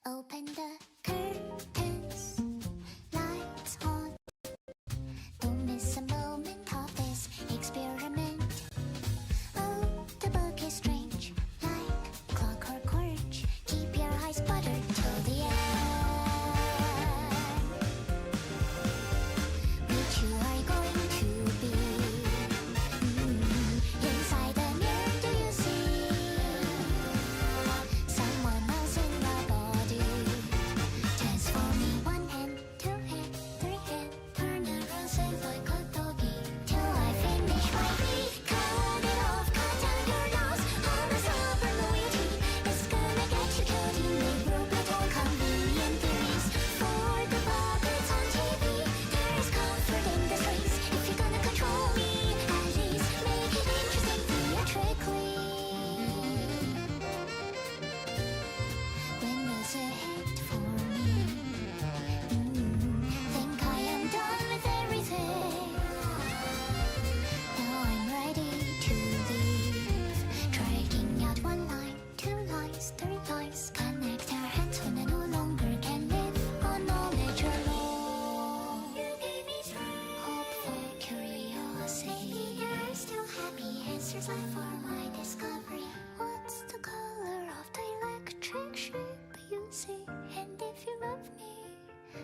Open the curtains, lights on. Don't miss a moment of this experiment. Oh, the book is strange, like clockwork orange. Keep your eyes buttered till the end. Which you are going to be. Inside the mirror, do you see someone else in the body? Transforming one hand, two hand, three hand. Turn around, say like a doggy till I finish my feet. Cut it off, cut down your nose. On a silver loyalty, it's gonna get you killed. You make brutal convenient theories for the puppets on TV. There's comfort in this race. If you're gonna control me, at least make it interesting theatrically. When does it hit for me? Think I am done with everything. Now I'm ready to leave. Dragging out one line, two lines, three lines. Connect our hands when I no longer can live on knowledge alone. You gave me strength, hopeful curiosity. You're still happy, answers left for my discovery. What's the color of the electric shape you see? And if you love me,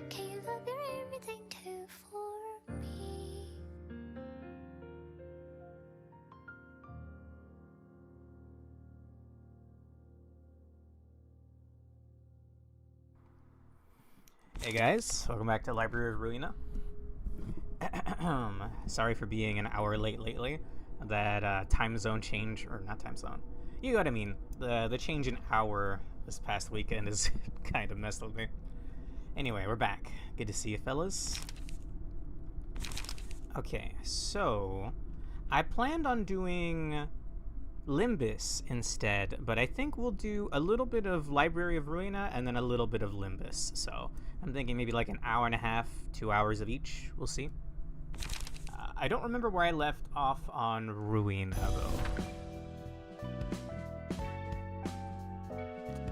can you love your everything too for me? Hey guys, welcome back to Library of Ruina. Sorry for being an hour late lately. That time zone change, or not time zone, you know what I mean. The change in hour this past weekend is kind of messed with me. Anyway, we're back. Good to see you fellas. Okay, so I planned on doing Limbus instead, but I think we'll do a little bit of Library of Ruina and then a little bit of Limbus. So I'm thinking maybe like an hour and a half, 2 hours of each. We'll see. I don't remember where I left off on Ruina though.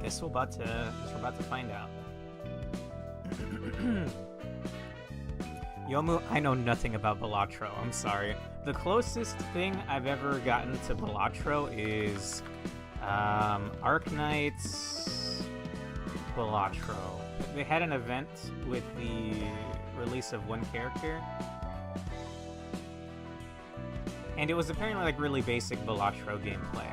Guess we're about to find out. Yomu, I know nothing about Balatro. I'm sorry. The closest thing I've ever gotten to Balatro is Arknight's Balatro. They had an event with the release of one character, and it was apparently like really basic Balatro gameplay.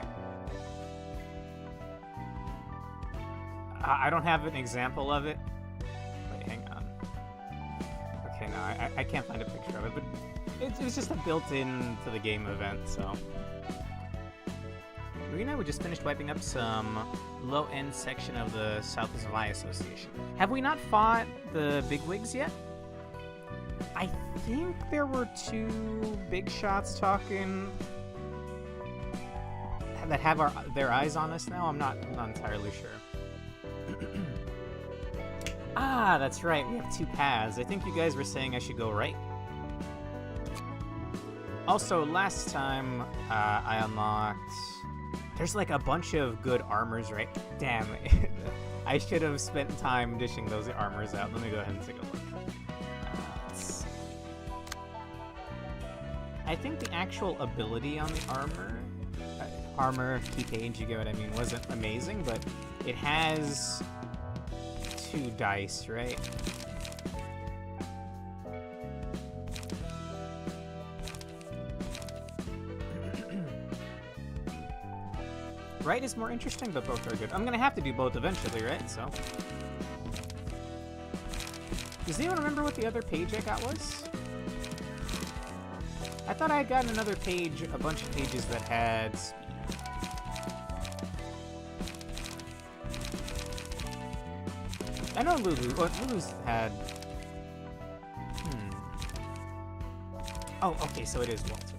I don't have an example of it. Wait, hang on. Okay, no, I can't find a picture of it, but it was just a built-in to the game event, so. Ruina, we just finished wiping up some low-end section of the Southwest Vi Association. Have we not fought the bigwigs yet? I think there were two big shots talking that have their eyes on us now. I'm not entirely sure. Ah, that's right. We have two paths. I think you guys were saying I should go right. Also, last time I unlocked... There's like a bunch of good armors, right? Damn it. I should have spent time dishing those armors out. Let me go ahead and take a look. I think the actual ability on the armor key page, you get what I mean, wasn't amazing, but it has 2 dice, right? Right is more interesting, but both are good. I'm gonna have to do both eventually, right? So, does anyone remember what the other page I got was? I thought I had gotten another page, a bunch of pages that had... I know Lulu's had... Oh, okay, so it is Walter.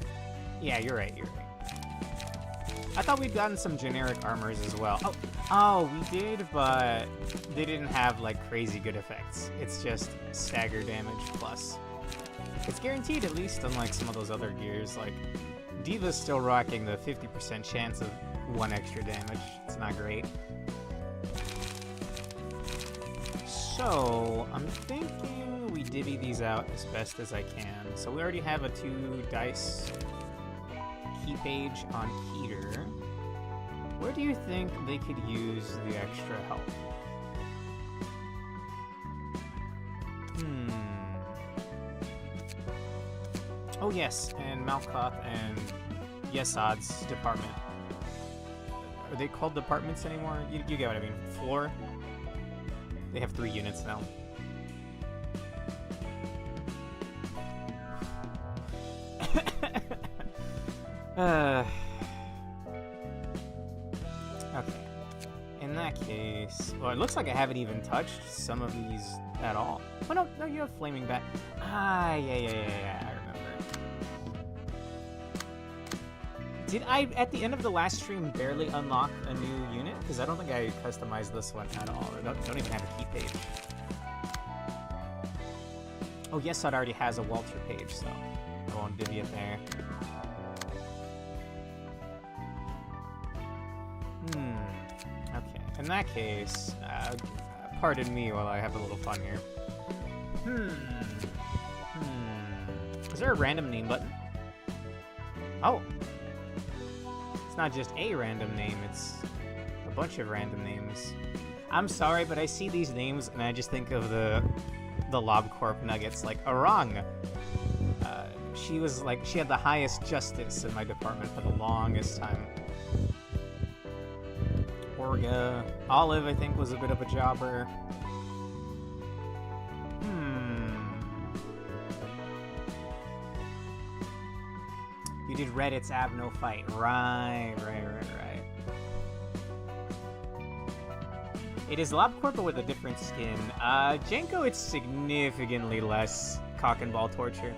Yeah, you're right, you're right. I thought we'd gotten some generic armors as well. Oh, we did, but they didn't have, like, crazy good effects. It's just stagger damage plus. It's guaranteed, at least, unlike some of those other gears. Like, Diva's still rocking the 50% chance of 1 extra damage. It's not great. So, I'm thinking we divvy these out as best as I can. So we already have a 2 dice key page on Keter. Where do you think they could use the extra help? Oh yes, and Malkoth and Yesad's department. Are they called departments anymore? You get what I mean. Floor? They have 3 units now. Okay. In that case... Well, it looks like I haven't even touched some of these at all. Oh, no, you have Flaming Bat. Ah, yeah, I remember. Did I, at the end of the last stream, barely unlock a new unit? Because I don't think I customized this one at all. I don't even have a key page. Oh, yes, it already has a Walter page, so I won't divvy it there. Okay. In that case, pardon me while I have a little fun here. Is there a random name button? Oh. It's not just a random name, it's a bunch of random names. I'm sorry, but I see these names and I just think of the LobCorp Nuggets, like Arang. She had the highest justice in my department for the longest time. Orga. Olive, I think, was a bit of a jobber. You did Reddit's Abno fight. Right. It is LobCorp, but with a different skin. Jenko, it's significantly less cock and ball torture.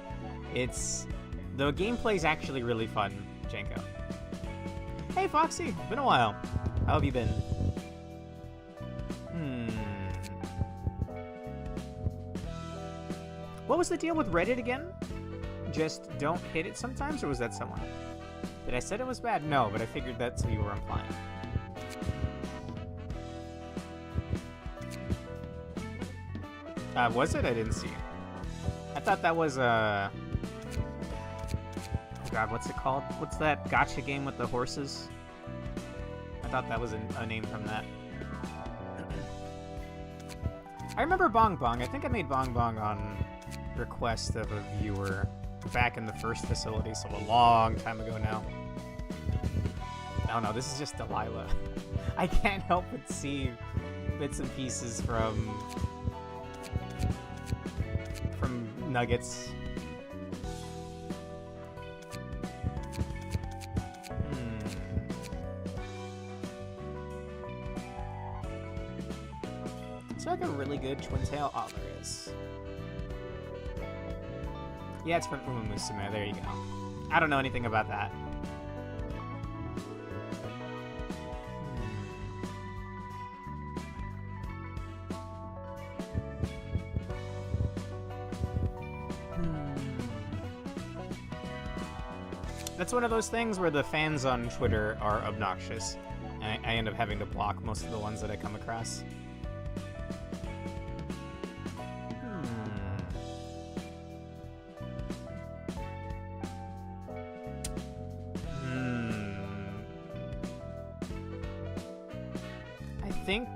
The gameplay's actually really fun, Jenko. Hey, Foxy! Been a while. How have you been? What was the deal with Reddit again? Just don't hit it sometimes, or was that someone? Did I say it was bad? No, but I figured that's what you were implying. Was it? I didn't see it. I thought that was oh god, what's it called? What's that gacha game with the horses? I thought that was a name from that. I remember Bong Bong. I think I made Bong Bong on request of a viewer back in the first facility, so a long time ago now. Oh no, this is just Delilah. I can't help but see bits and pieces from Nuggets. Is there like a really good twin tail? Oh, there is. Yeah, it's from Uma Musume. There you go. I don't know anything about that. That's one of those things where the fans on Twitter are obnoxious. And I end up having to block most of the ones that I come across. I think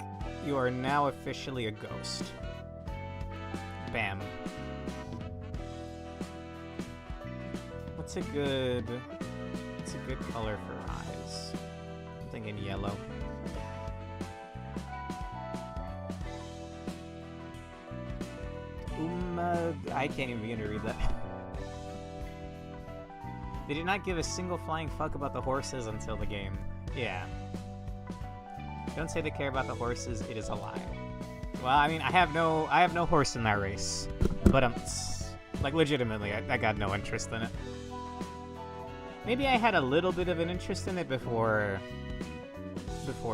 you are now officially a ghost. Bam. What's a good color for eyes? I'm thinking yellow. I can't even begin to read that. They did not give a single flying fuck about the horses until the game. Yeah. Don't say they care about the horses, it is a lie. Well, I mean, I have no horse in that race. But like legitimately, I got no interest in it. Maybe I had a little bit of an interest in it before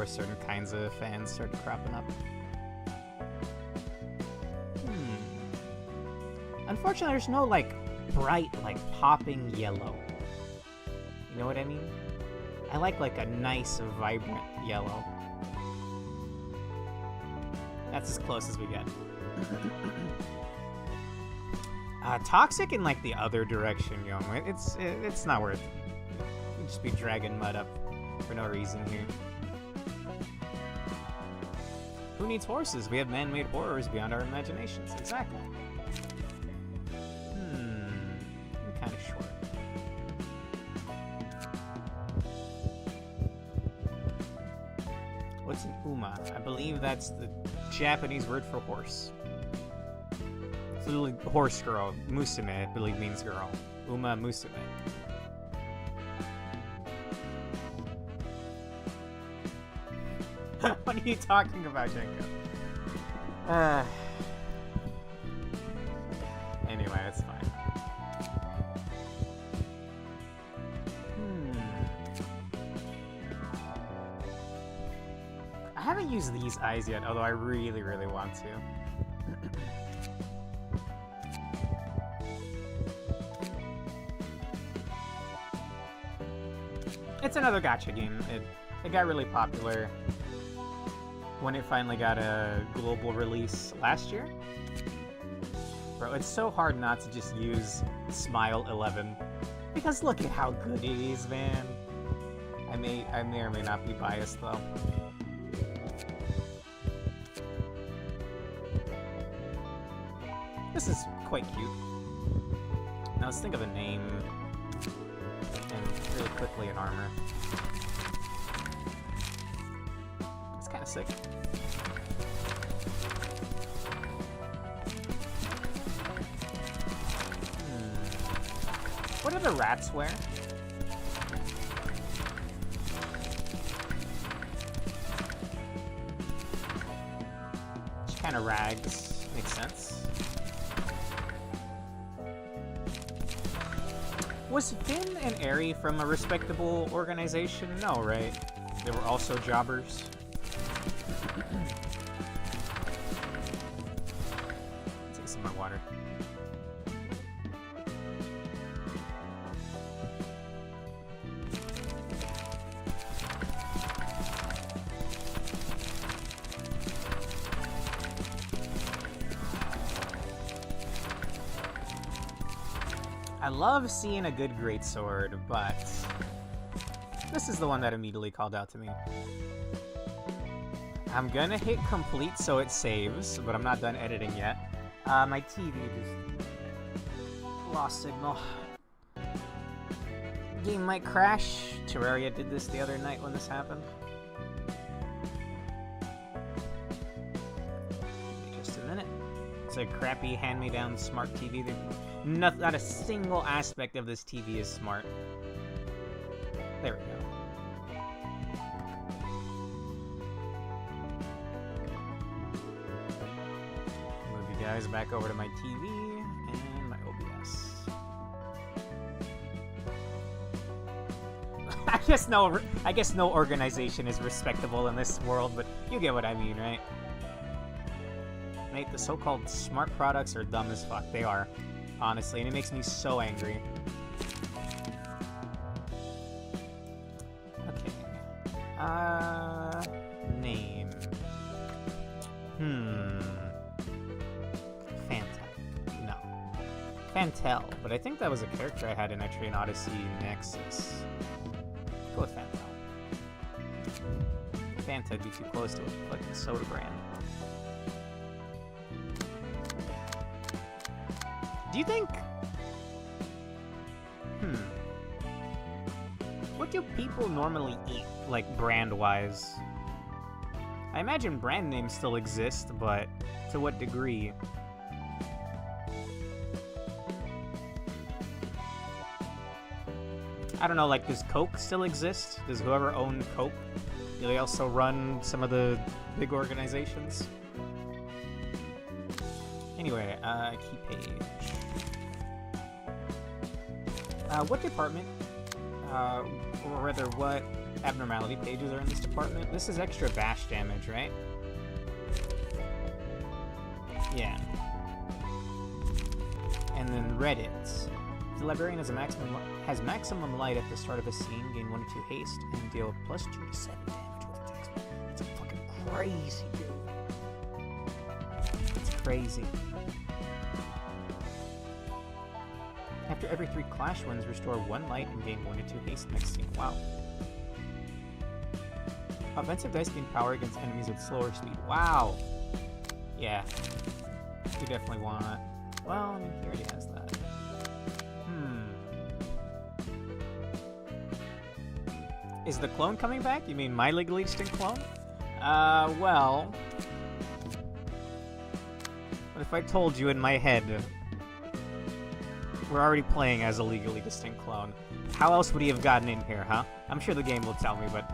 certain kinds of fans started cropping up. Unfortunately, there's no, like, bright, like, popping yellow. You know what I mean? I like a nice, vibrant yellow. That's as close as we get. Toxic in like the other direction, yo. It's not worth it. You'd just be dragging mud up for no reason here. Who needs horses? We have man-made horrors beyond our imaginations. Exactly. You're kind of short. What's an uma? I believe that's the Japanese word for horse. It's literally horse girl. Musume, I believe, means girl. Uma musume. What are you talking about, Jenko? Anyway, it's fine. I haven't used these eyes yet, although I really, really want to. It's another gacha game. It got really popular when it finally got a global release last year. Bro, it's so hard not to just use Smile 11. Because look at how good it is, man. I may or may not be biased, though. This is quite cute. Now let's think of a name. And really quickly an armor. It's kind of sick. What do the rats wear? Just kind of rags. Makes sense. Was Finn and Aerie from a respectable organization? No, right? They were also jobbers. Take some more water. I love seeing a good greatsword, but this is the one that immediately called out to me. I'm gonna hit complete so it saves, but I'm not done editing yet. My TV just lost signal. Game might crash. Terraria did this the other night when this happened. Just a minute. It's a crappy hand-me-down smart TV. Not a single aspect of this TV is smart. There we go. Move you guys back over to my TV and my OBS. I guess no organization is respectable in this world, but you get what I mean, right? Mate, the so-called smart products are dumb as fuck. They are. Honestly, and it makes me so angry. Okay. Name. Fanta. No. Fantel, but I think that was a character I had in Etrian Odyssey Nexus. Go with Fantel. Fanta'd be too close to it, like the soda brand. Do you think... What do people normally eat, like, brand-wise? I imagine brand names still exist, but to what degree? I don't know, like, does Coke still exist? Does whoever owned Coke, do they also run some of the big organizations? Anyway, key page. What department, or rather, what abnormality pages are in this department? This is extra bash damage, right? Yeah. And then Reddit. The librarian has maximum light at the start of a scene, gain 1 to 2 haste, and deal +2 to 7 damage with text. That's fucking crazy, dude. That's crazy. After every 3 clash wins, restore 1 light and gain 1 to 2 haste next scene. Wow. Offensive dice gain power against enemies with slower speed. Wow. Yeah. You definitely want... Well, I mean, he already has that. Is the clone coming back? You mean my legally distinct clone? Well... What if I told you in my head... We're already playing as a legally distinct clone. How else would he have gotten in here, huh? I'm sure the game will tell me, but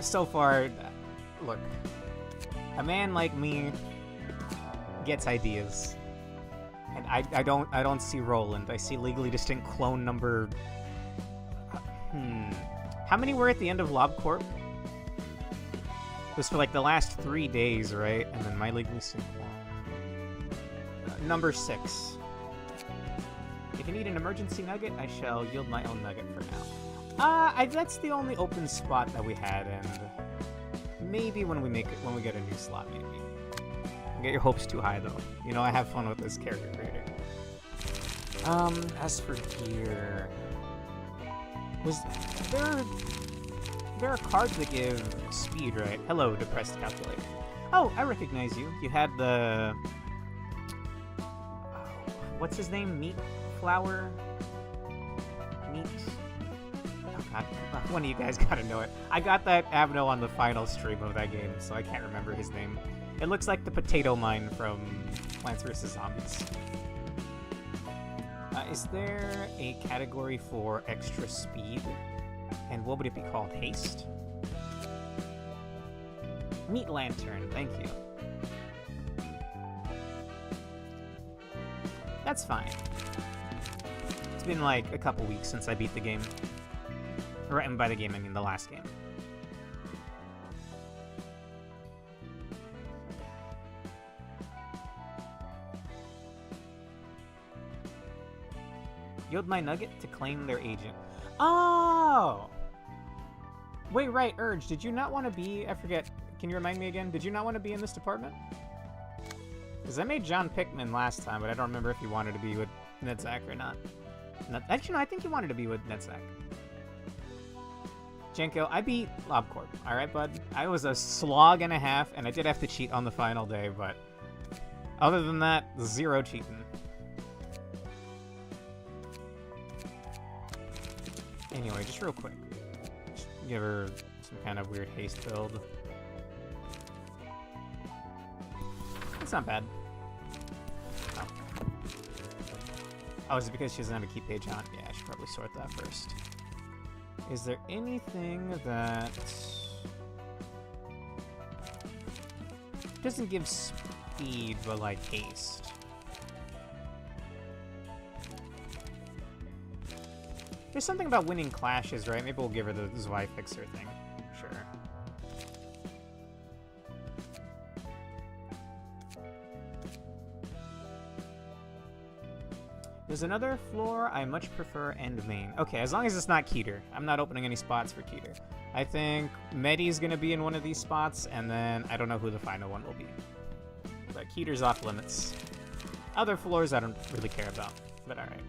so far, look, a man like me gets ideas, and I don't see Roland. I see legally distinct clone number. How many were at the end of LobCorp? It was for like the last 3 days, right? And then my legally distinct clone. Number 6. If you need an emergency nugget, I shall yield my own nugget for now. That's the only open spot that we had, and maybe when we get a new slot, maybe. Don't get your hopes too high, though. You know, I have fun with this character creator. As for gear, was there are cards that give speed, right? Hello, depressed calculator. Oh, I recognize you. You had the what's his name? Meat flower? Meat? Oh god, one of you guys gotta know it. I got that Avno on the final stream of that game, so I can't remember his name. It looks like the potato mine from Plants vs. Zombies. Is there a category for extra speed? And what would it be called? Haste? Meat Lantern, thank you. That's fine. It's been like a couple weeks since I beat the game. And by the game, I mean the last game. Yield my nugget to claim their agent. Oh! Wait, right, Urge, did you not want to be... I forget. Can you remind me again? Did you not want to be in this department? Because I made John Pickman last time, but I don't remember if he wanted to be with Netzak or not. Actually, no, I think he wanted to be with Netzak. Jenko, I beat LobCorp. Alright, bud? I was a slog and a half, and I did have to cheat on the final day, but... Other than that, 0 cheating. Anyway, just real quick. Just give her some kind of weird haste build. It's not bad. Oh. Oh, is it because she doesn't have a key page on? Yeah, I should probably sort that first. Is there anything that doesn't give speed, but like haste? There's something about winning clashes, right? Maybe we'll give her the Zwei Fixer thing. Sure. There's another floor I much prefer end main. Okay, as long as it's not Keter. I'm not opening any spots for Keter. I think Medi's gonna be in one of these spots, and then I don't know who the final one will be. But Keter's off limits. Other floors I don't really care about, but alright.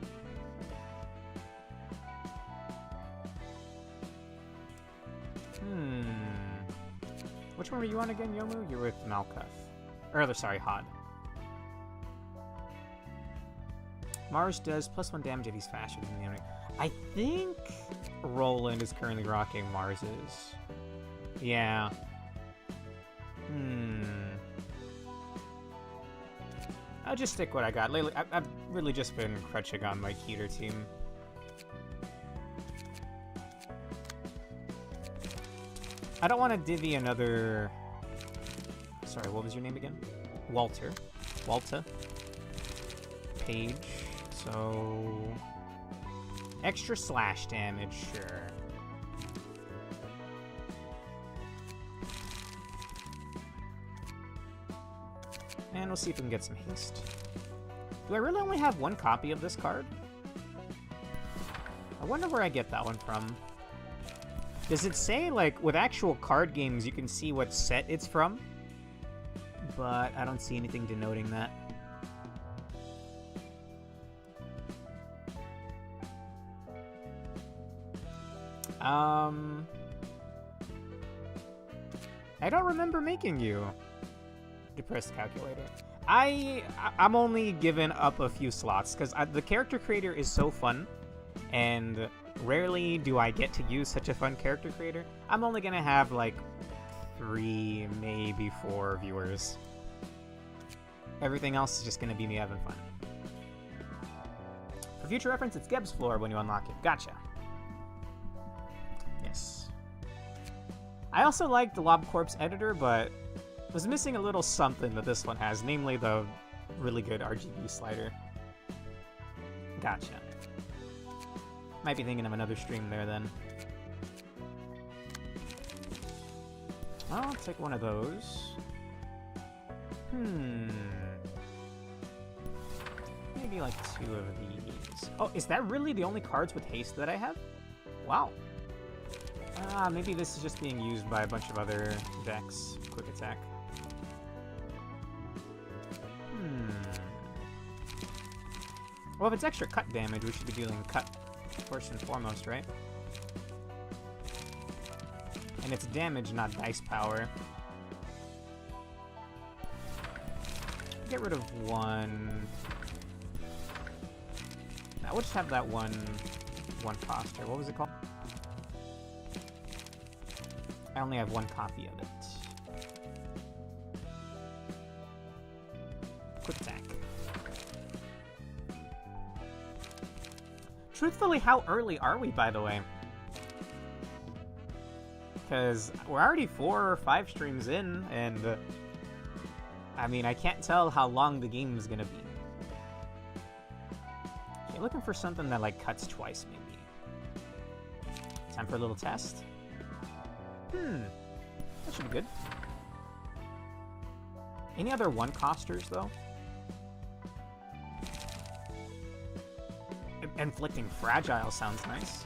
Which one were you on again, Yomu? You're with Malkuth. Or, sorry, Hod. Mars does +1 damage if he's faster than the enemy. I think Roland is currently rocking Mars's. Yeah. I'll just stick what I got. Lately, I've really just been crutching on my Keter team. I don't want to divvy another... Sorry, what was your name again? Walter. Page. So... Extra slash damage, sure. And we'll see if we can get some haste. Do I really only have 1 copy of this card? I wonder where I get that one from. Does it say, like, with actual card games, you can see what set it's from? But I don't see anything denoting that. I don't remember making you. Depressed calculator. I'm only giving up a few slots because the character creator is so fun, and rarely do I get to use such a fun character creator. I'm only gonna have like 3, maybe 4 viewers. Everything else is just gonna be me having fun. For future reference, it's Geb's floor when you unlock it. Gotcha. Yes. I also like the LobCorp's editor, but was missing a little something that this one has, namely the really good RGB slider. Gotcha. Might be thinking of another stream there then. I'll take one of those. Maybe like 2 of these. Oh, is that really the only cards with haste that I have? Wow. Maybe this is just being used by a bunch of other decks. Quick attack. Well, if it's extra cut damage, we should be dealing cut first and foremost, right? And it's damage, not dice power. Get rid of 1. Now we'll just have that one poster. What was it called? I only have 1 copy of it. Quick attack. Truthfully, how early are we, by the way? Because we're already 4 or 5 streams in, and I mean, I can't tell how long the game is gonna be. Okay, looking for something that like cuts twice, maybe. Time for a little test. That should be good. Any other 1-costers, though? Inflicting Fragile sounds nice.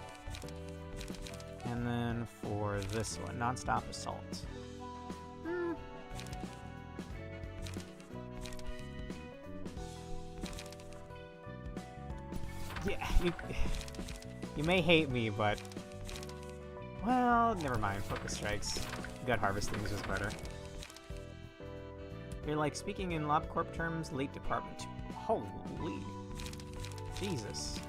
And then for this one, Non-Stop Assault. Yeah, you may hate me, but... Well, never mind. Focus Strikes. Gut Harvesting is just better. You're like, speaking in LobCorp terms, late department. Holy... Jesus.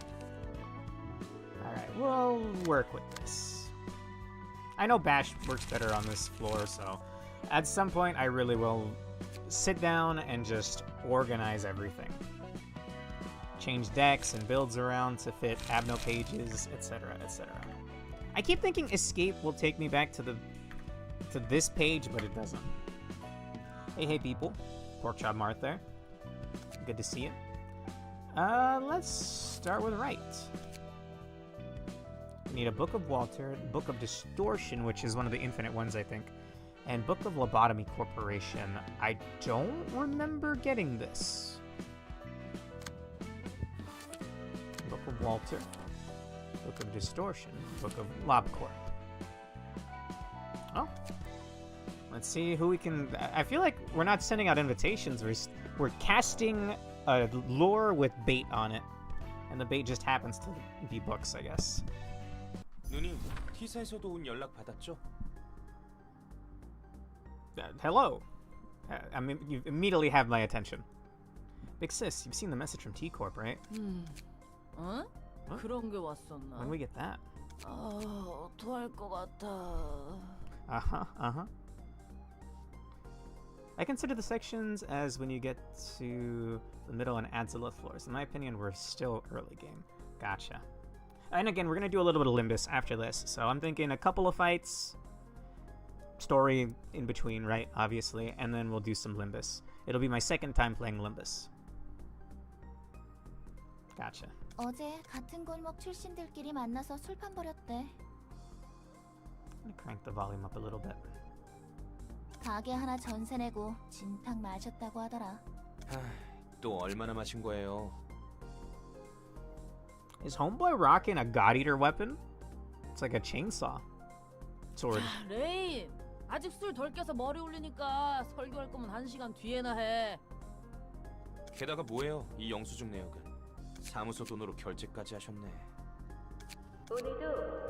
Alright, we'll work with this. I know Bash works better on this floor, so at some point I really will sit down and just organize everything. Change decks and builds around to fit Abno pages, etc., etc. I keep thinking Escape will take me back to this page, but it doesn't. Hey people. Porkchop Mart there. Good to see you. Let's start with right. We need a Book of Walter, Book of Distortion, which is one of the infinite ones, I think, and Book of Lobotomy Corporation. I don't remember getting this. Book of Walter, Book of Distortion, Book of LobCorp. Oh. Let's see who we can... I feel like we're not sending out invitations, we're casting a lure with bait on it. And the bait just happens to be books, I guess. 누님, T사에서도 온 연락 받았죠? Hello. I mean, you immediately have my attention. Big sis, you've seen the message from T-Corp, right? 어? Huh? 그런 게 왔었나? When we get that? 어떡할 것 같아. Uh-huh. I consider the sections as when you get to the middle and Adzilla floors. In my opinion, we're still early game. Gotcha. And again, we're going to do a little bit of Limbus after this. So I'm thinking a couple of fights, story in between, right? Obviously. And then we'll do some Limbus. It'll be my second time playing Limbus. Gotcha. 어제 같은 골목 출신들끼리 만나서 술판 벌였대. I'm going to crank the volume up a little bit. 가게 하나 전세 내고 진탕 마셨다고 하더라. 또 얼마나 마신 거예요? Is Homeboy rocking a God Eater weapon? It's like a chainsaw. Sword. 레인, 아직 술 덜 깨서 머리 올리니까 설교할 거면 1시간 뒤에나 해. 게다가 뭐예요? 이 영수증 내역은 사무소 돈으로 결제까지 하셨네. 오늘도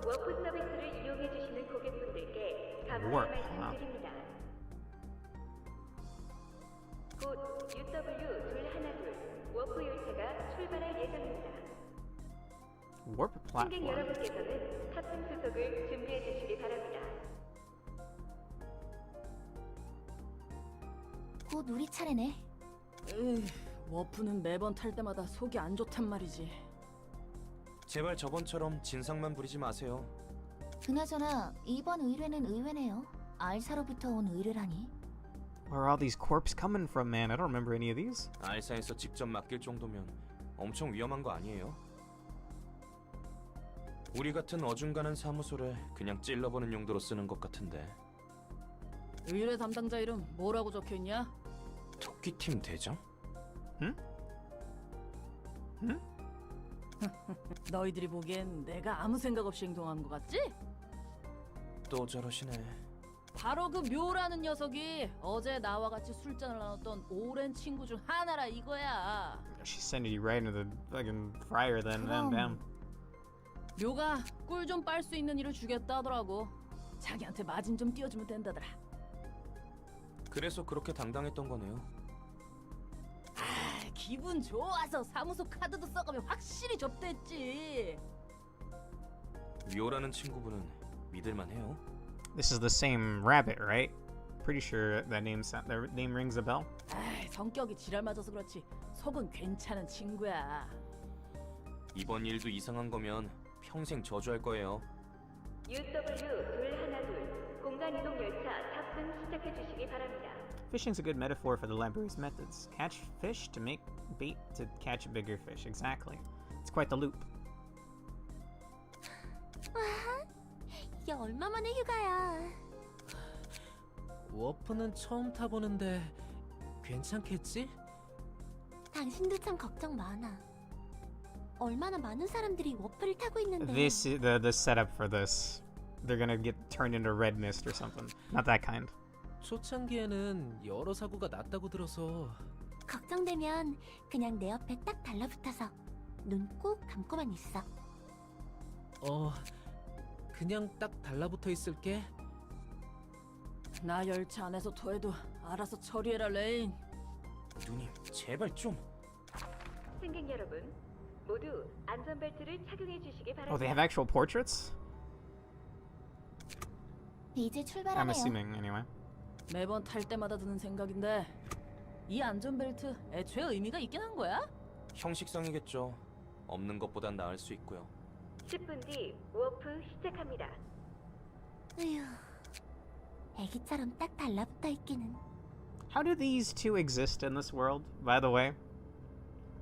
워프 서비스를 이용해 주시는 고객분들께 Warp, 감사의 말씀드립니다. 곧 UW212 워프 열차가 출발할 예정입니다. Warp 승객 platform. 여러분께서는 탑승 수속을 준비해 주시기 바랍니다. 곧 우리 차례네. 에이, 워프는 매번 탈 때마다 속이 안 좋단 말이지. 제발 저번처럼 진상만 부리지 마세요. 그나저나 이번 의뢰는 의외네요. 알사로부터 온 의뢰라니. Where are all these corpses coming from, man? I don't remember any of these. 알사에서 직접 맡길 정도면 엄청 위험한 거 아니에요? 우리 같은 어중간한 사무소를 그냥 찔러보는 용도로 쓰는 것 같은데. 의뢰 담당자 이름 뭐라고 적혀있냐? 토끼팀 대장? 너희들이 보기엔 내가 아무 생각 없이 행동한 것 같지? 또 저러시네. 바로 그 묘라는 녀석이 어제 나와 같이 술잔을 나눴던 오랜 친구 중 하나라 이거야. She sent you right into the fucking fryer then, 그럼. damn. 묘가 꿀 좀 빨 수 있는 일을 주겠다 하더라고. 자기한테 마진 좀 띄워주면 된다더라. 그래서 그렇게 당당했던 거네요. 아, 기분 좋아서 사무소 카드도 써가며 확실히 접대했지. 묘라는 친구분은 믿을만해요. This is the same rabbit, right? Pretty sure that name rings a bell. 아, 성격이 지랄 맞아서 그렇지 속은 괜찮은 친구야. 이번 일도 이상한 거면 평생 저주할 거예요. UW212 공간 이동 열차 탑승 시작해 주시기 바랍니다. Fishing's a good metaphor for the library's methods. Catch fish to make bait to catch bigger fish. Exactly. It's quite the loop. 이게 얼마만의 휴가야. 워프는 처음 타보는데 괜찮겠지? 당신도 참 걱정 많아. 얼마나 많은 사람들이 워프를 타고 있는데. This is the setup for this. They're gonna get turned into red mist or something. Not that kind. 초창기에는 여러 사고가 났다고 들어서. 걱정되면 그냥 내 옆에 딱 달라붙어서 눈 꼭 감고만 있어. 그냥 딱 달라붙어 있을게. 나 열차 안에서 토해도 알아서 처리해라 레인. 누님, 제발 좀. 승객 여러분, 모두 안전벨트를 착용해 주시기 Oh, they have 바랍니다. actual portraits? 이제 I'm 출발하네요. assuming, anyway. 매번 탈 때마다 드는 생각인데 이 안전벨트 애초에 의미가 있긴 한 거야? 형식상이겠죠. 없는 것보단 나을 수 있고요. 10분 뒤 워프 시작합니다. 으휴, 애기처럼 딱 달라붙어 있기는. How do these two exist in this world, by the way?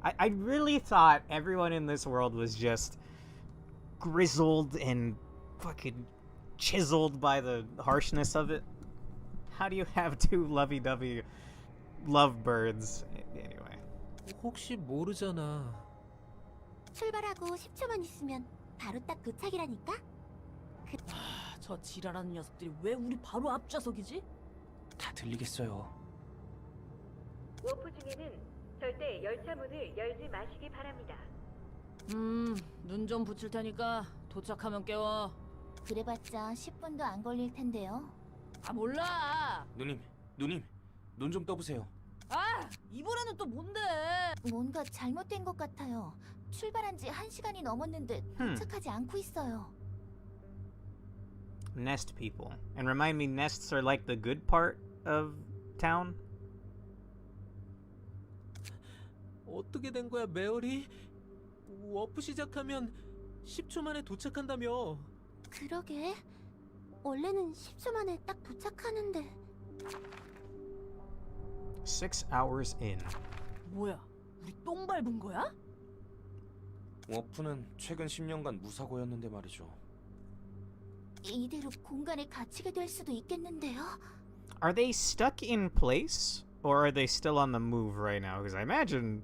I really thought everyone in this world was just grizzled and fucking chiseled by the harshness of it. How do you have two lovey-dovey lovebirds? Anyway. 혹시 모르잖아. 출발하고 10초만 있으면 바로 딱 도착이라니까? 저 지랄하는 녀석들이 왜 우리 바로 앞좌석이지? 다 들리겠어요. 워프 중에는 절대 열차 문을 열지 마시기 바랍니다. 눈 좀 붙일 테니까 도착하면 깨워. 그래봤자 10분도 안 걸릴 텐데요. 아 몰라. 누님, 눈 좀 떠보세요. 아 이번에는 또 뭔데? 뭔가 잘못된 것 같아요. 출발한 지 1시간이 넘었는데 도착하지 않고 있어요. Nest people. And remind me, nests are like the good part of town? 어떻게 된 거야, 메어리? 워프 시작하면 10초 만에 도착한다며. 그러게. 원래는 10초 만에 딱 도착하는데. 6 hours in. 뭐야? 우리 똥 밟은 거야? 워프는 최근 10년간 무사고였는데 말이죠. 이대로 공간에 갇히게 될 수도 있겠는데요. Are they stuck in place? Or are they still on the move right now? Because I imagine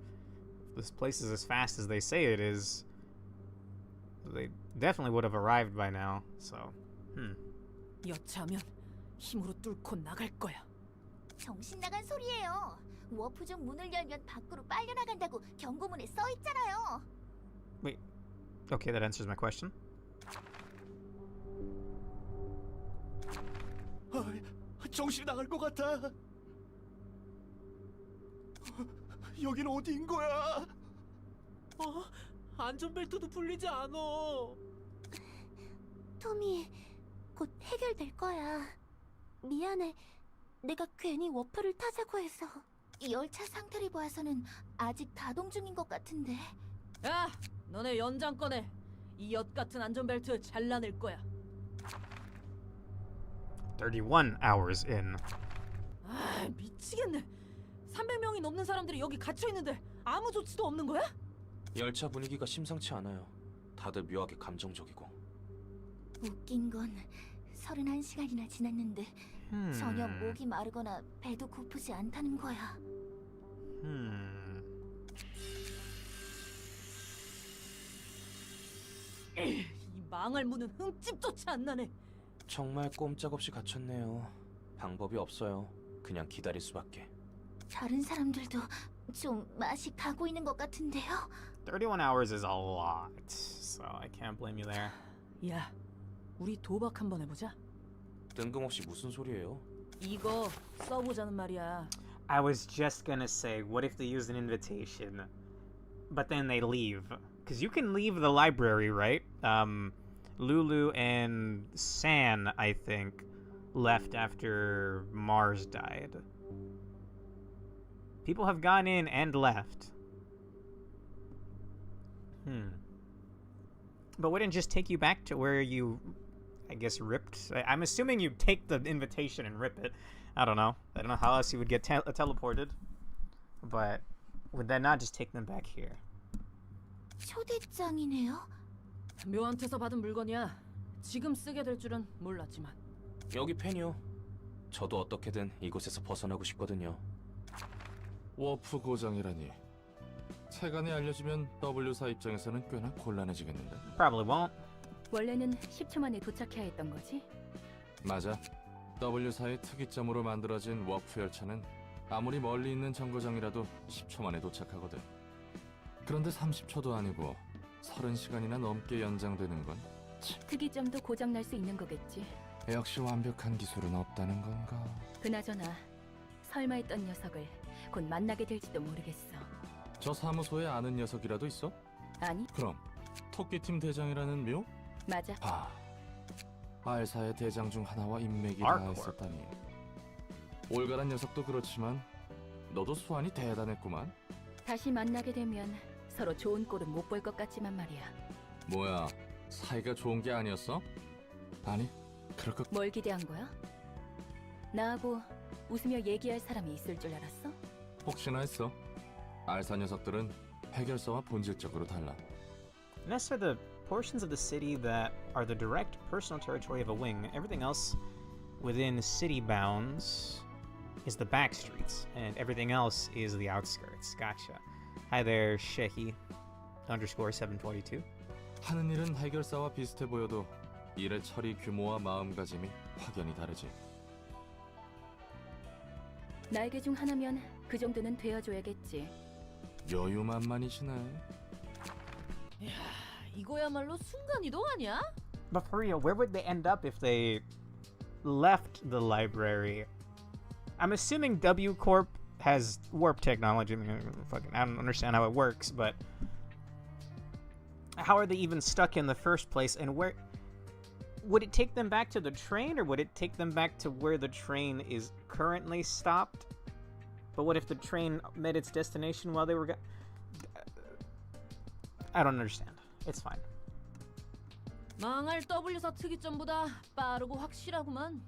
if this place is as fast as they say it is, they definitely would have arrived by now. So, 여차하면 힘으로 뚫고 나갈 거야. 정신 나간 소리예요. 워프 중 문을 열면 밖으로 빨려 나간다고 경고문에 써 있잖아요. Wait. Okay, that answers my question. 정신이 나갈 것 같아. 여긴 어디인 거야? 안전벨트도 풀리지 않아. 토미, 곧 해결될 거야. 미안해. 내가 괜히 워프를 타자고 해서. 열차 상태를 봐서는 아직 가동 중인 것 같은데. 야, 너네 연장 꺼내. 이 엿 같은 안전벨트 잘라낼 거야. 31 hours in. 아, 미치겠네. 300명이 넘는 사람들이 여기 갇혀 있는데 아무 조치도 없는 거야? 열차 분위기가 심상치 않아요. 다들 묘하게 감정적이고. 웃긴 건 31시간이나 지났는데 전혀 목이 마르거나 배도 고프지 않다는 거야. 이 망할 문은 흠집조차 안 나네. 정말 꼼짝없이 갇혔네요. 방법이 없어요. 그냥 기다릴 수밖에. 다른 사람들도 좀 맛이 가고 있는 것 같은데요? 31 hours is a lot, so I can't blame you there. 야, 우리 도박 한번 해보자. 뜬금없이 무슨 소리예요? 이거 써보자는 말이야. I was just gonna say, what if they use an invitation, but then they leave? Because you can leave the library, right? Lulu and San, I think, left after Mars died. People have gone in and left. But wouldn't it just take you back to where you, I guess, ripped? I'm assuming you take the invitation and rip it. I don't know. I don't know how else you would get teleported. But would that not just take them back here? 초대장이네요? 묘한테서 받은 물건이야. 지금 쓰게 될 줄은 몰랐지만. 여기 펜이요. 저도 어떻게든 이곳에서 벗어나고 싶거든요. 워프 고장이라니. 세간에 알려지면 W사 입장에서는 꽤나 곤란해지겠는데. Probably won't. 원래는 10초 만에 도착해야 했던 거지? 맞아. W사의 특이점으로 만들어진 워프 열차는 아무리 멀리 있는 정거장이라도 10초 만에 도착하거든. 그런데 30초도 아니고 30시간이나 넘게 연장되는 건 특이점도 고장날 수 있는 거겠지. 역시 완벽한 기술은 없다는 건가? 그나저나 설마 했던 녀석을 곧 만나게 될지도 모르겠어. 저 사무소에 아는 녀석이라도 있어? 아니, 그럼 토끼팀 대장이라는 묘? 맞아. 아, 알사의 대장 중 하나와 인맥이 Arcor. 닿았었다니. 올가란 녀석도 그렇지만 너도 수완이 대단했구만. 다시 만나게 되면 서로 좋은 꼴은 못 볼 것 같지만 말이야. 뭐야, 사이가 좋은 게 아니었어? 아니, 그럴 것... 뭘 기대한 거야? 나하고 웃으며 얘기할 사람이 있을 줄 알았어? 혹시나 했어. 알사 녀석들은 해결사와 본질적으로 달라. And as for the portions of the city that are the direct personal territory of a wing, everything else within city bounds is the back streets, and everything else is the outskirts. Gotcha. Hi there, Shehi _722. 하는 일은 해결사와 비슷해 보여도 일의 처리 규모와 마음가짐이 확연히 다르지. 날개 중 하나면 그 정도는 되어줘야겠지. 여유만만이시네. 이거야말로 순간이동 아니야? But for real, where would they end up if they left the library? I'm assuming W Corp has warp technology. I mean, I don't understand how it works, but how are they even stuck in the first place? And where would it take them back to the train, or would it take them back to where the train is currently stopped? But what if the train met its destination while they were I don't understand. It's fine. 망할 W사 특이점보다 빠르고 확실하구만.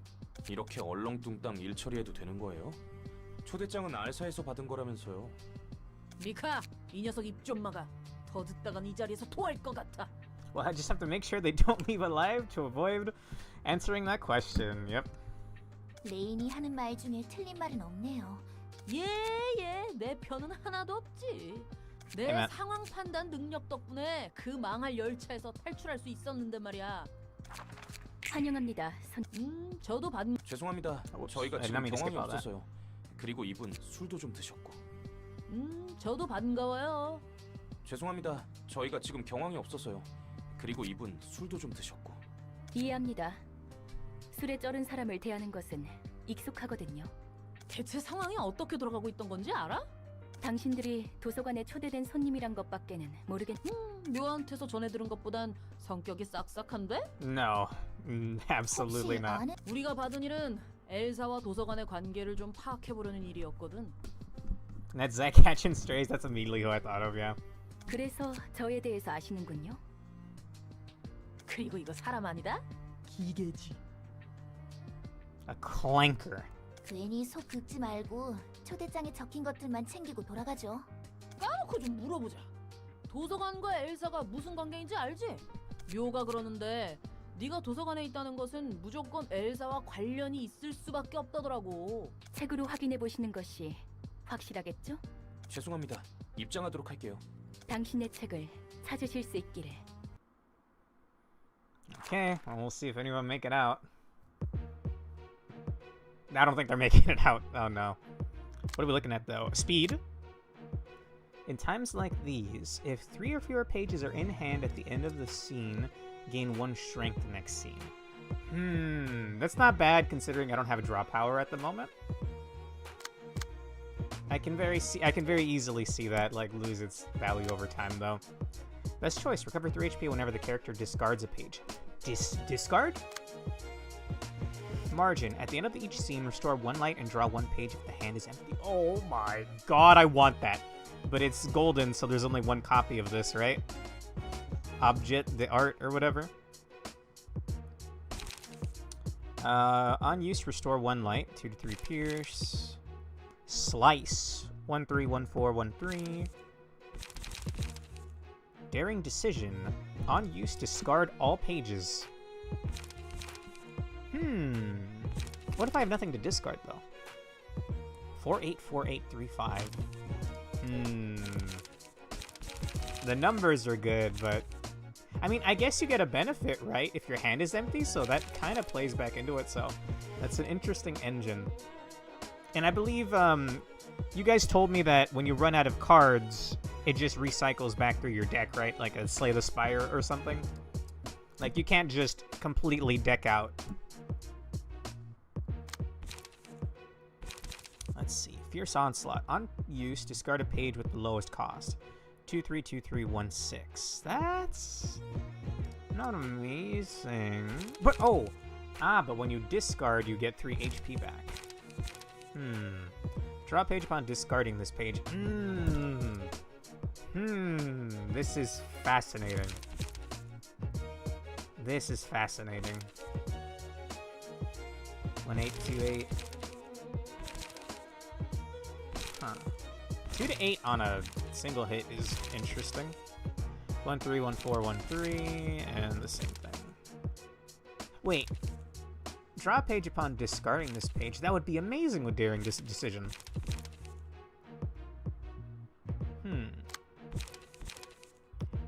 이렇게 얼렁뚱땅 일 처리해도 되는 거예요? 초대장은 알사에서 받은 거라면서요. 미카, 이 녀석 입 좀 막아. 더 듣다간 이 자리에서 토할 것 같아. Well, I just have to make sure they don't leave alive to avoid answering that question. Yep. 레인이 하는 말 중에 틀린 말은 없네요. 예, 내 편은 하나도 없지. 내 Amen. 상황 판단 능력 덕분에 그 망할 열차에서 탈출할 수 있었는데 말이야. 환영합니다. 저도 죄송합니다. 저희가 I 지금 didn't mean to skip 경험이 all that. 없어서요. 그리고 이분 술도 좀 드셨고. 저도 반가워요. 죄송합니다. 저희가 지금 경황이 없어서요. 그리고 이분 술도 좀 드셨고. 이해합니다. 술에 쩔은 사람을 대하는 것은 익숙하거든요. 대체 상황이 어떻게 돌아가고 있던 건지 알아? 당신들이 도서관에 초대된 손님이란 것밖에는 모르겠... 묘한테서 전해 들은 것보단 성격이 싹싹한데? No, absolutely 혹시 not. 아는 우리가 받은 일은 엘사와 도서관의 관계를 좀 파악해보려는 일이었거든. That's Zack catching strays. That's immediately who I thought of. Yeah. 그래서 저에 대해서 아시는군요. 그리고 이거 사람 아니다? 기계지. A clanker. 괜히 속 긁지 말고 초대장에 적힌 것들만 챙기고 돌아가죠. 까놓고 좀 물어보자. 도서관과 엘사가 무슨 관계인지 알지? 묘가 그러는데 네가 도서관에 있다는 것은 무조건 엘사와 관련이 있을 수밖에 없다더라고. 책으로 확인해 보시는 것이 확실하겠죠? 죄송합니다. 입장하도록 할게요. 당신의 책을 찾으실 수 있기를. Okay, well, we'll see if anyone make it out. I don't think they're making it out. Oh no. What are we looking at though? Speed? In times like these, if 3 or fewer pages are in hand at the end of the scene, gain 1 strength next scene. That's not bad considering I don't have a draw power at the moment. I can very easily see that like lose its value over time though. Best choice, recover 3 HP whenever the character discards a page. Discard? Margin. At the end of each scene, restore 1 light and draw 1 page if the hand is empty. Oh my god, I want that. But it's golden, so there's only 1 copy of this, right? Object, the art, or whatever. On use, restore 1 light. 2 to 3 pierce. Slice. 1 3 1 4 1 3. Daring decision. On use, discard all pages. What if I have nothing to discard though? 4 8 4 8 3 5. The numbers are good, but I mean, I guess you get a benefit, right? If your hand is empty, so that kind of plays back into itself. That's an interesting engine. And I believe you guys told me that when you run out of cards, it just recycles back through your deck, right? Like a Slay the Spire or something. Like you can't just completely deck out. Let's see. Fierce Onslaught. On use, discard a page with the lowest cost. 2 3 2 3 1 6. That's not amazing. But but when you discard, you get 3 HP back. Draw a page upon discarding this page. This is fascinating. This is fascinating. 1 8 2 8. 2 to 8 on a single hit is interesting. 1 3 1 4 1 3 and the same thing. Wait. Draw a page upon discarding this page. That would be amazing with Daring Decision.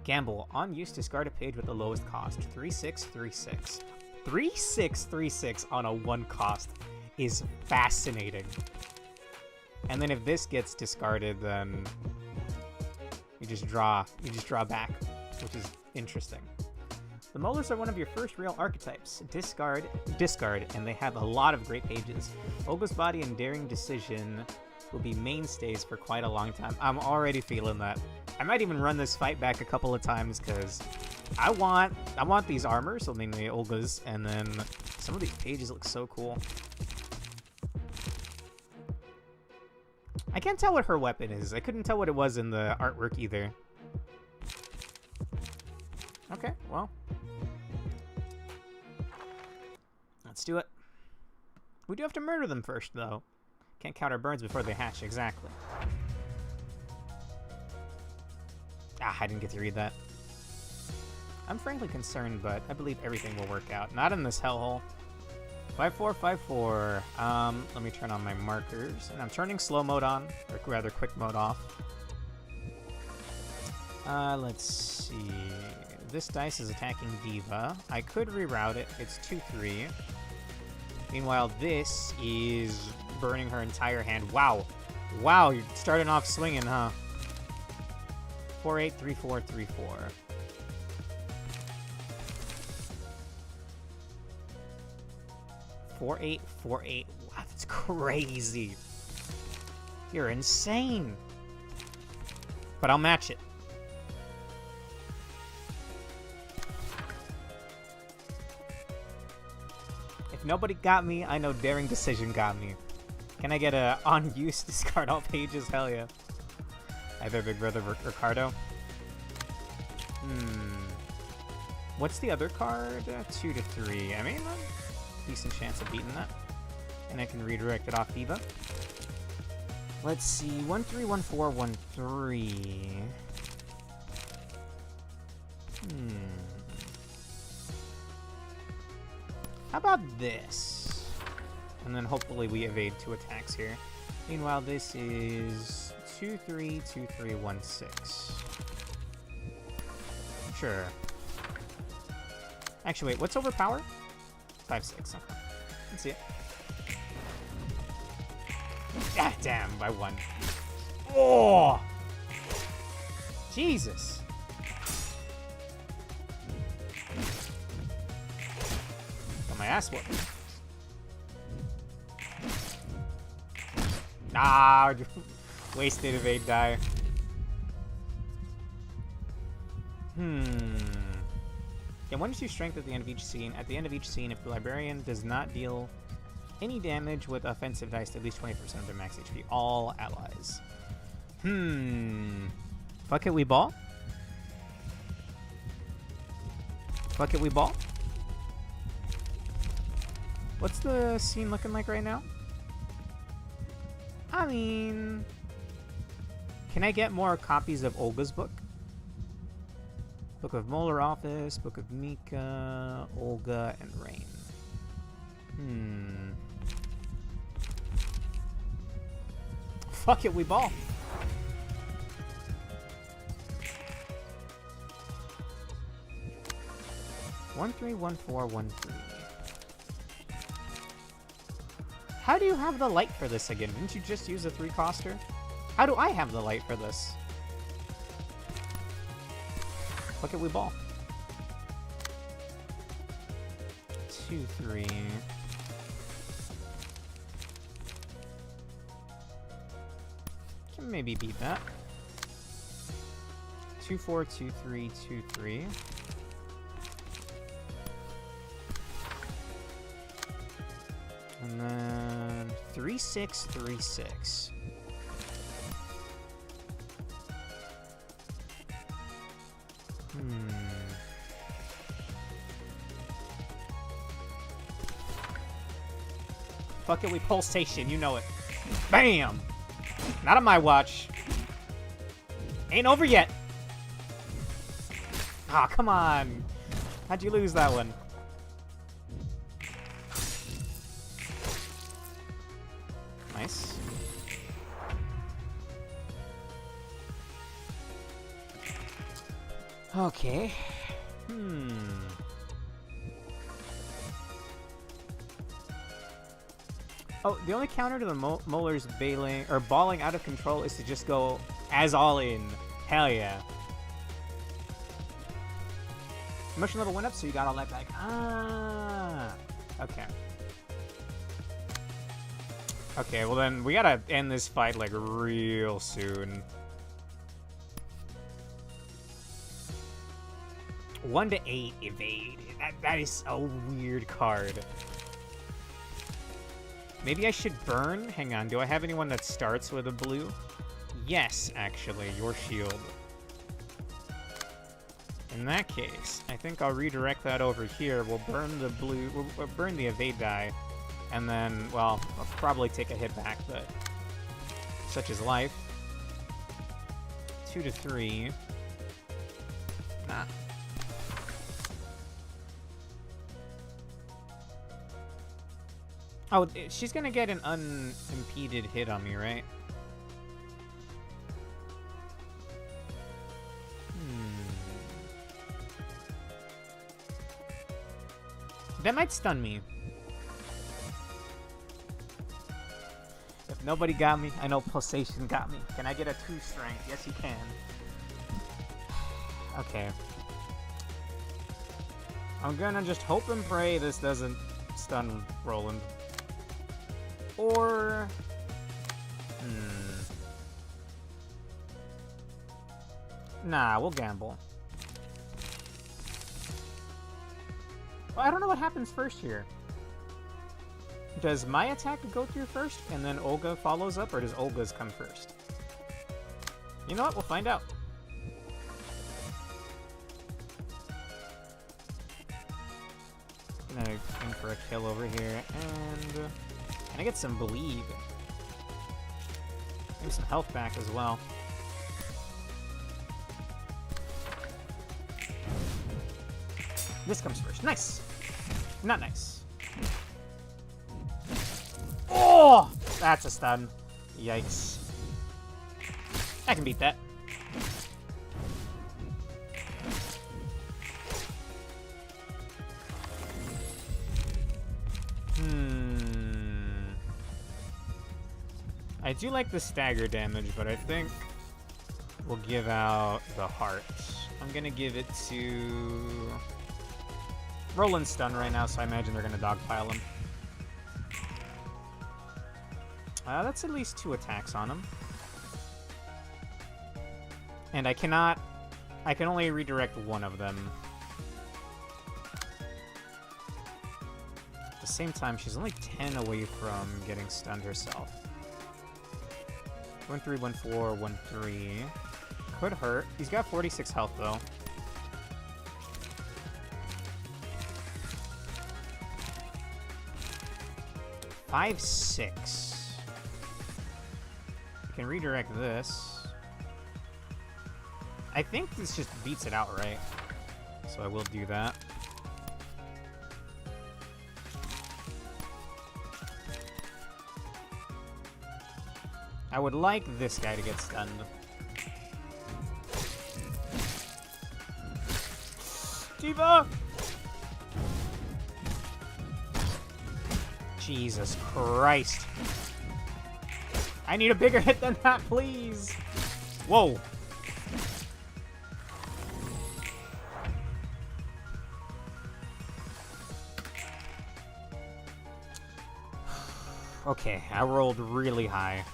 Gamble. On use, discard a page with the lowest cost. 3 6 3 6. 3 6 3 6 on a 1 cost is fascinating. And then if this gets discarded, then you just draw back, which is interesting. The Molars are one of your first real archetypes. Discard, and they have a lot of great pages. Olga's Body and Daring Decision will be mainstays for quite a long time. I'm already feeling that. I might even run this fight back a couple of times because I want these armors, so mainly Olga's, and then some of these pages look so cool. I can't tell what her weapon is. I couldn't tell what it was in the artwork either. Okay, well. Let's do it. We do have to murder them first, though. Can't count our burns before they hatch, exactly. I didn't get to read that. I'm frankly concerned, but I believe everything will work out. Not in this hellhole. 5-4, 5-4. Let me turn on my markers. And I'm turning slow mode on, or rather quick mode off. Let's see. This dice is attacking Diva. I could reroute it. It's 2-3. Meanwhile, this is burning her entire hand. Wow. Wow, you're starting off swinging, huh? 4-8, 3-4, 3-4. 4-8, 4-8. Wow, that's crazy. You're insane. But I'll match it. If nobody got me, I know Daring Decision got me. Can I get a on use discard all pages? Hell yeah. I have a big brother Ricardo. What's the other card? 2 to 3. I mean, a decent chance of beating that. And I can redirect it off Diva. Let's see. 1 3 1 4 1 3. How about this? And then hopefully we evade 2 attacks here. Meanwhile, this is 2 3 2 3 1 6. Sure. Actually, wait, what's overpower? 5 6. Okay. Let's see it. Ah, damn, by 1. Oh! Jesus. Got my ass whooped. Ah, wasted evade die. Yeah, 1 to 2 strength at the end of each scene. At the end of each scene, if the librarian does not deal any damage with offensive dice to at least 20% of their max HP, all allies. Fuck it, we ball? Fuck it, we ball? What's the scene looking like right now? I mean, can I get more copies of Olga's book? Book of Molar Office, Book of Mika, Olga, and Rain. Fuck it, we ball. One three one four 1 3. How do you have the light for this again? Didn't you just use a 3-coster? How do I have the light for this? Look at we ball. 2 3. Can maybe beat that. 2 4 2 3 2 3. And then 3 6 3 6. Fuck it, we pulsation, you know it. Bam! Not on my watch. Ain't over yet. Aw, oh, come on. How'd you lose that one? Nice. Okay. Oh, the only counter to the Molars bailing or balling out of control is to just go as all in. Hell yeah. Emotion level went up, so you got all that back. Ah. Okay. Okay, well then we gotta end this fight like real soon. 1 to 8 evade. That is a weird card. Maybe I should burn? Hang on, do I have anyone that starts with a blue? Yes, actually, your shield. In that case, I think I'll redirect that over here. We'll burn the blue, we'll burn the evade die, and then, well, I'll probably take a hit back, but such is life. 2 to 3. Nah. Oh, she's gonna get an unimpeded hit on me, right? That might stun me. If nobody got me, I know pulsation got me. Can I get a 2 strength? Yes, you can. Okay. I'm gonna just hope and pray this doesn't stun Roland. Or... Nah, we'll gamble. Well, I don't know what happens first here. Does my attack go through first, and then Olga follows up, or does Olga's come first? You know what? We'll find out. Gonna aim for a kill over here, and can I get some bleed? Maybe some health back as well. This comes first. Nice! Not nice. Oh! That's a stun. Yikes. I can beat that. I do like the stagger damage, but I think we'll give out the heart. I'm gonna give it to... Roland's stunned right now, so I imagine they're gonna dogpile him. That's at least 2 attacks on him. And I can only redirect one of them. At the same time, she's only 10 away from getting stunned herself. 1-3, 1-4, 1-3. Could hurt. He's got 46 health, though. Five, 6. I can redirect this. I think this just beats it outright. So I will do that. I would like this guy to get stunned. Diva! Jesus Christ. I need a bigger hit than that, please. Whoa. Okay, I rolled really high.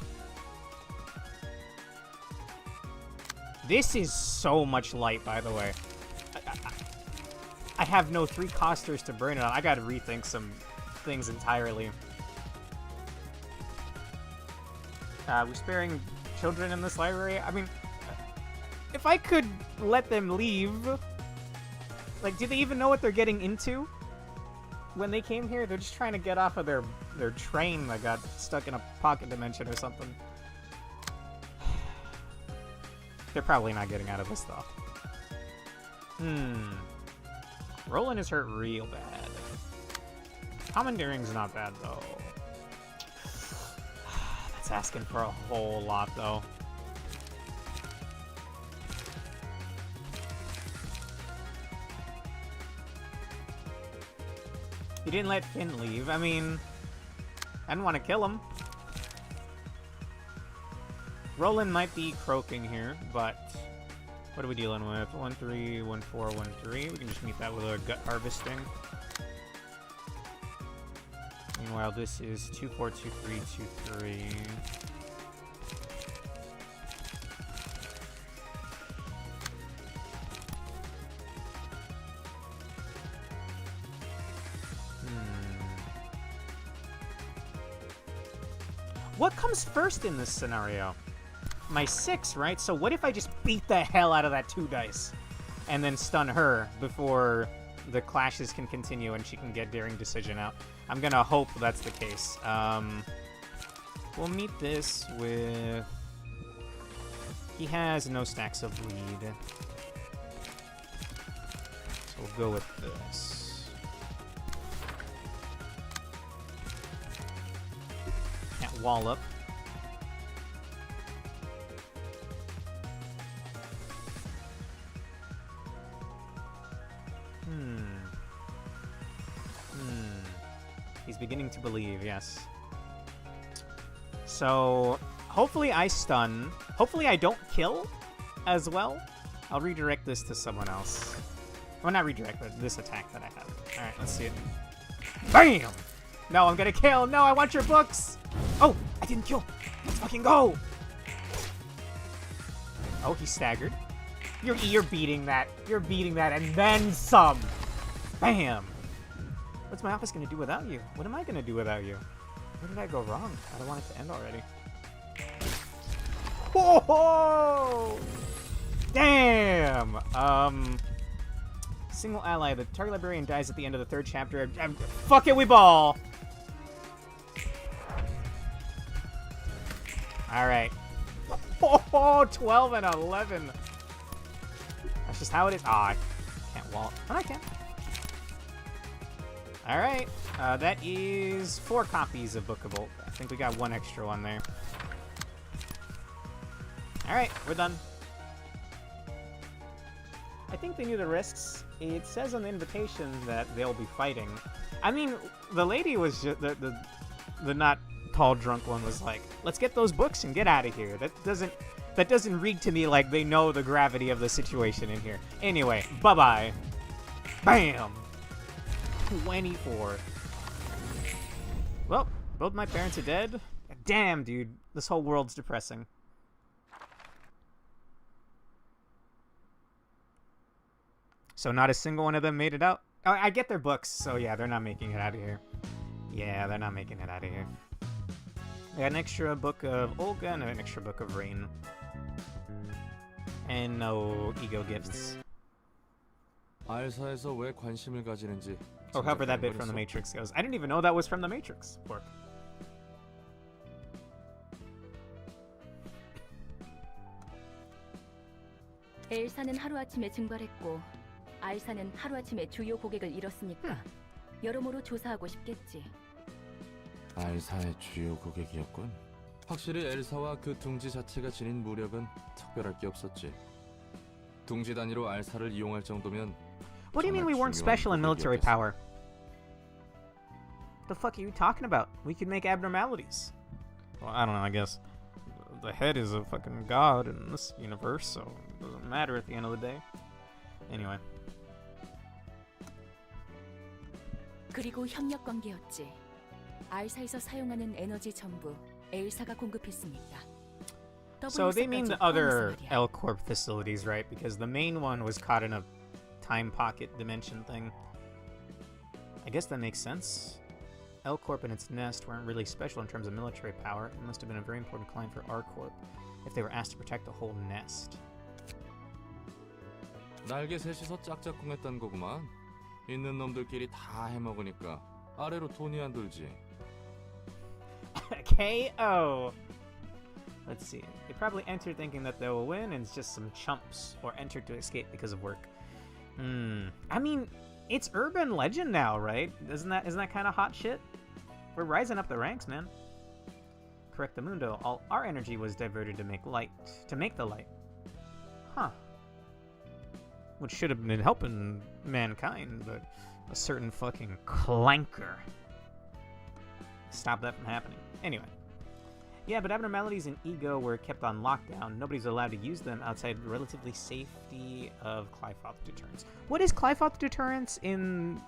This is so much light, by the way. I have no 3 costers to burn it on. I gotta rethink some things entirely. We're sparing children in this library? I mean, if I could let them leave... Like, do they even know what they're getting into? When they came here, they're just trying to get off of their train that got stuck in a pocket dimension or something. They're probably not getting out of this, though. Roland is hurt real bad. Commandeering's not bad, though. That's asking for a whole lot, though. You didn't let Finn leave. I mean, I didn't want to kill him. Roland might be croaking here, but what are we dealing with? 1-3, 1-4, 1-3. We can just meet that with a gut harvesting. Meanwhile, this is 2-4, 2-3, 2-3. What comes first in this scenario? My 6, right? So what if I just beat the hell out of that 2 dice and then stun her before the clashes can continue and she can get Daring Decision out? I'm gonna hope that's the case. We'll meet this with... He has no stacks of bleed. So we'll go with this. Can't wall up. He's beginning to believe, yes. So, hopefully I stun. Hopefully I don't kill as well. I'll redirect this to someone else. Well, not redirect, but this attack that I have. Alright, let's see it. Bam! No, I'm gonna kill. No, I want your books. Oh, I didn't kill. Let's fucking go. Oh, he staggered. You're beating that. You're beating that and then some. Bam. What's my office gonna do without you? What am I gonna do without you? Where did I go wrong? I don't want it to end already. Whoa! Damn! Single ally. The target librarian dies at the end of the 3rd chapter. Fuck it, we ball! Alright. Oh, 12 and 11. That's just how it is. Ah, I can't wall it. Oh, I can. Alright. That is 4 copies of Book of Old. I think we got 1 extra one there. Alright, we're done. I think they knew the risks. It says on the invitation that they'll be fighting. I mean, the lady was just... The not tall drunk one was like, let's get those books and get out of here. That doesn't read to me like they know the gravity of the situation in here. Anyway, bye-bye. Bam! 24. Well, both my parents are dead. Damn, dude. This whole world's depressing. So not a single one of them made it out? Oh, I get their books, so yeah, they're not making it out of here. Yeah, they're not making it out of here. I got an extra book of Olga and an extra book of Rain. And no ego gifts. 알사에서 왜 관심을 가지는지. Or however that bit from The Matrix goes. I didn't even know that was from The Matrix. Pork. 엘사는 하루아침에 증발했고 알사는 하루아침에 주요 고객을 잃었으니까 여러모로 조사하고 싶겠지. 알사의 주요 고객이었군. 확실히 엘사와 그 둥지 자체가 지닌 무력은 특별할 게 없었지. 둥지 단위로 알사를 이용할 정도면. What do you mean we weren't special in military power? The fuck are you talking about? We could make abnormalities. Well, I don't know, I guess. The head is a fucking god in this universe, so it doesn't matter at the end of the day. Anyway. 그리고 협력 관계였지. 알사에서 사용하는 에너지 전부 엘사가 공급했으니까. So they mean the other L Corp facilities, right? Because the main one was caught in a time pocket dimension thing. I guess that makes sense. L Corp and its nest weren't really special in terms of military power. It must have been a very important client for R Corp if they were asked to protect the whole nest. 날개 셋이서 짝짝꿍했단 거구만. 있는 놈들끼리 다 해먹으니까 아래로 돈이 안 돌지. KO. Let's see. They probably entered thinking that they will win, and it's just some chumps, or entered to escape because of work. I mean, it's urban legend now, right? Isn't that kind of hot shit? We're rising up the ranks, man. Correct the mundo. All our energy was diverted to make the light. Huh. Which should have been helping mankind, but a certain fucking clanker stop that from happening. Anyway. Yeah, but abnormalities in ego were kept on lockdown. Nobody's allowed to use them outside the relatively safety of Clyfoth deterrence. What is Clyfoth deterrence in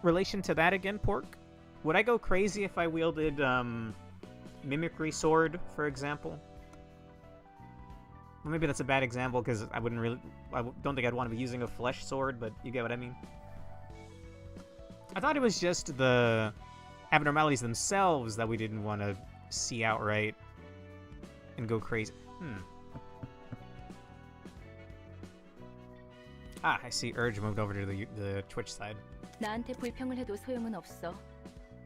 relation to that again, Pork? Would I go crazy if I wielded Mimicry Sword, for example? Well, maybe that's a bad example because I don't think I'd want to be using a flesh sword, but you get what I mean. I thought it was just the abnormalities themselves that we didn't want to see outright and go crazy. Ah, I see Urge moved over to the Twitch side. 나한테 불평을 해도 소용은 없어.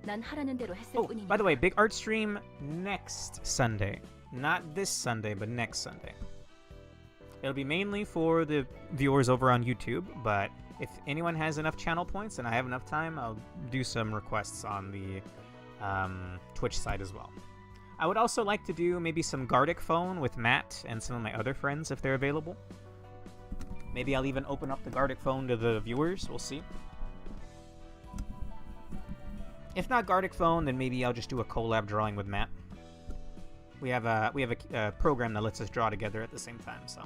난 하라는 대로 했을 Oh, 뿐이니까. by the way, big art stream next Sunday. Not this Sunday, but next Sunday. It'll be mainly for the viewers over on YouTube, but if anyone has enough channel points and I have enough time, I'll do some requests on the Twitch side as well. I would also like to do maybe some Gardic phone with Matt and some of my other friends if they're available. Maybe I'll even open up the Gardic phone to the viewers. We'll see. If not Gardic phone, then maybe I'll just do a collab drawing with Matt. We have a program that lets us draw together at the same time, so.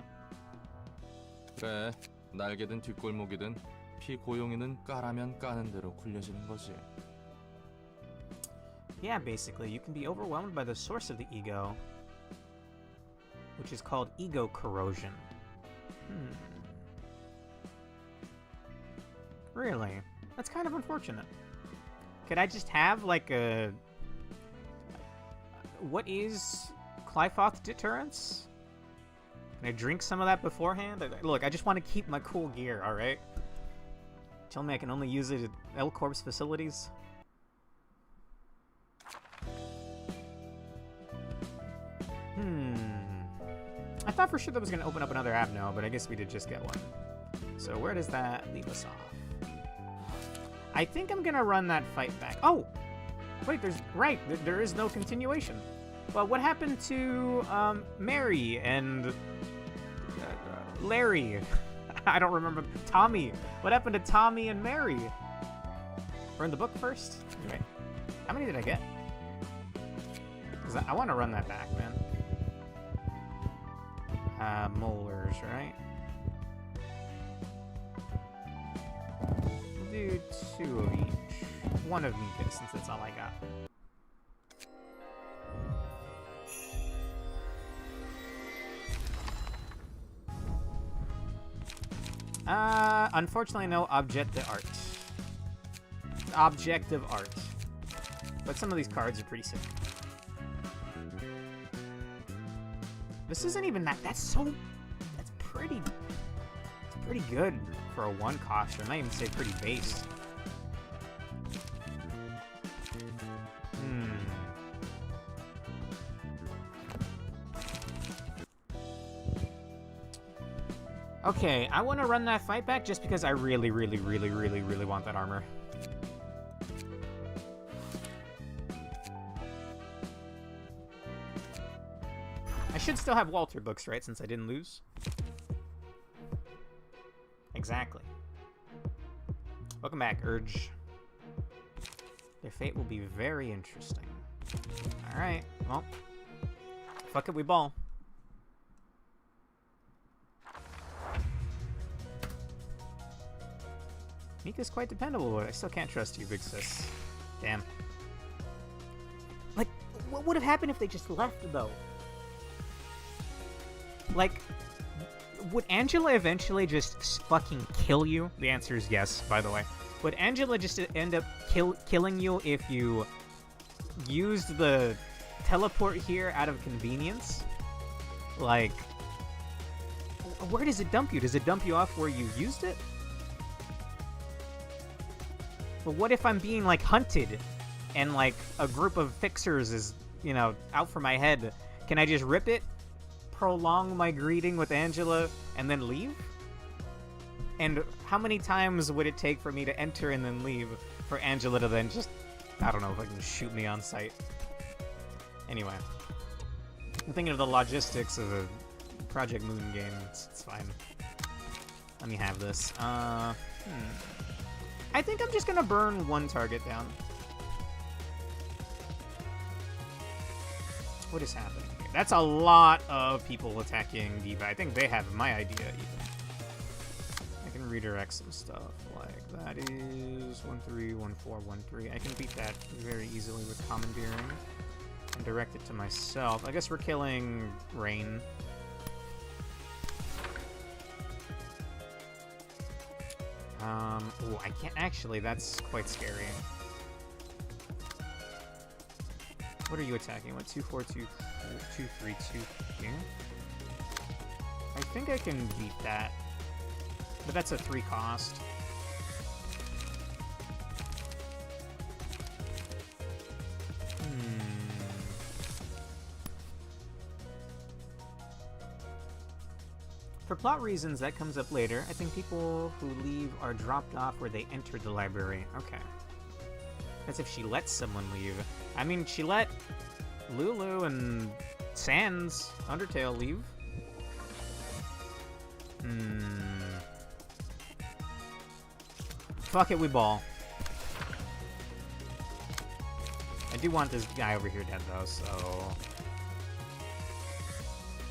그래, 날개든 뒷골목이든 피 고용이는 까라면 까는 대로 굴려지는 거지. Yeah, basically, you can be overwhelmed by the source of the ego, which is called ego corrosion. Really? That's kind of unfortunate. Could I just have, like, a... What is Clyfoth deterrence? Can I drink some of that beforehand? Look, I just want to keep my cool gear, alright? Tell me I can only use it at L-Corp's facilities? I thought for sure that was going to open up another avenue, but I guess we did just get one. So where does that leave us off? I think I'm going to run that fight back. Oh! Wait, there is no continuation. Well, what happened to Mary and Larry? I don't remember. Tommy. What happened to Tommy and Mary? Burn the book first? Anyway, how many did I get? Because I want to run that back, man. Molars, right? We'll do 2 of each. 1 of Mika, since that's all I got. Unfortunately, no objective art. Objective art. But some of these cards are pretty sick. This isn't even that. That's pretty. It's pretty good for a 1 cost. I might even say pretty base. Okay, I want to run that fight back just because I really want that armor. I should still have Walter books, right, since I didn't lose? Exactly. Welcome back, Urge. Their fate will be very interesting. Alright, well. Fuck it, we ball. Mika's quite dependable, but I still can't trust you, big sis. Damn. Like, what would have happened if they just left, though? Like, would Angela eventually just fucking kill you? The answer is yes, by the way. Would Angela just end up killing you if you used the teleport here out of convenience? Like, where does it dump you? Does it dump you off where you used it? But what if I'm being, like, hunted and, like, a group of fixers is, you know, out for my head? Can I just rip it, prolong my greeting with Angela, and then leave? And how many times would it take for me to enter and then leave for Angela to then just, I don't know, if I can shoot me on sight? Anyway. I'm thinking of the logistics of a Project Moon game. It's fine. Let me have this. I think I'm just gonna burn 1 target down. What is happening here? That's a lot of people attacking Diva. I think they have my idea even. I can redirect some stuff. Like, that is 1-3, 1-4, 1-3. I can beat that very easily with commandeering. And direct it to myself. I guess we're killing Rain. Oh, I can't actually, that's quite scary. What are you attacking? What, 2-4, 2-3, 2 here? I think I can beat that. But that's a 3 cost. For plot reasons, that comes up later. I think people who leave are dropped off where they entered the library. Okay. As if she lets someone leave. I mean, she let Lulu and Sans Undertale leave. Fuck it, we ball. I do want this guy over here dead, though, so...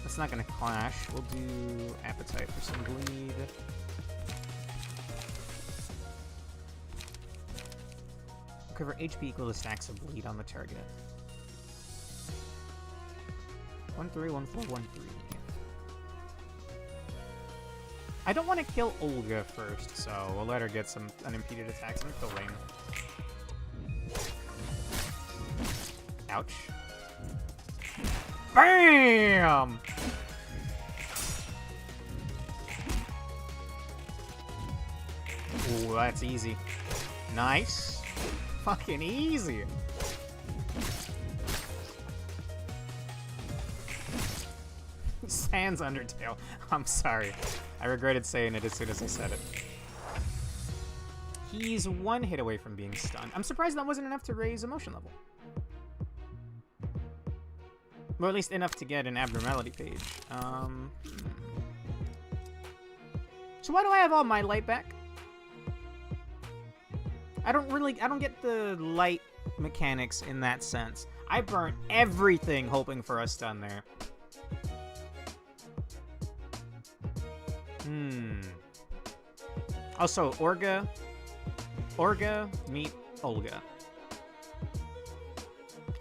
That's not gonna clash. We'll do Appetite for some bleed. recover HP equal to stacks of bleed on the target. 1-3, 1-4, 1-3. I don't want to kill Olga first, so we'll let her get some unimpeded attacks. I'm gonna kill Rain. Ouch. BAM! Ooh, that's easy. Nice. Fucking easy. Sans Undertale. I'm sorry. I regretted saying it as soon as I said it. He's one hit away from being stunned. I'm surprised that wasn't enough to raise emotion level. Or at least enough to get an abnormality page. So why do I have all my light back? I don't get the light mechanics in that sense. I burnt everything hoping for a stun there. Also, Orga, meet Olga.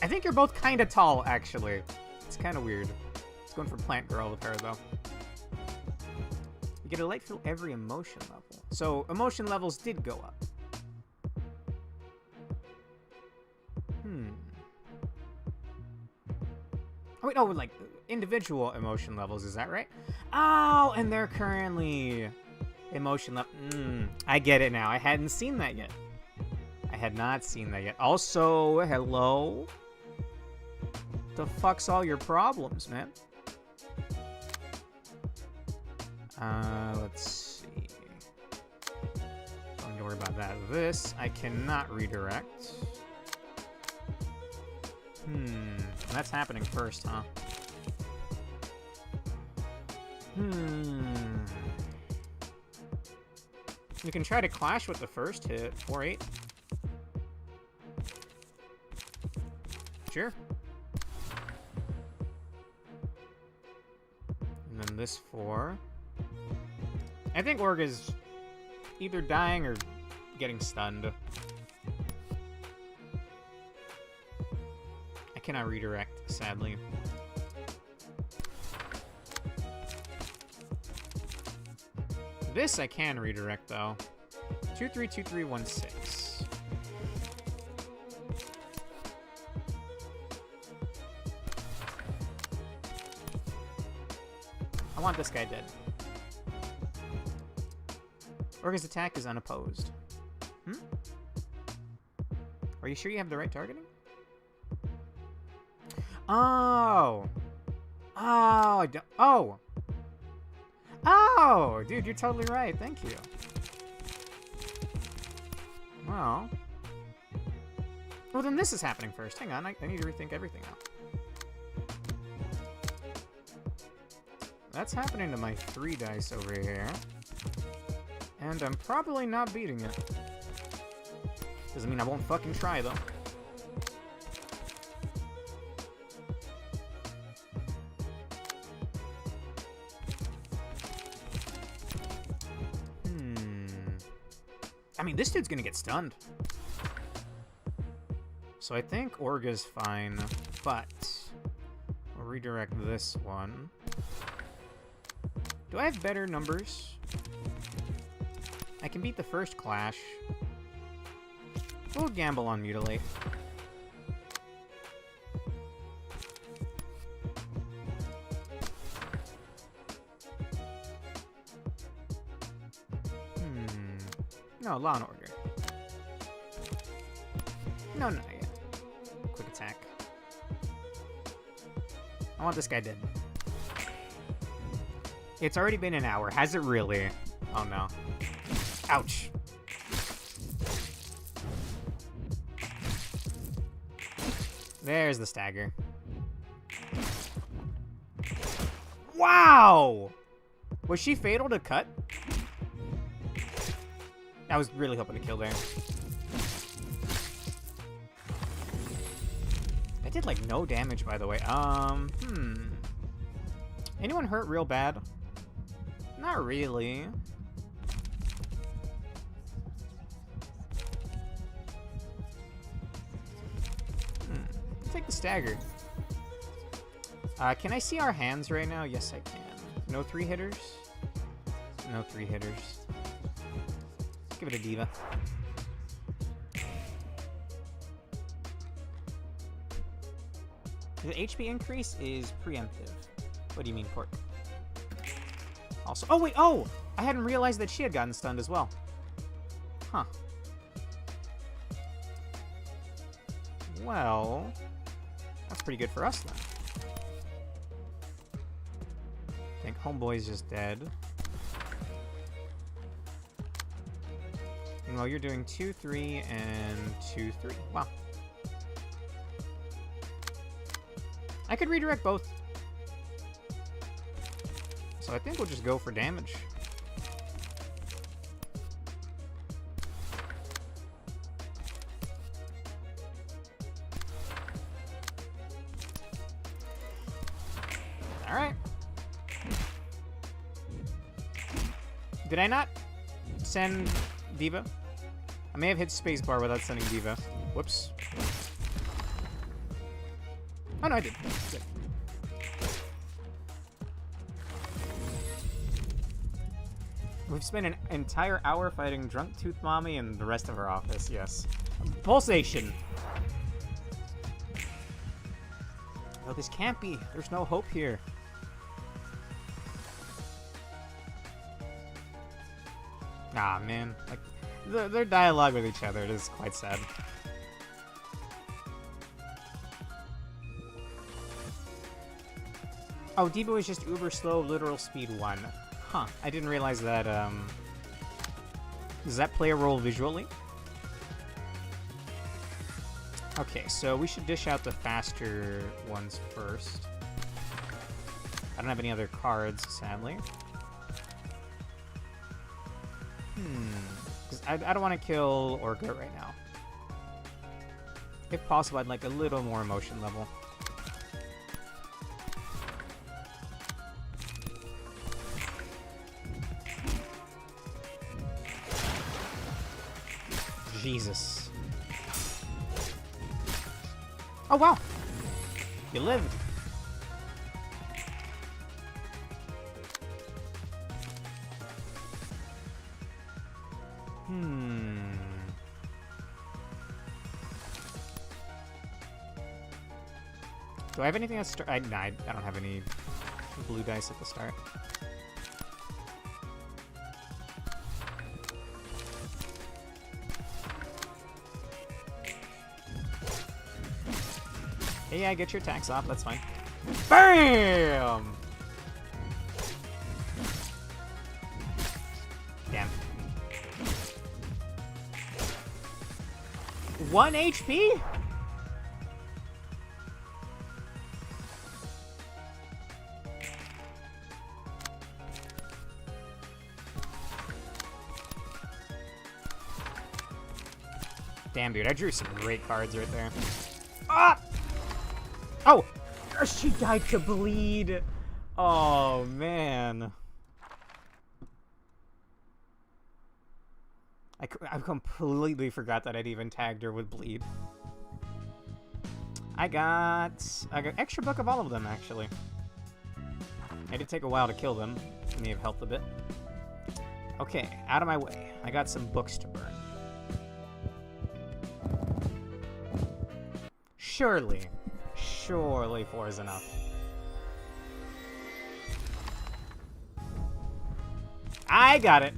I think you're both kind of tall, actually. It's kind of weird. It's going for Plant Girl with her, though. You get a light fill every emotion level. So, emotion levels did go up. Oh, wait, no, like, individual emotion levels, is that right? Oh, and they're currently emotion level. I get it now. I hadn't seen that yet. I had not seen that yet. Also, hello? The fuck's all your problems, man? Let's see. Don't worry about that. This, I cannot redirect. That's happening first, huh? You can try to clash with the first hit. 4-8. Sure. And then this 4. I think Orga's either dying or getting stunned. I cannot redirect, sadly. This I can redirect, though. 2-3, 2-3, 1-6. I want this guy dead. Orga's attack is unopposed. Are you sure you have the right targeting? Oh! Oh, Oh, dude, you're totally right. Thank you. Well, then this is happening first. Hang on, I need to rethink everything out. That's happening to my 3 dice over here. And I'm probably not beating it. Doesn't mean I won't fucking try, though. I mean, this dude's gonna get stunned. So I think Orga's fine, but I'll redirect this one. Do I have better numbers? I can beat the first clash. We'll gamble on Mutilate. No, Law and Order. No, yeah. Quick attack. I want this guy dead. It's already been an hour. Has it really? Oh, no. Ouch. There's the stagger. Wow! Was she fatal to cut? I was really hoping to kill there. I did, like, no damage, by the way. Anyone hurt real bad? Not really. the stagger. Can I see our hands right now? Yes, I can. No 3-hitters? No 3-hitters. Let's give it a diva. The HP increase is preemptive. What do you mean, Pork? Also, oh wait, oh! I hadn't realized that she had gotten stunned as well. Huh. Well, that's pretty good for us then. I think Homeboy's just dead. And while you're doing 2-3 and 2-3. Wow. I could redirect both. So I think we'll just go for damage. Alright. Did I not send Diva? I may have hit spacebar without sending Diva. Whoops. Oh no, I did. Good. We've spent an entire hour fighting Drunk Tooth Mommy and the rest of her office, yes. Pulsation! Oh, this can't be. There's no hope here. Ah, man. Like, their dialogue with each other is quite sad. Oh, Diva was just uber slow, literal speed 1. Huh, I didn't realize that, does that play a role visually? Okay, so we should dish out the faster ones first. I don't have any other cards, sadly. Because I don't want to kill Orca right now. If possible, I'd like a little more emotion level. Jesus. Oh, wow. You lived. Do I have anything at the start? Nah, I don't have any blue dice at the start. Yeah, get your attacks off, that's fine. BAM! Damn. 1 HP? Damn, dude, I drew some great cards right there. Ah! Oh! She died to bleed! Oh, man. I completely forgot that I'd even tagged her with bleed. I got extra book of all of them, actually. It did take a while to kill them. It may have helped a bit. Okay, out of my way. I got some books to burn. Surely 4 is enough. I got it!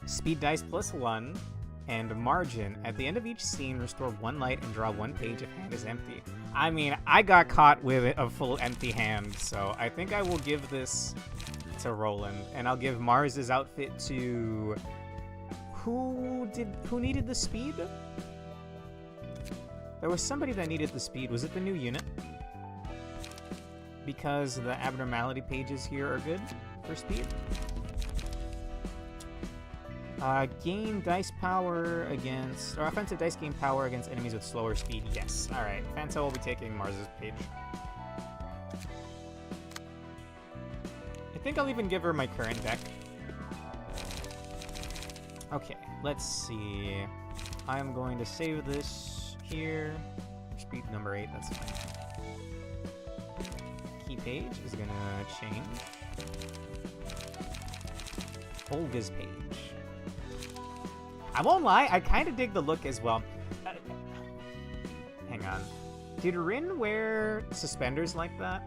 Speed dice +1, and margin. At the end of each scene, restore 1 light and draw 1 page if hand is empty. I mean, I got caught with a full empty hand, so I think I will give this to Roland, and I'll give Mars's outfit to... Who needed the speed? There was somebody that needed the speed. Was it the new unit? Because the abnormality pages here are good for speed. Gain dice power against... Or offensive dice gain power against enemies with slower speed. Yes. Alright. Fanta will be taking Mars's page. I think I'll even give her my current deck. Okay. Let's see... I'm going to save this here. Speed number 8, that's fine. Key page is gonna change. Olga's page. I won't lie, I kind of dig the look as well. Hang on. Did Rin wear suspenders like that?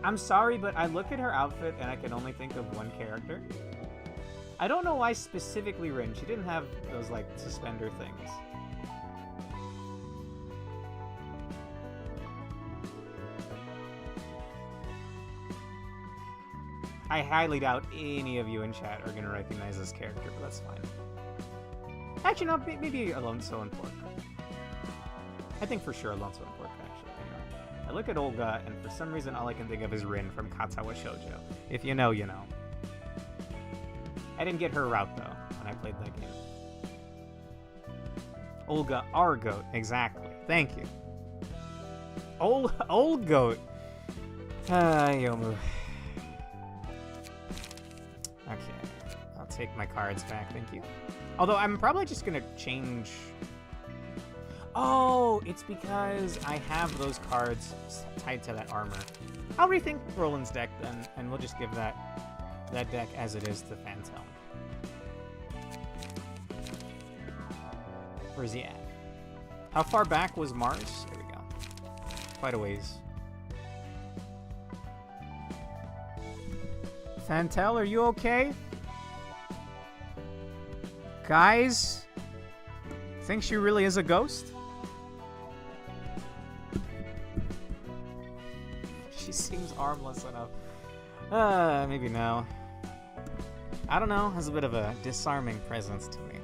I'm sorry, but I look at her outfit and I can only think of one character. I don't know why specifically Rin. She didn't have those, like, suspender things. I highly doubt any of you in chat are gonna recognize this character, but that's fine. Actually, no, maybe Alonso and Pork. I think for sure Alonso and Pork, actually. Anyway, I look at Olga, and for some reason all I can think of is Rin from Katawa Shoujo. If you know, you know. I didn't get her route, though, when I played that game. Olga, our goat. Exactly. Thank you. Old goat. Yomu. Okay. I'll take my cards back, thank you. Although I'm probably just gonna change... Oh, it's because I have those cards tied to that armor. I'll rethink Roland's deck then, and we'll just give that deck as it is to Fantel. Where's he at? How far back was Mars? There we go. Quite a ways. Fantel, are you okay? Guys? Think she really is a ghost? She seems armless enough. Maybe no. I don't know, has a bit of a disarming presence to me.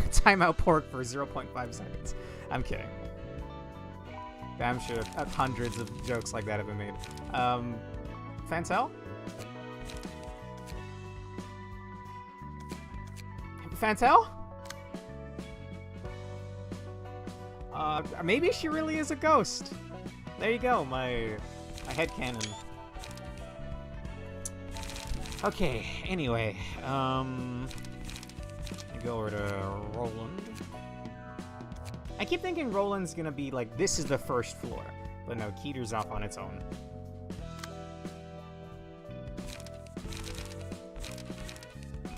Timeout Pork for 0.5 seconds. I'm kidding. I'm sure hundreds of jokes like that have been made. Fantel? Fantel? Maybe she really is a ghost. There you go, my headcanon. Okay, anyway, I go over to Roland. I keep thinking Roland's gonna be like, this is the first floor. But no, Keter's off on its own.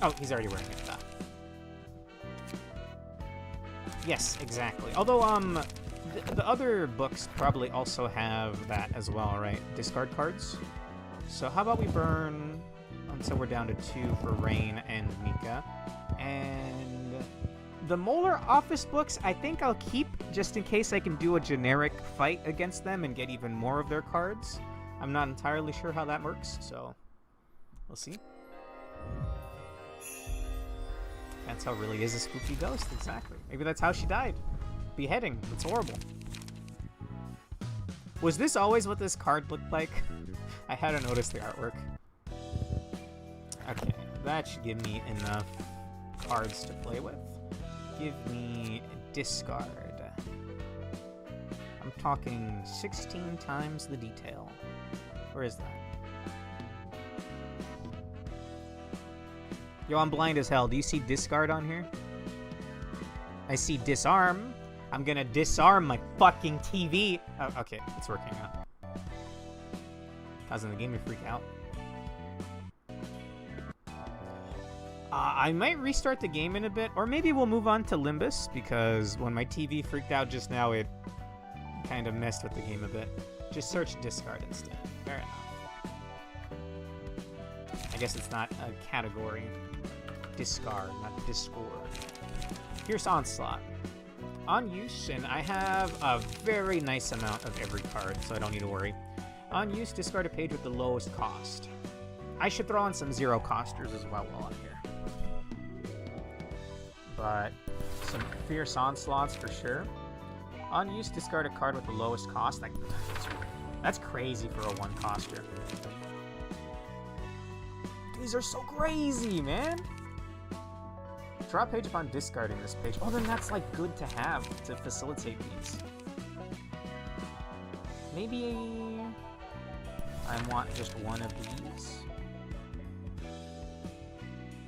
Oh, he's already wearing it. Yes, exactly. Although, the other books probably also have that as well, right? Discard cards. So how about we burn until we're down to 2 for Rain and Mika. And the Molar Office books, I think I'll keep just in case I can do a generic fight against them and get even more of their cards. I'm not entirely sure how that works, so we'll see. Fantel really is a spooky ghost, exactly. Maybe that's how she died. Beheading. That's horrible. Was this always what this card looked like? I hadn't noticed the artwork. Okay, that should give me enough cards to play with. Give me discard. I'm talking 16 times the detail. Where is that? Yo, I'm blind as hell. Do you see discard on here? I see disarm. I'm gonna disarm my fucking TV. Oh, okay, it's working now. Causing the game to freak out. I might restart the game in a bit, or maybe we'll move on to Limbus, because when my TV freaked out just now, it kind of messed with the game a bit. Just search discard instead. Fair enough. I guess it's not a category. Discard, not discord. Here's Onslaught. On use, and I have a very nice amount of every card, so I don't need to worry. On use, discard a page with the lowest cost. I should throw in some zero costers as well while I'm here. But some fierce onslaughts for sure. On use, discard a card with the lowest cost. Like, that's crazy for a one coster. These are so crazy, man. Draw a page upon discarding this page. Oh, then that's like good to have to facilitate these. Maybe I want just one of these.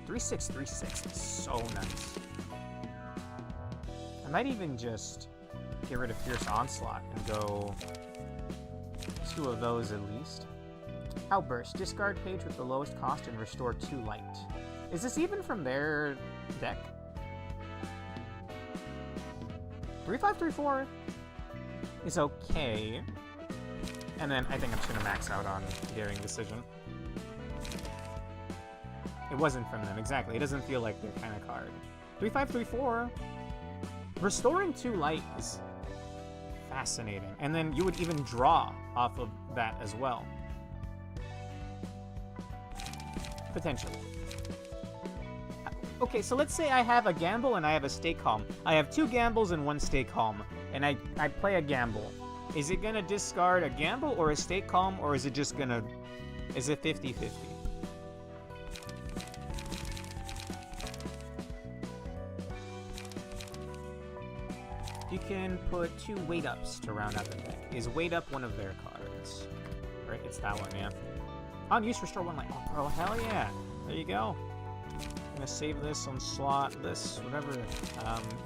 3636 is so nice. I might even just get rid of Fierce Onslaught and go 2 of those at least. Outburst. Discard page with the lowest cost and restore 2 light. Is this even from their deck? 3534 is okay. And then I think I'm just gonna max out on Daring Decision. It wasn't from them, exactly. It doesn't feel like their kind of card. 3534. Restoring 2 light is fascinating. And then you would even draw off of that as well. Potentially. Okay, so let's say I have a gamble and I have a stay calm. I have 2 gambles and 1 stay calm. And I play a gamble. Is it gonna discard a gamble or a stay calm, or is it just gonna... Is it 50-50? You can put 2 weight ups to round out the deck. Is weight up one of their cards? Right, it's that one, yeah. On use, restore 1 light. Oh, bro, hell yeah. There you go. I'm gonna save this on slot, this, whatever.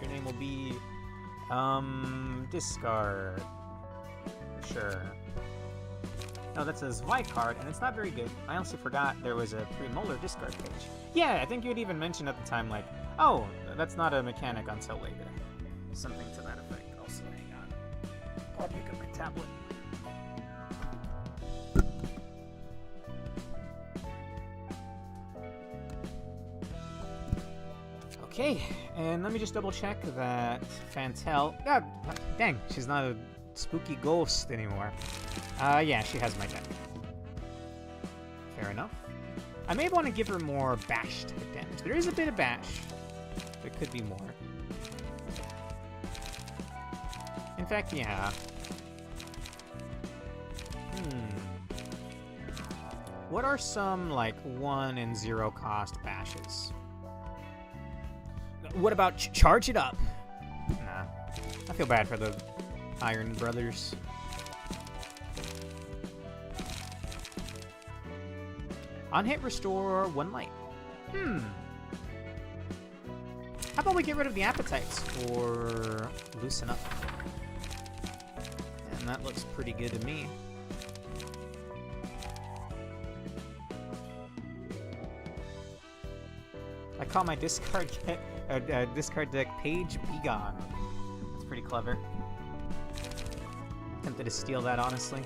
Your name will be... discard. Sure. No, that's a Zwei card, and it's not very good. I also forgot there was a premolar discard page. Yeah, I think you had even mentioned at the time, like, oh, that's not a mechanic until later. Something to that effect. Also, hang on. I'll pick up my tablet. Okay, and let me just double check that Fantel... God, dang, she's not a spooky ghost anymore. Yeah, she has my deck. Fair enough. I may want to give her more bash to hit damage. There is a bit of bash. There could be more. In fact, yeah. What are some, like, 1 and 0 cost bashes? What about charge it up? Nah. I feel bad for the Iron Brothers. On hit, restore 1 light. How about we get rid of the appetites for loosen up? And that looks pretty good to me. I call my discard deck Page Begone. That's pretty clever. Tempted to steal that, honestly.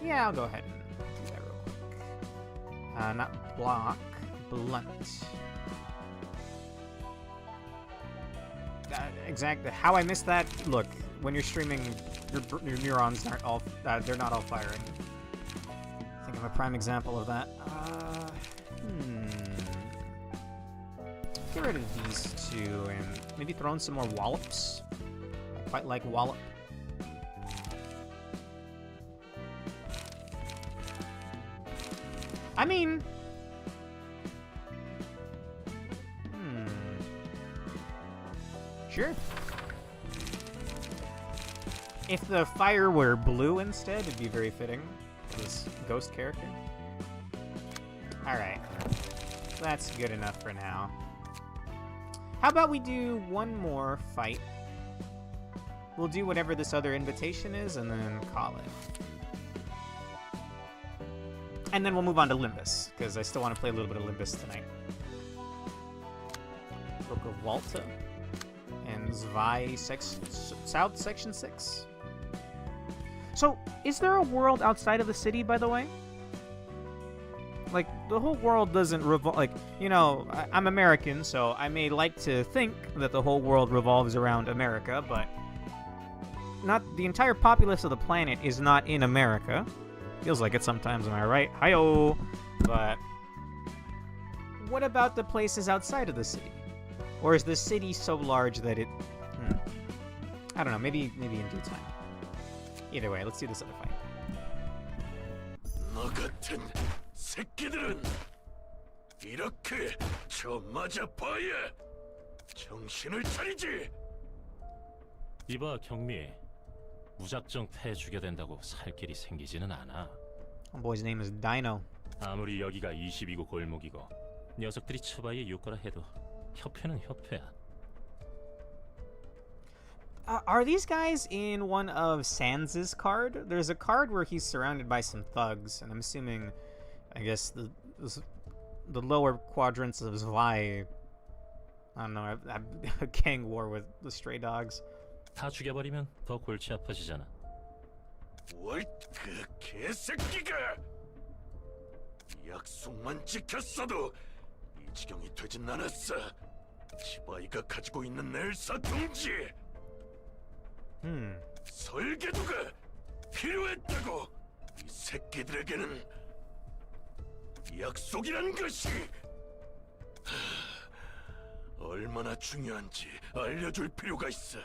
Yeah, I'll go ahead and do that real quick. Not block, blunt. Exactly. How I missed that? Look, when you're streaming, your neurons aren't all they're not all firing. I think I'm a prime example of that. Get rid of these 2 and maybe throw in some more wallops. I quite like wallop. I mean... Sure. If the fire were blue instead, it'd be very fitting for this ghost character. Alright. That's good enough for now. How about we do 1 more fight? We'll do whatever this other invitation is and then call it. And then we'll move on to Limbus, because I still want to play a little bit of Limbus tonight. Book of Walta. And Zwei South Section 6. So, is there a world outside of the city, by the way? Like, the whole world doesn't revolve... Like, you know, I'm American, so I may like to think that the whole world revolves around America, but... Not the entire populace of the planet is not in America. Feels like it sometimes, am I right? Hi-yo! But... What about the places outside of the city? Or is the city so large that it... I don't know, maybe in due time. Either way, let's do this other fight. 너 같은 새끼들은 이렇게 저 맞아봐야 정신을 차리지. 이봐 경미, 무작정 패 주게 된다고 살 길이 생기지는 않아. My boy's name is Dino. 아무리 여기가 22구 골목이고 녀석들이 츠바이의 유가라 해도 협회는 협회야. Are these guys in one of Sans's card? There's a card where he's surrounded by some thugs, and I'm assuming, I guess, the lower quadrants of Zwei. I don't know, a gang war with the stray dogs. 다 죽여버리면 더 골치 아파지잖아. 뭘 그 개새끼가! 약속만 지켰어도 이 지경이 되진 않았어. 치바이가 가지고 있는 엘사 둥지 설계도가 필요했다고. 이 새끼들에게는 약속이란 것이 얼마나 중요한지 알려줄 필요가 있어.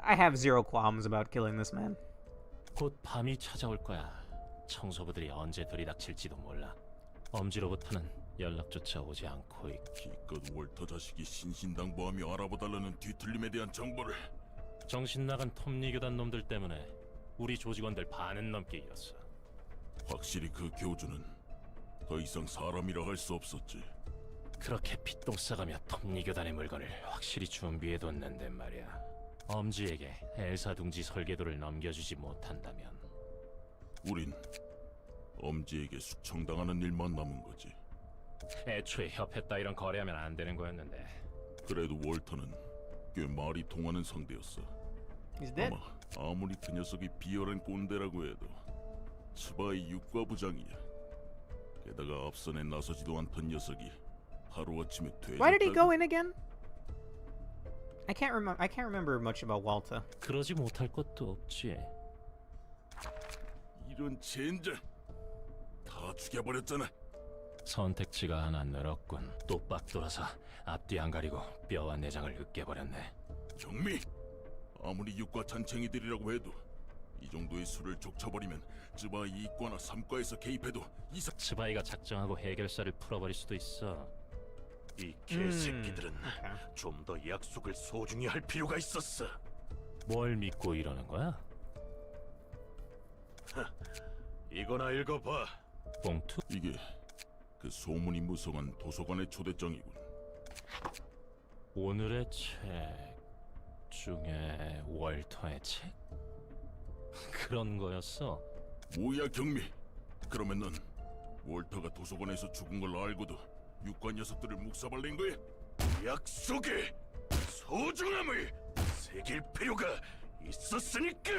I have zero qualms about killing this man. 곧 밤이 찾아올 거야. 청소부들이 언제 들이닥칠지도 몰라. 엄지로부터는 연락조차 오지 않고 기껏 월터 자식이 신신당부하며 알아봐달라는 뒤틀림에 대한 정보를. 정신 나간 톱니 교단 놈들 때문에 우리 조직원들 반은 넘게 잃었어. 확실히 그 교주는 더 이상 사람이라 할 수 없었지. 그렇게 핏똥 싸가며 톱니 교단의 물건을 확실히 준비해뒀는데 말이야. 엄지에게 엘사 둥지 설계도를 넘겨주지 못한다면 우린 엄지에게 숙청당하는 일만 남은 거지. 애초에 협회 따위랑 거래하면 안 되는 거였는데. 그래도 월터는 꽤 말이 통하는 상대였어. He's dead. 아마 아무리 그 녀석이 비열한 꼰대라고 해도 츠바이 육과부장이야. 게다가 앞선에 나서지도 않던 녀석이 하루아침에 퇴직했다고. Why did he go in again? I can't remember much about Walta. 그러지 못할 것도 없지. 이런 젠장 다 죽여버렸잖아. 선택지가 하나 늘었군. 똑박 돌아서 앞뒤 안 가리고 뼈와 내장을 으깨버렸네. 경미, 아무리 육과 잔챙이들이라고 해도 이 정도의 수를 족쳐버리면 츠바이 이과나 삼과에서 개입해도 이상. 츠바이가 작정하고 해결사를 풀어버릴 수도 있어. 이 개새끼들은 좀 더 약속을 소중히 할 필요가 있었어. 뭘 믿고 이러는 거야? 이거나 읽어봐. 봉투? 이게 그 소문이 무성한 도서관의 초대장이군. 오늘의 책 중에 월터의 책? 그런 거였어? 뭐야 경미? 그러면 넌 월터가 도서관에서 죽은 걸 알고도 육관 녀석들을 묵사발낸 거야? 약속의 소중함을 새길 필요가 있었으니까.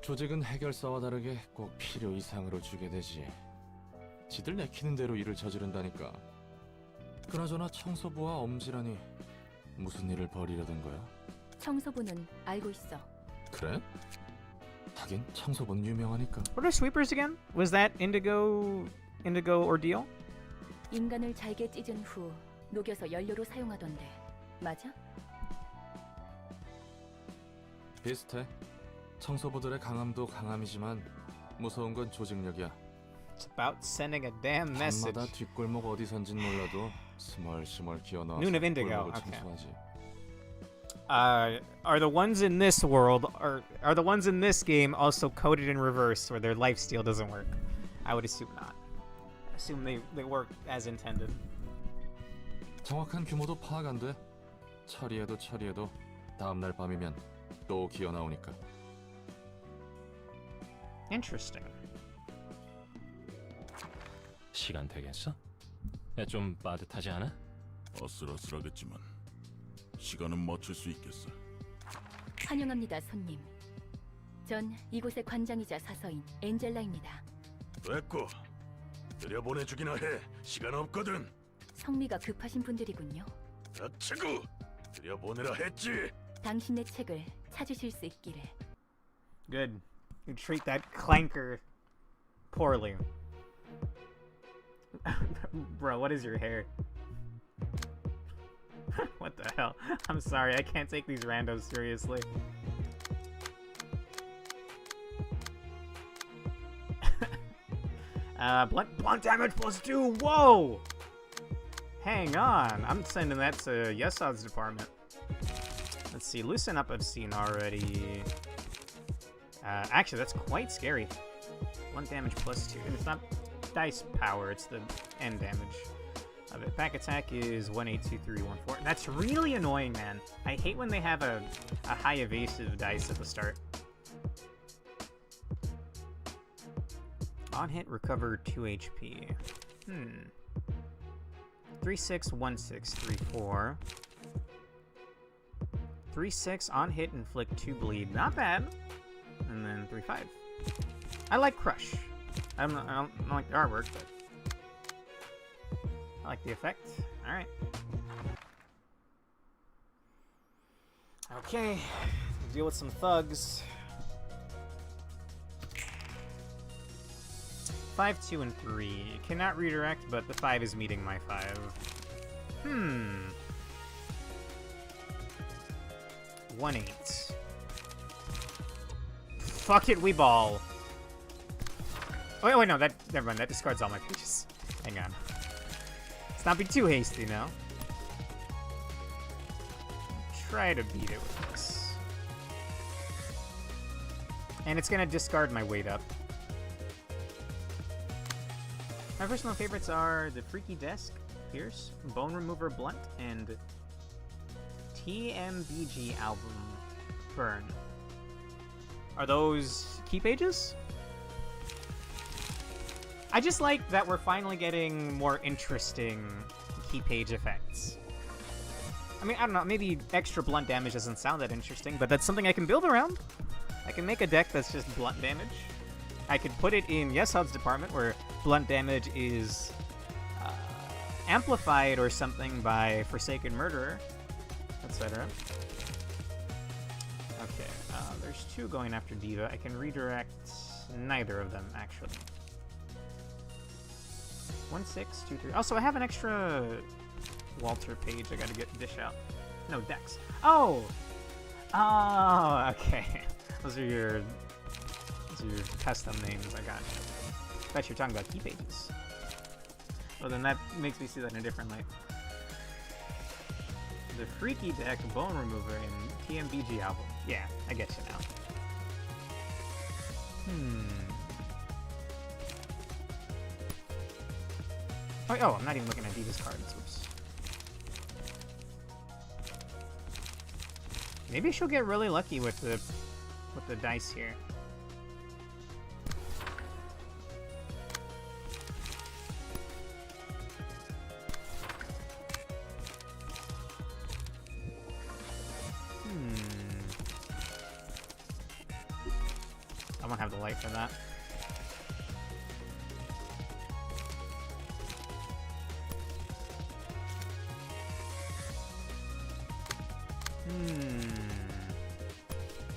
조직은 해결사와 다르게 꼭 필요 이상으로 주게 되지. 지들 내키는 대로 일을 저지른다니까. 그나저나 청소부와 엄지라니 무슨 일을 벌이려던 거야? 청소부는 알고 있어. 그래? 하긴 청소부는 유명하니까. What are sweepers again? Was that Indigo ordeal? 인간을 잘게 찢은 후 녹여서 연료로 사용하던데. 맞아? 비슷해. 청소부들의 강함도 강함이지만 무서운 건 조직력이야. It's about sending a damn message. 밤마다 뒷골목 어디선진 몰라도 스멀스멀 기어나와서 Noon of Indigo. 골목을 Okay. 청소하지. Are the ones in this world are the ones in this game also coded in reverse where their lifesteal doesn't work? I would assume not. I assume they work as intended. 정확한 규모도 파악 안 돼. 처리해도 다음날 밤이면 또 기어나오니까. Interesting. 시간 되겠어? 좀 빠듯하지 않아? 아슬아슬하겠지만 시간은 맞출 수 있겠어. 환영합니다, 손님. 전 이곳의 관장이자 사서인 엔젤라입니다. 됐고 들여보내주기나 해. 시간 없거든. 성미가 급하신 분들이군요. 닥치고 들여보내라 했지. 당신의 책을 찾으실 수 있기를. Good. You treat that clanker poorly. Bro, what is your hair? What the hell? I'm sorry, I can't take these randos seriously. Blunt damage +2. Whoa! Hang on, I'm sending that to Yesad's department. Let's see, loosen up I've seen already. Actually, that's quite scary. 1 damage plus 2. And it's not dice power, it's the end damage of it. Back attack is 1, 8, 2, 3, 1, 4. That's really annoying, man. I hate when they have a high evasive dice at the start. On hit, recover 2 HP. 3, 6, 1, 6, 3, 4. 3, 6, on hit, inflict 2 bleed. Not bad. And then 3, 5. I like Crush. I don't like the artwork, but I like the effect. Alright. Okay. Deal with some thugs. 5, 2, and 3. Cannot redirect, but the 5 is meeting my 5. 1, 8. Fuck it, we ball. Oh, wait, no, never mind. That discards all my pages. Hang on. Let's not be too hasty now. Try to beat it with this. And it's gonna discard my weight up. My personal favorites are the Freaky Desk, Pierce, Bone Remover Blunt, and TMBG album, Burn. Are those key pages? I just like that we're finally getting more interesting key page effects. I mean, I don't know, maybe extra blunt damage doesn't sound that interesting, but that's something I can build around. I can make a deck that's just blunt damage. I could put it in Yes Hub's department where blunt damage is amplified or something by Forsaken Murderer, etc. Okay, there's 2 going after Diva. I can redirect neither of them, actually. 1, 6, 2, 3. Also, I have an extra Walter page I gotta dish out. No, Dex. Oh! Oh, okay. Those are your custom names, I got you. I thought you were talking about key pages. Well, then that makes me see that in a different light. The Freaky Deck, Bone Remover, and TMBG album. Yeah, I get you now. Oh, I'm not even looking at Diva's cards. Oops. Maybe she'll get really lucky with the dice here. I won't have the light for that.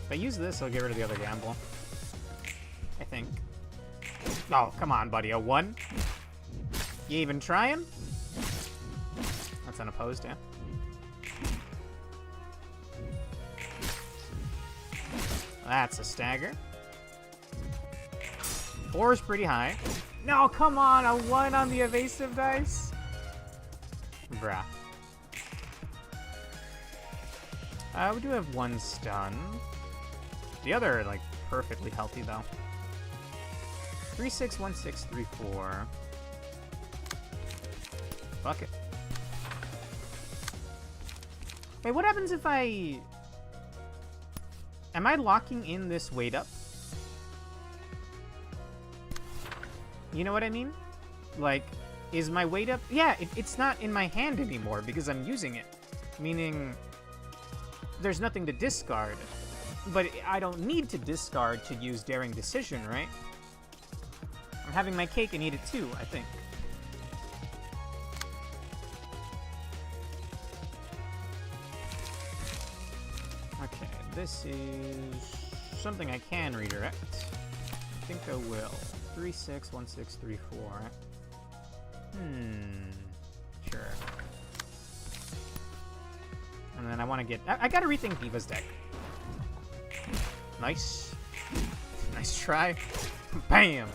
If I use this, I'll get rid of the other gamble. I think. Oh, come on, buddy. A 1? You even trying? That's unopposed, yeah. That's a stagger. 4 is pretty high. No, come on! A 1 on the evasive dice? Bruh. We do have 1 stun. The other, like, perfectly healthy, though. 3, 6, 1, 6, 3, 4. Fuck it. Wait, what happens if I... Am I locking in this weight up? You know what I mean? Like, is my weight up? Yeah, it's not in my hand anymore because I'm using it. Meaning, there's nothing to discard. But I don't need to discard to use Daring Decision, right? I'm having my cake and eat it too, I think. Okay, this is something I can redirect. I think I will. 3, 6, 1, 6, 3, 4. Sure. And then I want to get... I gotta rethink Diva's deck. Nice. Nice try. Bam!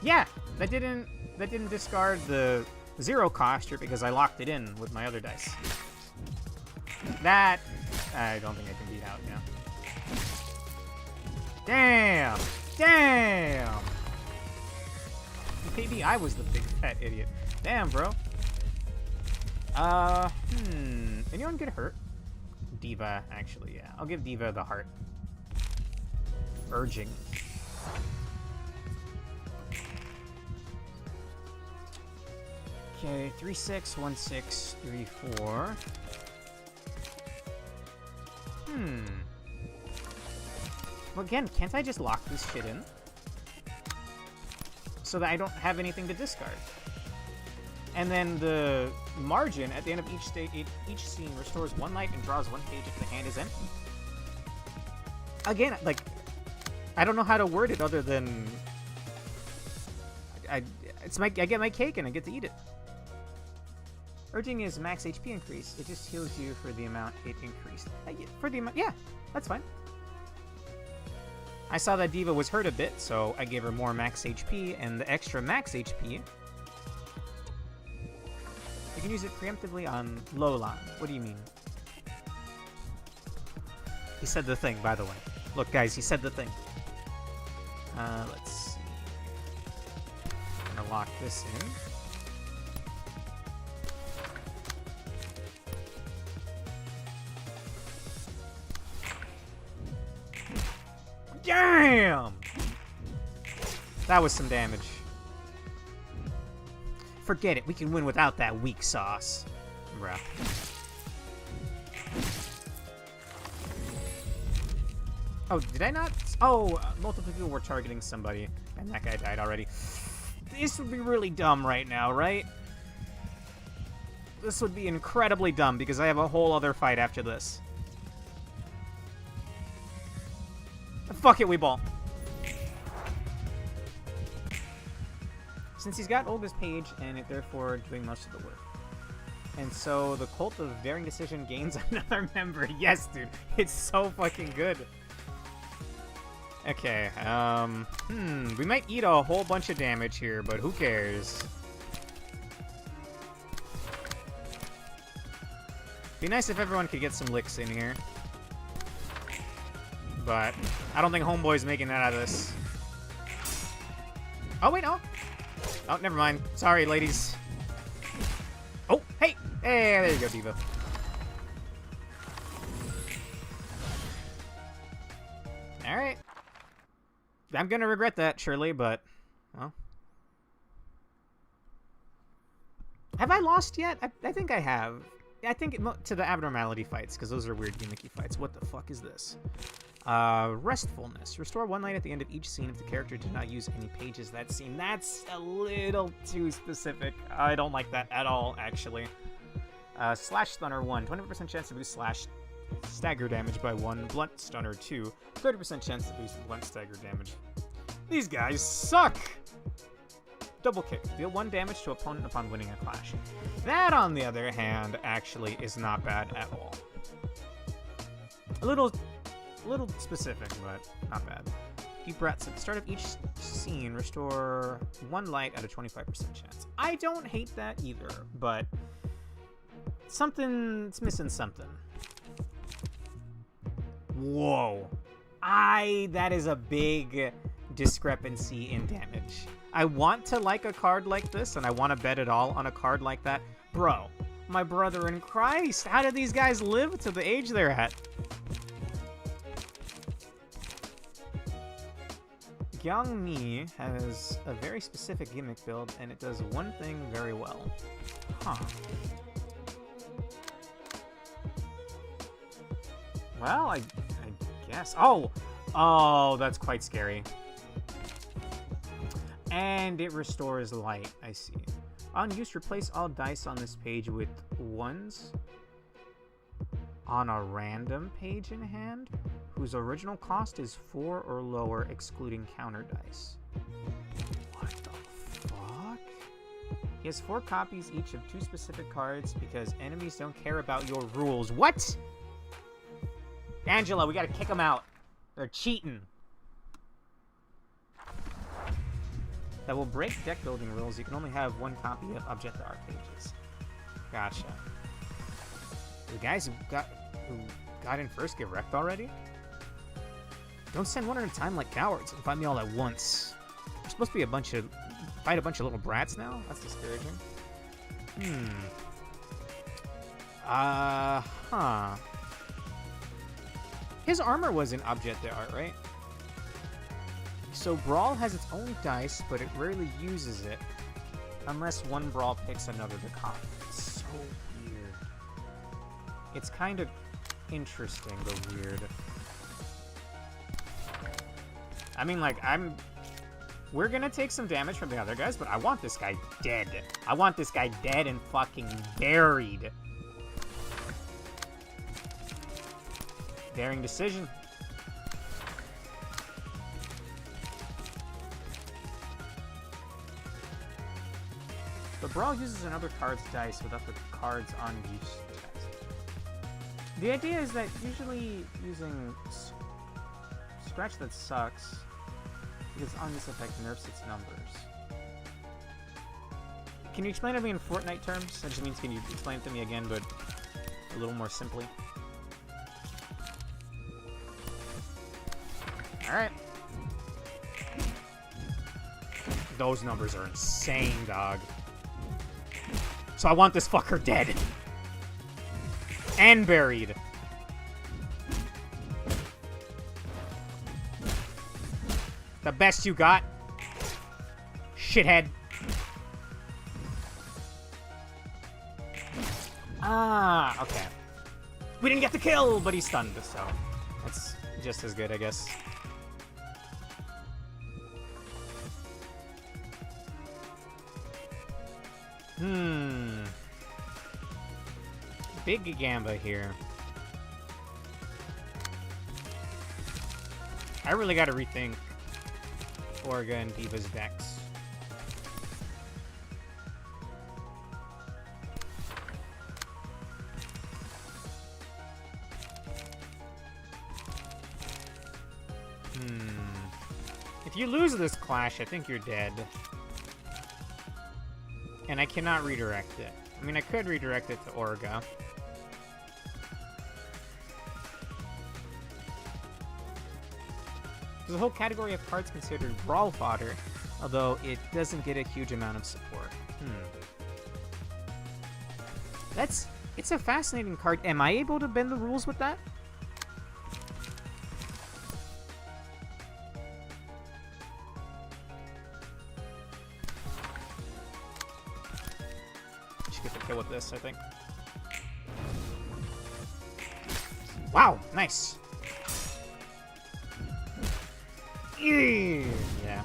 Yeah! That didn't discard the 0 cost here because I locked it in with my other dice. That... I don't think I can beat out, yeah. Damn! Damn! Maybe I was the big fat idiot. Damn, bro. Anyone get hurt? Diva, actually, yeah. I'll give Diva the heart. Urging. Okay, 3, 6, 1, 6, 3, 4. Well, again, can't I just lock this shit in? So that I don't have anything to discard. And then the margin at the end of each scene restores 1 light and draws 1 page if the hand is empty. Again, like, I don't know how to word it other than I get my cake and I get to eat it. Urging is max HP increase. It just heals you for the amount it increased. Yeah, that's fine. I saw that Diva was hurt a bit, so I gave her more max HP, and the extra max HP, you can use it preemptively on Lolan. What do you mean? He said the thing, by the way. Look, guys, he said the thing. Let's see. I'm gonna lock this in. Damn! That was some damage. Forget it. We can win without that weak sauce. Bruh. Oh, did I not? Oh, multiple people were targeting somebody, and that guy died already. This would be really dumb right now, right? This would be incredibly dumb, because I have a whole other fight after this. Fuck it, we ball. Since he's got Olga's page, and it therefore doing most of the work. And so the Cult of Daring Decision gains another member. Yes, dude. It's so fucking good. Okay, we might eat a whole bunch of damage here, but who cares? Be nice if everyone could get some licks in here. But I don't think Homeboy's making that out of this. Oh, wait, no. Oh, never mind. Sorry, ladies. Oh, hey! Hey, there you go, Diva. Alright. I'm gonna regret that, surely, but, well. Have I lost yet? I think I have. I think to the abnormality fights, because those are weird gimmicky fights. What the fuck is this? Restfulness. Restore 1 light at the end of each scene if the character did not use any pages that scene. That's a little too specific. I don't like that at all, actually. Slash Stunner 1. 20% chance to boost slash stagger damage by 1. Blunt Stunner 2. 30% chance to boost blunt stagger damage. These guys suck! Double kick. Deal 1 damage to opponent upon winning a clash. That, on the other hand, actually is not bad at all. A little specific, but not bad. Deep breaths. At the start of each scene, restore 1 light at a 25% chance. I don't hate that either, but it's missing something. Whoa. That is a big discrepancy in damage. I want to like a card like this, and I want to bet it all on a card like that. Bro, my brother in Christ, how do these guys live to the age they're at? Gyang-mi has a very specific gimmick build, and it does one thing very well. Huh. Well, I guess. Oh, that's quite scary. And it restores light, I see. On use, replace all dice on this page with 1s on a random page in hand, whose original cost is 4 or lower, excluding counter dice. What the fuck? He has 4 copies each of 2 specific cards because enemies don't care about your rules. What? Angela, we gotta kick them out. They're cheating. That will break deck building rules. You can only have 1 copy of Object to Art pages. Gotcha. The guys who got in first get wrecked already? Don't send one at a time like cowards and fight me all at once. You're supposed to be fight a bunch of little brats now? That's discouraging. Huh. His armor was an object art, right? So Brawl has its own dice, but it rarely uses it. Unless one Brawl picks another to copy. It's so weird. It's kind of interesting, but weird. I mean, like, we're gonna take some damage from the other guys, but I want this guy dead. I want this guy dead and fucking buried. Daring decision. But Brawl uses another card's dice without the cards on each dice. The idea is that usually using Scratch That Sucks, because on this effect nerfs its numbers. Can you explain it to me in Fortnite terms? That just means can you explain it to me again, but a little more simply? Alright. Those numbers are insane, dog. So I want this fucker dead. And buried. The best you got? Shithead. Ah, okay. We didn't get the kill, but he's stunned, so that's just as good, I guess. Big Gamba here. I really gotta rethink Orga and Diva's decks. If you lose this clash, I think you're dead. And I cannot redirect it. I mean, I could redirect it to Orga. There's a whole category of cards considered brawl fodder, although it doesn't get a huge amount of support. It's a fascinating card. Am I able to bend the rules with that? Should get the kill with this, I think. Wow, nice. Yeah.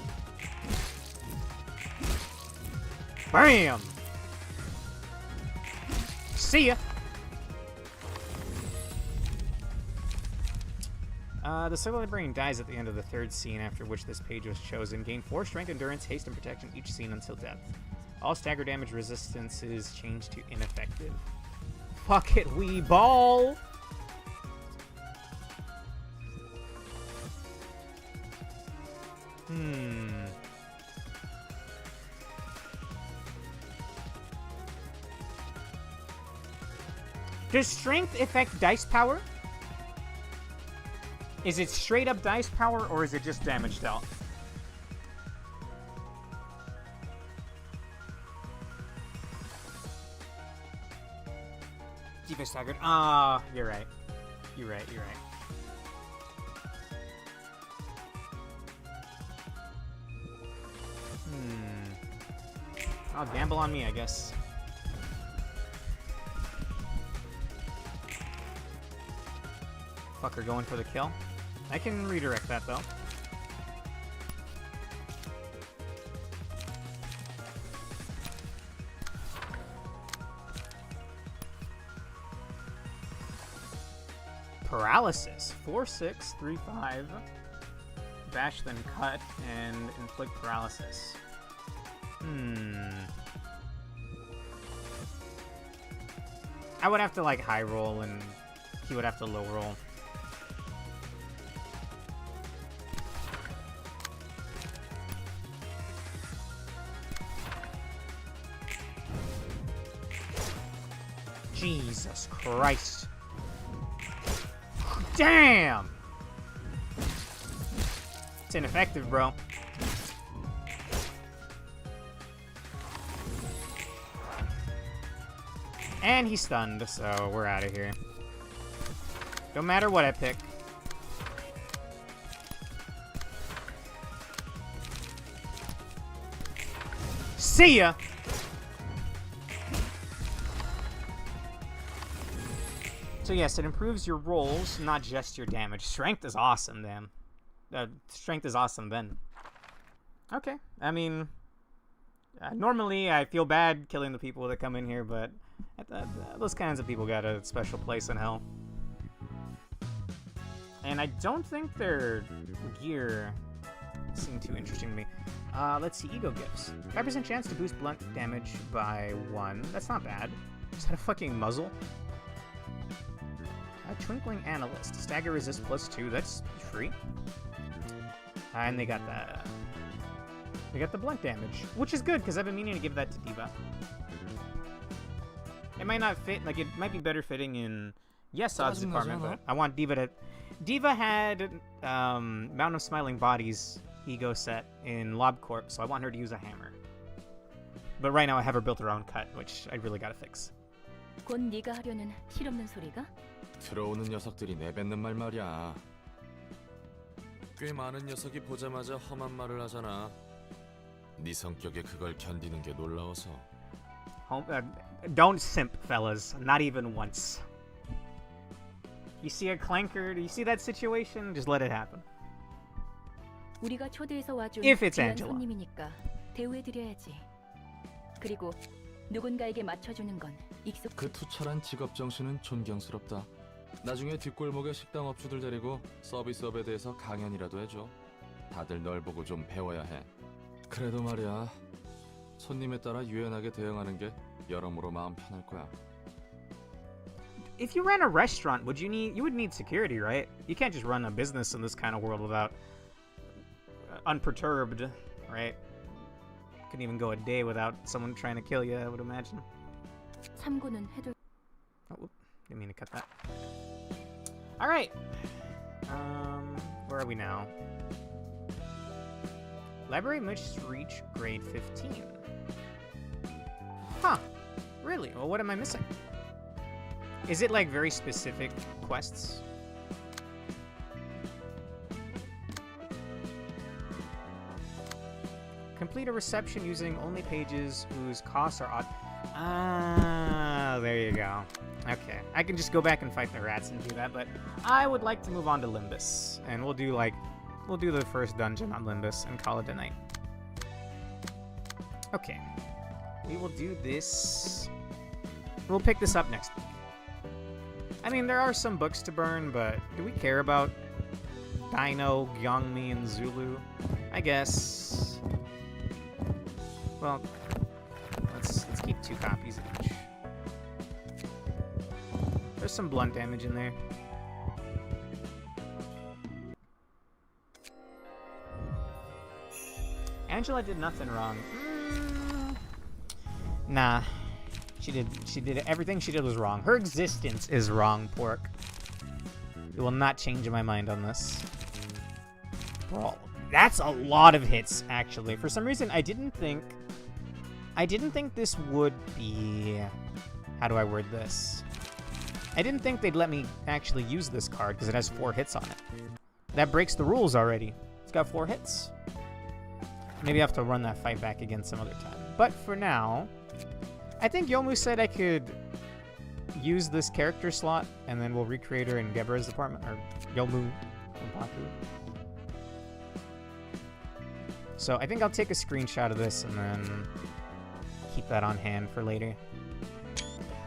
Bam! See ya! The Circle Librarian dies at the end of the third scene, after which this page was chosen. Gain 4 strength, endurance, haste, and protection each scene until death. All stagger damage resistances change to ineffective. Fuck it, we ball! Does strength affect dice power? Is it straight up dice power, or is it just damage dealt? Diva staggered. Ah, you're right. You're right, you're right. I'll gamble on me, I guess. Fucker going for the kill. I can redirect that, though. Paralysis. 4/6, 3/5. Bash, then cut, and inflict paralysis. I would have to, like, high roll, and he would have to low roll. Jesus Christ. Damn! ineffective, bro. And he's stunned, so we're out of here. Don't matter what I pick. See ya! So yes, it improves your rolls, not just your damage. Strength is awesome, damn. Strength is awesome then. Okay, I mean... normally I feel bad killing the people that come in here, but those kinds of people got a special place in hell. And I don't think their gear seemed too interesting to me. Let's see, ego gifts. 5% chance to boost blunt damage by 1. That's not bad. Is that a fucking muzzle? Twinkling Analyst. Stagger resist +2. That's free. And they got that. They got the blunt damage, which is good because I've been meaning to give that to D.Va. It might not fit, like it might be better fitting in Yesod's department, but I want D.Va to... D.Va had Mountain of Smiling Bodies ego set in LobCorp, so I want her to use a hammer. But right now I have her built her own cut, which I really gotta fix. 곧 네가 하려는 실없는 소리가? 들어오는 녀석들이 내뱉는 말 말이야. 꽤 많은 녀석이 보자마자 험한 말을 하잖아. 네 성격에 그걸 견디는 게 놀라워서. Don't simp, fellas. Not even once. You see a clanker? Do you see that situation? Just let it happen. 우리가 초대해서 와준 If it's 귀한 Angela. 손님이니까 대우해드려야지. 그리고 누군가에게 맞춰주는 건 익숙. 그 투철한 직업 정신은 존경스럽다. 나중에 뒷골목에 식당 업주들 데리고 서비스업에 대해서 강연이라도 해줘. 다들 널 보고 좀 배워야 해. 그래도 말이야. 손님에 따라 유연하게 대응하는 게 여러모로 마음 편할 거야. If you ran a restaurant, you would need security, right? You can't just run a business in this kind of world without unperturbed, right? Couldn't even go a day without someone trying to kill you, I would imagine. 참고는 해둘. Oh, didn't mean to cut that. All right. Where are we now? Library must reach grade 15. Huh. Really? Well, what am I missing? Is it like very specific quests? Complete a reception using only pages whose costs are odd. Ah, there you go. Okay, I can just go back and fight the rats and do that, but I would like to move on to Limbus, and we'll do the first dungeon on Limbus and call it a night. Okay, we will do this. We'll pick this up next week. I mean, there are some books to burn, but do we care about Dino, Gyeongmi, and Zulu? I guess. Well, let's keep 2 copies of each. There's some blunt damage in there. Angela did nothing wrong. Nah. She did everything she did was wrong. Her existence is wrong, Pork. It will not change my mind on this. Bro, that's a lot of hits, actually. For some reason, I didn't think this would be... How do I word this? I didn't think they'd let me actually use this card because it has 4 hits on it. That breaks the rules already. It's got 4 hits. Maybe I have to run that fight back again some other time. But for now, I think Yomu said I could use this character slot and then we'll recreate her in Gebra's department, or Yomu Baku. So I think I'll take a screenshot of this and then keep that on hand for later.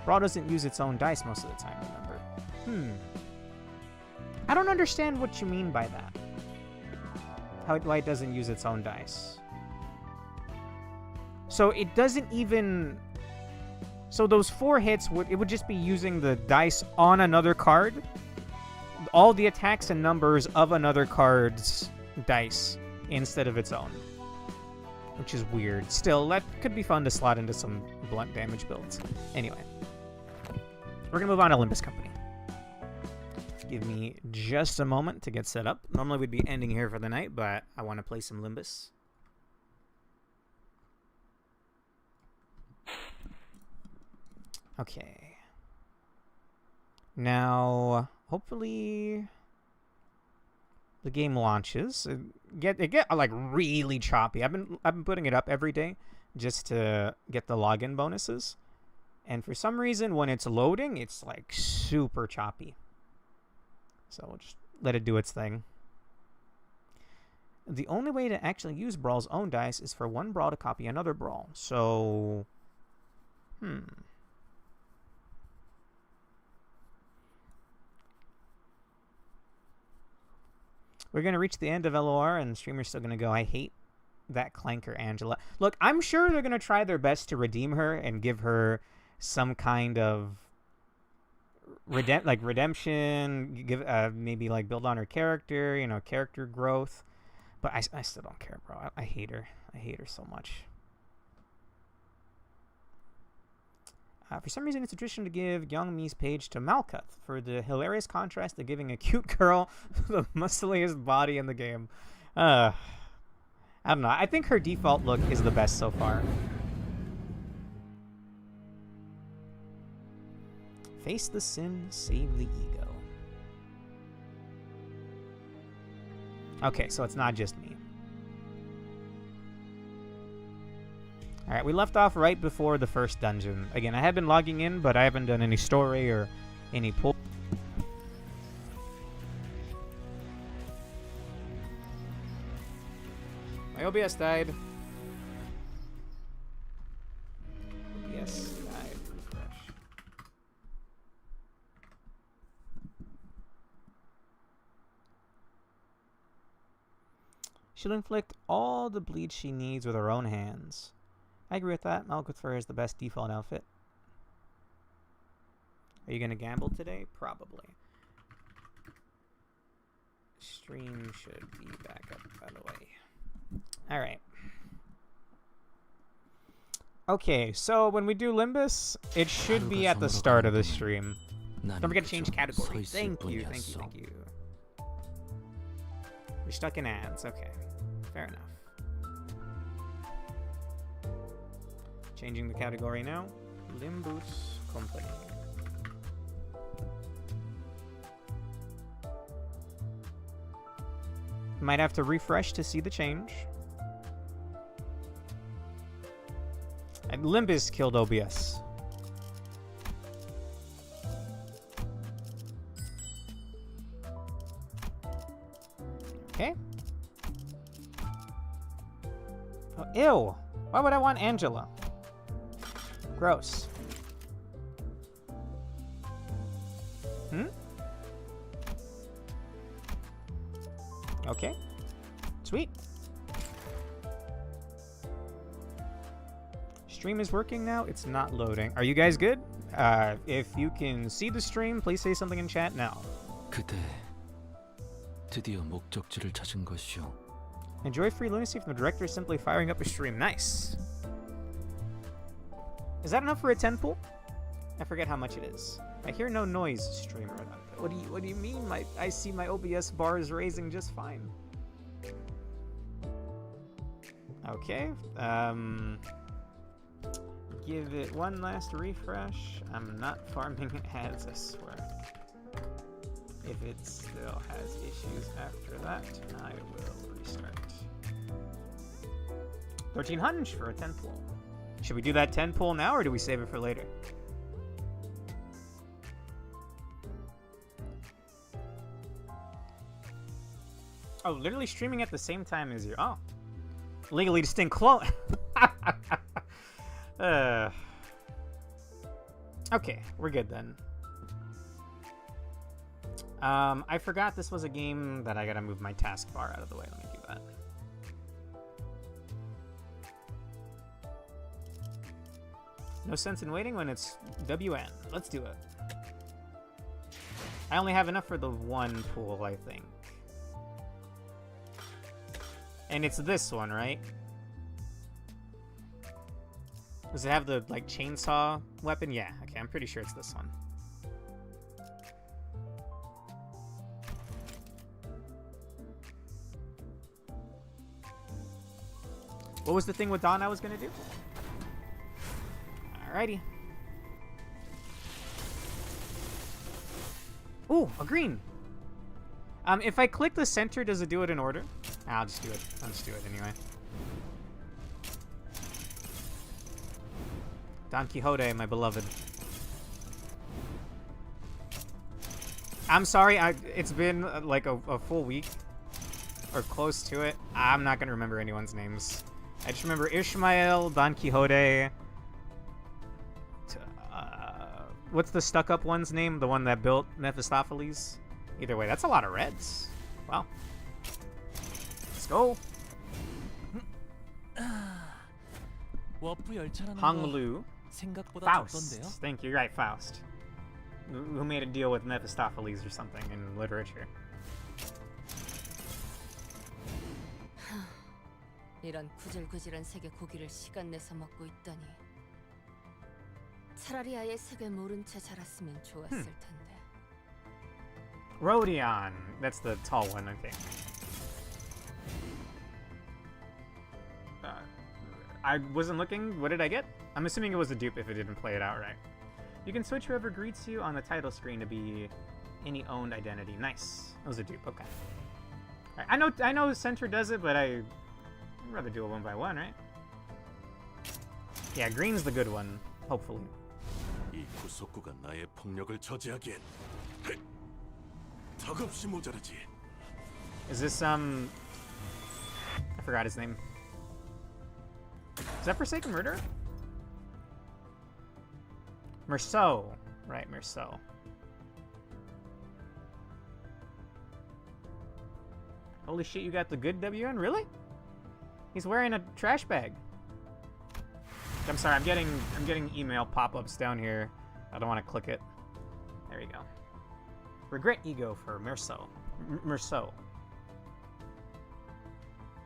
Brawl doesn't use its own dice most of the time, remember? I don't understand what you mean by that. Why it doesn't use its own dice. So it doesn't even... So those 4 hits, it would just be using the dice on another card? All the attacks and numbers of another card's dice instead of its own. Which is weird. Still, that could be fun to slot into some blunt damage builds. Anyway. We're gonna move on to Limbus Company. Give me just a moment to get set up. Normally we'd be ending here for the night, but I want to play some Limbus. Okay. Now, hopefully the game launches. It get like really choppy. I've been putting it up every day just to get the login bonuses. And for some reason when it's loading, it's like super choppy. So we'll just let it do its thing. The only way to actually use Brawl's own dice is for one Brawl to copy another Brawl. So, we're going to reach the end of LOR, and the streamer's still going to go, I hate that clanker, Angela. Look, I'm sure they're going to try their best to redeem her and give her some kind of redemption, give maybe like build on her character, you know, character growth. But I still don't care, bro. I hate her. I hate her so much. For some reason, it's a tradition to give Young Mi's page to Malkuth for the hilarious contrast of giving a cute girl the muscliest body in the game. I don't know. I think her default look is the best so far. Face the sin, save the ego. Okay, so it's not just me. Alright, we left off right before the first dungeon. Again, I have been logging in, but I haven't done any story or any pull. My OBS died. OBS died. Refresh. She'll inflict all the bleed she needs with her own hands. I agree with that. Malkuth Fur is the best default outfit. Are you going to gamble today? Probably. Stream should be back up, by the way. Alright. Okay, so when we do Limbus, it should be at the start of the stream. Don't forget to change category. Thank you, thank you, thank you. We're stuck in ads. Okay. Fair enough. Changing the category now. Limbus Company. Might have to refresh to see the change. And Limbus killed OBS. Okay. Oh, ew. Why would I want Angela? Gross. Okay. Sweet. Stream is working now. It's not loading. Are you guys good? If you can see the stream, please say something in chat now. 그대 드디어 목적지를 찾은 것이오. Enjoy free lunacy from the director simply firing up a stream. Nice. Is that enough for a 10 pool? I forget how much it is. I hear no noise, streamer. What do you mean? I see my OBS bars raising just fine. Okay. Give it one last refresh. I'm not farming ads, I swear. If it still has issues after that, I will restart. 1300 for a 10 pool. Should we do that 10 pool now, or do we save it for later? Oh, literally streaming at the same time as you. Oh. Legally distinct clone. Okay, we're good then. I forgot this was a game that I gotta move my taskbar out of the way. Let me do that. No sense in waiting when it's WN. Let's do it. I only have enough for the one pool, I think. And it's this one, right? Does it have the, like, chainsaw weapon? Yeah, okay, I'm pretty sure it's this one. What was the thing with Dawn I was gonna do? Alrighty. Ooh, a green. If I click the center, does it do it in order? I'll just do it. I'll just do it anyway. Don Quixote, my beloved. I'm sorry, it's been like a full week. Or close to it. I'm not gonna remember anyone's names. I just remember Ishmael, Don Quixote. What's the stuck-up one's name? The one that built Mephistopheles? Either way, that's a lot of reds. Wow. Let's go. Honglu. Faust. Thank you. You're right, Faust. Who made a deal with Mephistopheles or something in literature. 이런 구질구질한 색의 고기를 시간 내서 먹고 있다니. 차라리 아예 색을 모른 채 자랐으면 좋았을 텐데. Rodion. That's the tall one, okay. I wasn't looking. What did I get? I'm assuming it was a dupe if it didn't play it out right. You can switch whoever greets you on the title screen to be any owned identity. Nice. It was a dupe. Okay. Right. I know Center does it, but I'd rather do it one by one, right? Yeah, green's the good one. Hopefully. 이 구속구가 나의 폭력을 저지하기엔 턱없이 모자르지. Is this I forgot his name. Is that Forsaken Murder? Merceau. Right, Merceau. Holy shit, you got the good WN? Really? He's wearing a trash bag. I'm sorry, I'm getting email pop-ups down here. I don't want to click it. There you go. Regret ego for Merceau. Merceau.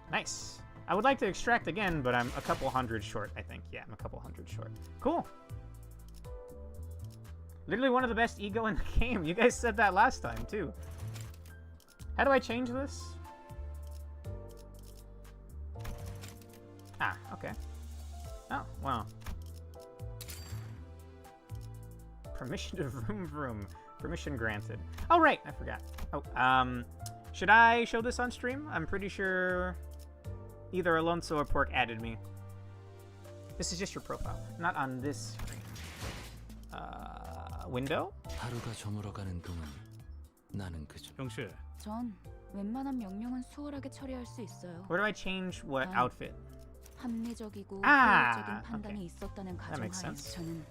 Nice. I would like to extract again, but I'm a couple hundred short, I think. Yeah, I'm a couple hundred short. Cool. Literally one of the best ego in the game. You guys said that last time, too. How do I change this? Ah, okay. Oh, wow. Permission to vroom vroom. Permission granted. Oh, right, I forgot. Oh, should I show this on stream? I'm pretty sure either Alonso or Pork added me. This is just your profile, not on this screen. Window? 하루가 저물어가는 동안 나는 그저 형씨. 전 웬만한 명령은 수월하게 처리할 수 있어요. Where do I change what outfit? 합리적이고 Ah, 효율적인 판단이 okay. 있었다는 That makes 가정하에 sense. 저는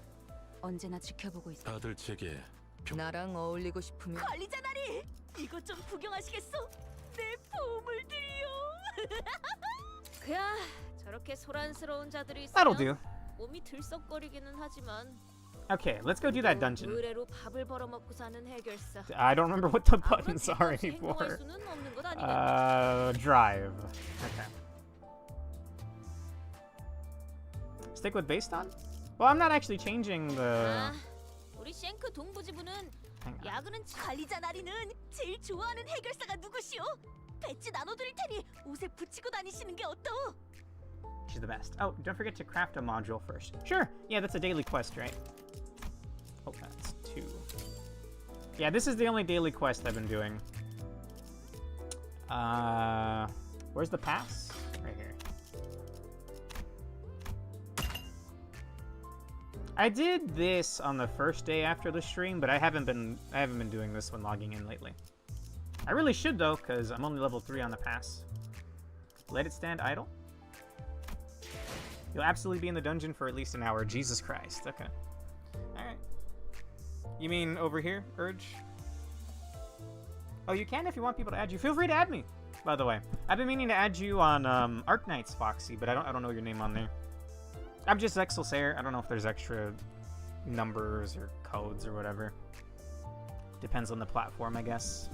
언제나 지켜보고 있어요. 다들 제게 나랑 어울리고 싶으면 관리자 나리! 이것 좀 구경하시겠어? 내 보물들이요! 그야 저렇게 소란스러운 자들이 That'll 있으면 do. 몸이 들썩거리기는 하지만 Okay, let's go do that dungeon. 의뢰로 밥을 벌어먹고 사는 해결사. I don't remember what the buttons are 아무런 anymore. 행동할 수는 없는 것 아니겠니? Drive. Okay. Stick with based on? Well, I'm not actually changing the... 아, 우리 쉔크 동부지부는 Hang on. 야근은 관리자 나리는 제일 좋아하는 해결사가 누구시오? 배지 나눠드릴 테니 옷에 붙이고 다니시는 게 어떠? She's the best. Oh, don't forget to craft a module first. Sure. Yeah, that's a daily quest, right? Oh, that's 2. Yeah, this is the only daily quest I've been doing. Where's the pass? Right here. I did this on the first day after the stream, but I haven't been doing this when logging in lately. I really should though, because I'm only level 3 on the pass. Let it stand idle. You'll absolutely be in the dungeon for at least an hour. Jesus Christ. Okay. Alright. You mean over here, Urge? Oh, you can if you want people to add you. Feel free to add me, by the way. I've been meaning to add you on Arknights, Foxy, but I don't know your name on there. I'm just Excelsair. I don't know if there's extra numbers or codes or whatever. Depends on the platform, I guess.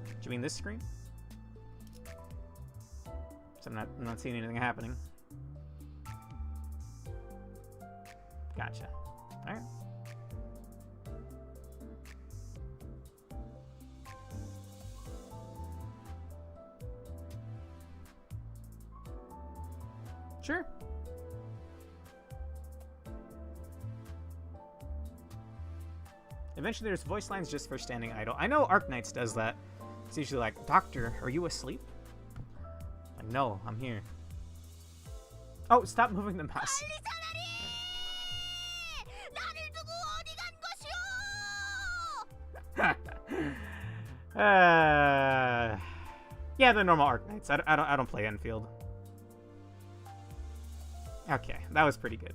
Do you mean this screen? So I'm not seeing anything happening. Gotcha. Alright. Eventually there's voice lines just for standing idle. I know Arknights does that. It's usually like, Doctor, are you asleep? Like, no, I'm here. Oh, stop moving the mouse. Yeah, they're normal Arknights. I don't play Enfield. Okay, that was pretty good.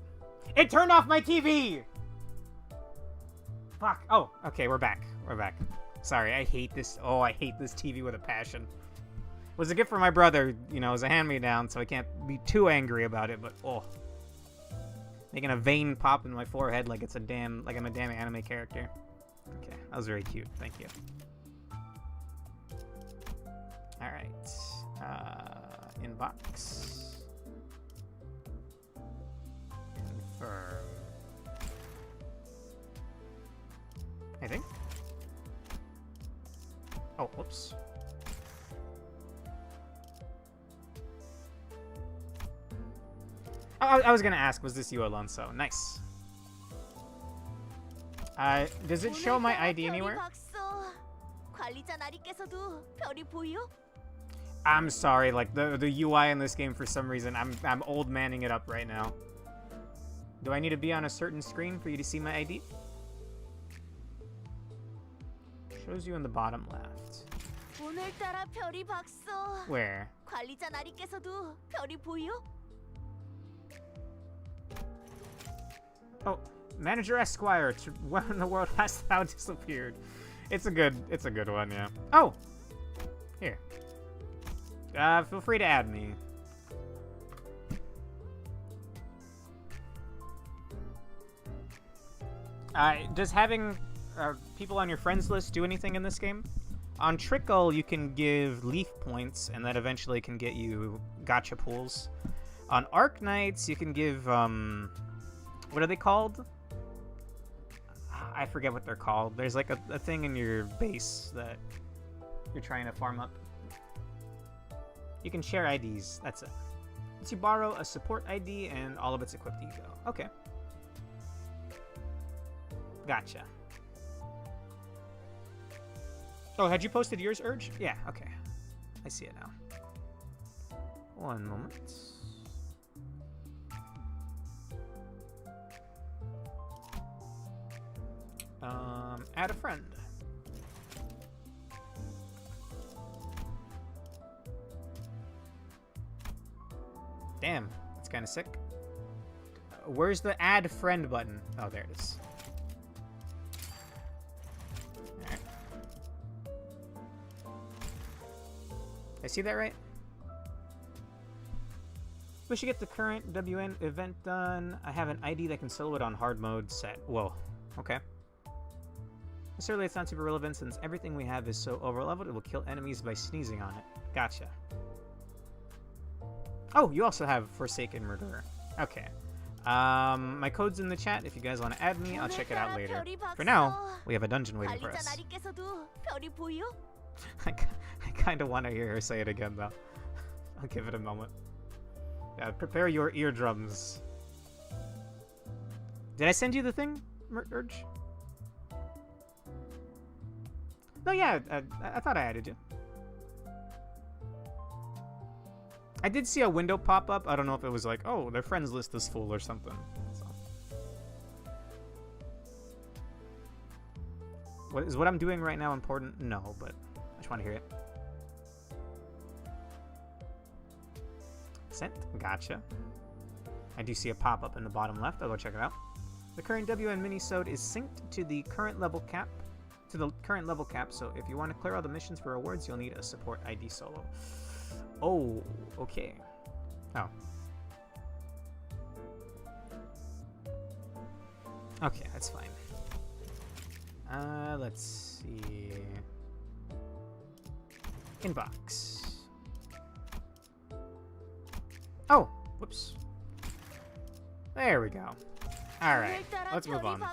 It turned off my TV! Fuck. Oh, okay, we're back. We're back. Sorry, I hate this. Oh, I hate this TV with a passion. It was a gift for my brother, you know, as a hand-me-down, so I can't be too angry about it, but oh. Making a vein pop in my forehead like it's a damn, like I'm a damn anime character. Okay, that was very cute. Thank you. Alright. Inbox. Confirm. I think. Oh, whoops. I was gonna ask, was this you, Alonso? Nice. Does it show my ID anywhere? I'm sorry, like the UI in this game for some reason, I'm old manning it up right now. Do I need to be on a certain screen for you to see my ID? Shows you in the bottom left. Where? Oh, Manager Esquire, where in the world hast thou disappeared? It's a good one, yeah. Oh! Here. Feel free to add me. Does having people on your friends list do anything in this game? On Trickle, you can give leaf points, and that eventually can get you gacha pools. On Arknights, you can give, what are they called? I forget what they're called. There's like a thing in your base that you're trying to farm up. You can share IDs, that's it. Once you borrow a support ID and all of its equipped ego. Okay. Gotcha. Oh, had you posted yours, Urge? Yeah, okay. I see it now. One moment. Add a friend. Damn, it's kind of sick. Where's the add friend button? Oh, there it is. Alright. I see that right? We should get the current WN event done. I have an ID that can solo it on hard mode set. Whoa. Okay. Necessarily, it's not super relevant since everything we have is so overleveled it will kill enemies by sneezing on it. Gotcha. Oh, you also have Forsaken Murderer. Okay. My code's in the chat. If you guys want to add me, I'll check it out later. For now, we have a dungeon waiting for us. I kind of want to hear her say it again, though. I'll give it a moment. Yeah, prepare your eardrums. Did I send you the thing, Urge? No, yeah, I thought I added you. I did see a window pop up. I don't know if it was like, oh, their friends list is full or something. So. What I'm doing right now important? No, but I just want to hear it. Sent. Gotcha. I do see a pop-up in the bottom left. I'll go check it out. The current WN minisode is synced to the current level cap. So if you want to clear all the missions for rewards, you'll need a support ID solo. Oh, okay. Oh. Okay, that's fine. Let's see. Inbox. Oh, whoops. There we go. Alright, let's move on.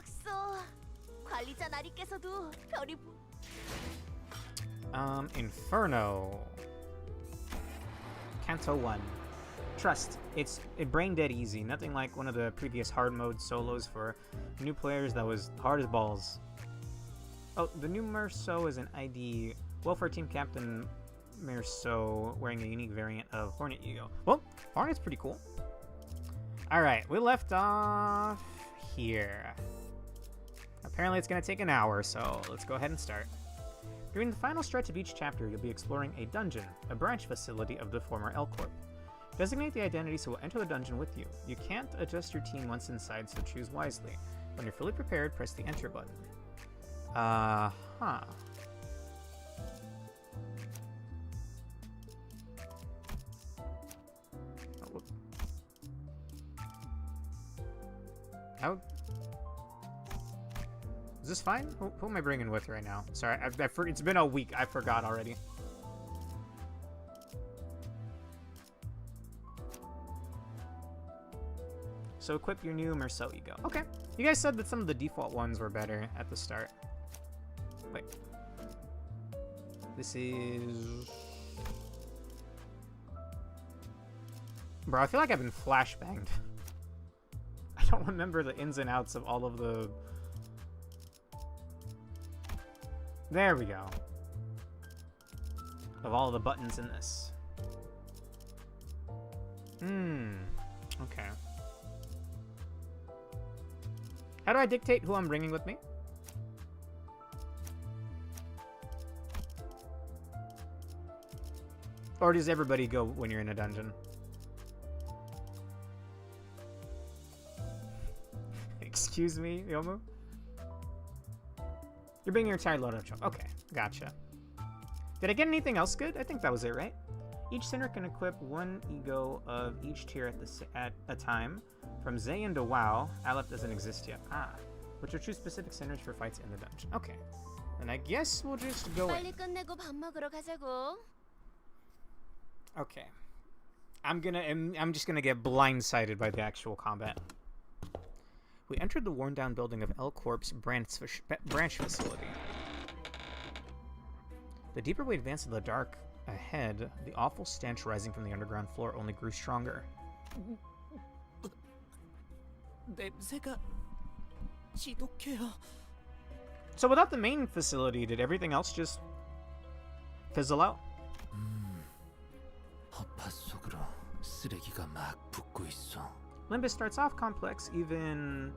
Inferno. Canto 1. Trust, it's brain dead easy. Nothing like one of the previous hard mode solos for new players that was hard as balls. Oh, the new Merceau is an ID. Welfare Team Captain Merceau wearing a unique variant of Hornet Ego. Well, Hornet's pretty cool. Alright, we left off here. Apparently it's going to take an hour, so let's go ahead and start. During the final stretch of each chapter, you'll be exploring a dungeon, a branch facility of the former L Corp. Designate the identities who will enter the dungeon with you. You can't adjust your team once inside, so choose wisely. When you're fully prepared, press the enter button. Huh. How? Is this fine? Who am I bringing with right now? Sorry, it's been a week. I forgot already. So equip your new Merceau Ego. Okay. You guys said that some of the default ones were better at the start. Wait. This is... Bro, I feel like I've been flashbanged. I don't remember the ins and outs of all of the... There we go. Of all the buttons in this. Okay. How do I dictate who I'm bringing with me? Or does everybody go when you're in a dungeon? Excuse me, Yomu? You're bringing your entire load of chunk. Okay, gotcha. Did I get anything else good? I think that was it, right? Each center can equip one ego of each tier at a time. From Zayn to WoW, Aleph doesn't exist yet. Which will choose specific centers for fights in the dungeon. Okay. And I guess we'll just go in. 빨리 끝내고 밥 먹으러 가자고. Okay. I'm just gonna get blindsided by the actual combat. We entered the worn-down building of L Corp's branch facility. The deeper we advanced in the dark ahead, the awful stench rising from the underground floor only grew stronger. 냄새가 지독해요. So without the main facility, did everything else just fizzle out? 허파 속으로 쓰레기가 막 붙고 있어. Limbus starts off complex, even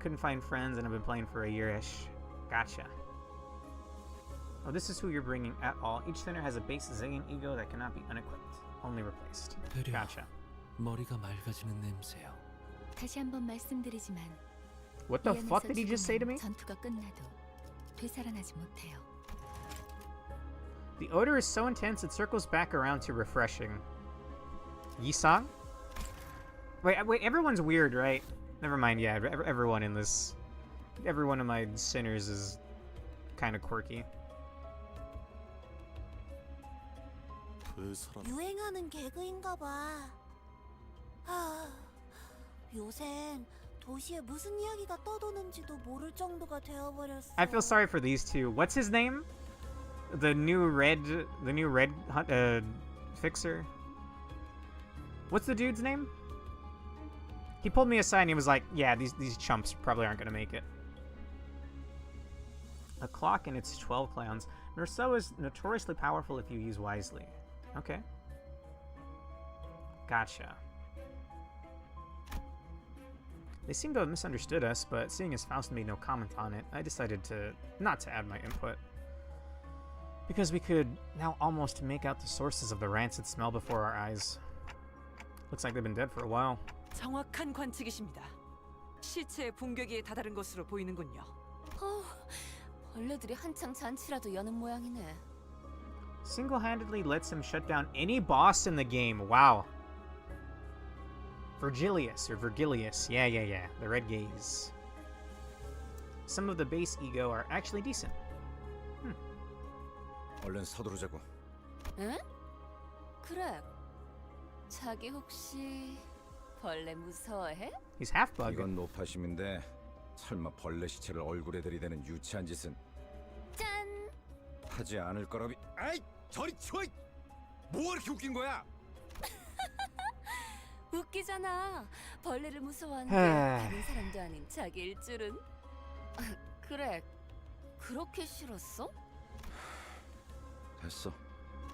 couldn't find friends and have been playing for a year-ish. Gotcha. Oh, this is who you're bringing at all. Each center has a base Zayn ego that cannot be unequipped, only replaced. Gotcha. 머리가 맑아지는 냄새요. 다시 한번 말씀드리지만 What the fuck did he just say to me? 전투가 끝나도 되살아나지 못해요. The odor is so intense it circles back around to refreshing. Yisang? Wait, everyone's weird, right? Never mind, yeah, everyone in this... Every one of my sinners is kind of quirky. 유행하는 개그인가 봐. 요샌 도시에 무슨 이야기가 떠도는지도 모를 정도가 되어버렸어. I feel sorry for these two. What's his name? The new red fixer? What's the dude's name? He pulled me aside and he was like, yeah, these chumps probably aren't going to make it. A clock and its 12 clowns. Merceau is notoriously powerful if you use wisely. Okay. Gotcha. They seem to have misunderstood us, but seeing as Faust made no comment on it, I decided not to add my input. Because we could now almost make out the sources of the rancid smell before our eyes. Looks like they've been dead for a while. 정확한 관측이십니다. 시체의 분격에 다다른 것으로 보이는군요. 벌레들이 한창 잔치라도 여는 모양이네. Single-handedly lets him shut down any boss in the game. Wow. Virgilius, or Virgilius. Yeah. The red gaze. Some of the base ego are actually decent. 얼른 서두르자고. 응? 그래. 자기 혹시 벌레 무서워해? He's half bug. 이건 노파심인데 설마 벌레 시체를 얼굴에 들이대는 유치한 짓은 짠! 하지 않을 거라비. 아이, 저리 치워! 뭐 이렇게 웃긴 거야? 웃기잖아. 벌레를 무서워하는 게 다른 사람도 아닌 자기일 줄은. 그래. 그렇게 싫었어? 됐어.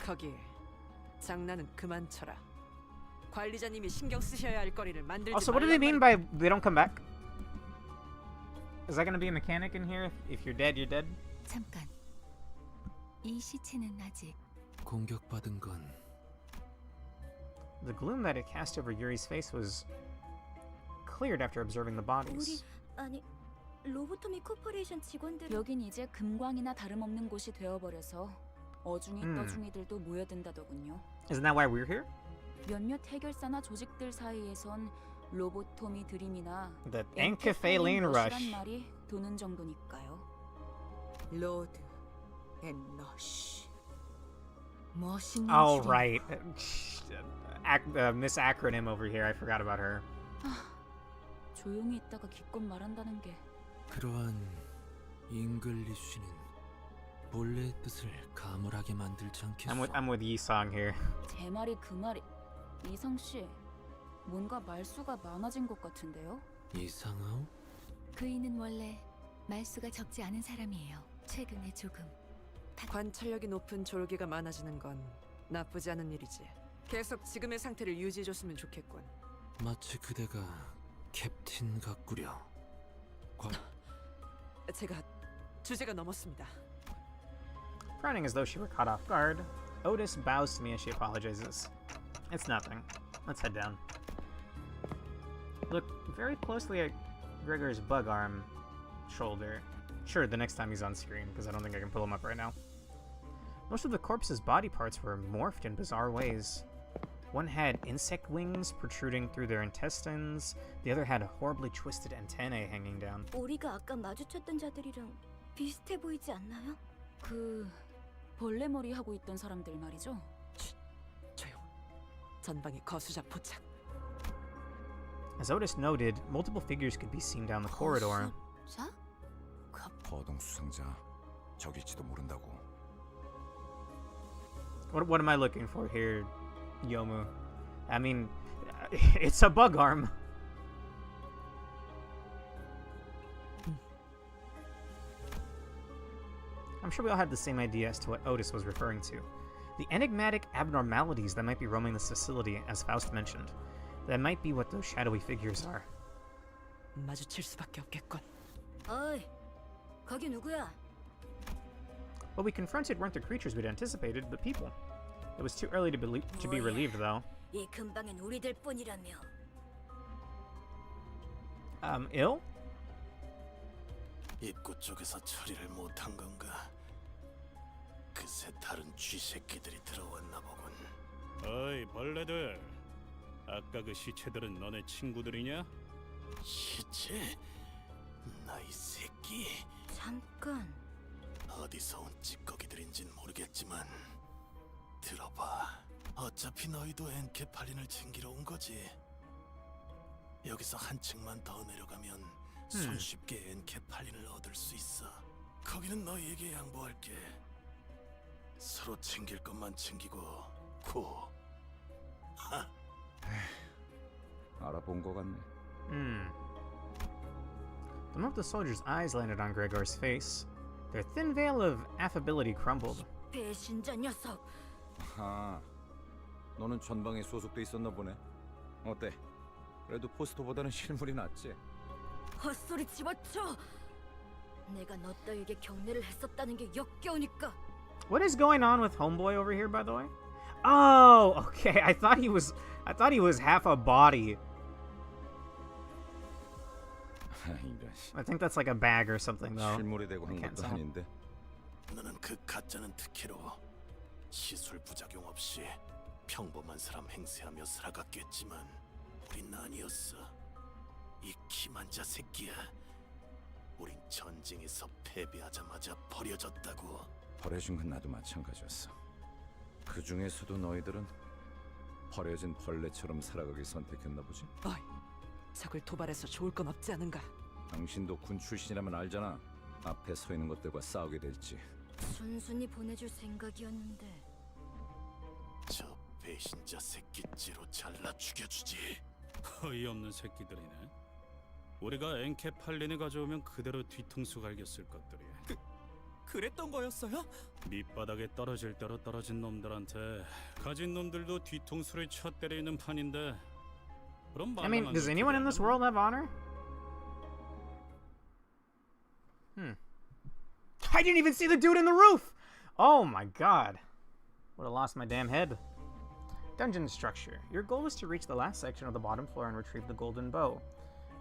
거기 장난은 그만 쳐라. 관리자님이 신경 쓰셔야 할 거리를 만들지 Also, what do they mean 말란 by they don't come back? Is that gonna be a mechanic in here? If you're dead, you're dead? 잠깐. 이 시체는 아직 공격받은 건 The gloom that it cast over Yuri's face was cleared after observing the bodies. 아니 로보토미 코퍼레이션 직원들 여긴 이제 금광이나 다름없는 곳이 되어버려서 어중이 떠중이들도 모여든다더군요. Isn't that why we're here? 몇몇 해결사나 조직들 사이에선 로보토미 드림이나 The Encephaline Rush. 란 말이 도는 정도니까요. 로드 앤 러쉬. 멋있는 Oh, 줄이야. right. Miss Acronym over here. I forgot about her. 조용히 있다가 기껏 말한다는 게 그러한 잉글리쉬는 본래의 뜻을 가물하게 만들지 않겠소. I'm with Yisong here. 제 말이 그 말이 이상 씨 뭔가 말수가 많아진 것 같은데요? 이상하오? 그이는 원래 말수가 적지 않은 사람이에요. 최근에 조금. 관찰력이 높은 졸개가 많아지는 건 나쁘지 않은 일이지. 계속 지금의 상태를 유지해줬으면 좋겠군. 마치 그대가 캡틴 같구려. 제가 주제가 넘었습니다. Frowning as though she were caught off guard, Otis bows to me as she apologizes. It's nothing. Let's head down. Look very closely at Gregor's bug arm shoulder. Sure, the next time he's on screen, because I don't think I can pull him up right now. Most of the corpse's body parts were morphed in bizarre ways. One had insect wings protruding through their intestines, the other had horribly twisted antennae hanging down. 우리가 아까 마주쳤던 자들이랑 비슷해 보이지 않나요? 그 벌레 머리 하고 있던 사람들 말이죠. 조용. 전방에 거수자 포착. As Otis noted, multiple figures could be seen down the corridor. 자? 거동 수상자 적일지도 모른다고. What am I looking for here, Yomu? I mean, it's a bug arm. I'm sure we all had the same idea as to what Otis was referring to. The enigmatic abnormalities that might be roaming this facility, as Faust mentioned. That might be what those shadowy figures are. 마주칠 수밖에 없겠군. 어이, 거기 누구야? What we confronted weren't the creatures we'd anticipated, but people. It was too early to be relieved, though. 이 근방엔 우리들뿐이라며. Ill? 입구 쪽에서 처리를 못한 건가? 그새 다른 쥐새끼들이 들어왔나 보군. 어이 벌레들, 아까 그 시체들은 너네 친구들이냐? 시체? 나이 새끼. 잠깐. 어디서 온 찌꺼기들인진 모르겠지만 들어봐. 어차피 너희도 엔케팔린을 챙기러 온 거지. 여기서 한 층만 더 내려가면 손쉽게 엔케팔린을 얻을 수 있어. 거기는 너희에게 양보할게. 서로 챙길 것만 챙기고 고. 알아본 것 같네. The moment the soldier's eyes landed on Gregor's face, their thin veil of affability crumbled. 배신자 녀석. 아, 너는 전방에 소속돼 있었나 보네. 어때? 그래도 포스터보다는 실물이 낫지. 헛소리 집어쳐. 내가 너 따위에게 경례를 했었다는 게 역겨우니까. What is going on with Homeboy over here, by the way? Oh, okay. I thought he was half a body. I think that's like a bag or something, though. 실물이 되고 한 것도 아닌데. 너는 그 가짜는 특혜로 시술 부작용 없이 평범한 사람 행세하며 살아갔겠지만 우린 아니었어. 이 기만자 새끼야. 우린 전쟁에서 패배하자마자 버려졌다고. 버려진 건 나도 마찬가지였어. 그 중에서도 너희들은 버려진 벌레처럼 살아가길 선택했나 보지? 어이, 적을 도발해서 좋을 건 없지 않은가? 당신도 군 출신이라면 알잖아. 앞에 서 있는 것들과 싸우게 될지. 순순히 보내줄 생각이었는데. 저 배신자 새끼째로 잘라 죽여주지. 어이없는 새끼들이네. 우리가 엔케팔린을 가져오면 그대로 뒤통수 갈겼을 것들이야. 그랬던 거였어요? 밑바닥에 떨어질 대로 떨어진 놈들한테 가진 놈들도 뒤통수를 쳐 때리는 판인데. 그럼 I mean, does anyone in this world have honor? I didn't even see the dude in the roof! Oh my god. Would have lost my damn head. Dungeon structure. Your goal is to reach the last section of the bottom floor and retrieve the golden bow.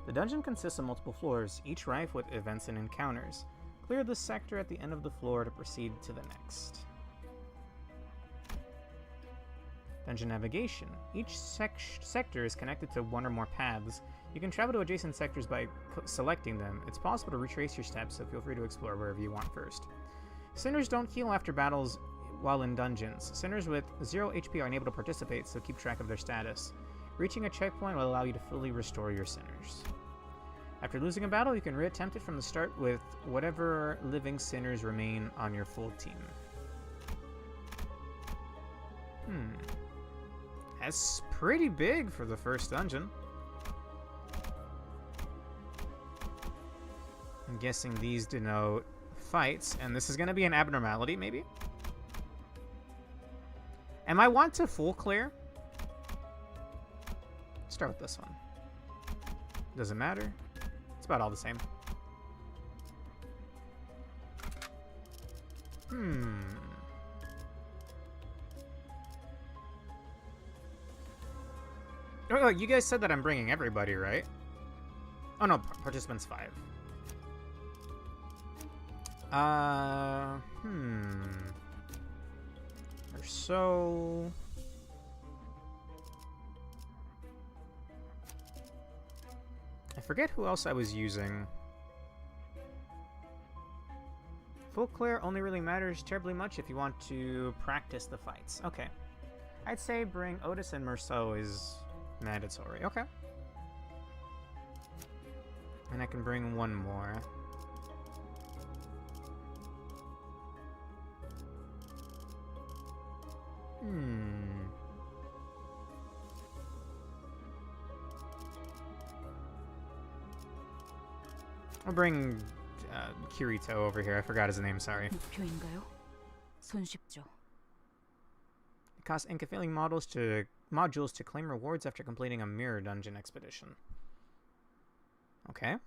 The dungeon consists of multiple floors, each rife with events and encounters. Clear this sector at the end of the floor to proceed to the next. Dungeon navigation. Each sector is connected to one or more paths. You can travel to adjacent sectors by selecting them. It's possible to retrace your steps, so feel free to explore wherever you want first. Sinners don't heal after battles while in dungeons. Sinners with 0 HP are unable to participate, so keep track of their status. Reaching a checkpoint will allow you to fully restore your sinners. After losing a battle, you can reattempt it from the start with whatever living sinners remain on your full team. That's pretty big for the first dungeon. I'm guessing these denote fights, and this is going to be an abnormality, maybe? Am I want to full clear? Start with this one. Doesn't matter. It's about all the same. Oh, you guys said that I'm bringing everybody, right? Oh no, participants 5. Or so... I forget who else I was using. Full clear only really matters terribly much if you want to practice the fights. Okay. I'd say bring Otis and Merceau is mandatory. Okay. And I can bring one more. I'll bring Kirito over here. I forgot his name, sorry. 목표인가요? 손쉽죠. It costs Inca-filling modules to claim rewards after completing a mirror dungeon expedition. Okay.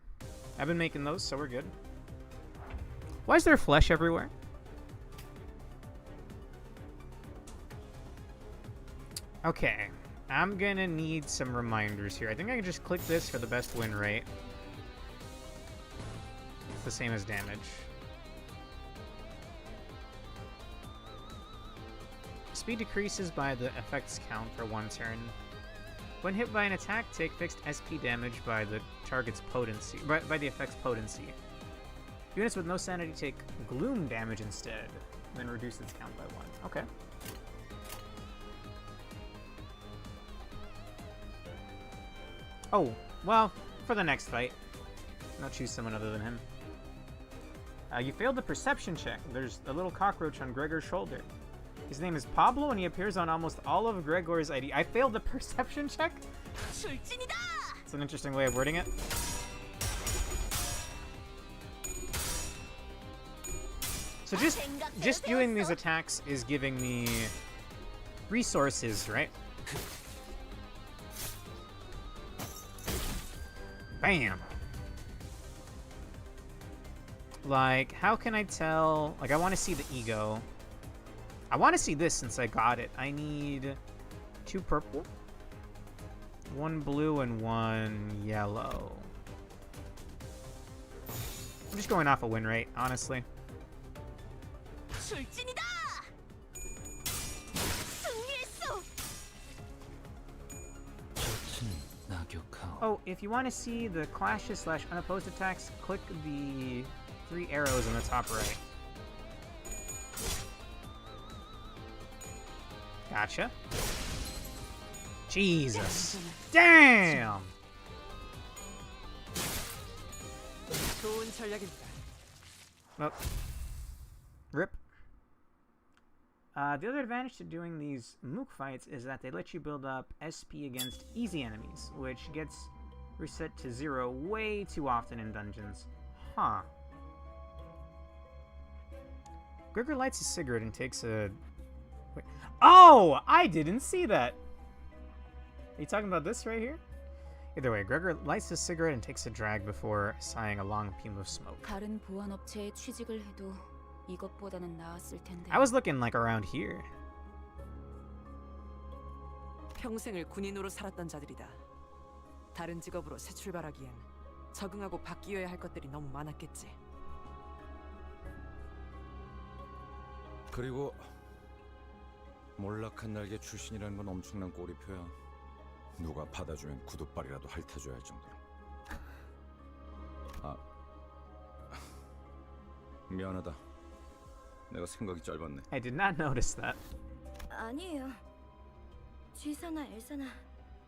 I've been making those, so we're good. Why is there flesh everywhere? Okay. I'm gonna need some reminders here. I think I can just click this for the best win rate. It's the same as damage. Speed decreases by the effects count for 1 turn. When hit by an attack, take fixed SP damage by the target's potency, by the effect's potency. Units with no sanity take gloom damage instead, then reduce its count by 1. Okay. Oh, well, for the next fight, I'll choose someone other than him. You failed the perception check. There's a little cockroach on Gregor's shoulder. His name is Pablo, and he appears on almost all of Gregor's ID. I failed the perception check? It's an interesting way of wording it. So just doing these attacks is giving me resources, right? Bam! Like, how can I tell? Like, I want to see the ego. I want to see this since I got it. I need 2 purple, 1 blue, and 1 yellow. I'm just going off a win rate, honestly. Oh, if you want to see the clashes / unopposed attacks, click the 3 arrows on the top right. Gotcha. Jesus. Damn! Well, rip. The other advantage to doing these Mook fights is that they let you build up SP against easy enemies, which gets reset to 0 way too often in dungeons. Huh. Gregor lights a cigarette and takes a... Wait. Oh! I didn't see that! Are you talking about this right here? Either way, Gregor lights a cigarette and takes a drag before sighing a long fume of smoke. 다른 보안업체에 취직을 해도 이것보다는 나았을 텐데. I was looking like around here. 평생을 군인으로 살았던 자들이다. 다른 직업으로 새 출발하기엔 적응하고 바뀌어야 할 것들이 너무 많았겠지. 그리고 몰락한 날개 출신이라는 건 엄청난 꼬리표야. 누가 받아주면 구둣발이라도 핥아줘야 할 정도로. 아, 미안하다. 내가 생각이 짧았네. I did not notice that. 아니에요. 쥐사나 엘사나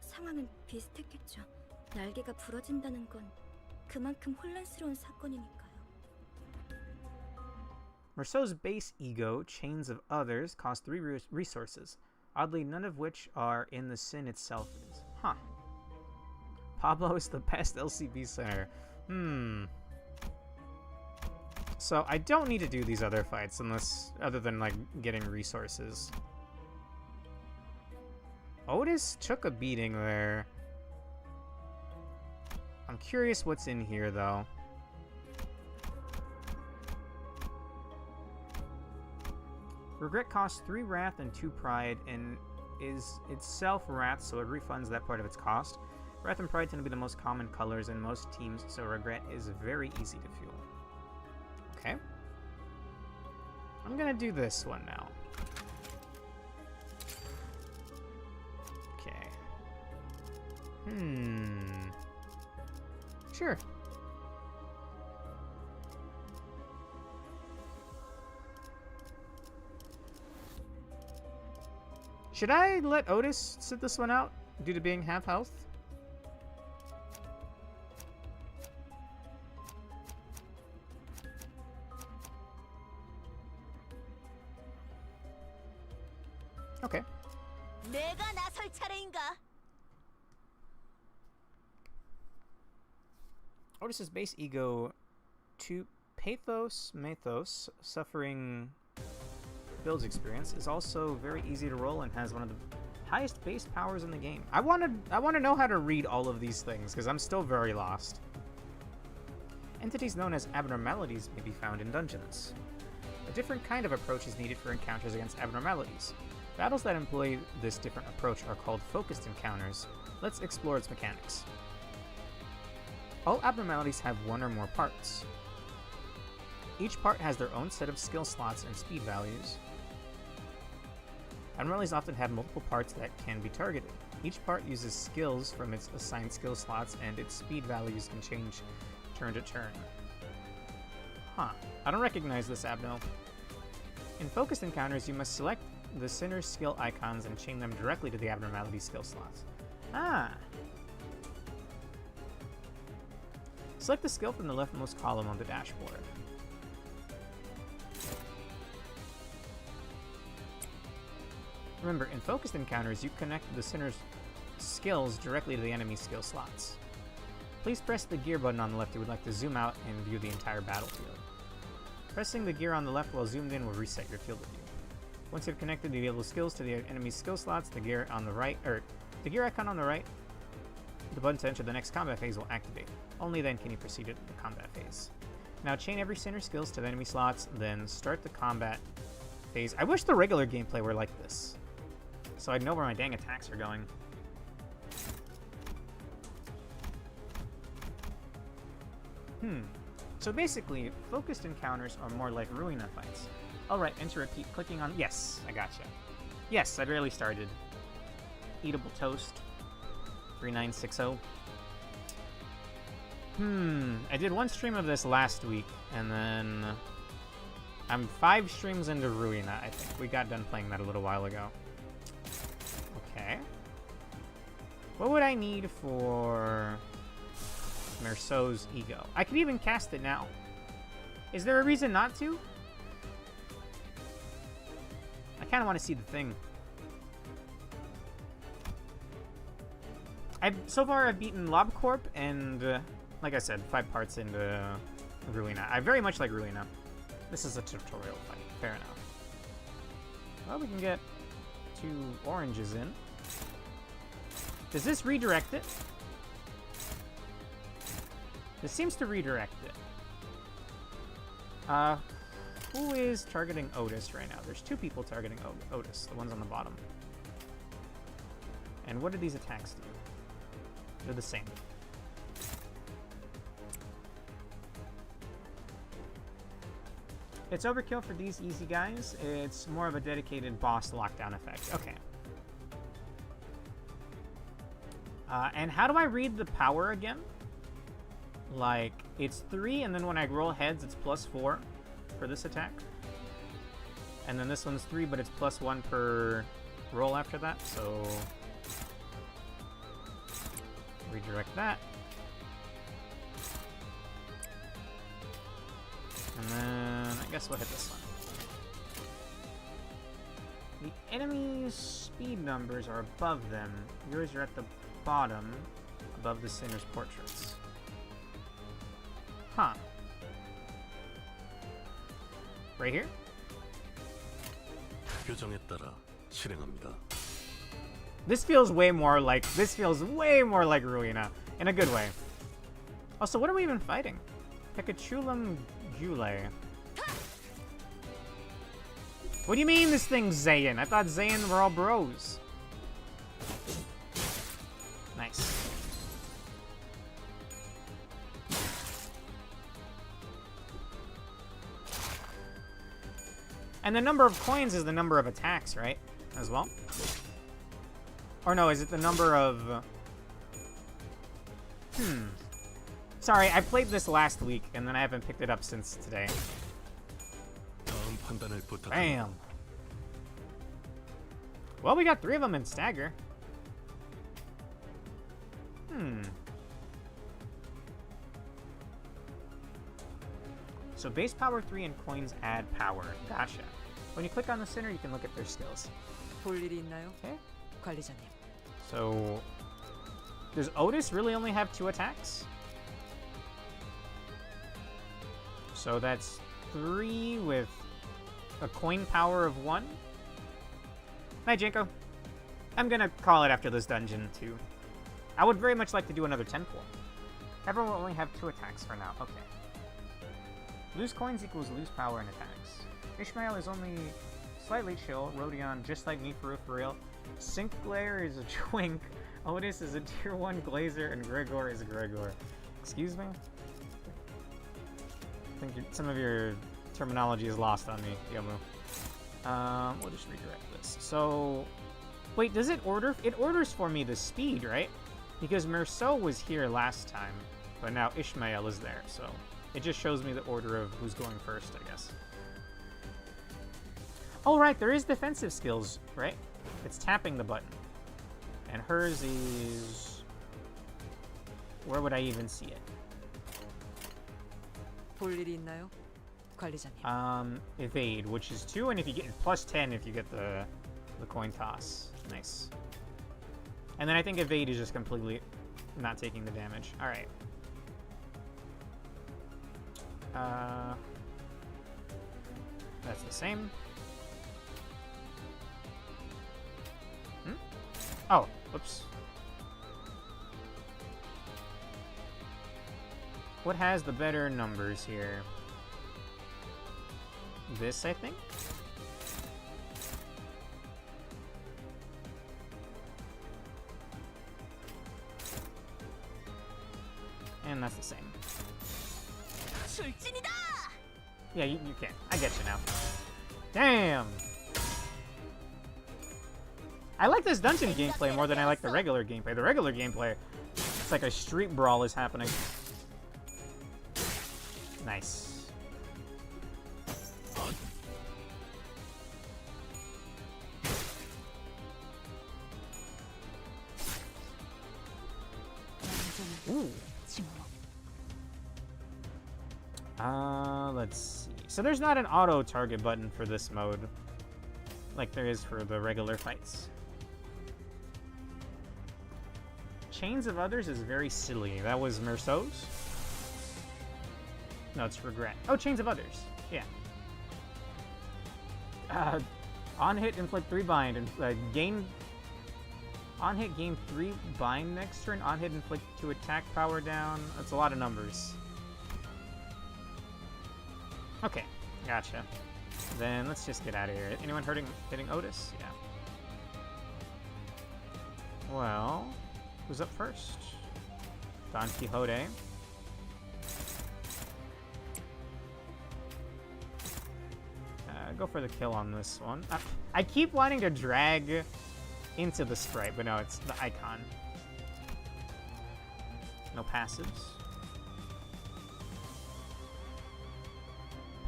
상황은 비슷했겠죠. 날개가 부러진다는 건 그만큼 혼란스러운 사건이니까요. Merceau's base ego, chains of others, cost 3 resources. Oddly, none of which are in the sin itself is. Huh. Pablo is the best LCB center. So I don't need to do these other fights unless, other than like getting resources. Otis took a beating there. I'm curious what's in here though. Regret costs 3 wrath and 2 pride and is itself wrath, so it refunds that part of its cost. Wrath and pride tend to be the most common colors in most teams, so regret is very easy to fuel. Okay. I'm gonna do this one now. Okay. Sure. Should I let Otis sit this one out due to being half health? Okay. 내가 나설 차례인가? Otis's base ego to Mythos, suffering builds experience, is also very easy to roll and has one of the highest base powers in the game. I want to know how to read all of these things because I'm still very lost. Entities known as abnormalities may be found in dungeons. A different kind of approach is needed for encounters against abnormalities. Battles that employ this different approach are called focused encounters. Let's explore its mechanics. All abnormalities have one or more parts. Each part has their own set of skill slots and speed values. Abnormalities often have multiple parts that can be targeted. Each part uses skills from its assigned skill slots, and its speed values can change turn to turn. Huh. I don't recognize this abno. In focused encounters, you must select the sinner's skill icons and chain them directly to the abnormality skill slots. Ah! Select the skill from the leftmost column on the dashboard. Remember, in focused encounters, you connect the sinner's skills directly to the enemy's skill slots. Please press the gear button on the left if you would like to zoom out and view the entire battlefield. Pressing the gear on the left while zoomed in will reset your field of view. Once you've connected the available skills to the enemy's skill slots, the gear icon on the right, the button to enter the next combat phase will activate. Only then can you proceed to the combat phase. Now chain every sinner skills to the enemy slots, then start the combat phase. I wish the regular gameplay were like this, so I'd know where my dang attacks are going. So basically, focused encounters are more like Ruina fights. Alright, and to repeat, clicking on... Yes, I gotcha. Yes, I barely started. Eatable Toast. 3960. I did one stream of this last week, and then... I'm 5 streams into Ruina, I think. We got done playing that a little while ago. Okay. What would I need for... Merceau's ego? I could even cast it now. Is there a reason not to? I kind of want to see the thing. So far I've beaten LobCorp and, like I said, 5 parts into Ruina. I very much like Ruina. This is a tutorial fight. fair enough. Well, we can get 2 oranges in. Does this redirect it? This seems to redirect it. Who is targeting Otis right now? There's 2 people targeting Otis, the ones on the bottom. And what do these attacks do? They're the same. It's overkill for these easy guys. It's more of a dedicated boss lockdown effect. Okay. And how do I read the power again? Like, it's 3, and then when I roll heads, it's +4 for this attack. And then this one's 3, but it's +1 per roll after that, so... redirect that. And then I guess we'll hit this one. The enemy's speed numbers are above them. Yours are at the bottom, above the sinner's portraits. Huh. Right here? 교정에 따라 실행합니다. This feels way more like Ruina, in a good way. Also, what are we even fighting? Pikachulam Jule. What do you mean this thing's Zayn? I thought Zayn were all bros. Nice. And the number of coins is the number of attacks, right? As well? Or no, is it the number of... Sorry, I played this last week, and then I haven't picked it up since today. Bam! Well, we got 3 of them in stagger. So base power 3 and coins add power. Gotcha. When you click on the center, you can look at their skills. 볼 일이 있나요? Okay. 관리자님. So, does Otis really only have 2 attacks? So that's 3 with a coin power of 1. Hi, Janko. I'm gonna call it after this dungeon, too. I would very much like to do another 10-4. Everyone will only have 2 attacks for now. Okay. Lose coins equals lose power in attacks. Ishmael is only slightly chill. Rodion, just like me for real. Sinclair is a twink. Otis is a tier 1 glazer, and Gregor is a Gregor. Excuse me? I think some of your terminology is lost on me, Yomu. We'll just redirect this. So, wait, does it order? It orders for me the speed, right? Because Merceau was here last time, but now Ishmael is there, so it just shows me the order of who's going first, I guess. Oh, right, there is defensive skills, right? It's tapping the button. And hers is... where would I even see it? 볼 일이 있나요? 관리자님. Evade, which is 2, and if you get +10 if you get the coin toss. Nice. And then I think evade is just completely not taking the damage. Alright. That's the same. Oh, whoops. What has the better numbers here? This, I think? And that's the same. Yeah, you can. I get you now. Damn! I like this dungeon gameplay more than I like the regular gameplay. The regular gameplay, it's like a street brawl is happening. Nice. Ooh. Let's see. So there's not an auto target button for this mode, like there is for the regular fights. Chains of Others is very silly. That was Merceau's? No, it's Regret. Oh, Chains of Others. Yeah. On hit, inflict 3 bind, and gain. On hit, gain 3 bind next turn. On hit, inflict 2 attack power down. That's a lot of numbers. Okay, gotcha. Then let's just get out of here. Anyone hitting Otis? Yeah. Well, who's up first? Don Quixote. Go for the kill on this one. I keep wanting to drag into the sprite, but no, it's the icon. No passives.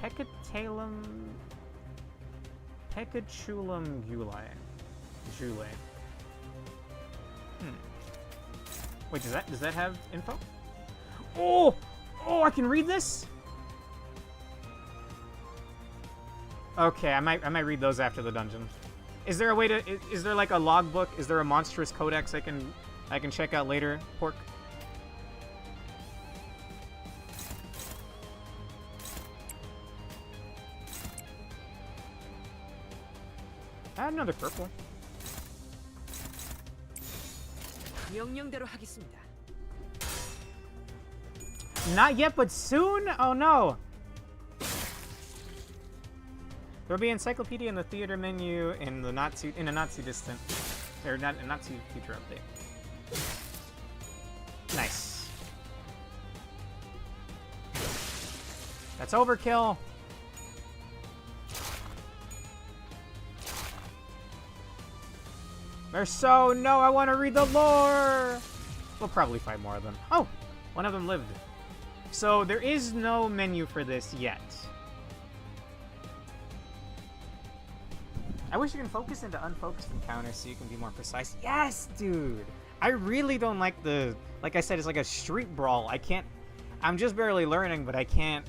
Pekachulum Jule. Wait, does that have info? Oh, I can read this. Okay, I might read those after the dungeon. Is there a way to? Is there like a logbook? Is there a monstrous codex I can check out later, Pork? Add another purple. 명령대로 하겠습니다. Not yet, but soon? Oh no! There'll be an encyclopedia in the theater menu in a not too distant, or not too future update. Nice. That's overkill. No, I want to read the lore. We'll probably fight more of them. Oh, one of them lived. So there is no menu for this yet. I wish you can focus into unfocused encounters so you can be more precise. Yes, dude! I really don't like the... Like I said, it's like a street brawl. I'm just barely learning, but I can't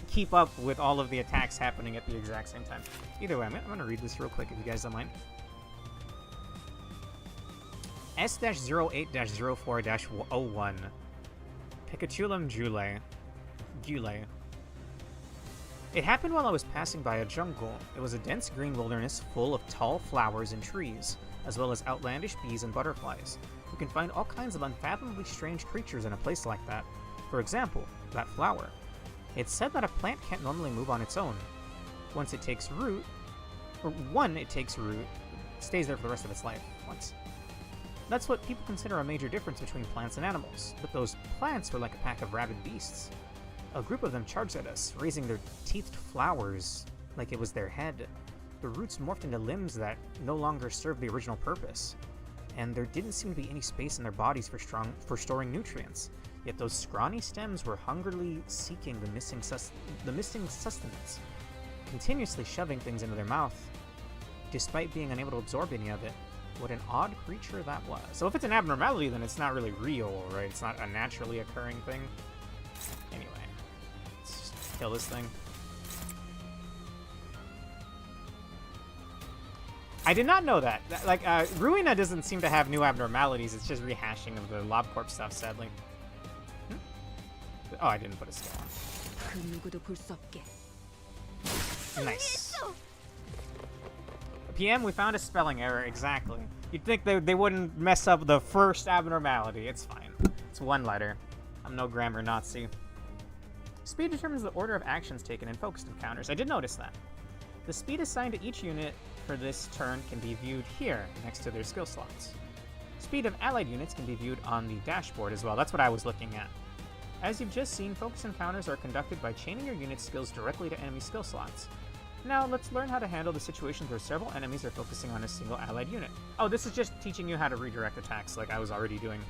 keep up with all of the attacks happening at the exact same time. Either way, I'm going to read this real quick if you guys don't mind. S-08-04-01 Pekachulum Jule. It happened while I was passing by a jungle. It was a dense green wilderness full of tall flowers and trees, as well as outlandish bees and butterflies. You can find all kinds of unfathomably strange creatures in a place like that. For example, that flower. It's said that a plant can't normally move on its own. Once it takes root, it stays there for the rest of its life. That's what people consider a major difference between plants and animals. But those plants were like a pack of rabid beasts. A group of them charged at us, raising their teethed flowers like it was their head. The roots morphed into limbs that no longer served the original purpose, and there didn't seem to be any space in their bodies for storing nutrients. Yet those scrawny stems were hungrily seeking the missing sustenance, continuously shoving things into their mouth, despite being unable to absorb any of it. What an odd creature that was. So if it's an abnormality, then it's not really real, right? It's not a naturally occurring thing. Anyway, let's just kill this thing. I did not know that. Ruina doesn't seem to have new abnormalities. It's just rehashing of the LobCorp stuff, sadly. Oh, I didn't put a skill on. Nice. PM, we found a spelling error, exactly. You'd think they wouldn't mess up the first abnormality. It's fine. It's one letter. I'm no grammar Nazi. Speed determines the order of actions taken in focused encounters. I did notice that. The speed assigned to each unit for this turn can be viewed here, next to their skill slots. Speed of allied units can be viewed on the dashboard as well. That's what I was looking at. As you've just seen, focus encounters are conducted by chaining your unit's skills directly to enemy skill slots. Now, let's learn how to handle the situations where several enemies are focusing on a single allied unit. Oh, this is just teaching you how to redirect attacks like I was already doing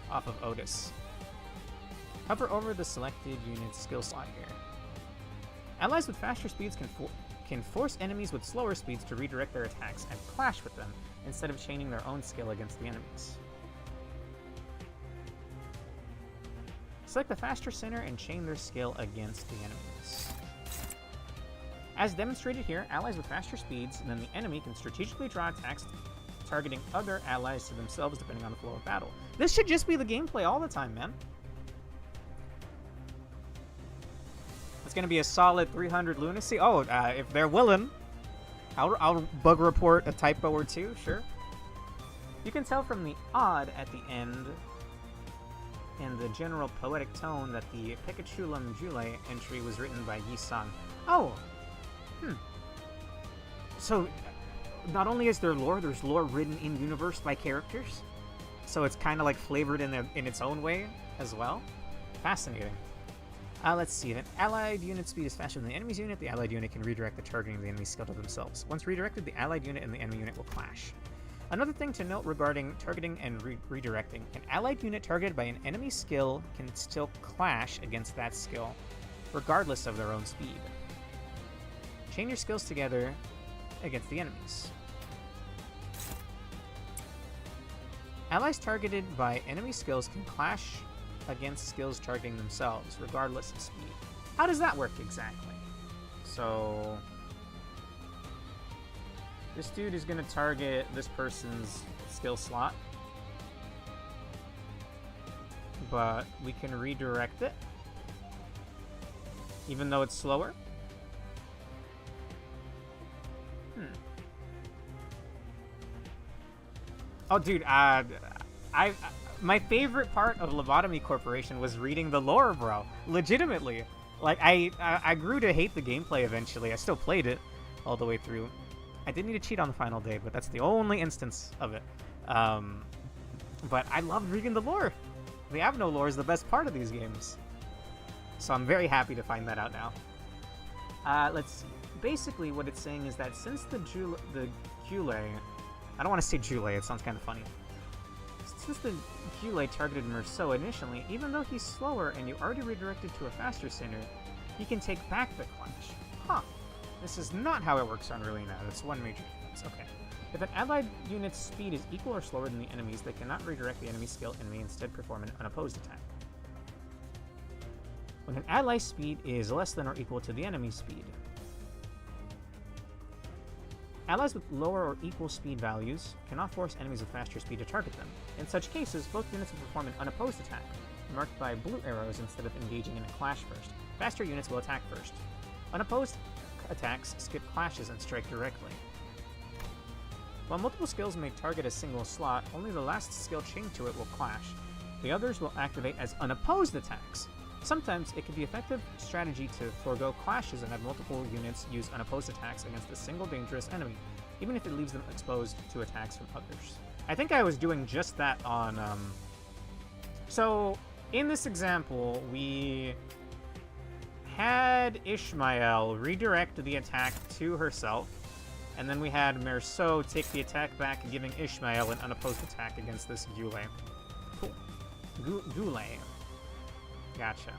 off of Otis. Hover over the selected unit's skill slot here. Allies with faster speeds can force enemies with slower speeds to redirect their attacks and clash with them instead of chaining their own skill against the enemies. Select the faster center and chain their skill against the enemies. As demonstrated here, allies with faster speeds than the enemy can strategically draw attacks targeting other allies to themselves depending on the flow of battle. This should just be the gameplay all the time, man. It's going to be a solid 300 lunacy. Oh, if they're willing. I'll bug report a typo or two, sure. You can tell from the odd at the end and the general poetic tone that the Pikachulam Jule entry was written by Yi-san. Oh! So, not only is there lore, there's lore written in universe by characters. So it's kind of like flavored in its own way as well. Fascinating. Let's see. If an allied unit speed is faster than the enemy's unit, the allied unit can redirect the targeting of the enemy skill to themselves. Once redirected, the allied unit and the enemy unit will clash. Another thing to note regarding targeting and redirecting. An allied unit targeted by an enemy skill can still clash against that skill, regardless of their own speed. Chain your skills together against the enemies. Allies targeted by enemy skills can clash against skills targeting themselves, regardless of speed. How does that work exactly? So this dude is going to target this person's skill slot, but we can redirect it, even though it's slower. Oh, dude, my favorite part of Lobotomy Corporation was reading the lore, bro. Legitimately. Like, I grew to hate the gameplay eventually. I still played it all the way through. I did need to cheat on the final day, but that's the only instance of it. But I loved reading the lore. The Avno lore is the best part of these games. So I'm very happy to find that out now. Let's see. Basically, what it's saying is that since the Jule... I don't want to say Jule, it sounds kind of funny. Since the Jule targeted Merceau initially, even though he's slower and you already redirected to a faster center, he can take back the clash. Huh. This is not how it works on Ruina. That's one major difference. Okay. If an allied unit's speed is equal or slower than the enemy's, they cannot redirect the enemy skill and may instead perform an unopposed attack. When an ally's speed is less than or equal to the enemy's speed, allies with lower or equal speed values cannot force enemies with faster speed to target them. In such cases, both units will perform an unopposed attack, marked by blue arrows instead of engaging in a clash first. Faster units will attack first. Unopposed attacks skip clashes and strike directly. While multiple skills may target a single slot, only the last skill chained to it will clash. The others will activate as unopposed attacks. Sometimes it can be an effective strategy to forego clashes and have multiple units use unopposed attacks against a single dangerous enemy, even if it leaves them exposed to attacks from others. I think I was doing just that on, So, in this example, we had Ishmael redirect the attack to herself, and then we had Merceau take the attack back, giving Ishmael an unopposed attack against this Gule. Cool. Gule. Gotcha.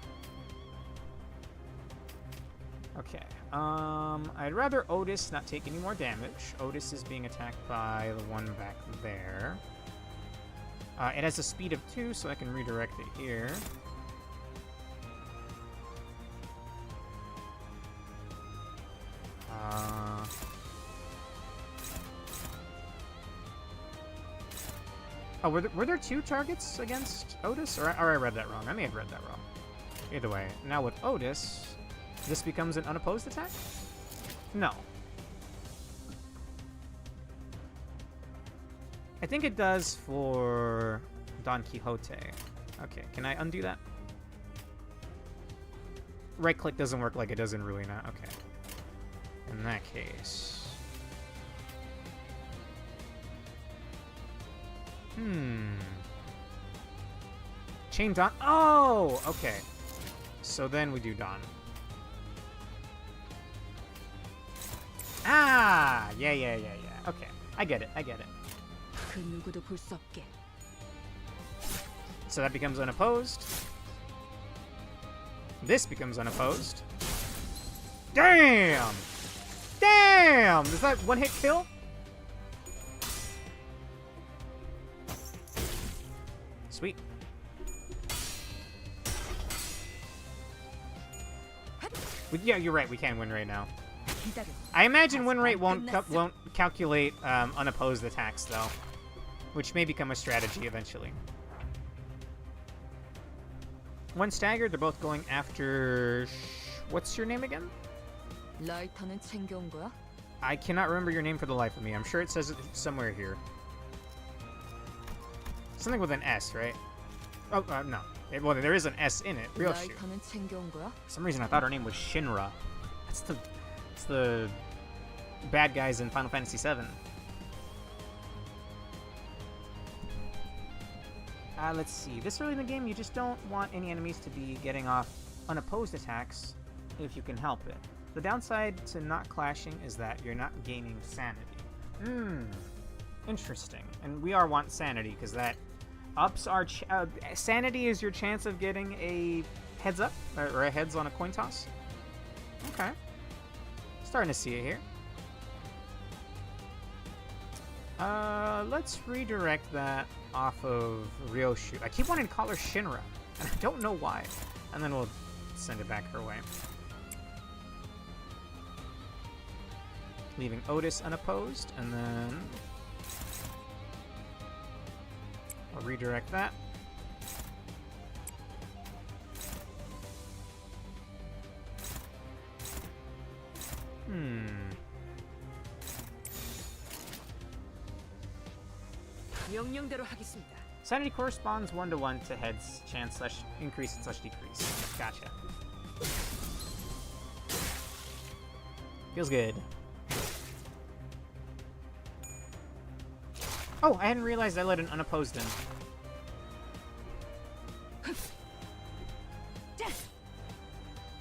Okay. I'd rather Otis not take any more damage. Otis is being attacked by the one back there. It has a speed of 2, so I can redirect it here. Oh, were there 2 targets against Otis? Or I read that wrong. I may have read that wrong. Either way, now with Otis, this becomes an unopposed attack? No. I think it does for Don Quixote. Okay, can I undo that? Right click doesn't work like it does in Ruina. Okay. In that case... Chain Don. Oh, okay. So then we do Don. Ah, yeah. Okay, I get it. So that becomes unopposed. This becomes unopposed. Damn! Is that one hit kill? Sweet. Yeah, you're right. We can win rate now. I imagine win rate won't calculate unopposed attacks, though, which may become a strategy eventually. When staggered, they're both going after... What's your name again? I cannot remember your name for the life of me. I'm sure it says it somewhere here. Something with an S, right? Oh, no. Well, there is an S in it. Ryoshi. For some reason, I thought her name was Shinra. It's the bad guys in Final Fantasy VII. Let's see. This early in the game, you just don't want any enemies to be getting off unopposed attacks if you can help it. The downside to not clashing is that you're not gaining sanity. Interesting. And we want sanity, because that ups our... sanity is your chance of getting a heads up, or a heads on a coin toss. Okay. Starting to see it here. Let's redirect that off of Ryoshi. I keep wanting to call her Shinra, and I don't know why. And then we'll send it back her way. Leaving Otis unopposed, and then I'll redirect that. Sanity corresponds 1-to-1 to heads chance / increase / decrease. Gotcha. Feels good. Oh, I hadn't realized I let an unopposed in.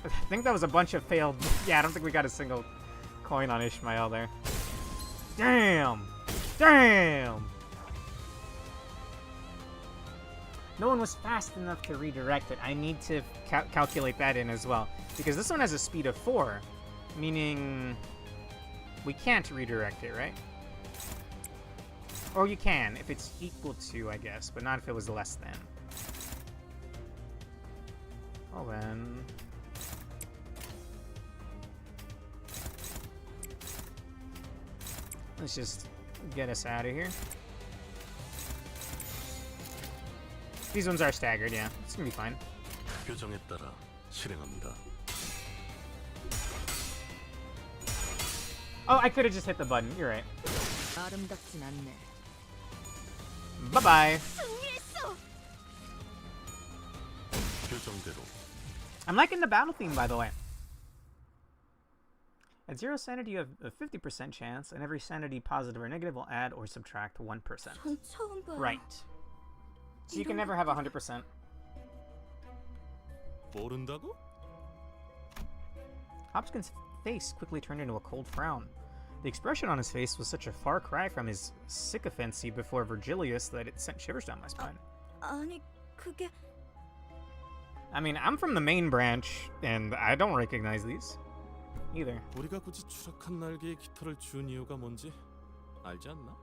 I think that was a bunch of failed... Yeah, I don't think we got a single coin on Ishmael there. Damn! Damn! No one was fast enough to redirect it. I need to calculate that in as well. Because this one has a speed of 4. Meaning... we can't redirect it, right? Or you can, if it's equal to, I guess. But not if it was less than. Well then... let's just get us out of here. These ones are staggered, yeah. It's gonna be fine. 규정에 따라 실행합니다. Oh, I could have just hit the button. You're right. Bye-bye. 규정대로. I'm liking the battle theme, by the way. At 0 sanity, you have a 50% chance, and every sanity, positive or negative, will add or subtract 1%. Right. So you can never have 100%. 모른다고? Hopkins' face quickly turned into a cold frown. The expression on his face was such a far cry from his sycophancy before Virgilius that it sent shivers down my spine. 아니, 그게... I mean, I'm from the main branch, and I don't recognize these. Either. 우리가 굳이 추락한 날개에 깃털을 준 이유가 뭔지 알지 않나?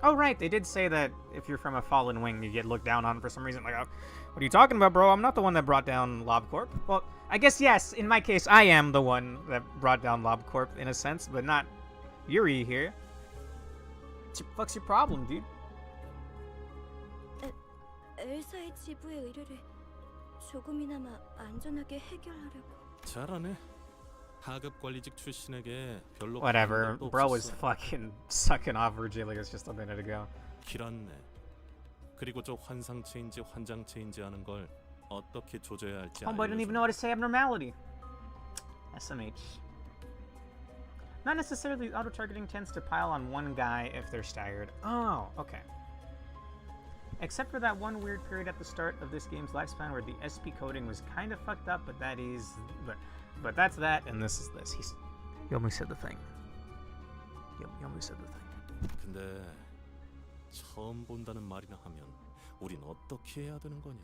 Oh, right. They did say that if you're from a fallen wing, you get looked down on for some reason. Like, what are you talking about, bro? I'm not the one that brought down LobCorp. Well, I guess, yes, in my case, I am the one that brought down LobCorp, in a sense, but not Yuri here. What the fuck's your problem, dude? 엘사의 지부의 의뢰를 조금이나마 안전하게 해결하려고. 잘하네. 하급 관리직 출신에게 별로 Whatever. Bro was fucking sucking off Virgilius just a minute ago. 길었네. 그리고 저 환상체인지 환장체인지 하는 걸 어떻게 조져야 할지 Oh, but I didn't even know how to say abnormality. SMH. Not necessarily auto-targeting tends to pile on one guy if they're staggered. Oh, okay. Except for that one weird period at the start of this game's lifespan where the SP coding was kind of fucked up, but that is... But that's that, and this is this. He only said the thing. He only said the thing. 근데 처음 본다는 말이나 하면 우린 어떻게 해야 되는 거냐?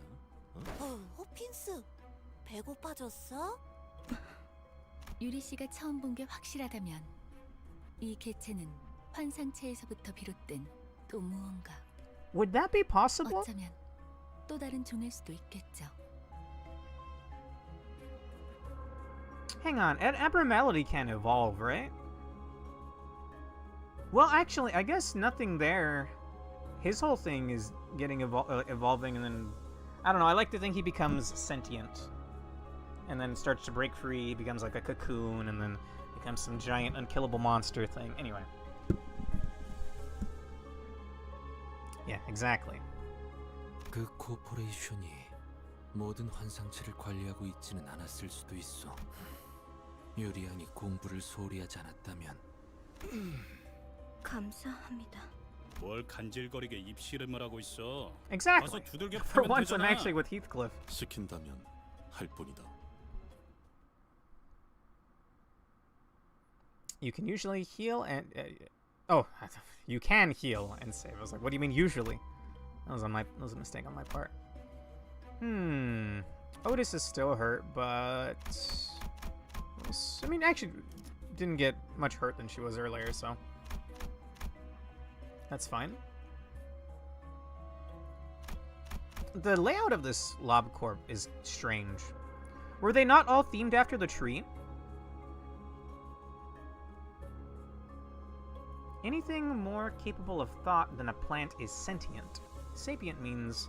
호핀스, 배고파졌어? 유리 씨가 처음 본 게 확실하다면 이 개체는 환상체에서부터 비롯된 또 무언가. Would that be possible? 어쩌면 또 다른 종일 수도 있겠죠. Hang on, abnormality can evolve, right? Well, actually, I guess nothing there. His whole thing is getting evolving, and then I don't know. I like to think he becomes sentient, and then starts to break free. He becomes like a cocoon, and then becomes some giant unkillable monster thing. Anyway. Yeah, exactly. 그 코퍼레이션이 모든 환상체를 관리하고 있지는 않았을 수도 있어. 유리안이 공부를 소홀히 하지 않았다면. 감사합니다. 뭘 간질거리게 입씨름을 하고 있어. Exactly. 가서 두들겨 For 패면 once, I'm 되잖아. actually with Heathcliff. 시킨다면 할 뿐이다. You can usually heal and... oh, you can heal and save. I was like, what do you mean usually? That was a mistake on my part. Otis is still hurt, but... I mean, actually, didn't get much hurt than she was earlier, so... That's fine. The layout of this LobCorp is strange. Were they not all themed after the tree? Anything more capable of thought than a plant is sentient. Sapient means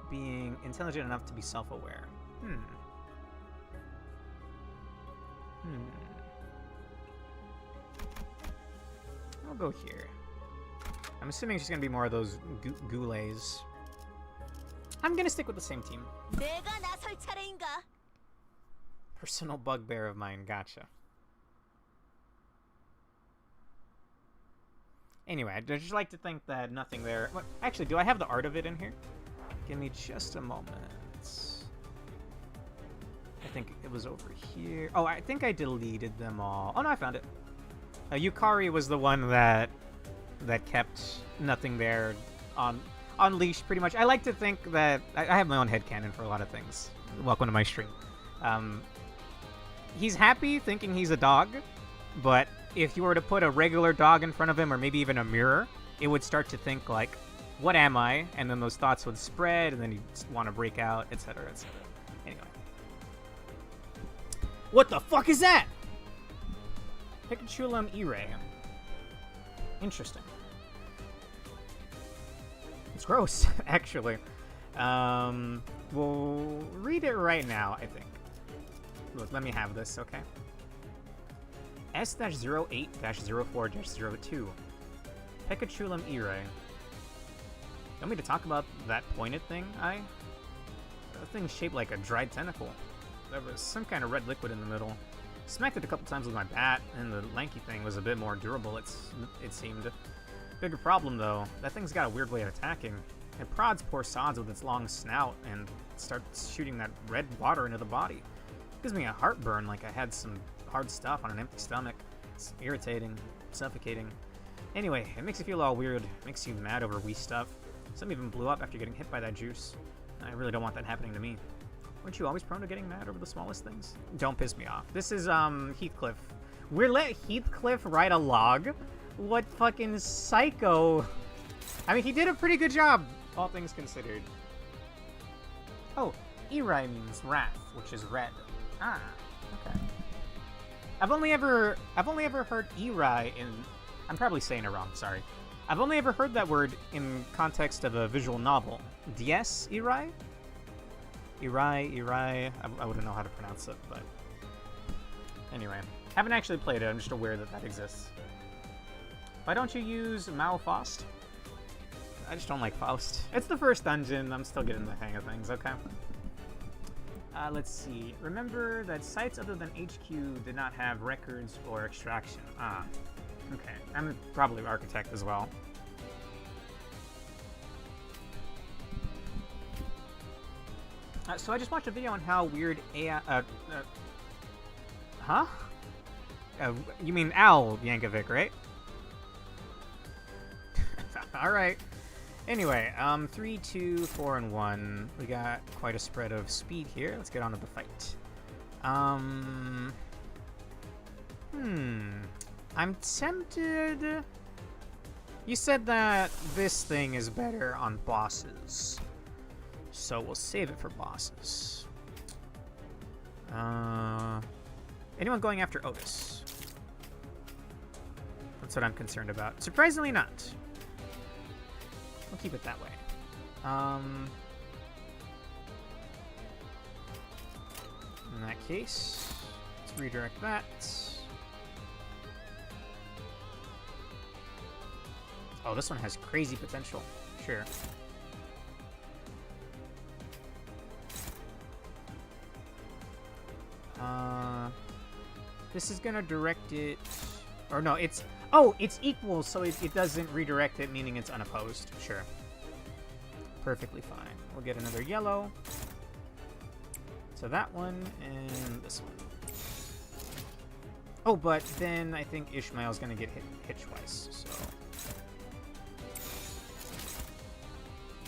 being intelligent enough to be self-aware. I'll go here. I'm assuming she's gonna be more of those ghouls. I'm gonna stick with the same team. 내가 나설 차례인가? Personal bugbear of mine, gotcha. Anyway, I'd just like to think that nothing there... What, actually, do I have the art of it in here? Give me just a moment. I think it was over here. Oh, I think I deleted them all. Oh, no, I found it. Yukari was the one that kept nothing there on leash, pretty much. I like to think that... I have my own headcanon for a lot of things. Welcome to my stream. He's happy thinking he's a dog, but if you were to put a regular dog in front of him, or maybe even a mirror, it would start to think like, what am I? And then those thoughts would spread, and then he'd want to break out, etc., etc. Anyway. What the fuck is that? Pikachulam E-Ray. Interesting. It's gross, actually. We'll read it right now, I think. Look, let me have this, okay? S-08-04-02. Pikachulam E-Ray. You want me to talk about that pointed thing, That thing's shaped like a dried tentacle. There was some kind of red liquid in the middle. Smacked it a couple times with my bat, and the lanky thing was a bit more durable, it seemed. Bigger problem, though, that thing's got a weird way of attacking. It prods poor sods with its long snout, and starts shooting that red water into the body. Gives me a heartburn like I had some hard stuff on an empty stomach. It's irritating, suffocating. Anyway, it makes you feel all weird, makes you mad over wee stuff. Some even blew up after getting hit by that juice. I really don't want that happening to me. Weren't you always prone to getting mad over the smallest things? Don't piss me off. This is, Heathcliff. We're let Heathcliff write a log? What fucking psycho. I mean, he did a pretty good job, all things considered. Oh, Irai means wrath, which is red. Ah, okay. I've only ever heard Irai in... I'm probably saying it wrong, sorry. I've only ever heard that word in context of a visual novel. Dies Irai? Irai, I wouldn't know how to pronounce it, but... Anyway, haven't actually played it, I'm just aware that that exists. Why don't you use Mao Faust? I just don't like Faust. It's the first dungeon, I'm still getting the hang of things, okay? Let's see. Remember that sites other than HQ did not have records or extraction. Ah, okay. I'm probably architect as well. So I just watched a video on how weird AI... huh? You mean Al Yankovic, right? Alright. Anyway, 3, 2, 4, and 1. We got quite a spread of speed here. Let's get on to the fight. I'm tempted... You said that this thing is better on bosses. So we'll save it for bosses. Anyone going after Otis? That's what I'm concerned about. Surprisingly not. We'll keep it that way. In that case, let's redirect that. Oh, this one has crazy potential. Sure. This is gonna direct it... Or no, it's... Oh, it's equal, so it doesn't redirect it, meaning it's unopposed. Sure. Perfectly fine. We'll get another yellow. So that one, and this one. Oh, but then I think Ishmael's gonna get hit twice, so...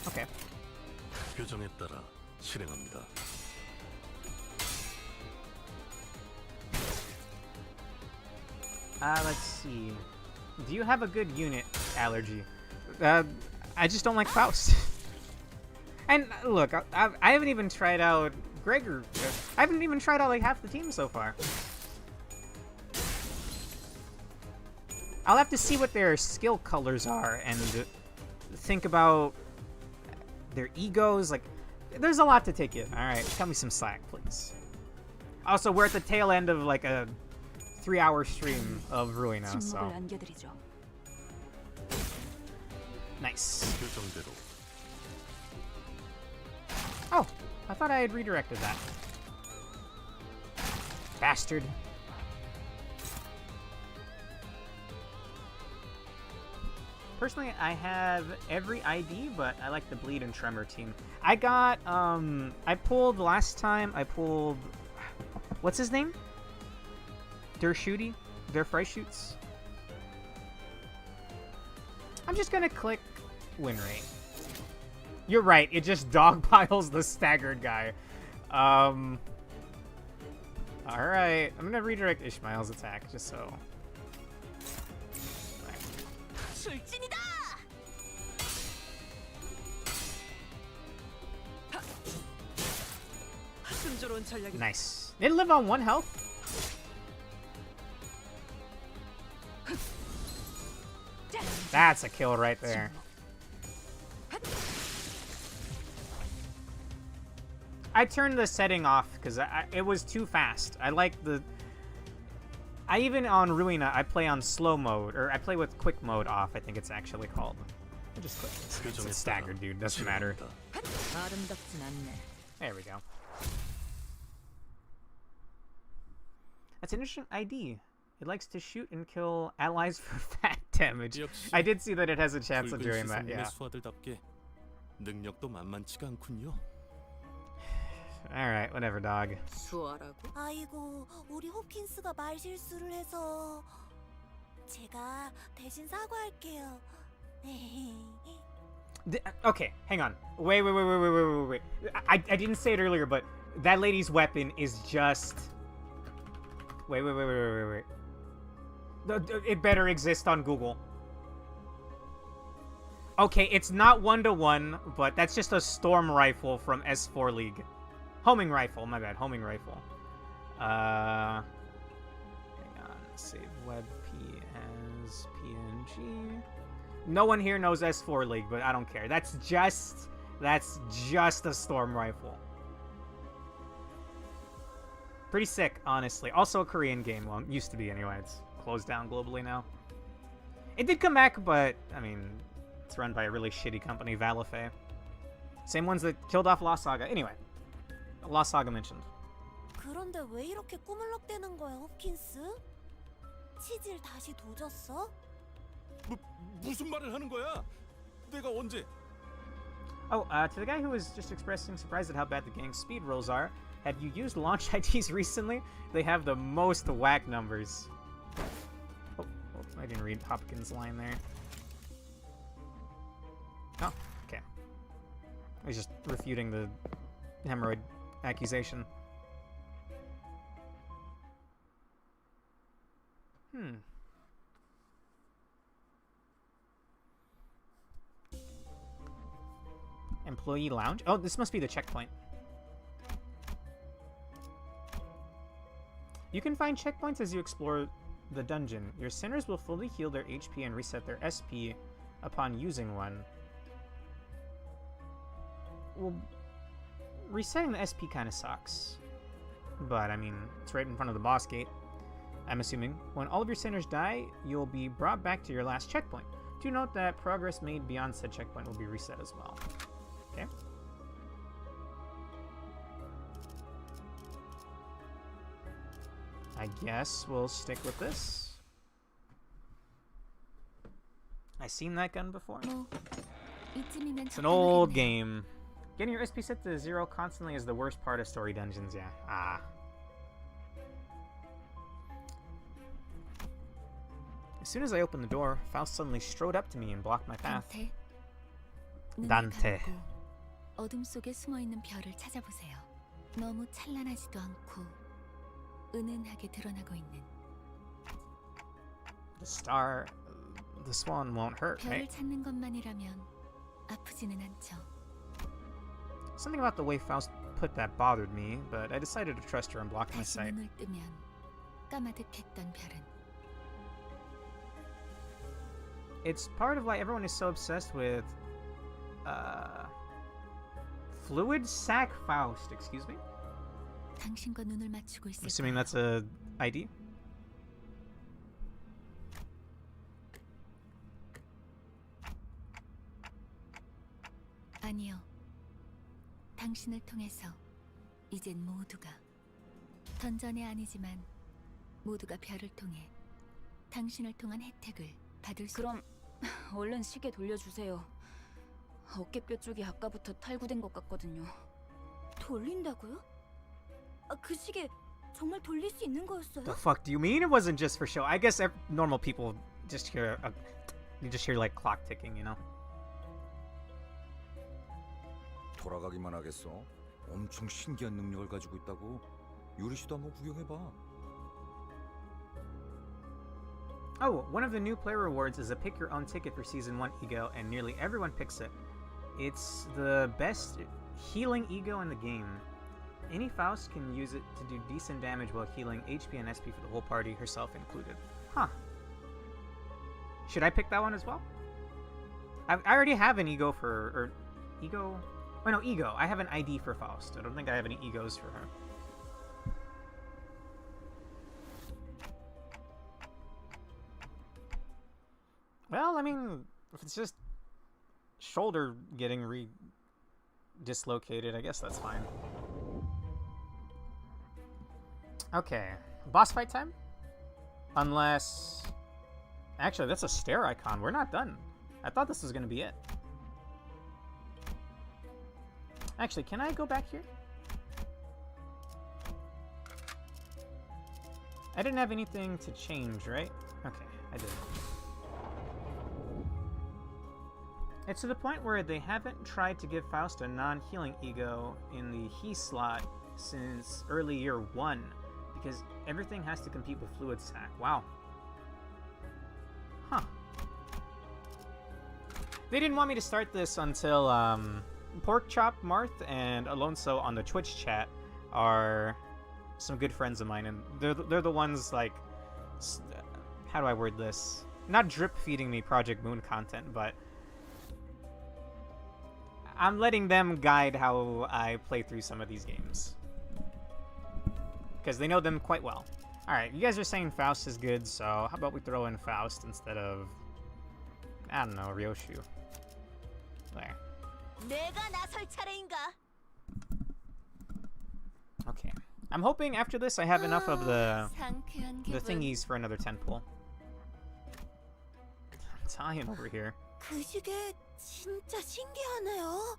Okay. 규정에 따라 실행합니다. Let's see. Do you have a good unit allergy? I just don't like Faust. And look, I haven't even tried out Gregor. I haven't even tried out like half the team so far. I'll have to see what their skill colors are and think about their egos. Like, there's a lot to take in. All right, cut me some slack, please. Also, we're at the tail end of like a 3-hour stream of Ruina, so nice. Oh, I thought I had redirected that. Bastard. Personally, I have every ID, but I like the Bleed and Tremor team. I got, I pulled last time, what's his name? Der Freischütz. I'm just gonna click win rate. You're right, it just dogpiles the staggered guy. Alright, I'm gonna redirect Ishmael's attack, just so. Nice. They live on 1 health? That's a kill right there. I turned the setting off because it was too fast. I like the... I even on Ruina, I play on slow mode, or I play with quick mode off, I think it's actually called. I just click this. It's staggered, dude. Doesn't matter. There we go. That's an interesting ID. It likes to shoot and kill allies for fat damage. I did see that it has a chance of doing that, yeah. 능력도 만만치가 않군요. Alright, whatever, dog. 아이고, 우리 호킨스가 말실수를 해서 제가 대신 사과할게요. Okay, hang on. Wait. I didn't say it earlier, but that lady's weapon is just... Wait. It better exist on Google. Okay, it's not 1-to-1, but that's just a storm rifle from S4 League. Homing rifle, my bad. Homing rifle. Hang on. Save WebP as PNG. No one here knows S4 League, but I don't care. That's just a storm rifle. Pretty sick, honestly. Also a Korean game. Well, it used to be anyway. It's closed down globally now. It did come back, but, I mean, it's run by a really shitty company, Valife. Same ones that killed off Lost Saga. Anyway, Lost Saga mentioned. 그런데 왜 이렇게 꾸물럭대는 거야, 호킨스? 치질 다시 도졌어? 무슨 말을 하는 거야? 내가 언제? Oh, to the guy who was just expressing surprise at how bad the gang's speed rolls are, have you used launch IDs recently? They have the most whack numbers. Oh, oops, I didn't read Hopkins' line there. Oh, okay. I was just refuting the hemorrhoid accusation. Employee lounge? Oh, this must be the checkpoint. You can find checkpoints as you explore the dungeon. Your sinners will fully heal their HP and reset their SP upon using one. Well, resetting the SP kind of sucks. But, I mean, it's right in front of the boss gate. I'm assuming when all of your sinners die, you'll be brought back to your last checkpoint. Do note that progress made beyond said checkpoint will be reset as well. Okay. I guess we'll stick with this. I've seen that gun before. It's an old game. Getting your SP set to 0 constantly is the worst part of story dungeons, yeah. Ah. As soon as I opened the door, Faust suddenly strode up to me and blocked my path. Dante. 어둠 속에 숨어 있는 별을 찾아보세요. 너무 찬란하지도 않고 은은하게 드러나고 있는. The star, this one won't hurt, 별을 right? 찾는 것만이라면 아프지는 않죠. Something about the way Faust put that bothered me, but I decided to trust her and block my 다시 sight. 눈을 뜨면 까마득했던 별은. It's part of why everyone is so obsessed with fluid sac Faust, excuse me? 당신과 눈을 맞추고 있을 Assuming 거예요. that's a ID? 아니요. 당신을 통해서 이젠 모두가 던전이 아니지만 모두가 별을 통해 당신을 통한 혜택을 받을 수. 그럼 얼른 시계 돌려주세요. 어깨뼈 쪽이 아까부터 탈구된 것 같거든요. 돌린다고요? 아, 그 시계 정말 돌릴 수 있는 거였어요? The fuck do you mean it wasn't just for show? I guess normal people just hear you just hear like clock ticking, you know? 돌아가기만 하겠어? 엄청 신기한 능력을 가지고 있다고. 유리 씨도 한번 구경해봐. Oh, one of the new player rewards is a pick your own ticket for season 1 ego, and nearly everyone picks it. It's the best healing ego in the game. Any Faust can use it to do decent damage while healing HP and SP for the whole party, herself included. Huh. Should I pick that one as well? I already have an ego for... or... ego? Oh no, ego. I have an ID for Faust. I don't think I have any egos for her. Well, I mean, if it's just shoulder getting dislocated, I guess that's fine. Okay, boss fight time? Unless... Actually, that's a stair icon. We're not done. I thought this was going to be it. Actually, can I go back here? I didn't have anything to change, right? Okay, I did. It's to the point where they haven't tried to give Faust a non-healing ego in the he slot since early year 1, because everything has to compete with Fluid Sac. Wow. Huh. They didn't want me to start this until Pork Chop Marth and Alonso on the Twitch chat are some good friends of mine, and they're the ones, like, how do I word this? Not drip feeding me Project Moon content, but I'm letting them guide how I play through some of these games, because they know them quite well. Alright, you guys are saying Faust is good, so how about we throw in Faust instead of, I don't know, Ryoshu. There. 내가 나설 차례인가? Okay. I'm hoping after this I have enough of the thingies for another 10 pull. I'm dying over here. 그 시계 진짜 신기하네요.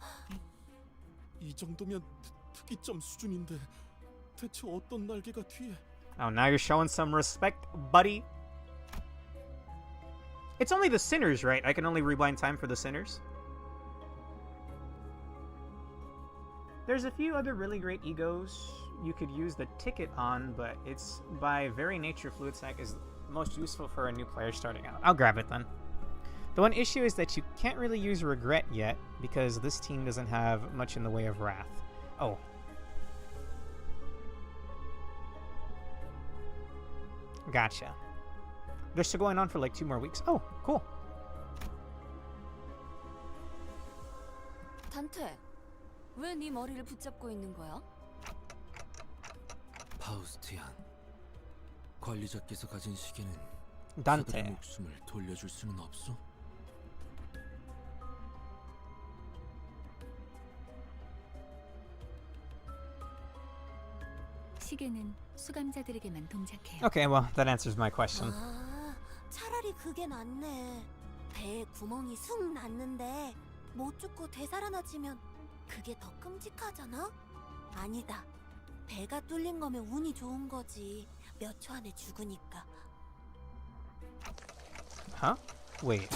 이 정도면 특이점 수준인데 대체 어떤 날개가 뒤에? Oh, now you're showing some respect, buddy. It's only the sinners, right? I can only rewind time for the sinners. There's a few other really great egos you could use the ticket on, but it's by very nature Fluid Sac is most useful for a new player starting out. I'll grab it then. The one issue is that you can't really use Regret yet, because this team doesn't have much in the way of Wrath. Oh. Gotcha. They're still going on for like 2 more weeks. Oh, cool. 단테, 왜 네 머리를 붙잡고 있는 거야? 파우스티안, 관리자께서 가진 시계는 단테. 그들의 목숨을 돌려줄 수는 없어? 시계는 수감자들에게만 동작해요. Okay, well, that answers my question. 아, 차라리 그게 낫네. 배에 구멍이 숭 났는데 못 죽고 되살아나지면 그게 더 끔찍하잖아? 아니다. 배가 뚫린 거면 운이 좋은 거지. 몇 초 안에 죽으니까. Huh? Wait.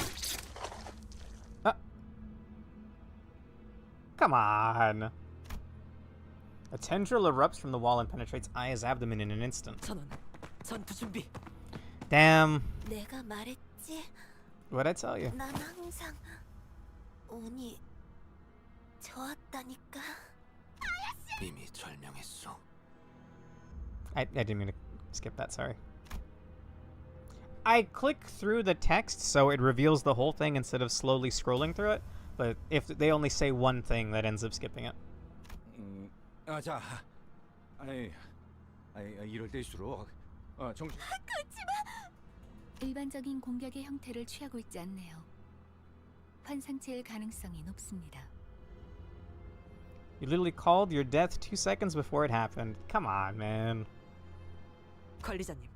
Come on. A tendril erupts from the wall and penetrates Aya's abdomen in an instant. 전원, 전투 준비. Damn. 내가 말했지. What'd I tell you? 난 항상 운이 좋았다니까. 이미 절명했어. I didn't mean to skip that, sorry. I click through the text so it reveals the whole thing instead of slowly scrolling through it, but if they only say one thing, that ends up skipping it. 자, 이럴 때일수록 정신. 일반적인 공격의 형태를 취하고 있지 않네요. 환상체일 가능성이 높습니다. You literally called your death 2 seconds before it happened. Come on, man. 관리자님,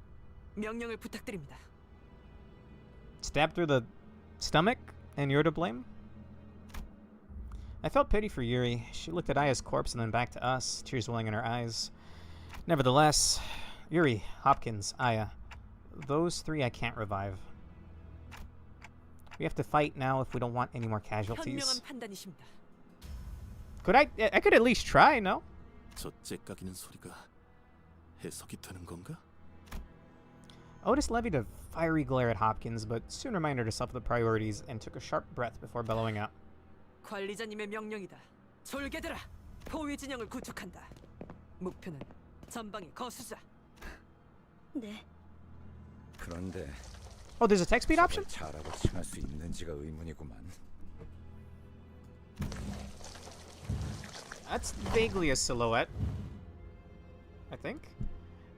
명령을 부탁드립니다. Stabbed through the stomach, and you're to blame? I felt pity for Yuri. She looked at Aya's corpse and then back to us, tears welling in her eyes. Nevertheless, Yuri, Hopkins, Aya, those three I can't revive. We have to fight now if we don't want any more casualties. 현명한 판단이십니다. Could I could at least try, no? 저 째까기는 소리가 해석이 되는 건가? Otis levied a fiery glare at Hopkins, but soon reminded herself of the priorities and took a sharp breath before bellowing out. 관리자님의 명령이다. 졸개들아, 포위 진영을 구축한다. 목표는 전방의 거수자. 네. 그런데 Oh, there's a text speed option? 잘하고 칭할 수 있는지가 의문이구만. That's vaguely a silhouette, I think.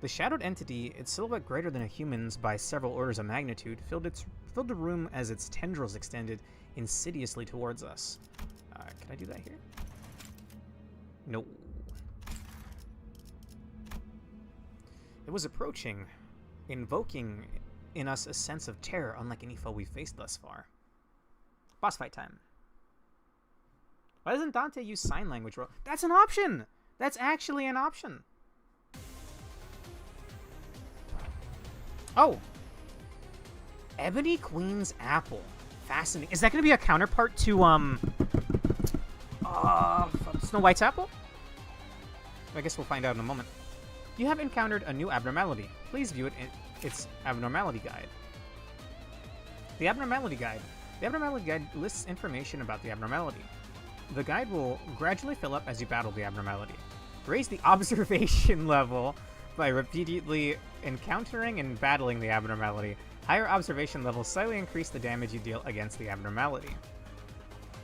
The shadowed entity, its silhouette greater than a human's by several orders of magnitude, filled the room as its tendrils extended insidiously towards us. Can I do that here? No. It was approaching, invoking in us a sense of terror unlike any foe we've faced thus far. Boss fight time. Why doesn't Dante use sign language? That's an option! That's actually an option! Oh! Ebony Queen's Apple. Fascinating. Is that going to be a counterpart to, Snow White's apple? I guess we'll find out in a moment. You have encountered a new abnormality. Please view it in its abnormality guide. The abnormality guide. The abnormality guide lists information about the abnormality. The guide will gradually fill up as you battle the abnormality. Raise the observation level by repeatedly encountering and battling the abnormality. Higher observation levels slightly increase the damage you deal against the abnormality.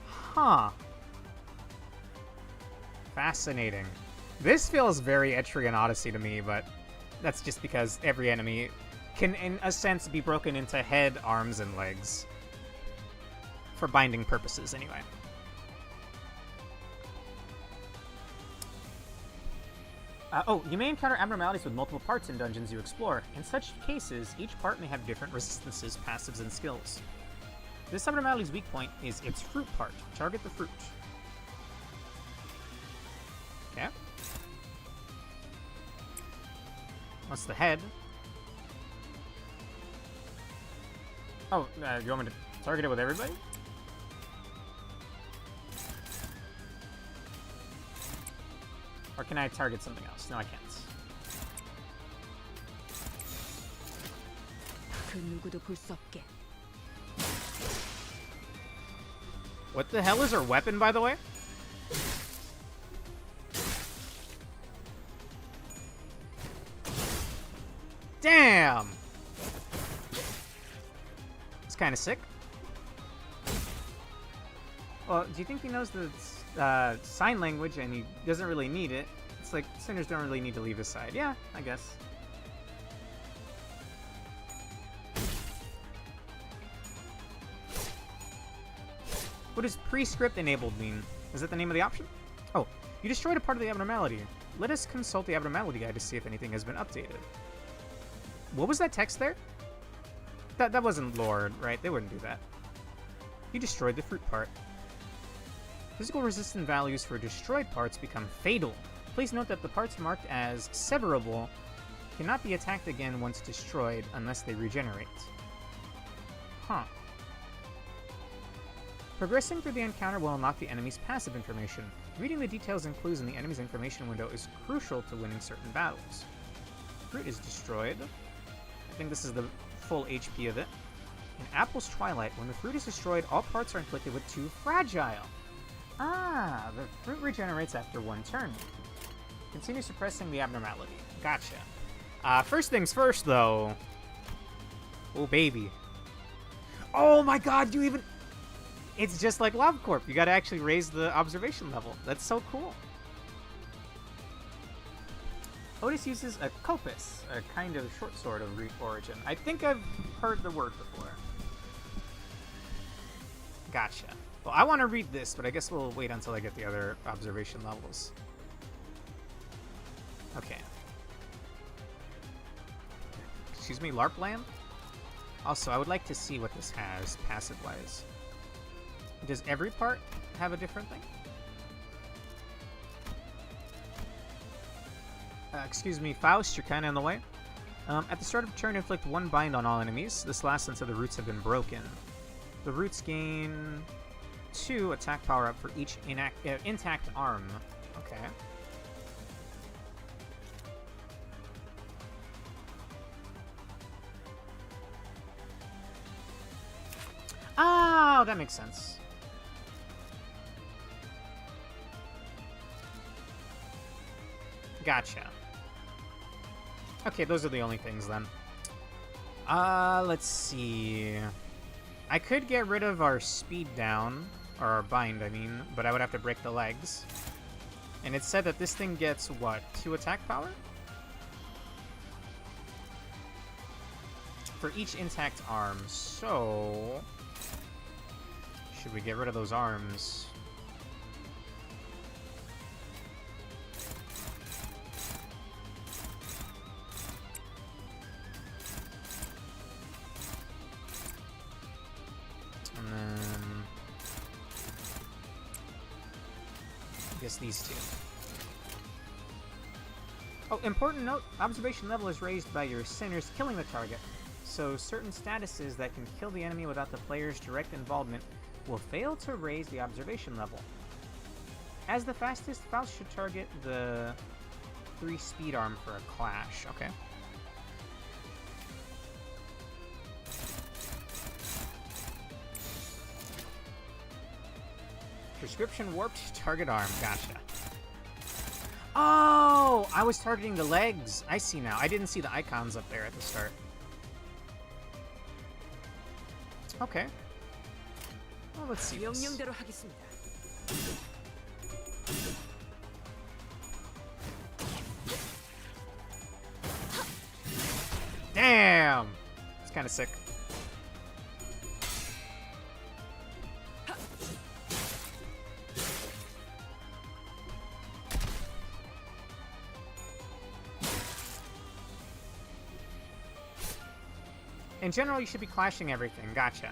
Huh. Fascinating. This feels very Etrian Odyssey to me, but that's just because every enemy can, in a sense, be broken into head, arms, and legs. For binding purposes, anyway. You may encounter abnormalities with multiple parts in dungeons you explore. In such cases, each part may have different resistances, passives, and skills. This abnormality's weak point is its fruit part. Target the fruit. Okay. What's the head? Oh, you want me to target it with everybody? Or can I target something else? No, I can't. 그 누구도 볼 수 없게. What the hell is her weapon, by the way? Damn! It's kind of sick. Well, do you think he knows the sign language and he doesn't really need it? It's like sinners don't really need to leave his side. Yeah, I guess. What does pre-script enabled mean? Is that the name of the option? Oh, you destroyed a part of the abnormality. let us consult the abnormality guide to see if anything has been updated. What was that text there? That wasn't Lord, right? They wouldn't do that. You destroyed the fruit part. Physical resistant values for destroyed parts become fatal. Please note that the parts marked as severable cannot be attacked again once destroyed unless they regenerate. Huh. Progressing through the encounter will unlock the enemy's passive information. Reading the details and clues in the enemy's information window is crucial to winning certain battles. Fruit is destroyed. I think this is the full HP of it. In Apple's Twilight, when the fruit is destroyed, all parts are inflicted with 2 fragile. Ah, the fruit regenerates after 1 turn. Continue suppressing the abnormality. Gotcha. First things first, though. Oh, baby. Oh my god, you even... It's just like LobCorp. You gotta actually raise the observation level. That's so cool. Otis uses a copus, a kind of short sword of Greek origin. I think I've heard the word before. Gotcha. Well, I want to read this, but I guess we'll wait until I get the other observation levels. Okay. Excuse me, LARP land? Also, I would like to see what this has, passive-wise. Does every part have a different thing? Excuse me, Faust, you're kinda in the way. At the start of turn, inflict 1 bind on all enemies. This lasts until the roots have been broken. The roots gain 2 attack power up for each intact arm. Okay. Oh, that makes sense. Gotcha. Okay, those are the only things then. Let's see. I could get rid of our speed down, or our bind, I mean, but I would have to break the legs. And it said that this thing gets, what, 2 attack power? For each intact arm, so... Should we get rid of those arms? And then... I guess these 2. Oh, important note, observation level is raised by your sinners killing the target. So certain statuses that can kill the enemy without the player's direct involvement will fail to raise the observation level. As the fastest, Faust should target the 3 speed arm for a clash. Okay. Prescription warped target arm. Gotcha. Oh, I was targeting the legs. I see now. I didn't see the icons up there at the start. Okay. Well, let's see this. Damn! It's kind of sick. In general, you should be clashing everything. Gotcha.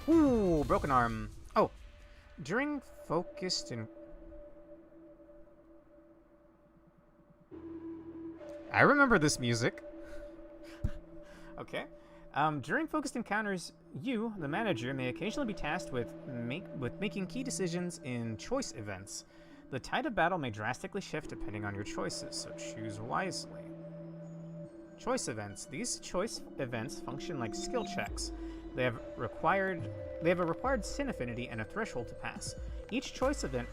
Ooh, broken arm. Oh, during focused and... I remember this music. Okay. During focused encounters, you, the manager, may occasionally be tasked with making key decisions in choice events. The tide of battle may drastically shift depending on your choices, so choose wisely. Choice events. These choice events function like skill checks. They have a required sin affinity and a threshold to pass. Each choice event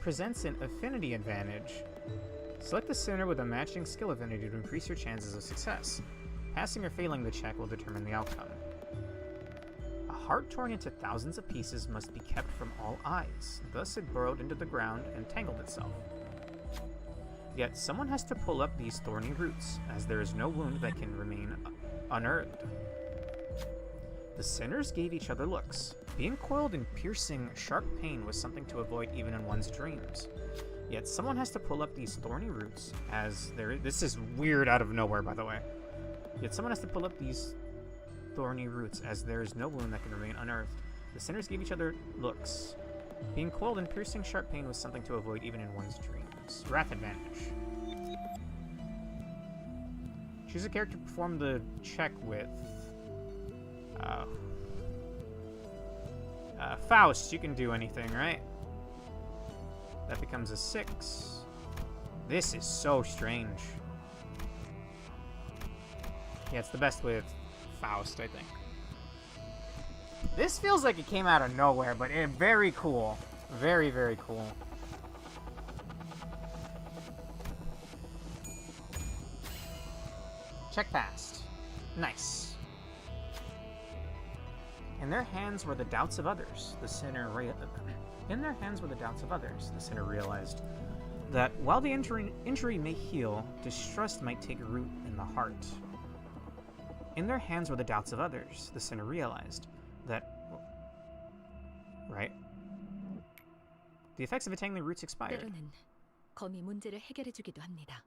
presents an affinity advantage. Select the sinner with a matching skill affinity to increase your chances of success. Passing or failing the check will determine the outcome. A heart torn into thousands of pieces must be kept from all eyes. Thus it burrowed into the ground and tangled itself. Yet someone has to pull up these thorny roots, as there is no wound that can remain unearthed. The sinners gave each other looks. Being coiled in piercing, sharp pain was something to avoid even in one's dreams. Yet someone has to pull up these thorny roots as there— this is weird out of nowhere, by the way. Yet someone has to pull up these thorny roots as there is no wound that can remain unearthed. The sinners gave each other looks. Being coiled in piercing, sharp pain was something to avoid even in one's dreams. Wrath advantage. Choose a character to perform the check with. Faust, you can do anything, right? That becomes a 6. This is so strange. Yeah, it's the best with Faust, I think. This feels like it came out of nowhere, but very cool. Very, very cool. Check passed. Nice. In their hands were the doubts of others. The sinner realized that while the injury may heal, distrust might take root in the heart. In their hands were the doubts of others. The sinner realized that... right? The effects of entangling roots expired. 때로는 검이 문제를 해결해주기도 합니다.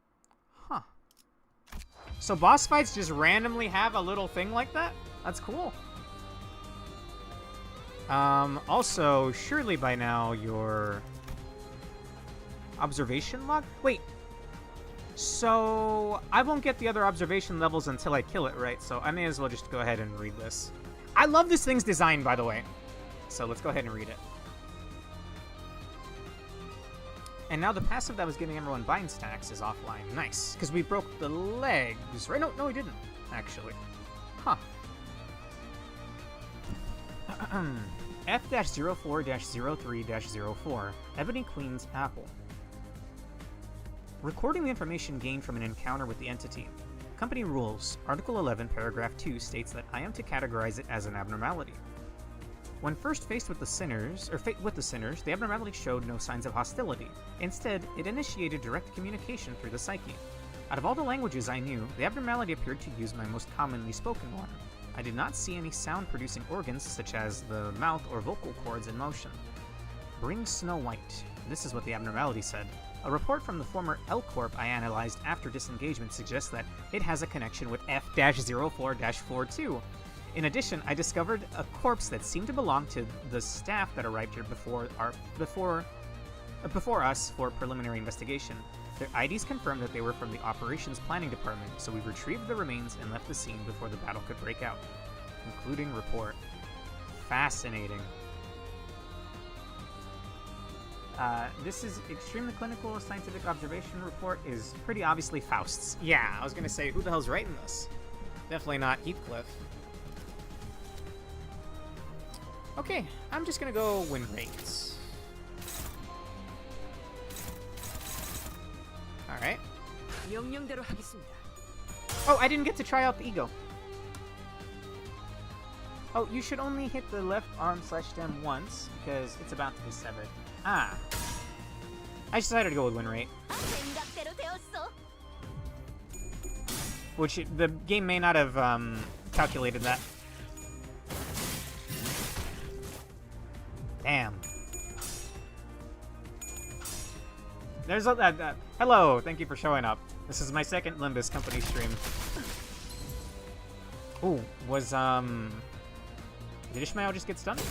Huh. So boss fights just randomly have a little thing like that? That's cool. Also, surely by now your observation log? Wait. So I won't get the other observation levels until I kill it, right? So I may as well just go ahead and read this. I love this thing's design, by the way. So let's go ahead and read it. And now the passive that was giving everyone bind stacks is offline. Nice, because we broke the legs, right? No, we didn't, actually. Huh. F-04-03-04, Ebony Queen's Apple. Recording the information gained from an encounter with the entity. Company rules. Article 11, paragraph 2 states that I am to categorize it as an abnormality. When first faced with the sinners, the abnormality showed no signs of hostility. Instead, it initiated direct communication through the psyche. Out of all the languages I knew, the abnormality appeared to use my most commonly spoken one. I did not see any sound-producing organs, such as the mouth or vocal cords, in motion. Bring Snow White. This is what the abnormality said. A report from the former L-Corp I analyzed after disengagement suggests that it has a connection with F-04-42. In addition, I discovered a corpse that seemed to belong to the staff that arrived here before us for preliminary investigation. Their IDs confirmed that they were from the Operations Planning Department, so we retrieved the remains and left the scene before the battle could break out. Concluding report. Fascinating. This is extremely clinical. Scientific observation report is pretty obviously Faust's. Yeah, I was gonna say, who the hell's writing this? Definitely not Heathcliff. Okay, I'm just gonna go win rates. Alright. Oh, I didn't get to try out the ego. Oh, you should only hit the left arm / stem once, because it's about to be severed. Ah. I decided to go with win rate. Which, the game may not have, calculated that. Damn. There's a, hello, thank you for showing up. This is my second Limbus company stream. Ooh, was, did Ishmael just get stunned?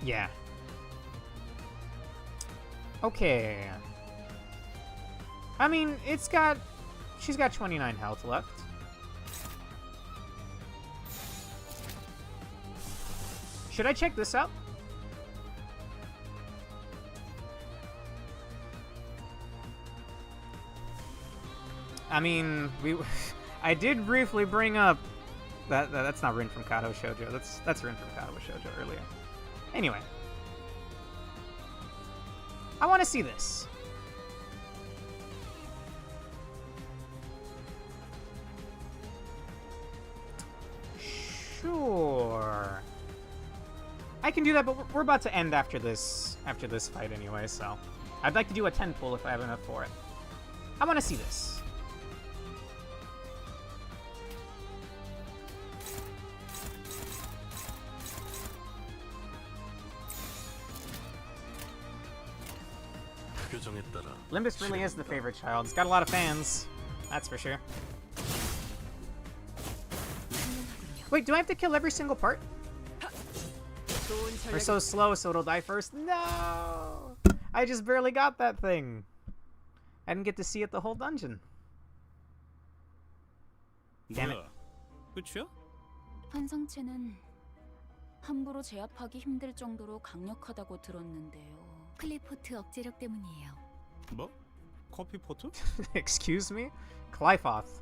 Yeah. Okay. I mean, she's got 29 health left. Should I check this out? I mean, I did briefly bring up that's not Rin from Kato Shoujo. That's Rin from Kato Shoujo earlier. Anyway, I want to see this. Sure. I can do that, but we're about to end after this fight anyway, so I'd like to do a 10 pull if I have enough for it. I want to see this. 규정에 따라 Limbus really is the favorite child. It's got a lot of fans. That's for sure. Wait, do I have to kill every single part? We're so slow, so it'll die first. No! I just barely got that thing. I didn't get to see it the whole dungeon. Damn it. 끝이야? 환상체는 함부로 제압하기 힘들 정도로 강력하다고 들었는데요. 클리포트 억제력 때문이에요. 뭐? 커피포트? Excuse me? Clyfoth.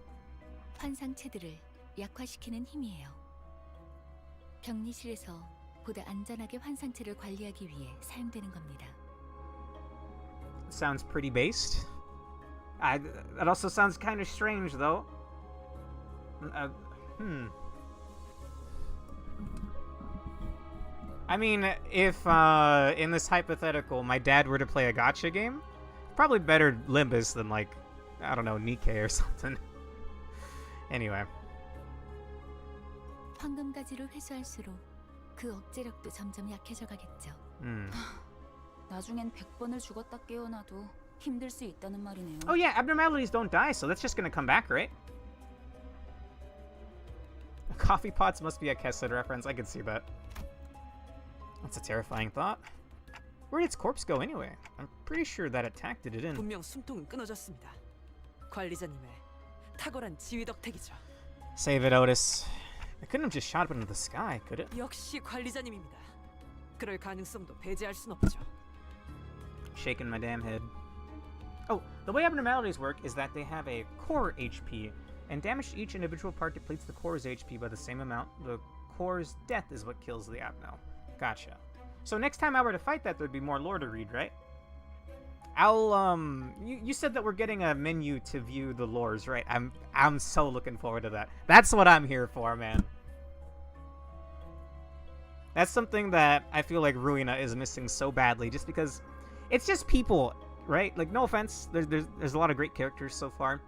환상체들을 약화시키는 힘이에요. 격리실에서 보다 안전하게 환상체를 관리하기 위해 사용되는 겁니다. Sounds pretty based. That also sounds kind of strange, though. I mean, if in this hypothetical, my dad were to play a gacha game, probably better Limbus than, like, I don't know, Nikkei or something. Anyway. 황금가지를 회수할수록 그 억제력도 점점 약해져 가겠죠. 나중엔 100번을 죽었다 깨어나도 힘들 수 있다는 말이네요. Oh yeah, abnormalities don't die, so that's just gonna come back, right? Coffee pots must be a Kessid reference. I could see that. That's a terrifying thought. Where did its corpse go anyway? I'm pretty sure that attack did it in. 분명 숨통은 끊어졌습니다. 관리자님의 탁월한 지휘 덕택이죠. Save it, Otis. I couldn't have just shot up into the sky, could it? 역시 관리자님입니다. 그럴 가능성도 배제할 순 없죠. Shaking my damn head. Oh, the way abnormalities work is that they have a core HP, and damage to each individual part depletes the core's HP by the same amount. The core's death is what kills the abno. Gotcha. So next time I were to fight that, there'd be more lore to read, right? You said that we're getting a menu to view the lores, right? I'm so looking forward to that. That's what I'm here for, man. That's something that I feel like Ruina is missing so badly, just because it's just people, right? Like, no offense, there's a lot of great characters so far,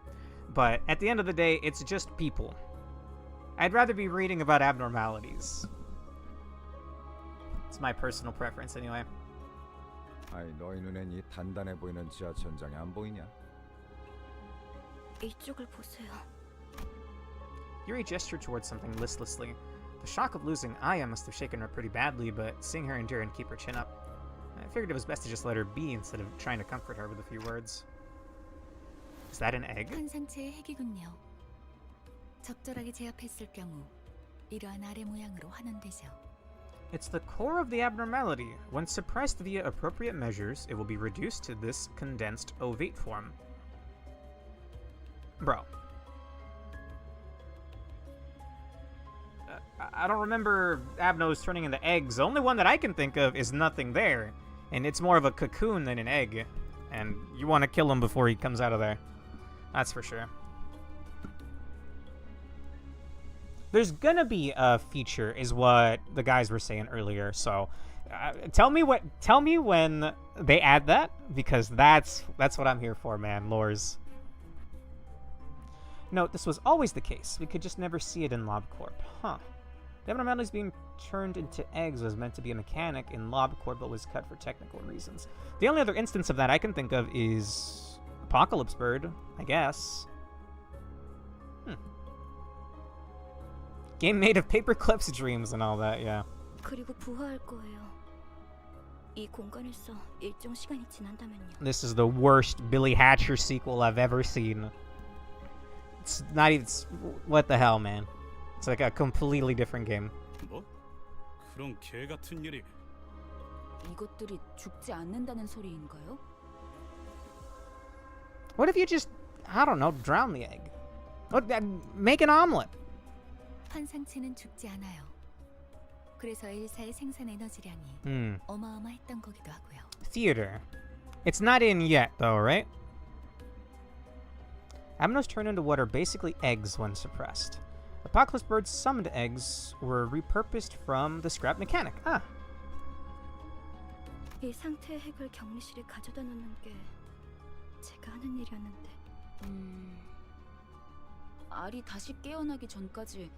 but at the end of the day, it's just people. I'd rather be reading about abnormalities. It's my personal preference, anyway. 아이, 너희 눈엔 이 단단해 보이는 지하천장이 안 보이냐? 이쪽을 보세요. Yuri gestured towards something listlessly. The shock of losing Aya must have shaken her pretty badly, but seeing her endure and keep her chin up, I figured it was best to just let her be instead of trying to comfort her with a few words. Is that an egg? 환상체의 핵이군요. 적절하게 제압했을 경우 이러한 아래 모양으로 환원되죠. It's the core of the abnormality. When suppressed via appropriate measures, it will be reduced to this condensed ovate form. Bro. I don't remember abnos turning into eggs. The only one that I can think of is nothing there. And it's more of a cocoon than an egg. And you want to kill him before he comes out of there. That's for sure. There's gonna be a feature, is what the guys were saying earlier. So, tell me when they add that, because that's what I'm here for, man. Lores. Note, this was always the case. We could just never see it in LobCorp. Huh. The abnormalities being turned into eggs was meant to be a mechanic in LobCorp, but was cut for technical reasons. The only other instance of that I can think of is Apocalypse Bird, I guess. Game made of paperclips, dreams, and all that, yeah. 그리고 부화할 거예요. 이 공간에서 일정 시간이 지난다면요. This is the worst Billy Hatcher sequel I've ever seen. It's not even... What the hell, man? It's like a completely different game. 뭐? 그런 개 같은 일이. 이것들이 죽지 않는다는 소리인가요? What if you just, I don't know, drown the egg? Make an omelet. 환상체는 죽지 않아요. 그래서 엘사의 생산 에너지량이 어마어마했던 거기도 하고요. Theater. It's not in yet, though, right? Abnos turn into what are basically eggs when suppressed. Apocalypse Bird's summoned eggs were repurposed from the scrap mechanic. Ah. 이 상태의 핵을 격리실에 가져다 놓는 게 제가 하는 일이었는데. 알이 다시 깨어나기 전까지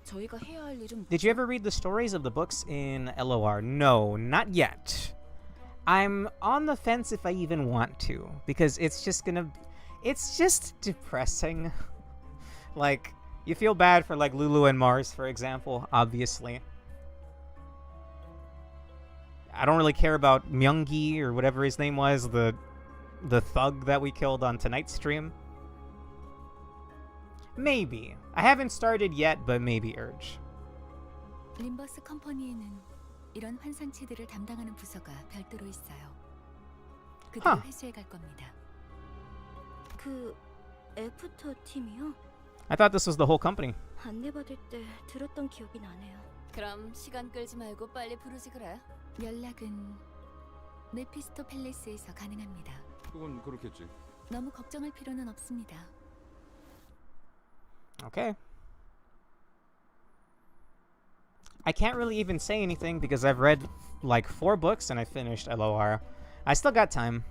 저희가 해야 할 일은. Did you ever read the stories of the books in LOR? No, not yet. I'm on the fence if I even want to, because it's just depressing. Like, you feel bad for like Lulu and Mars, for example, obviously. I don't really care about Myungi or whatever his name was, the thug that we killed on tonight's stream. Maybe. I haven't started yet, but maybe urge. 림버스 컴퍼니에는 이런 환상체들을 담당하는 부서가 별도로 있어요. 그들을 회수해 갈 겁니다. 그 애프터 팀이요? I thought this was the whole company. 안내받을 때 들었던 기억이 나네요. 그럼 시간 끌지 말고 빨리 부르지 그래. 연락은 메피스토 팰리스에서 가능합니다. 그건 그렇겠지. 너무 걱정할 필요는 없습니다. Okay. I can't really even say anything because I've read like 4 books and I finished LOR. I still got time.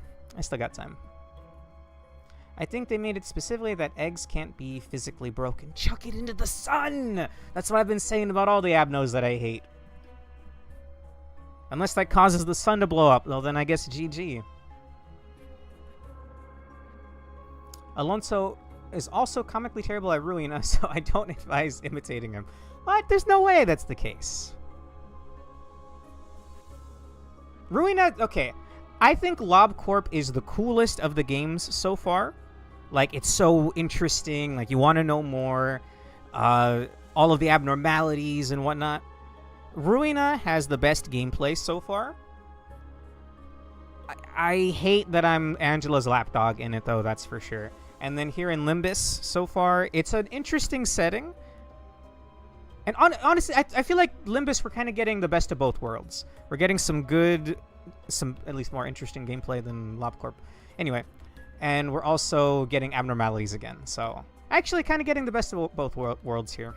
I think they made it specifically that eggs can't be physically broken. Chuck it into the sun! That's what I've been saying about all the abnos that I hate. Unless that causes the sun to blow up, well then I guess GG. Alonso is also comically terrible at Ruina, so I don't advise imitating him. What? There's no way that's the case. Ruina, okay. I think LobCorp is the coolest of the games so far. Like, it's so interesting. Like, you want to know more. All of the abnormalities and whatnot. Ruina has the best gameplay so far. I hate that I'm Angela's lapdog in it, though, that's for sure. And then here in Limbus, so far, it's an interesting setting. And honestly, I feel like Limbus, we're kind of getting the best of both worlds. We're getting some at least more interesting gameplay than LobCorp. Anyway, and we're also getting abnormalities again. So, actually kind of getting the best of both worlds here.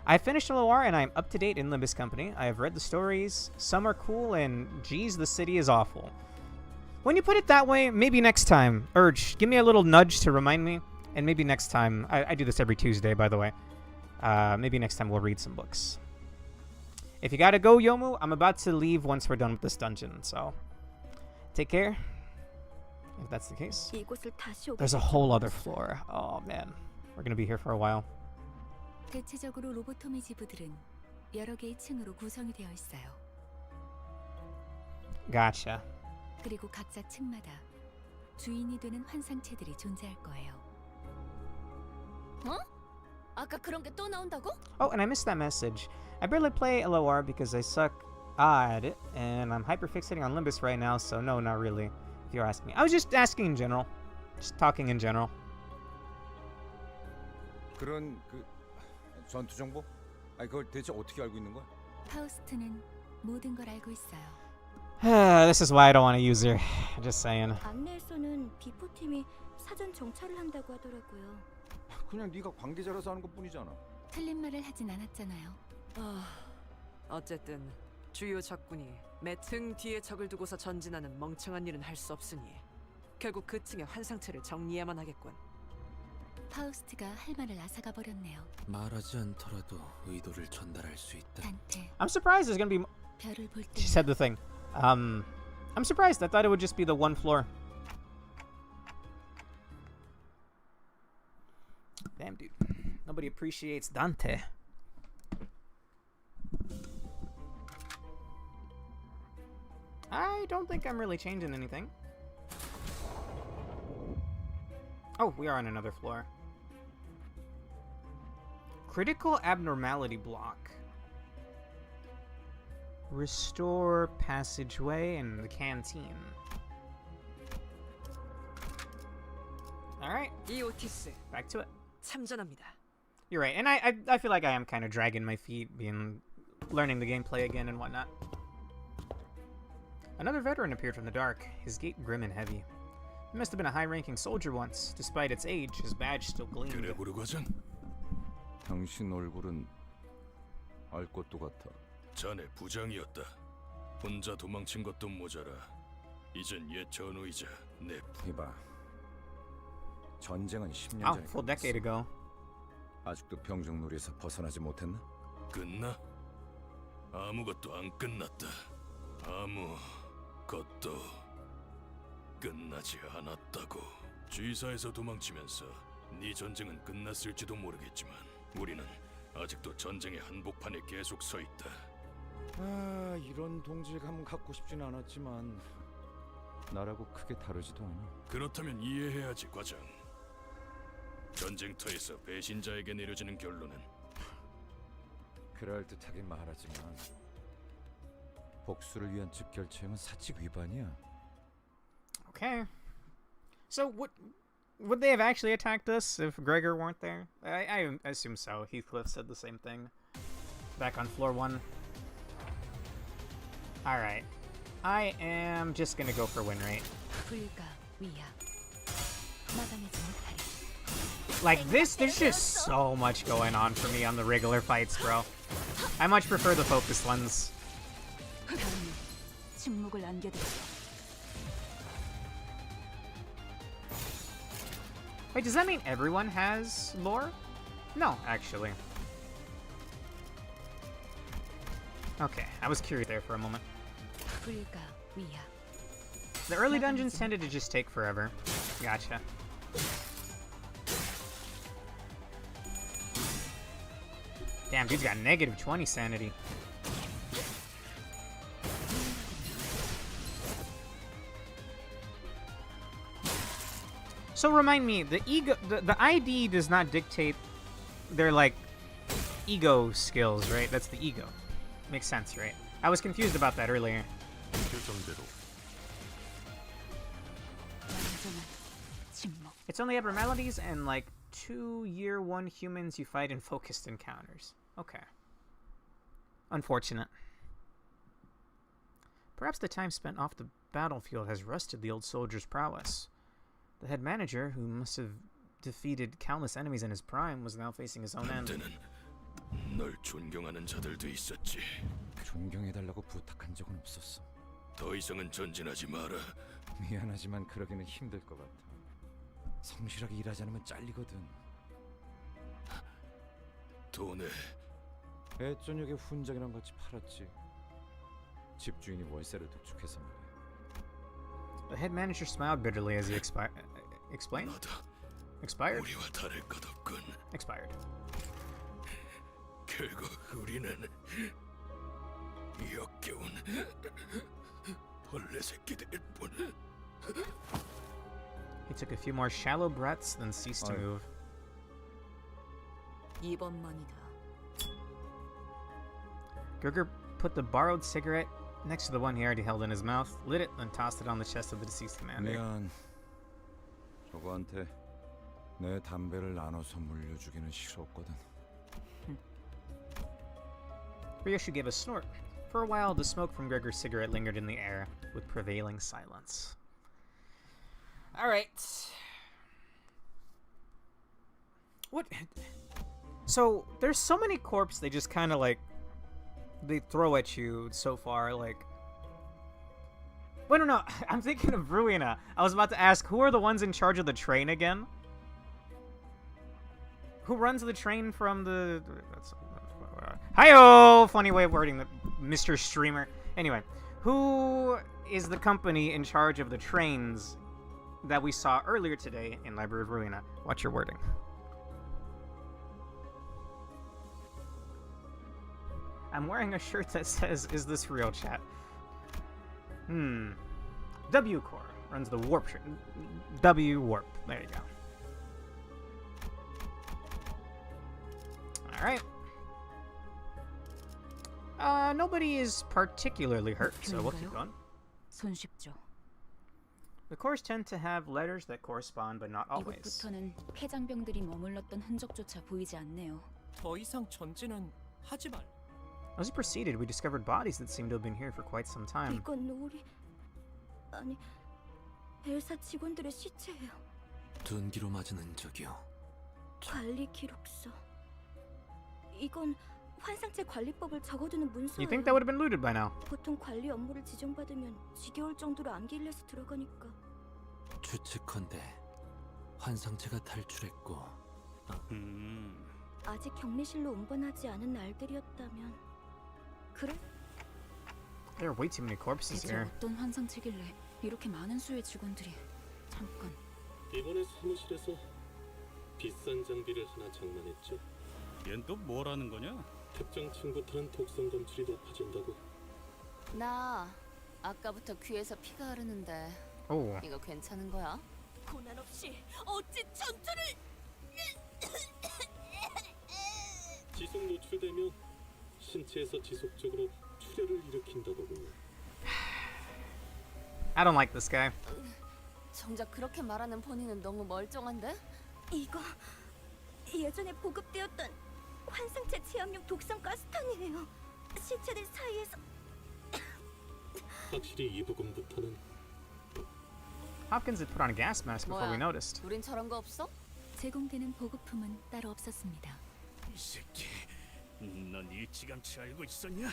I finished LOR and I'm up to date in Limbus Company. I have read the stories. Some are cool and geez, the city is awful. When you put it that way, maybe next time. Urge, give me a little nudge to remind me. And maybe next time, I do this every Tuesday, by the way. Maybe next time we'll read some books. If you gotta go, Yomu, I'm about to leave once we're done with this dungeon, so take care. If that's the case. There's a whole other floor. Oh man, we're gonna be here for a while. 대체적으로 로보토미 지부들은 여러 개의 층으로 구성이 되어 있어요. Gotcha. 그리고 각자 층마다 주인이 되는 환상체들이 존재할 거예요. 어? 아까 그런 게 또 나온다고? Oh, and I missed that message. I barely play LOR because I suck at it, and I'm hyperfixating on Limbus right now, so no, not really, if you're asking me. I was just asking in general. Just talking in general. 그런 전투 정보? 아니 그걸 대체 어떻게 알고 있는 거야? 파우스트는 모든 걸 알고 있어요. This is why I don't want to use her. Just saying. 안내에서는 p.4 팀이 사전 정찰을 한다고 하더라고요. 그냥 네가 관계자라서 하는 것뿐이잖아. 틀린 말을 하진 않았잖아요. 어쨌든 주요 적군이 매 층 뒤에 적을 두고서 전진하는 멍청한 일은 할 수 없으니 결국 그 층의 환상체를 정리해야만 하겠군. 파우스트가 할 말을 앗아가 버렸네요. 말하지 않더라도 의도를 전달할 수 있다. 단테. I'm surprised there's gonna be. 별을 볼 때. She said the thing. I'm surprised. I thought it would just be the one floor. Damn, dude. Nobody appreciates Dante. I don't think I'm really changing anything. Oh, we are on another floor. Critical abnormality block. Restore passageway and the canteen. Alright. 이오티스. Back to it. 참전합니다. You're right, and I feel like I am kind of dragging my feet, learning the gameplay again and whatnot. Another veteran appeared from the dark, his gait grim and heavy. He must have been a high-ranking soldier once. Despite its age, his badge still gleamed. 당신 얼굴은 알 것도 같아. 자네 부장이었다. 혼자 도망친 것도 모자라. 이젠 옛 전우이자 내 이봐. 전쟁은 10년 Oh, 전에 full decade ago. 아직도 병정놀이에서 벗어나지 못했나? 끝나? 아무것도 안 끝났다. 아무 그것도 끝나지 않았다고. G사에서 도망치면서 네 전쟁은 끝났을지도 모르겠지만 우리는 아직도 전쟁의 한복판에 계속 서 있다. 아, 이런 동질감 갖고 싶진 않았지만 나라고 크게 다르지도 않아. 그렇다면 이해해야지, 과장. 전쟁터에서 배신자에게 내려지는 결론은 그럴듯하게 말하지만 복수를 위한 즉결체행은 사칙 위반이야. Okay. So would they have actually attacked us if Gregor weren't there? I assume so. Heathcliff said the same thing back on floor 1. Alright. I am just gonna go for win rate. Like this, there's just so much going on for me on the regular fights, bro. I much prefer the focused ones. Wait, does that mean everyone has lore? No, actually. Okay, I was curious there for a moment. The early dungeons tended to just take forever. Gotcha. Damn, dude's got negative 20 sanity. So remind me, the ID does not dictate their like ego skills, right? That's the ego. Makes sense, right? I was confused about that earlier. It's only abnormalities and like 2 year 1 humans you fight in focused encounters. Okay. Unfortunate. Perhaps the time spent off the battlefield has rusted the old soldier's prowess. The head manager, who must have defeated countless enemies in his prime, was now facing his own end. 널 존경하는 자들도 있었지. 존경해달라고 부탁한 적은 없었어. 더 이상은 전진하지 마라. 미안하지만 그러기는 힘들 것 같아. 성실하게 일하지 않으면 잘리거든. 돈에 애저녁에 훈장이랑 같이 팔았지. 집주인이 월세를 독촉해서 말이야. The head manager smiled bitterly as he explained. Expired? 우리와 다를 것 없군. Expired. 결국 우리는 역겨운 벌레 새끼들일 뿐. He took a few more shallow breaths, then ceased to move. 이번만이다. Gregor put the borrowed cigarette next to the one he already held in his mouth, lit it, then tossed it on the chest of the deceased commander. 미안. 저거한테 내 담배를 나눠서 물려주기는 싫었거든. Ryoshu gave a snort. For a while, the smoke from Gregor's cigarette lingered in the air, with prevailing silence. Alright. What? So, there's so many corpses they just kind of like... they throw at you so far, like... Wait, no, I'm thinking of Ruina. I was about to ask, who are the ones in charge of the train again? Who runs the train from the... Hi-oh! Funny way of wording that, Mr. Streamer. Anyway, who is the company in charge of the trains that we saw earlier today in Library of Ruina? Watch your wording. I'm wearing a shirt that says, "Is this real, chat?" W Corps runs the warp shirt. W Warp. There you go. Alright. Nobody is particularly hurt, so we'll keep going. 손쉽죠. The corps tend to have letters that correspond, but not always. 이곳부터는 폐장병들이 머물렀던 흔적조차 보이지 않네요. 더 이상 전진은 하지 말. As we proceeded, we discovered bodies that seemed to have been here for quite some time. 이건 우리 아니 엘사 직원들의 시체예요. 둔기로 맞은 흔적이요. 관리 기록서. 이건 환상체 관리법을 적어두는 문서예요. You think that would have been looted by now? 보통 관리 업무를 지정받으면 지겨울 정도로 안길려서 들어가니까. 추측컨대 환상체가 탈출했고. 아직 격리실로 운반하지 않은 날들이었다면 그래? There are way too many corpses 대체 here. 어떤 환상체길래 이렇게 많은 수의 직원들이 잠깐. 이번에 사무실에서 비싼 장비를 하나 장만했죠. 얜 또 뭐라는 거냐? 특정 층부터는 독성 검출이 높아진다고. 나 아까부터 귀에서 피가 흐르는데 오. 이거 괜찮은 거야? 고난 없이 어찌 전투를 지속 노출되면 신체에서 지속적으로 출혈을 일으킨다더군요. I don't like this guy. 정작 그렇게 말하는 본인은 너무 멀쩡한데? 이거 예전에 보급되었던 환상체 제압용 독성 가스탄이에요. 시체들 사이에서 확실히 이 부분부터는 Hopkins had put on a gas mask before we noticed. 우린 저런 거 없어? 제공되는 보급품은 따로 없었습니다. 이 새끼, 넌 일찌감치 알고 있었냐?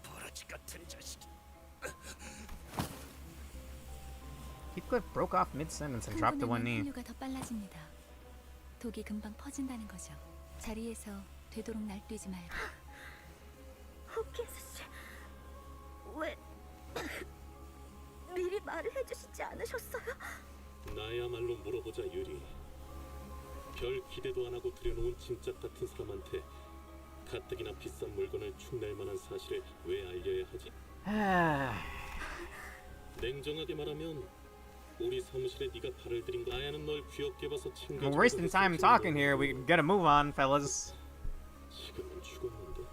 버러지 같은 자식. Heathcliff broke off mid-sentence and dropped to one knee. 혈류가 더 빨라집니다. 독이 금방 퍼진다는 거죠. 자리에서 되도록 날뛰지 말고. 호킨스 씨, 왜 미리 말을 해주시지 않으셨어요? 나야말로 물어보자 유리. 별 기대도 안 하고 들여놓은 짐짝 같은 사람한테 가뜩이나 비싼 물건을 축낼 만한 사실을 왜 알려야 하지? 냉정하게 말하면 우리 사무실에 네가 발을 들인 나야는 널 귀엽게 봐서 챙겨주고 We're wasting time talking here. We gotta move on, fellas. 지금은 죽었는데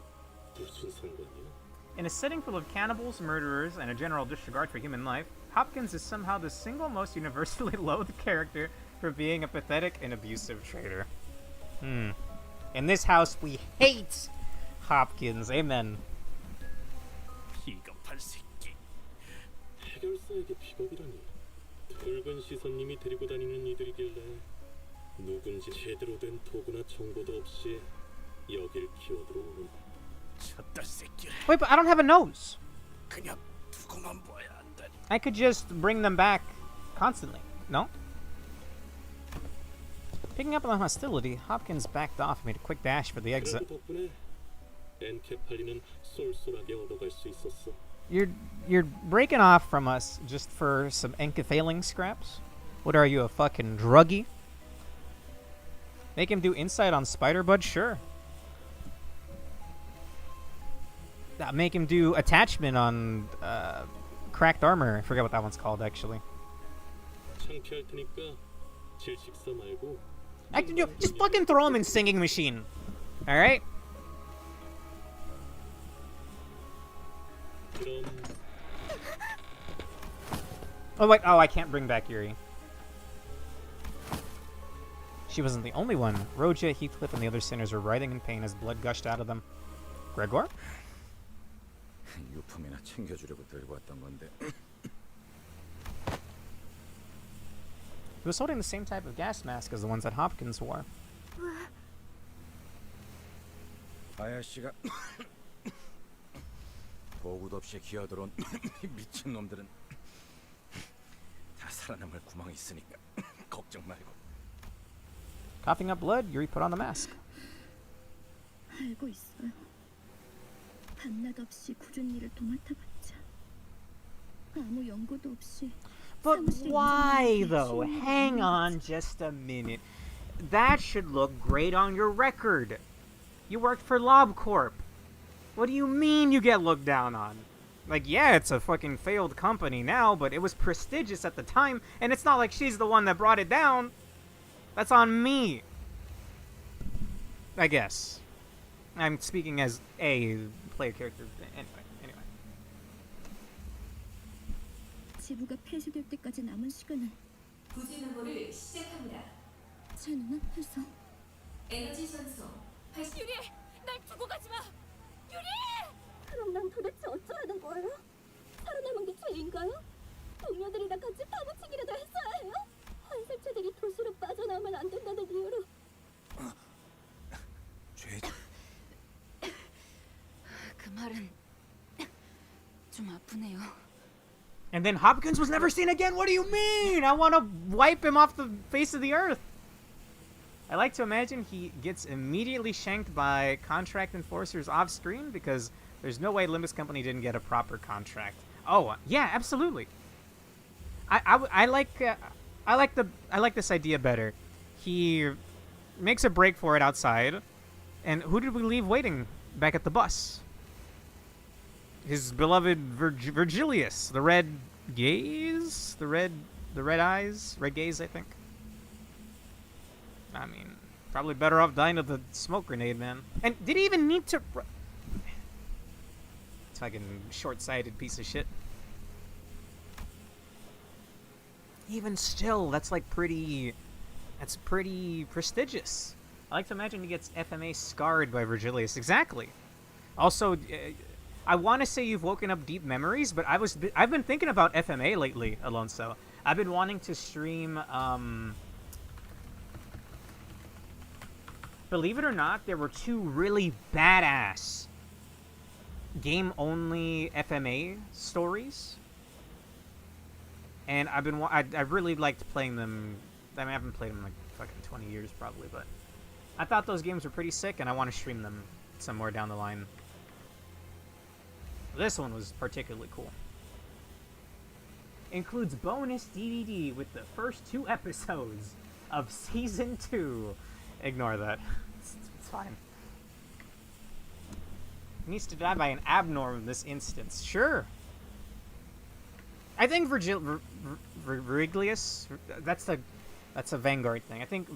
무슨 상관이야? In a setting full of cannibals, murderers, and a general disregard for human life, Hopkins is somehow the single most universally loathed character for being a pathetic and abusive traitor. In this house, we hate Hopkins. Amen. 비겁한 새끼. 해결사에게 비겁이라니. 붉은 시선님이 데리고 다니는 이들이길래 누군지 제대로 된 도구나 정보도 없이 여길 기어들어오는. 쳤다 새끼를. Wait, but I don't have a nose. 그냥 두고만 봐야 한다니. I could just bring them back constantly. No? Picking up on the hostility, Hopkins backed off and made a quick dash for the exit. 그 덕분에 엔케팔리는 쏠쏠하게 얻어갈 수 있었어. You're breaking off from us just for some encephaling scraps? What are you, a fucking druggie? Make him do insight on Spider-Bud? Sure. Make him do attachment on cracked armor. I forget what that one's called, actually. 창피할 테니까 질식사 말고. Just fucking throw him in singing machine. Alright? Oh wait, I can't bring back Yuri. She wasn't the only one. Roja, Heathcliff, and the other sinners were writhing in pain as blood gushed out of them. Gregor? 유품이나 챙겨주려고 들고 왔던 건데. He was holding the same type of gas mask as the ones that Hopkins wore. 아야씨가 보고도 없이 기어들어온 미친 놈들은 다 살아남을 구멍이 있으니까 걱정 말고. Coughing up blood, Yuri put on the mask. 알고 있어요. 밤낮 없이 굳은 일을 도맡아봤자 아무 연고도 없이. But why though? Hang on just a minute. That should look great on your record. You worked for LobCorp. What do you mean you get looked down on? Like, yeah, it's a fucking failed company now, but it was prestigious at the time, and it's not like she's the one that brought it down. That's on me. I guess. I'm speaking as a player character. Anyway. 지부가 폐쇄될 때까지 남은 시간은 부지 응고를 시작합니다. 제 눈앞에서 에너지 선소 80... 유리! 날 두고 가지 마! 유리! 그럼 난 도대체 어쩌라는 거예요? 살아남은 게 죄인가요? 동료들이랑 같이 파묻히기라도 했어야 해요? 환생체들이 도시로 빠져나오면 안 된다는 이유로. 죄지. 그 말은 좀 아프네요. And then Hopkins was never seen again? What do you mean? I want to wipe him off the face of the earth. I like to imagine he gets immediately shanked by contract enforcers off screen because There's no way Limbus Company didn't get a proper contract. Oh, yeah, absolutely. I like this idea better. He makes a break for it outside, and who did we leave waiting back at the bus? His beloved Virgilius, the red gaze, the red eyes, red gaze, I think. I mean, probably better off dying of the smoke grenade, man. And did he even need to? Fucking short-sighted piece of shit. Even still, that's like pretty prestigious. I like to imagine he gets FMA scarred by Virgilius. Exactly. Also, I want to say you've woken up deep memories, but I've been thinking about FMA lately, Alonso. I've been wanting to stream. Believe it or not, there were 2 really badass game-only FMA stories, and I really liked playing them. I mean, I haven't played them in like fucking 20 years probably, but I thought those games were pretty sick, and I want to stream them somewhere down the line. This one was particularly cool. Includes bonus DVD with the first 2 episodes of Season 2. Ignore that. It's fine. Needs to die by an abnorm in this instance. Sure. I think Virgilius. That's a Vanguard thing. I think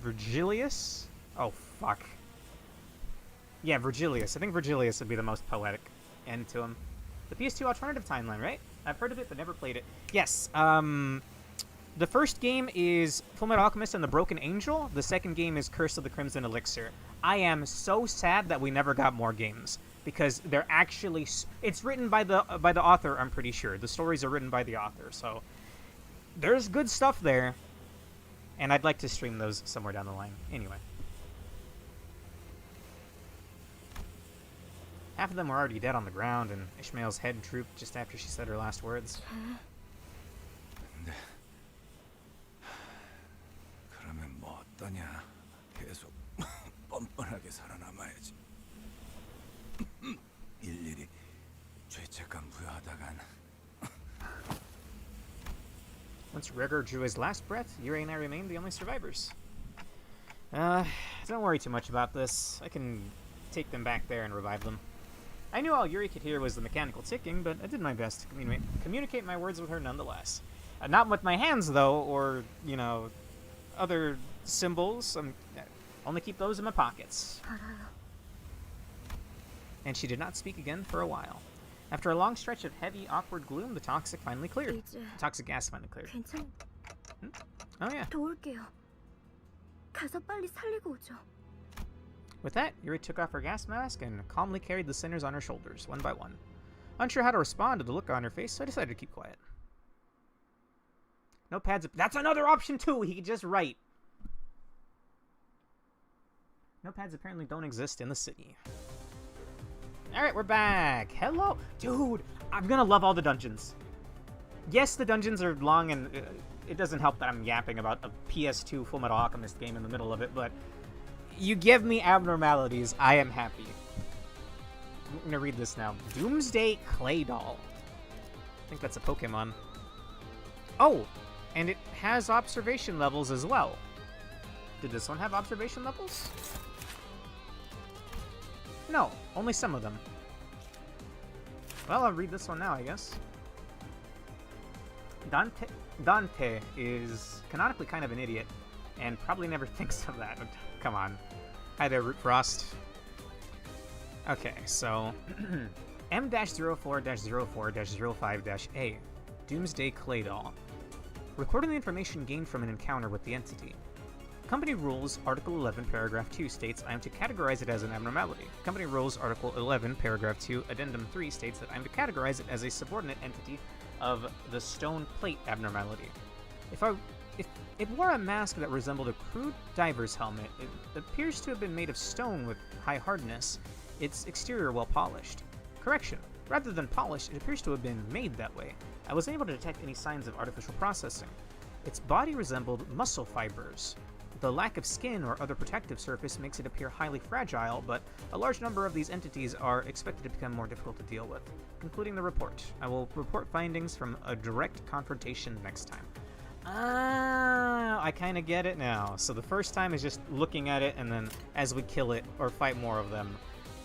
Virgilius. Oh fuck. Yeah, Virgilius. I think Virgilius would be the most poetic end to him. The PS2 alternative timeline, right? I've heard of it, but never played it. Yes. The first game is Fullmetal Alchemist and the Broken Angel. The second game is Curse of the Crimson Elixir. I am so sad that we never got more games because they're actually. It's written by the author. I'm pretty sure the stories are written by the author. So there's good stuff there, and I'd like to stream those somewhere down the line. Anyway, half of them were already dead on the ground, and Ishmael's head drooped just after she said her last words. 그러면 뭐 어떠냐? 계속 뻔뻔하게 살아남아야지. 일일이 죄책감 부여하다간. Once Gregor drew his last breath, Yuri and I remained the only survivors. Don't worry too much about this. I can take them back there and revive them. I knew all Yuri could hear was the mechanical ticking, but I did my best to communicate my words with her nonetheless. Not with my hands, though, or, you know, other symbols. Only keep those in my pockets. And she did not speak again for a while. After a long stretch of heavy, awkward gloom, the toxic finally cleared. The toxic gas finally cleared. Oh, yeah. 도울게요. 가서 빨리 살리고 오죠. With that, Yuri took off her gas mask and calmly carried the sinners on her shoulders, one by one. Unsure how to respond to the look on her face, so I decided to keep quiet. No pads. That's another option, too! He could just write. No pads apparently don't exist in the city. Alright, we're back. Hello. Dude, I'm gonna love all the dungeons. Yes, the dungeons are long, and it doesn't help that I'm yapping about a PS2 Fullmetal Alchemist game in the middle of it, but you give me abnormalities, I am happy. I'm gonna read this now. Doomsday Clay Doll. I think that's a Pokemon. Oh, and it has observation levels as well. Did this one have observation levels? No, only some of them. Well, I'll read this one now, I guess. Dante is canonically kind of an idiot, and probably never thinks of that. Come on. Hi there, Root Frost. Okay, so M-04-04-05-A, Doomsday Clay Doll. Recording the information gained from an encounter with the entity. Company Rules Article 11, Paragraph 2 states I am to categorize it as an abnormality. Company Rules Article 11, Paragraph 2, Addendum 3 states that I am to categorize it as a subordinate entity of the stone plate abnormality. If it wore a mask that resembled a crude diver's helmet, it appears to have been made of stone with high hardness, its exterior well polished. Correction. Rather than polished, it appears to have been made that way. I was unable to detect any signs of artificial processing. Its body resembled muscle fibers, The lack of skin or other protective surface makes it appear highly fragile, but a large number of these entities are expected to become more difficult to deal with. Concluding the report. I will report findings from a direct confrontation next time. Ah, I kind of get it now. So the first time is just looking at it, and then as we kill it or fight more of them,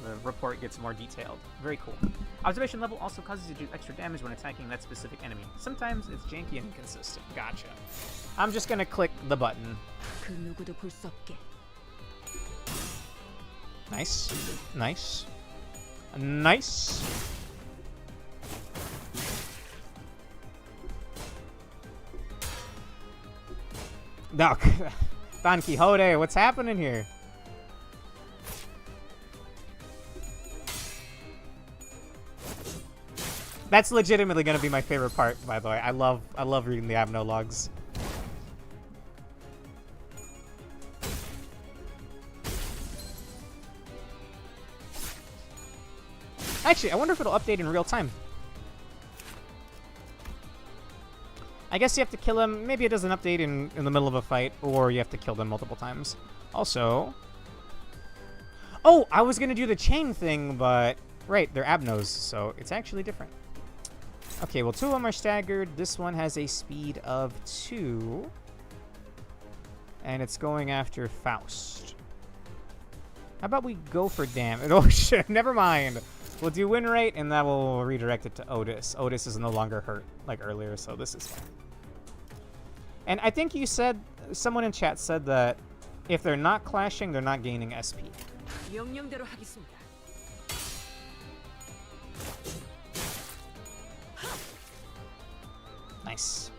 the report gets more detailed. Very cool. Observation level also causes you to do extra damage when attacking that specific enemy. Sometimes it's janky and inconsistent. Gotcha. I'm just gonna click the button. Nice. Nice. Nice. No, Don Quixote, what's happening here? That's legitimately gonna be my favorite part, by the way. I love reading the Abno logs. Actually, I wonder if it'll update in real time. I guess you have to kill him. Maybe it doesn't update in the middle of a fight, or you have to kill them multiple times. Also... Oh, I was gonna do the chain thing, but... Right, they're Abnos, so it's actually different. Okay, well, 2 of them are staggered. This one has a speed of 2. And it's going after Faust. How about we go for damage? Oh, shit, never mind. We'll do win rate, and that will redirect it to Otis. Otis is no longer hurt like earlier, so this is fine. And I think you said, someone in chat said that if they're not clashing, they're not gaining SP. Nice.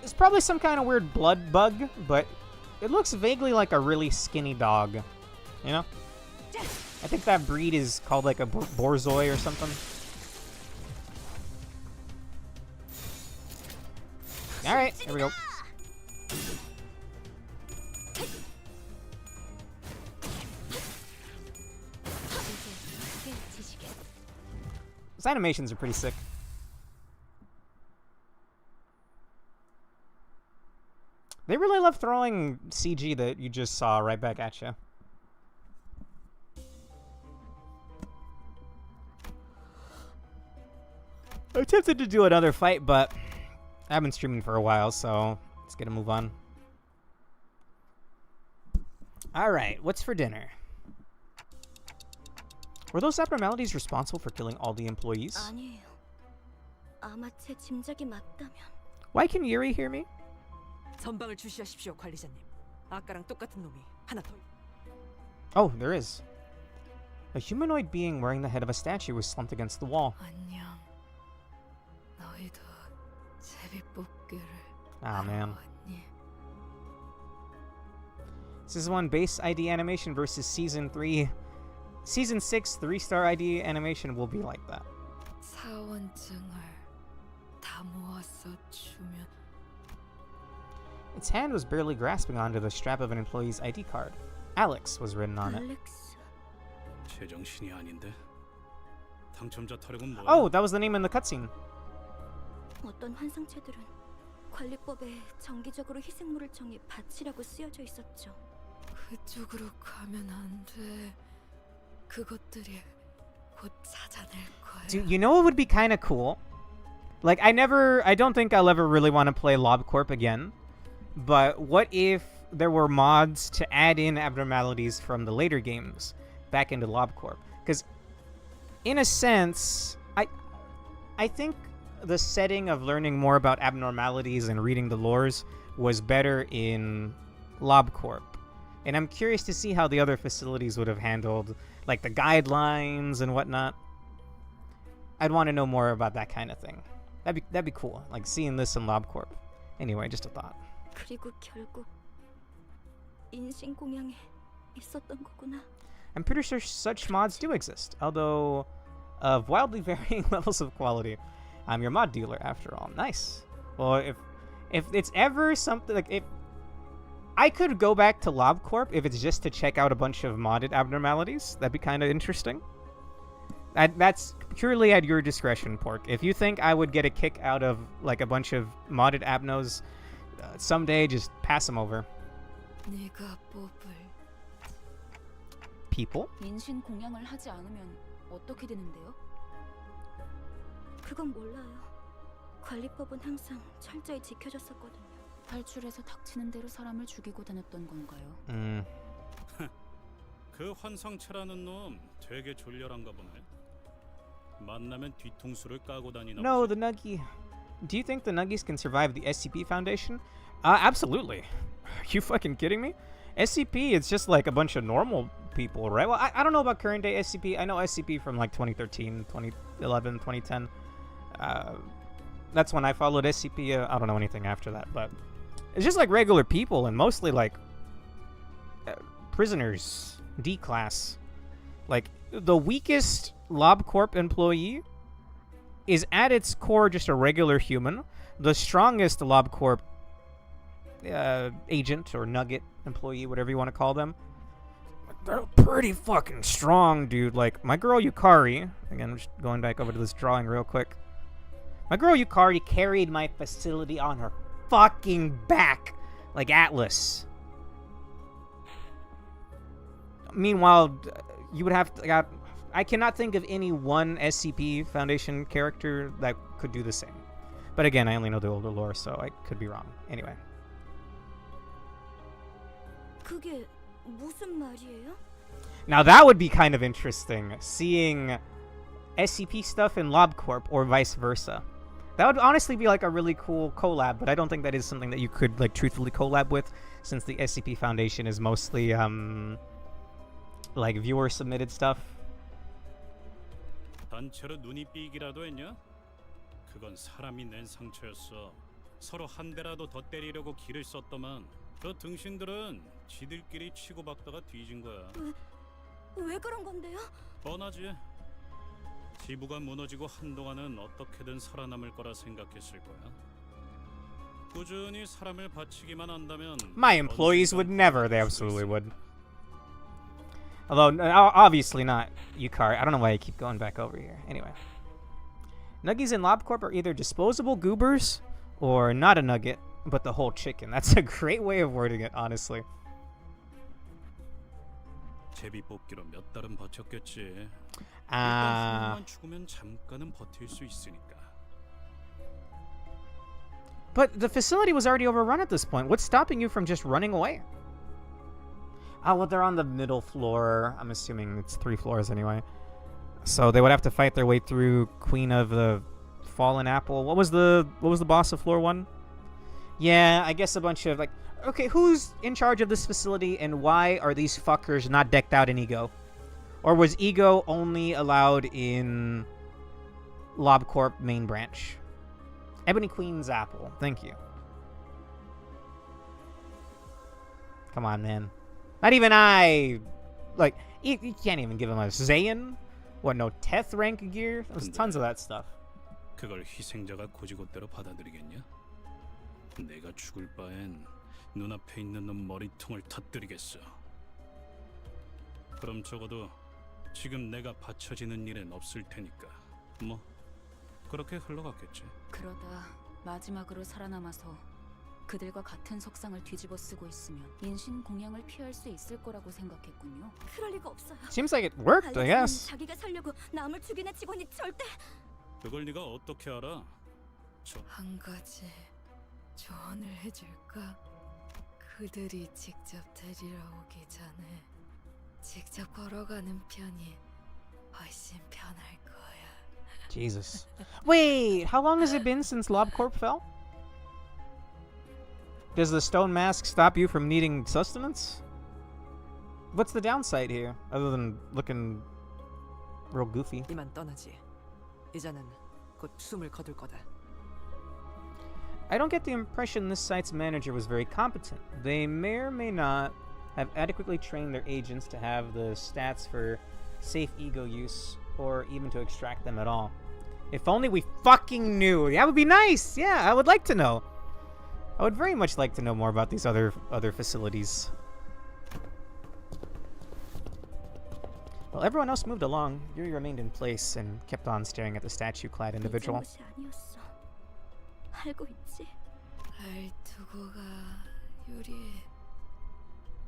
It's probably some kind of weird blood bug, but it looks vaguely like a really skinny dog. You know? I think that breed is called like a Borzoi or something. Alright, here we go. Those animations are pretty sick. They really love throwing CG that you just saw right back at you. I'm tempted to do another fight, but I've been streaming for a while, so let's get a move on. Alright, what's for dinner? Were those abnormalities responsible for killing all the employees? Why can Yuri hear me? 전방을 주시하십시오, 관리자님. 아까랑 똑같은 놈이 하나 더. Oh, there is. A humanoid being wearing the head of a statue was slumped against the wall. Ah, man. This is one base ID animation versus Season 3. Season 6 3-star ID animation will be like that. Its hand was barely grasping onto the strap of an employee's ID card. Alex was written on it. 제정신이 아닌데. 당첨자 타령은 뭐야? Oh, that was the name in the cutscene. 어떤 환상체들은 관리법에 정기적으로 희생물을 정해 바치라고 쓰여져 있었죠. 그쪽으로 가면 안 돼. 그것들이 곧 찾아낼 거야. Dude, you know what would be kind of cool? Like, I don't think I'll ever really want to play LobCorp again. But what if there were mods to add in abnormalities from the later games back into LobCorp? Because, in a sense, I think the setting of learning more about abnormalities and reading the lores was better in LobCorp. And I'm curious to see how the other facilities would have handled, like, the guidelines and whatnot. I'd want to know more about that kind of thing. That'd be cool, like seeing this in LobCorp. Anyway, just a thought. 그리고 결국 인신 공양에 있었던 거구나. I'm pretty sure such mods do exist, although of wildly varying levels of quality. I'm your mod dealer, after all. Nice. Well, if it's ever something like, if I could go back to LobCorp if it's just to check out a bunch of modded abnormalities, that'd be kind of interesting. That's purely at your discretion, Pork. If you think I would get a kick out of like a bunch of modded abnos someday just pass them over. 네가 뽑을 People? 인신 공양을 하지 않으면 어떻게 되는데요? 그건 몰라요. 관리법은 항상 철저히 지켜졌었거든요. 탈출해서 닥치는 대로 사람을 죽이고 다녔던 건가요? 그 환상체라는 놈 되게 졸렬한가 보네. 만나면 뒤통수를 까고 다니나 No, 보지. the Nuggie. Do you think the Nuggies can survive the SCP Foundation? Absolutely. Are you fucking kidding me? SCP, it's just like a bunch of normal people, right? Well, I don't know about current day SCP. I know SCP from like 2013, 2011, 2010. That's when I followed SCP. I don't know anything after that, but it's just like regular people and mostly like prisoners, D class. Like the weakest LobCorp employee is at its core just a regular human. The strongest LobCorp agent or nugget employee, whatever you want to call them, they're pretty fucking strong, dude. Like my girl Yukari, again, I'm just going back over to this drawing real quick. My girl Yukari carried my facility on her fucking back like Atlas. Meanwhile, you would have to, I cannot think of any one SCP Foundation character that could do the same. But again, I only know the older lore, so I could be wrong. Anyway. 그게 무슨 말이에요? Now that would be kind of interesting, seeing SCP stuff in LobCorp or vice versa. That would honestly be like a really cool collab, but I don't think that is something that you could like truthfully collab with, since the SCP Foundation is mostly like viewer submitted stuff. 단체로 눈이 삐기라도 했냐? 그건 사람이 낸 상처였어. 서로 한 대라도 더 때리려고 기를 썼더만 저 등신들은 지들끼리 치고받다가 뒤진 거야. 왜 그런 건데요? 뻔하지. 지부가 무너지고 한동안은 어떻게든 살아남을 거라 생각했을 거야. 꾸준히 사람을 바치기만 한다면 My employees would never. They absolutely would. Although, obviously not Yukari. I don't know why I keep going back over here. Anyway. Nuggies in LobCorp are either disposable goobers or not a nugget, but the whole chicken. That's a great way of wording it, honestly. 제비 뽑기로 몇 달은 버텼겠지. 일단 죽으면 잠깐은 버틸 수 있으니까. But the facility was already overrun at this point. What's stopping you from just running away? Oh, well, they're on the middle floor. I'm assuming it's 3 floors anyway. So they would have to fight their way through Queen of the Fallen Apple. What was the boss of floor 1? Yeah, I guess a bunch of like, okay, who's in charge of this facility and why are these fuckers not decked out in Ego? Or was Ego only allowed in LobCorp main branch? Ebony Queen's Apple. Thank you. Come on, man. Not even I. Like, you can't even give him a Zayn. What, no Teth rank gear? There's tons of that stuff. 그걸 희생자가 고지고대로 받아들이겠냐? 내가 죽을 바엔 눈앞에 있는 놈 머리통을 터뜨리겠어. 그럼 적어도 지금 내가 받쳐지는 일은 없을 테니까. 뭐 그렇게 흘러갔겠지. 그러다 마지막으로 살아남아서 그들과 같은 석상을 뒤집어 쓰고 있으면 인신 공양을 피할 수 있을 거라고 생각했군요. 그럴 리가 없어요. Seems like it worked, I guess. 자기가 살려고 남을 죽이는 직원이 절대. 그걸 네가 어떻게 알아? 한 가지 조언을 해줄까? 그들이 직접 데리러 오기 전에 직접 걸어가는 편이 훨씬 편할 거야. Jesus. Wait, how long has it been since LobCorp fell? Does the stone mask stop you from needing sustenance? What's the downside here, other than looking real goofy? 이만 떠나지. 이제는 곧 숨을 거둘 거다. I don't get the impression this site's manager was very competent. They may or may not have adequately trained their agents to have the stats for safe ego use, or even to extract them at all. If only we fucking knew. That would be nice. Yeah, I would like to know. I would very much like to know more about these other facilities. Well, everyone else moved along. Yuri remained in place and kept on staring at the statue-clad individual. 알고 있지? 날 두고 가, 유리.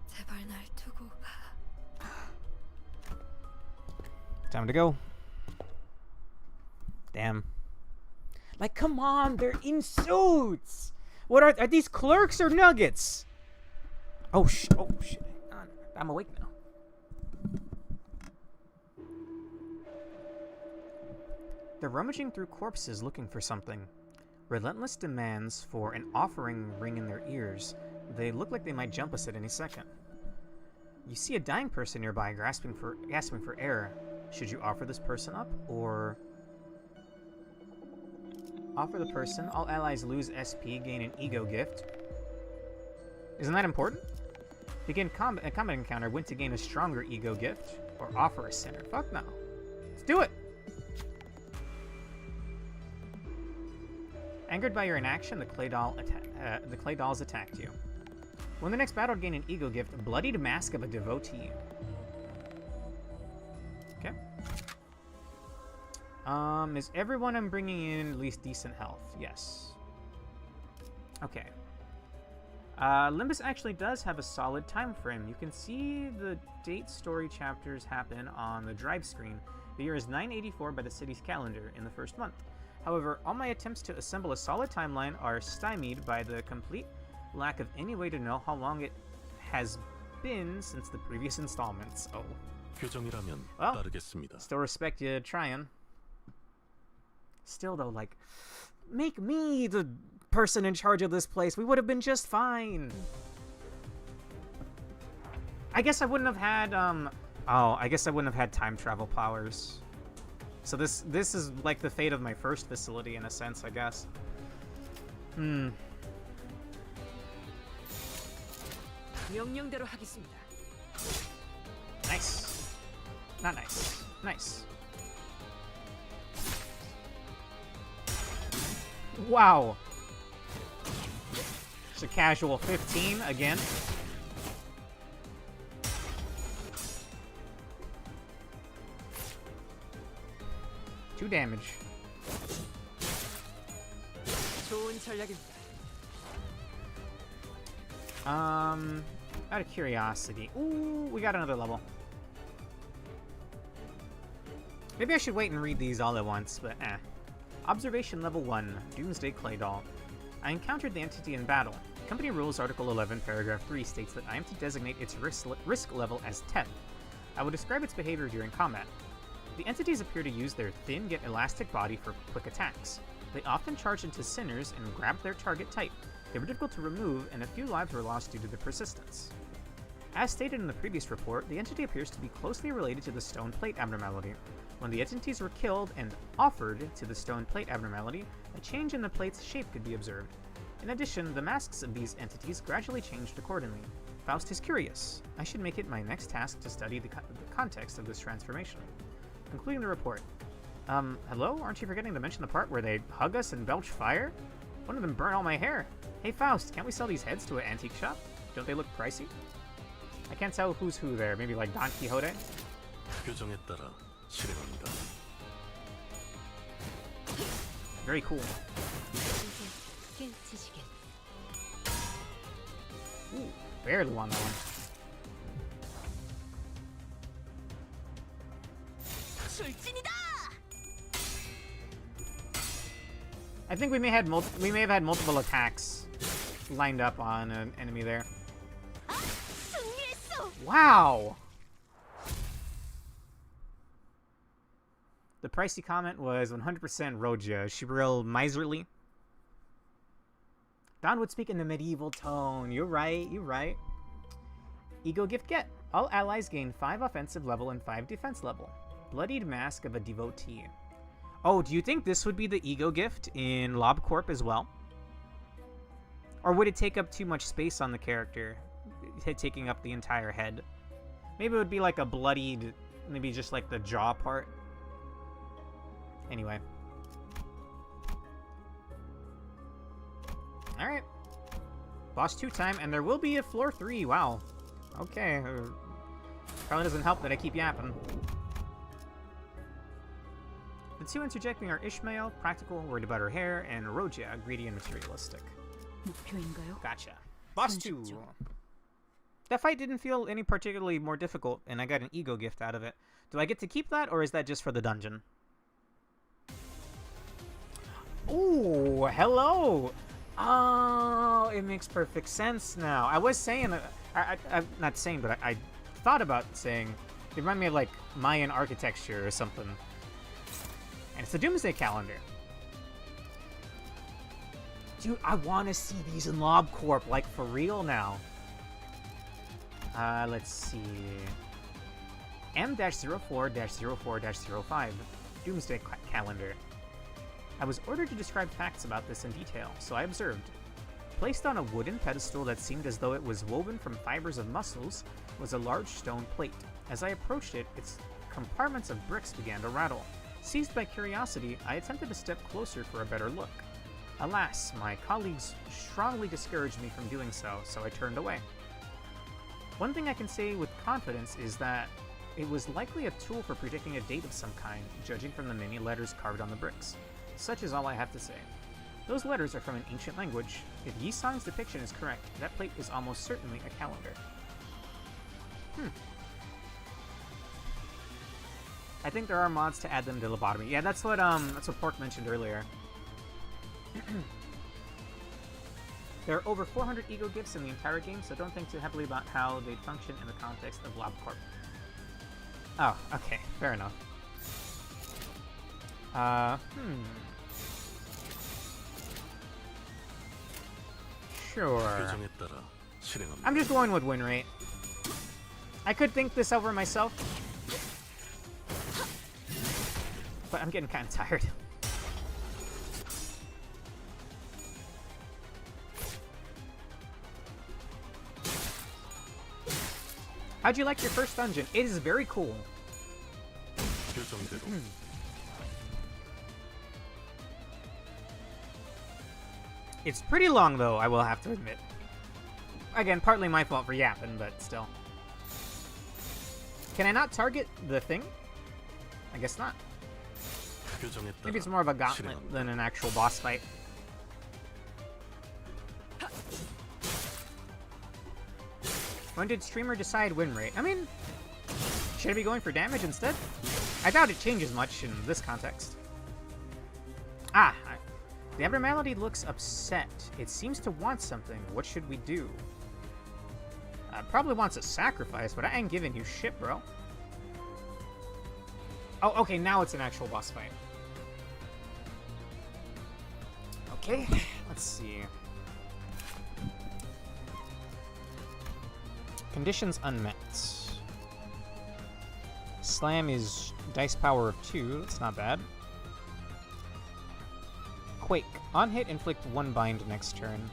제발 날 두고 가. Time to go. Damn. Like, come on, they're in suits! What are these clerks or nuggets? Oh shit, hang on. I'm awake now. They're rummaging through corpses looking for something. Relentless demands for an offering ring in their ears. They look like they might jump us at any second. You see a dying person nearby gasping for air. Should you offer this person up, or offer the person? All allies lose SP, gain an ego gift. Isn't that important? Begin a combat encounter, win to gain a stronger ego gift, or offer a sinner. Fuck no. Let's do it! Angered by your inaction, the clay dolls attacked you. When the next battle, gain an ego gift, Bloodied Mask of a Devotee. Okay. Is everyone I'm bringing in at least decent health? Yes. Okay. Limbus actually does have a solid time frame. You can see the date story chapters happen on the drive screen. The year is 984 by the city's calendar in the first month. However, all my attempts to assemble a solid timeline are stymied by the complete lack of any way to know how long it has been since the previous installments. Oh. Well, still respect you trying. Still though, like, make me the person in charge of this place. We would have been just fine. I guess I wouldn't have had, I guess I wouldn't have had time travel powers. So this is like the fate of my first facility in a sense, I guess. Nice. Not nice. Nice. Wow. Just a casual 15 again. Two damage. Out of curiosity. Ooh, we got another level. Maybe I should wait and read these all at once, but eh. Observation Level 1, Doomsday Clay Doll. I encountered the entity in battle. Company Rules Article 11, Paragraph 3 states that I am to designate its risk level as 10. I will describe its behavior during combat. The entities appear to use their thin yet elastic body for quick attacks. They often charge into sinners and grab their target tight. They were difficult to remove, and a few lives were lost due to their persistence. As stated in the previous report, the entity appears to be closely related to the stone plate abnormality. When the entities were killed and offered to the stone plate abnormality, a change in the plate's shape could be observed. In addition, the masks of these entities gradually changed accordingly. Faust is curious. I should make it my next task to study the context of this transformation. Concluding the report. Hello? Aren't you forgetting to mention the part where they hug us and belch fire? One of them burned all my hair. Hey Faust, can't we sell these heads to an antique shop? Don't they look pricey? I can't tell who's who there. Maybe like Don Quixote? Very cool. Ooh, barely won that one. I think we may have had multiple attacks lined up on an enemy there. Wow. The pricey comment was 100% Roja. Is she real miserly? Don would speak in the medieval tone. You're right, you're right. Ego gift get. All allies gain 5 offensive level and 5 defense level. Bloodied Mask of a Devotee. Oh, do you think this would be the ego gift in LobCorp as well? Or would it take up too much space on the character, taking up the entire head? Maybe it would be like a bloodied, maybe just like the jaw part. Anyway. Alright. Boss 2 time, and there will be a floor 3. Wow. Okay. Probably doesn't help that I keep yapping. The two interjecting are Ishmael, practical, worried about her hair, and Roja, greedy and materialistic. 목표인가요? Gotcha. Boss 2. That fight didn't feel any particularly more difficult, and I got an ego gift out of it. Do I get to keep that, or is that just for the dungeon? Ooh, hello! Oh, it makes perfect sense now. I was saying, I'm not saying, but I thought about saying, it reminded me of like Mayan architecture or something. And it's the Doomsday Calendar. Dude, I want to see these in LobCorp, like for real now. Let's see. M-04-04-05, Doomsday Calendar. I was ordered to describe facts about this in detail, so I observed. Placed on a wooden pedestal that seemed as though it was woven from fibers of mussels was a large stone plate. As I approached it, its compartments of bricks began to rattle. Seized by curiosity, I attempted to step closer for a better look. Alas, my colleagues strongly discouraged me from doing so, so I turned away. One thing I can say with confidence is that it was likely a tool for predicting a date of some kind, judging from the many letters carved on the bricks. Such is all I have to say. Those letters are from an ancient language. If Yi-sang's depiction is correct, that plate is almost certainly a calendar. I think there are mods to add them to lobotomy. Yeah, that's what Pork mentioned earlier. There are over 400 ego gifts in the entire game, so don't think too heavily about how they'd function in the context of LobCorp. Oh, okay, fair enough. Sure. I'm just going with win rate. I could think this over myself, but I'm getting kind of tired. How'd you like your first dungeon? It is very cool. It's pretty long, though, I will have to admit. Again, partly my fault for yapping, but still. Can I not target the thing? I guess not. Maybe it's more of a gauntlet than an actual boss fight. When did streamer decide win rate? I mean, should I be going for damage instead? I doubt it changes much in this context. The abnormality looks upset. It seems to want something. What should we do? Probably wants a sacrifice, but I ain't giving you shit, bro. Oh, okay, now it's an actual boss fight. Okay, let's see. Conditions unmet. Slam is dice power of 2. That's not bad. Quake. On hit, inflict 1 bind next turn.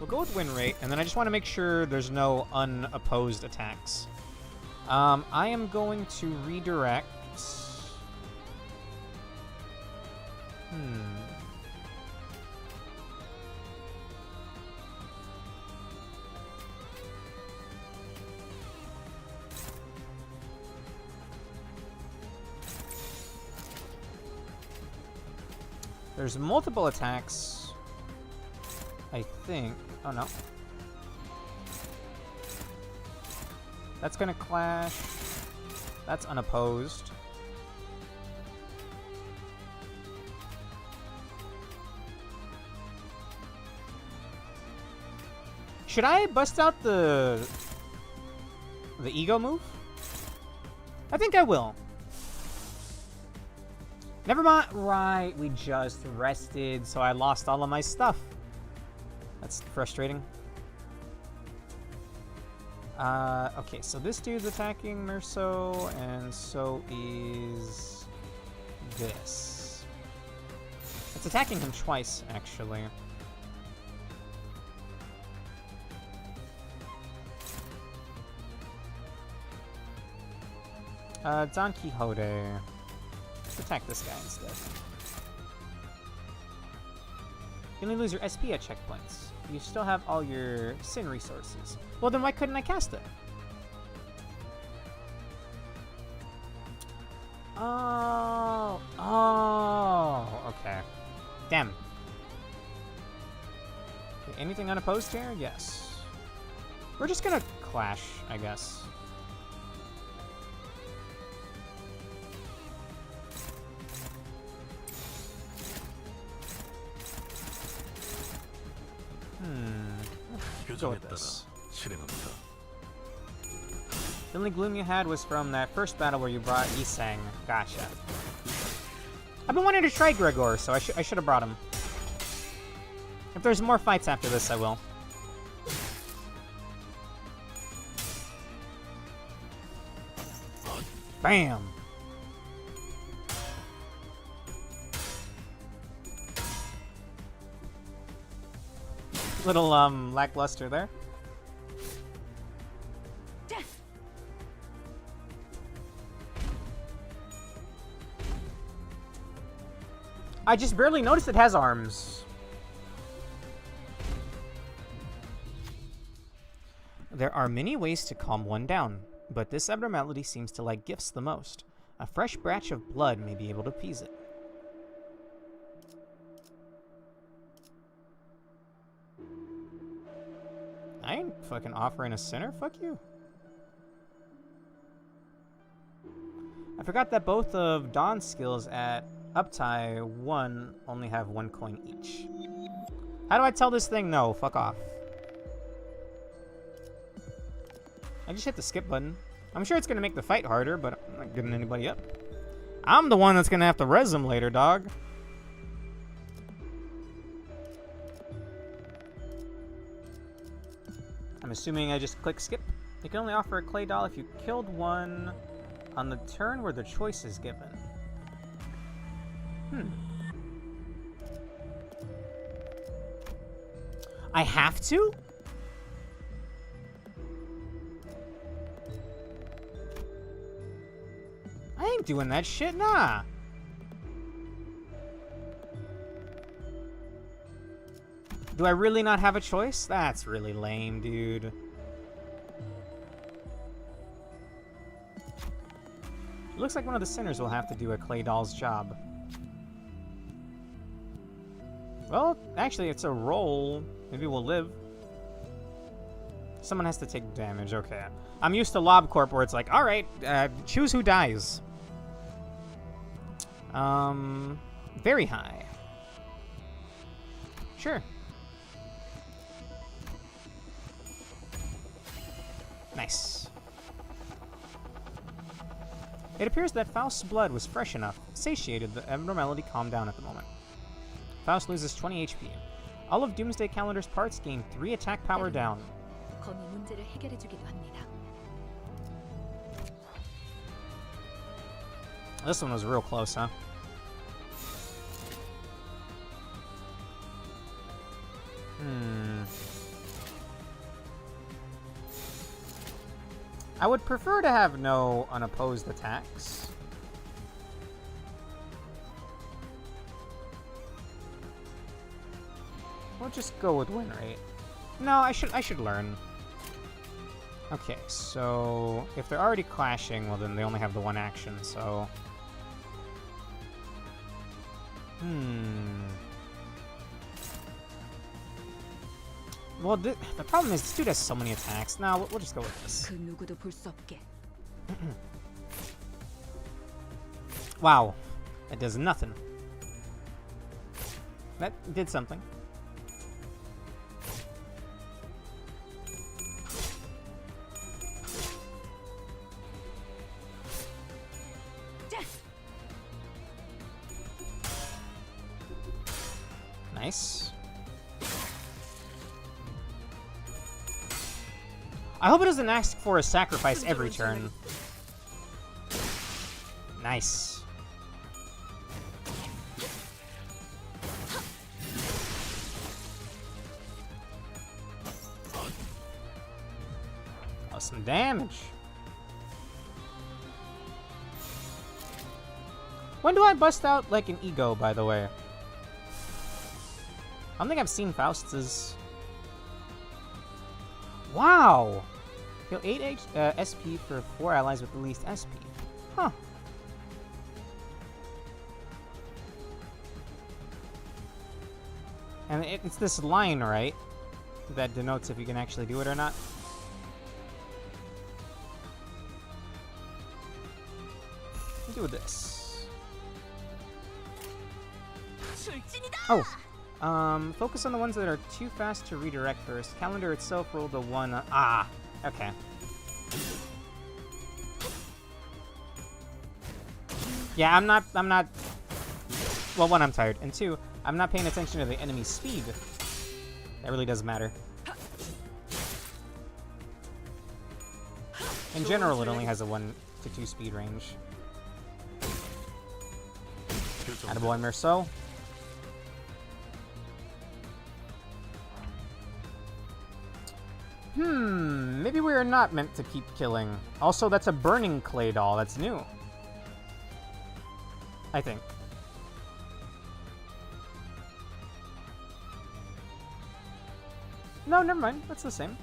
We'll go with win rate, and then I just want to make sure there's no unopposed attacks. I am going to redirect... There's multiple attacks, I think. Oh, no. That's gonna clash. That's unopposed. Should I bust out the ego move? I think I will. Never mind. Right, we just rested, so I lost all of my stuff. That's frustrating. Okay, so this dude's attacking Merso, and so is this. It's attacking him twice, actually. Don Quixote. Let's attack this guy instead. You only lose your SP at checkpoints. You still have all your Sin resources. Well, then why couldn't I cast it? Oh, okay. Damn. Okay, anything unopposed here? Yes. We're just gonna clash, I guess. Let's go with this. The only gloom you had was from that first battle where you brought Isang. Gotcha. I've been wanting to try Gregor, so I should have brought him. If there's more fights after this, I will. Bam! Little, lackluster there. I just barely noticed it has arms. There are many ways to calm one down, but this abnormality seems to like gifts the most. A fresh batch of blood may be able to appease it. I ain't fucking offering a sinner, fuck you. I forgot that both of Dawn's skills at Uptie 1 only have 1 coin each. How do I tell this thing no? Fuck off. I just hit the skip button. I'm sure it's gonna make the fight harder, but I'm not giving anybody up. I'm the one that's gonna have to res him later, dog. I'm assuming I just click skip. You can only offer a clay doll if you killed one on the turn where the choice is given. I have to? I ain't doing that shit, nah. Do I really not have a choice? That's really lame, dude. It looks like one of the sinners will have to do a clay doll's job. Well, actually, it's a roll. Maybe we'll live. Someone has to take damage. Okay. I'm used to LobCorp where it's like, alright, choose who dies. Very high. Sure. Nice. It appears that Faust's blood was fresh enough, satiated, the abnormality calmed down at the moment. Faust loses 20 HP. All of Doomsday Calendar's parts gain 3 attack power down. This one was real close, huh? I would prefer to have no unopposed attacks. We'll just go with win rate. No, I should learn. Okay, so if they're already clashing, well then they only have the 1 action, so... Well, the problem is this dude has so many attacks. Now we'll just go with this. Wow, that does nothing. That did something. Nice. I hope it doesn't ask for a sacrifice every turn. Nice. Oh, some damage. When do I bust out like an ego, by the way? I don't think I've seen Faust's. Wow! Heal 8 SP for 4 allies with the least SP. Huh. And it's this line, right? That denotes if you can actually do it or not. Do this. Oh! Focus on the ones that are too fast to redirect first. Calendar itself rolled a 1. Okay. Yeah, I'm not... Well, 1, I'm tired. And 2, I'm not paying attention to the enemy's speed. That really does matter. In general, it only has a 1 to 2 speed range. Attaboy, Merceau. Maybe we are not meant to keep killing. Also, that's a burning clay doll. That's new. I think. No, never mind. That's the same.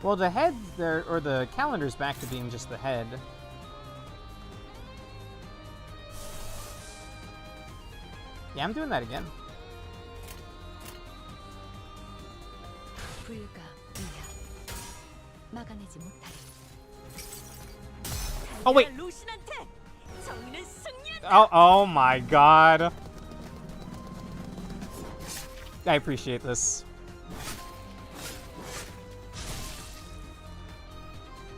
Well, the head there, or the calendar's back to being just the head. Yeah, I'm doing that again. Oh, wait. Oh my god. I appreciate this.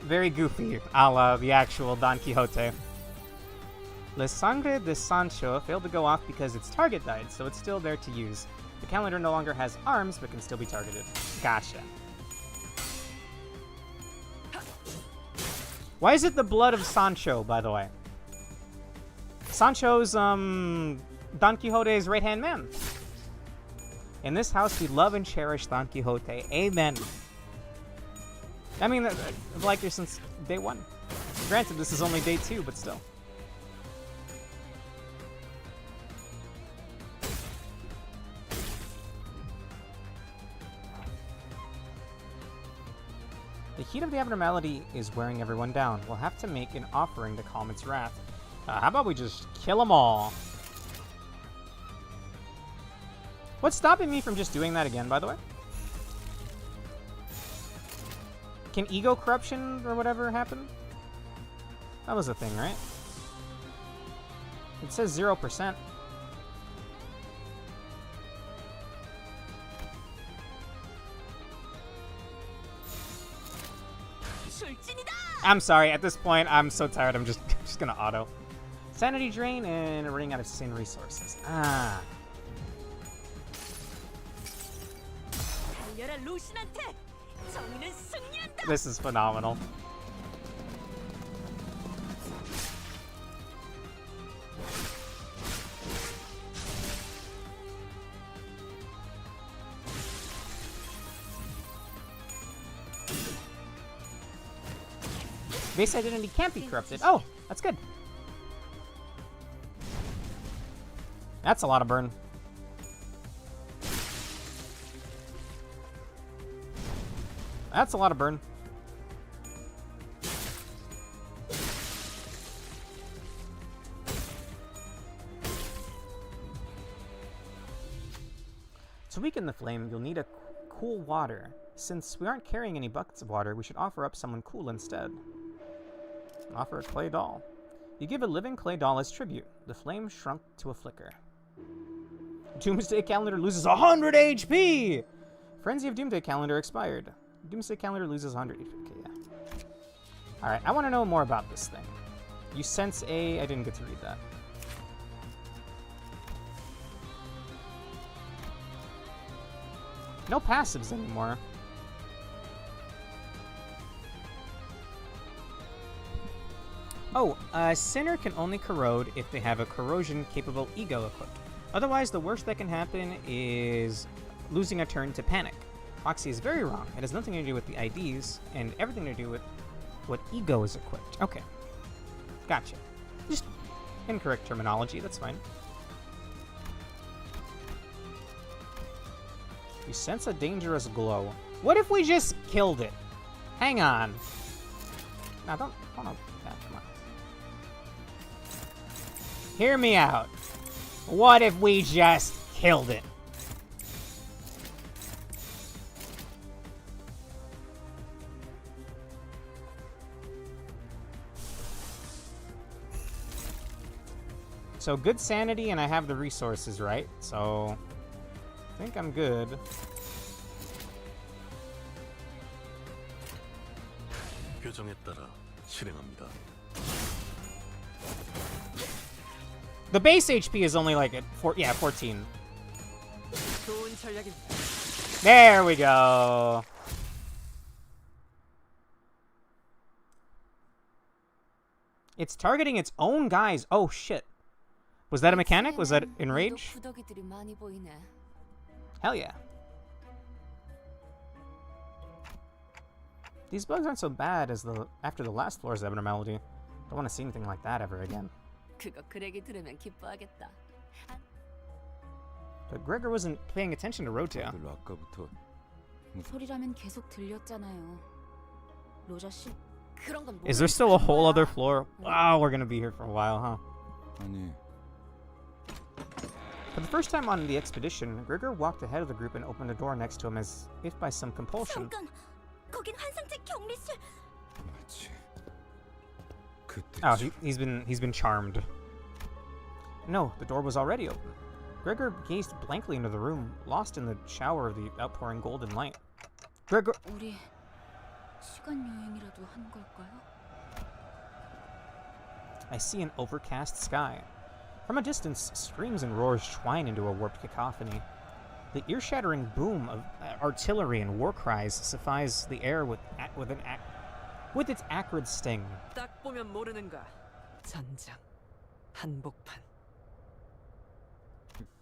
Very goofy, a la the actual Don Quixote. La Sangre de Sancho failed to go off because its target died, so it's still there to use. The calendar no longer has arms, but can still be targeted. Gotcha. Why is it the blood of Sancho, by the way? Sancho's, Don Quixote's right-hand man. In this house, we love and cherish Don Quixote. Amen. I mean, I've liked her since day 1. Granted, this is only day 2, but still. The heat of the abnormality is wearing everyone down. We'll have to make an offering to calm its wrath. How about we just kill them all? What's stopping me from just doing that again, by the way? Can ego corruption or whatever happen? That was a thing, right? It says 0%. I'm sorry, at this point, I'm so tired, I'm just gonna auto. Sanity drain and running out of sin resources. Ah. This is phenomenal. Base identity can't be corrupted. Oh, that's good. That's a lot of burn. That's a lot of burn. To weaken the flame, you'll need a cool water. Since we aren't carrying any buckets of water, we should offer up someone cool instead. Offer a clay doll. You give a living clay doll as tribute. The flame shrunk to a flicker. Doomsday Calendar loses 100 HP! Frenzy of Doomsday Calendar expired. Doomsday Calendar loses 100 HP. Okay, yeah. Alright, I want to know more about this thing. You sense a... I didn't get to read that. No passives anymore. Oh, a sinner can only corrode if they have a corrosion-capable ego equipped. Otherwise, the worst that can happen is losing a turn to panic. Foxy is very wrong. It has nothing to do with the IDs, and everything to do with what ego is equipped. Okay. Gotcha. Just incorrect terminology, that's fine. You sense a dangerous glow. What if we just killed it? Hang on. Now, don't... Oh, no. Yeah, come on. Hear me out. What if we just killed it? So good sanity, and I have the resources, right? So I think I'm good. 교정에 따라 실행합니다. The base HP is only like at 14. 좋은 전략입니다. There we go. It's targeting its own guys. Oh shit. Was that a mechanic? Was that enrage? 구더기들이 많이 보이네. Hell yeah. These bugs aren't so bad as after the last floor's abnormality. Don't want to see anything like that ever again. 그거 그레기 들으면 기뻐하겠다. But Gregor wasn't paying attention to Rotia. 아까부터 소리라면 계속 들렸잖아요. 로자 씨. 그런 건 Is there still a whole other floor? Wow, we're gonna be here for a while, huh? 아니. For the first time on the expedition, Gregor walked ahead of the group and opened a door next to him as if by some compulsion. 잠깐, 거긴 환상체 격리실. 마치 그때. Oh, he's been charmed. No, the door was already open. Gregor gazed blankly into the room, lost in the shower of the outpouring golden light. Gregor. 우리 시간 여행이라도 한 걸까요? I see an overcast sky. From a distance, screams and roars twine into a warped cacophony. The ear-shattering boom of artillery and war cries suffice the air with its acrid sting. 딱 보면 모르는가. 전장, 한복판.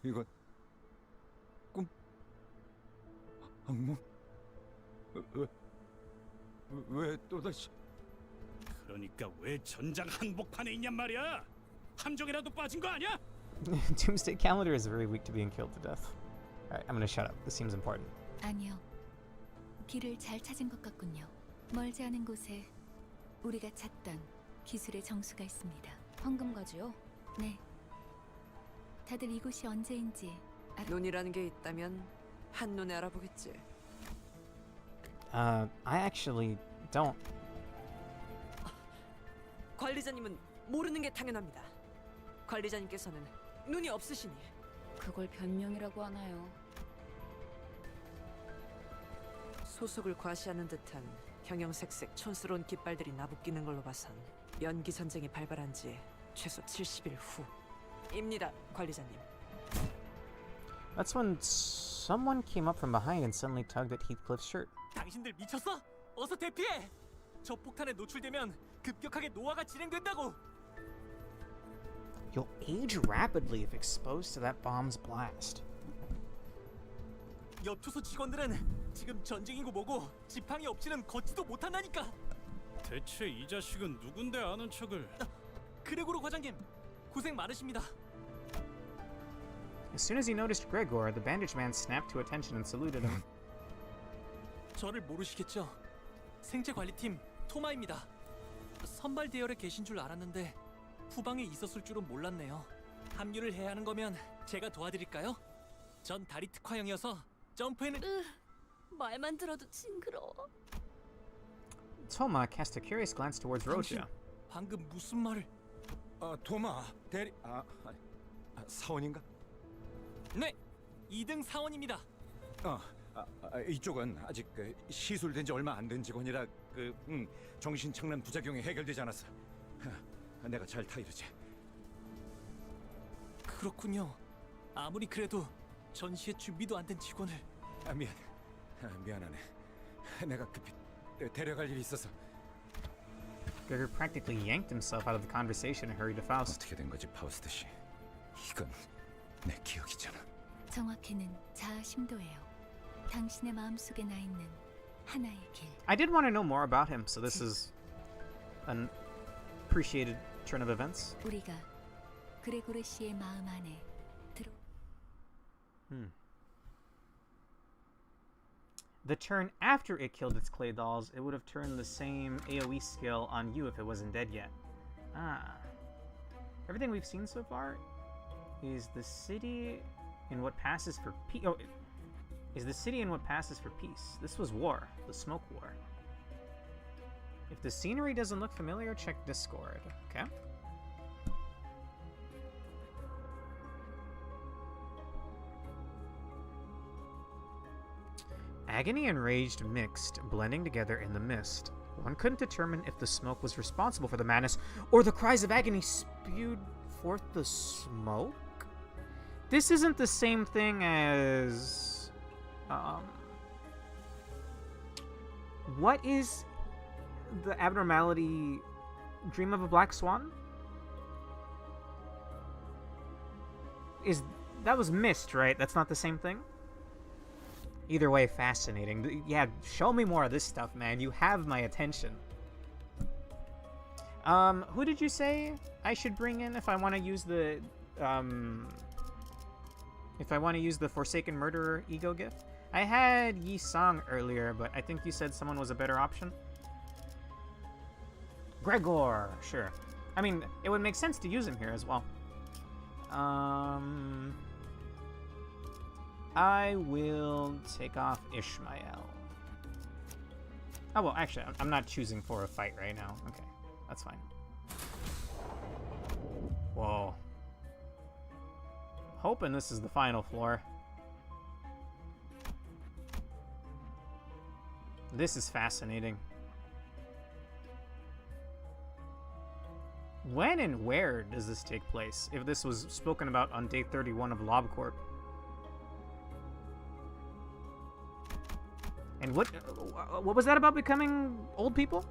이건 꿈? 악몽? 왜 또다시? 그러니까 왜 전장 한복판에 있냔 말이야? 함정이라도 빠진 거 아니야? Doomsday Calendar is very weak to being killed to death. Alright, I'm gonna shut up. This seems important. 아니요. 길을 잘 찾은 것 같군요. 멀지 않은 곳에 우리가 찾던 기술의 정수가 있습니다. 황금가지요? 네. 다들 이곳이 언제인지 눈이라는 게 있다면 한눈에 알아보겠지. I actually don't. 관리자님은 모르는 게 당연합니다. 관리자님께서는 눈이 없으시니. 그걸 변명이라고 하나요? 소속을 과시하는 듯한 형형색색 촌스러운 깃발들이 나부끼는 걸로 봐선 연기 전쟁이 발발한 지 최소 70일 후입니다, 관리자님. That's when someone came up from behind and suddenly tugged at Heathcliff's shirt. 당신들 미쳤어? 어서 대피해! 저 폭탄에 노출되면 급격하게 노화가 진행된다고! You'll age rapidly if exposed to that bomb's blast. 여투소 직원들은 지금 전쟁이고 뭐고 지팡이 없이는 걷지도 못한다니까! 대체 이 자식은 누군데 아는 척을? 그레고로 과장님, 고생 많으십니다. As soon as he noticed Gregor, the bandaged man snapped to attention and saluted him. 저를 모르시겠죠? 생체관리팀 토마입니다. 선발 대열에 계신 줄 알았는데 후방에 있었을 줄은 몰랐네요. 합류를 해야 하는 거면 제가 도와드릴까요? 전 다리 특화형이어서 점프에는 말만 들어도 징그러워. Toma cast a curious glance towards Rotia. 방금 무슨 말을? 도마 대리 사원인가? 네, 2등 사원입니다. 이쪽은 아직 시술된 지 얼마 안 된 직원이라 정신착란 부작용이 해결되지 않았어. 내가 잘 타이르지. 그렇군요. 아무리 그래도 전시에 준비도 안 된 직원을. 미안하네. 내가 급히 데려갈 일이 있어서. Gregor practically yanked himself out of the conversation and hurried to Faust. 어떻게 된 거지, 파우스트 씨? 이건 내 기억이잖아. 정확히는 자아 심도예요. 당신의 마음속에 나 있는 하나의 길. I did want to know more about him, so this is an appreciated turn of events. 우리가 그레고르 씨의 마음 안에 들어. The turn after it killed its clay dolls, it would have turned the same AoE skill on you if it wasn't dead yet. Ah. Everything we've seen so far is the city in what passes for peace. Oh, is the city in what passes for peace. This was war, the Smoke War. If the scenery doesn't look familiar, check Discord. Okay. Agony and rage mixed, blending together in the mist. One couldn't determine if the smoke was responsible for the madness, or the cries of agony spewed forth the smoke? This isn't the same thing as... what is the abnormality? Dream of a Black Swan? That was mist, right? That's not the same thing? Either way, fascinating. Yeah, show me more of this stuff, man. You have my attention. Who did you say I should bring in if I want to use the, if I want to use the Forsaken Murderer ego gift? I had Yi Sang earlier, but I think you said someone was a better option. Gregor, sure. I mean, it would make sense to use him here as well. I will take off Ishmael. Oh, well, actually, I'm not choosing for a fight right now. Okay, that's fine. Whoa. Hoping this is the final floor. This is fascinating. When and where does this take place, if this was spoken about on day 31 of LobCorp? And what was that about becoming old people?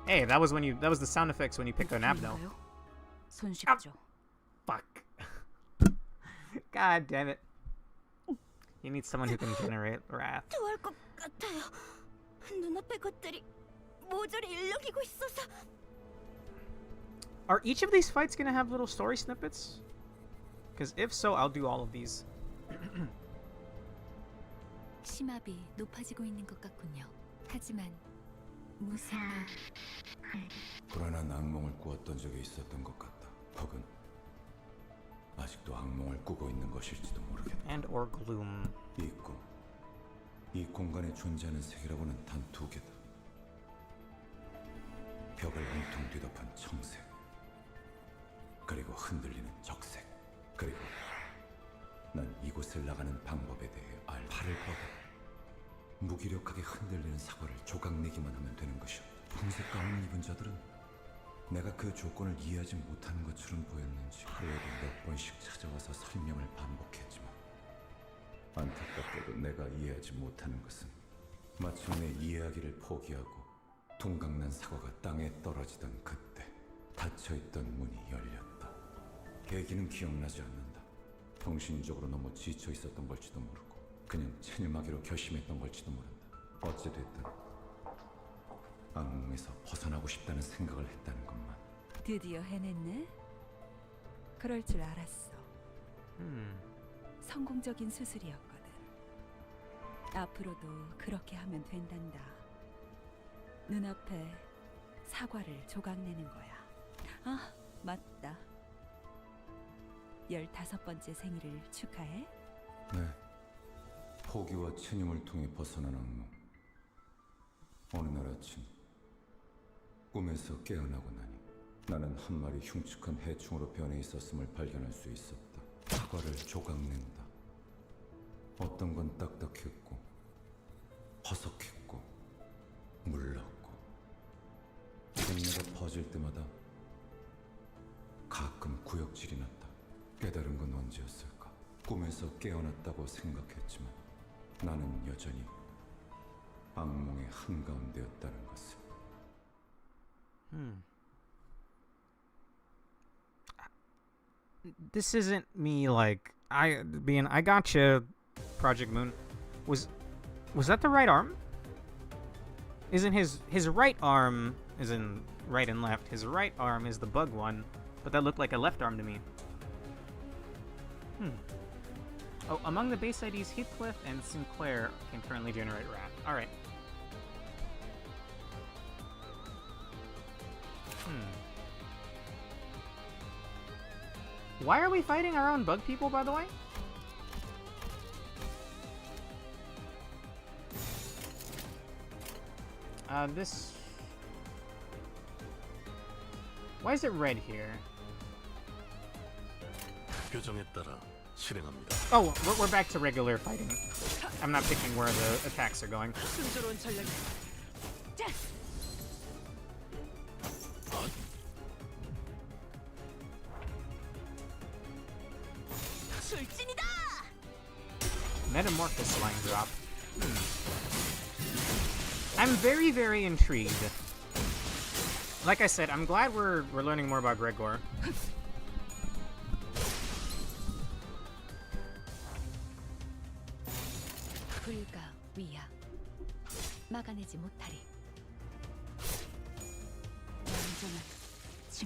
Hey, that was the sound effects when you pick an abno. Fuck. God damn it. You need someone who can generate wrath. Are each of these fights gonna have little story snippets? Because if so, I'll do all of these. 심압이 높아지고 있는 것 같군요. 하지만 무슨 불안한 악몽을 꾸었던 적이 있었던 것 같다. 혹은 아직도 악몽을 꾸고 있는 것일지도 모르겠다. And or gloom. 이 꿈, 이 공간에 존재하는 색이라고는 단 두 개다. 벽을 온통 뒤덮은 청색, 그리고 흔들리는 적색, 그리고 난 이곳을 나가는 방법에 대해 팔을 뻗어 무기력하게 흔들리는 사과를 조각내기만 하면 되는 것이었다. 흰색 가운을 입은 자들은 내가 그 조건을 이해하지 못하는 것처럼 보였는지 하루에도 몇 번씩 찾아와서 설명을 반복했지만 안타깝게도 내가 이해하지 못하는 것은 마침내 이해하기를 포기하고 둥강난 사과가 땅에 떨어지던 그때 닫혀있던 문이 열렸다. 계기는 기억나지 않는다. 정신적으로 너무 지쳐 있었던 걸지도 모르고 그냥 체념하기로 결심했던 걸지도 모른다. 어찌됐든 악몽에서 벗어나고 싶다는 생각을 했다는 것만. 드디어 해냈네? 그럴 줄 알았어. 성공적인 수술이었거든. 앞으로도 그렇게 하면 된단다. 눈앞에 사과를 조각내는 거야. 아, 맞다. 15번째 생일을 축하해. 네. 포기와 체념을 통해 벗어난 악몽. 어느 날 아침 꿈에서 깨어나고 나니 나는 한 마리 흉측한 해충으로 변해 있었음을 발견할 수 있었다. 사과를 조각낸다. 어떤 건 딱딱했고 퍼석했고 물렀고 동네가 퍼질 때마다 가끔 구역질이 났다. 깨달은 건 언제였을까? 꿈에서 깨어났다고 생각했지만 나는 여전히 악몽의 한가운데였다는 것을. This isn't me like I gotcha, Project Moon. Was that the right arm? Isn't his right arm is in right and left? His right arm is the bug one, but that looked like a left arm to me. Oh, among the base IDs, Heathcliff and Sinclair can currently generate wrath. Alright. Why are we fighting our own bug people, by the way? This... Why is it red here? 표정에 따라 실행합니다. Oh, we're back to regular fighting. I'm not picking where the attacks are going. 순조로운 전략. 출진이다! Metamorphosis line drop. I'm very, very intrigued. Like I said, I'm glad we're learning more about Gregor. 불가 위야 막아내지 못하리.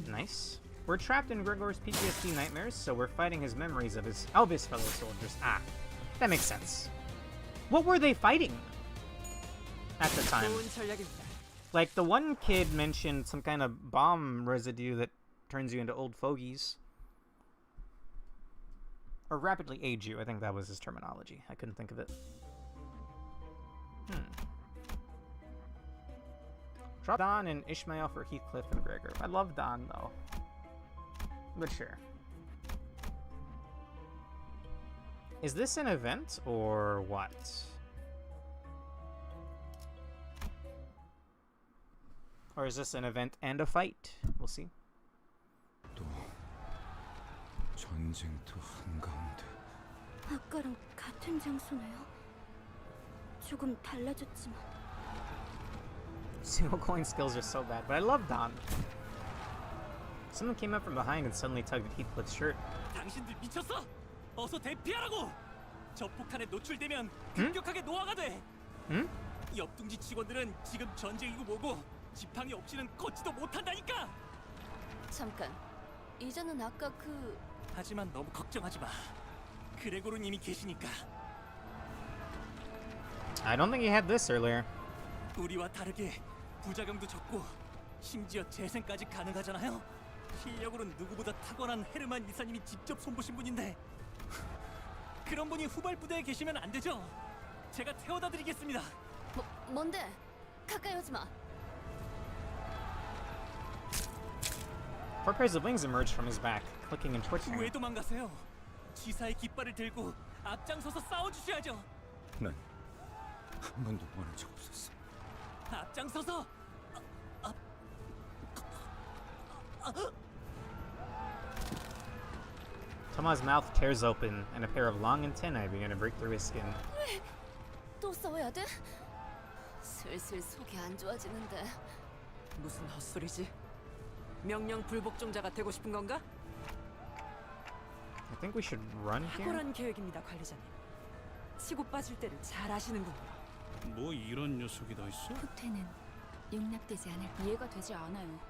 Nice. We're trapped in Gregor's PTSD nightmares, so we're fighting his memories of his Elvis fellow soldiers. Ah, that makes sense. What were they fighting at the time? Like, the one kid mentioned some kind of bomb residue that turns you into old fogies. Or rapidly age you, I think that was his terminology. I couldn't think of it. Drop Don and Ishmael for Heathcliff and Gregor. I love Don, though. But sure. Is this an event, or what? Or is this an event and a fight? We'll see. 또 전쟁터 한가운데. 아까랑 같은 장소네요. 조금 달라졌지만. Single coin skills are so bad, but I love Don. Someone came up from behind and suddenly tugged at Heathcliff's shirt. 당신들 미쳤어? 어서 대피하라고! 저 폭탄에 노출되면 급격하게 노화가 돼. 옆둥지 직원들은 지금 전쟁이고 뭐고 지팡이 없이는 걷지도 못한다니까. 잠깐. 이제는 아까 그... 하지만 너무 걱정하지 마. 그레고르는 이미 계시니까. I don't think he had this earlier. 우리와 다르게 부작용도 적고 심지어 재생까지 가능하잖아요. 실력으로는 누구보다 탁월한 헤르만 이사님이 직접 손보신 분인데 그런 분이 후발 부대에 계시면 안 되죠? 제가 태워다 드리겠습니다. 뭔데? 가까이 오지 마. Four pairs of wings emerged from his back, clicking and twitching. 왜 도망가세요? 지사의 깃발을 들고 앞장서서 싸워주셔야죠. 난 한 번도 원한 적 없었어. 앞장서서. Thomas' mouth tears open, and a pair of long antennae begin to break through his skin. 왜? 또 싸워야 돼? 슬슬 속이 안 좋아지는데. 무슨 헛소리지? 명령 불복종자가 되고 싶은 건가? I think we should run here. 탁월한 계획입니다, 관리자님. 치고 빠질 때를 잘 아시는군요. 뭐 이런 녀석이 다 있어? 후퇴는 용납되지 않을. 이해가 되지 않아요.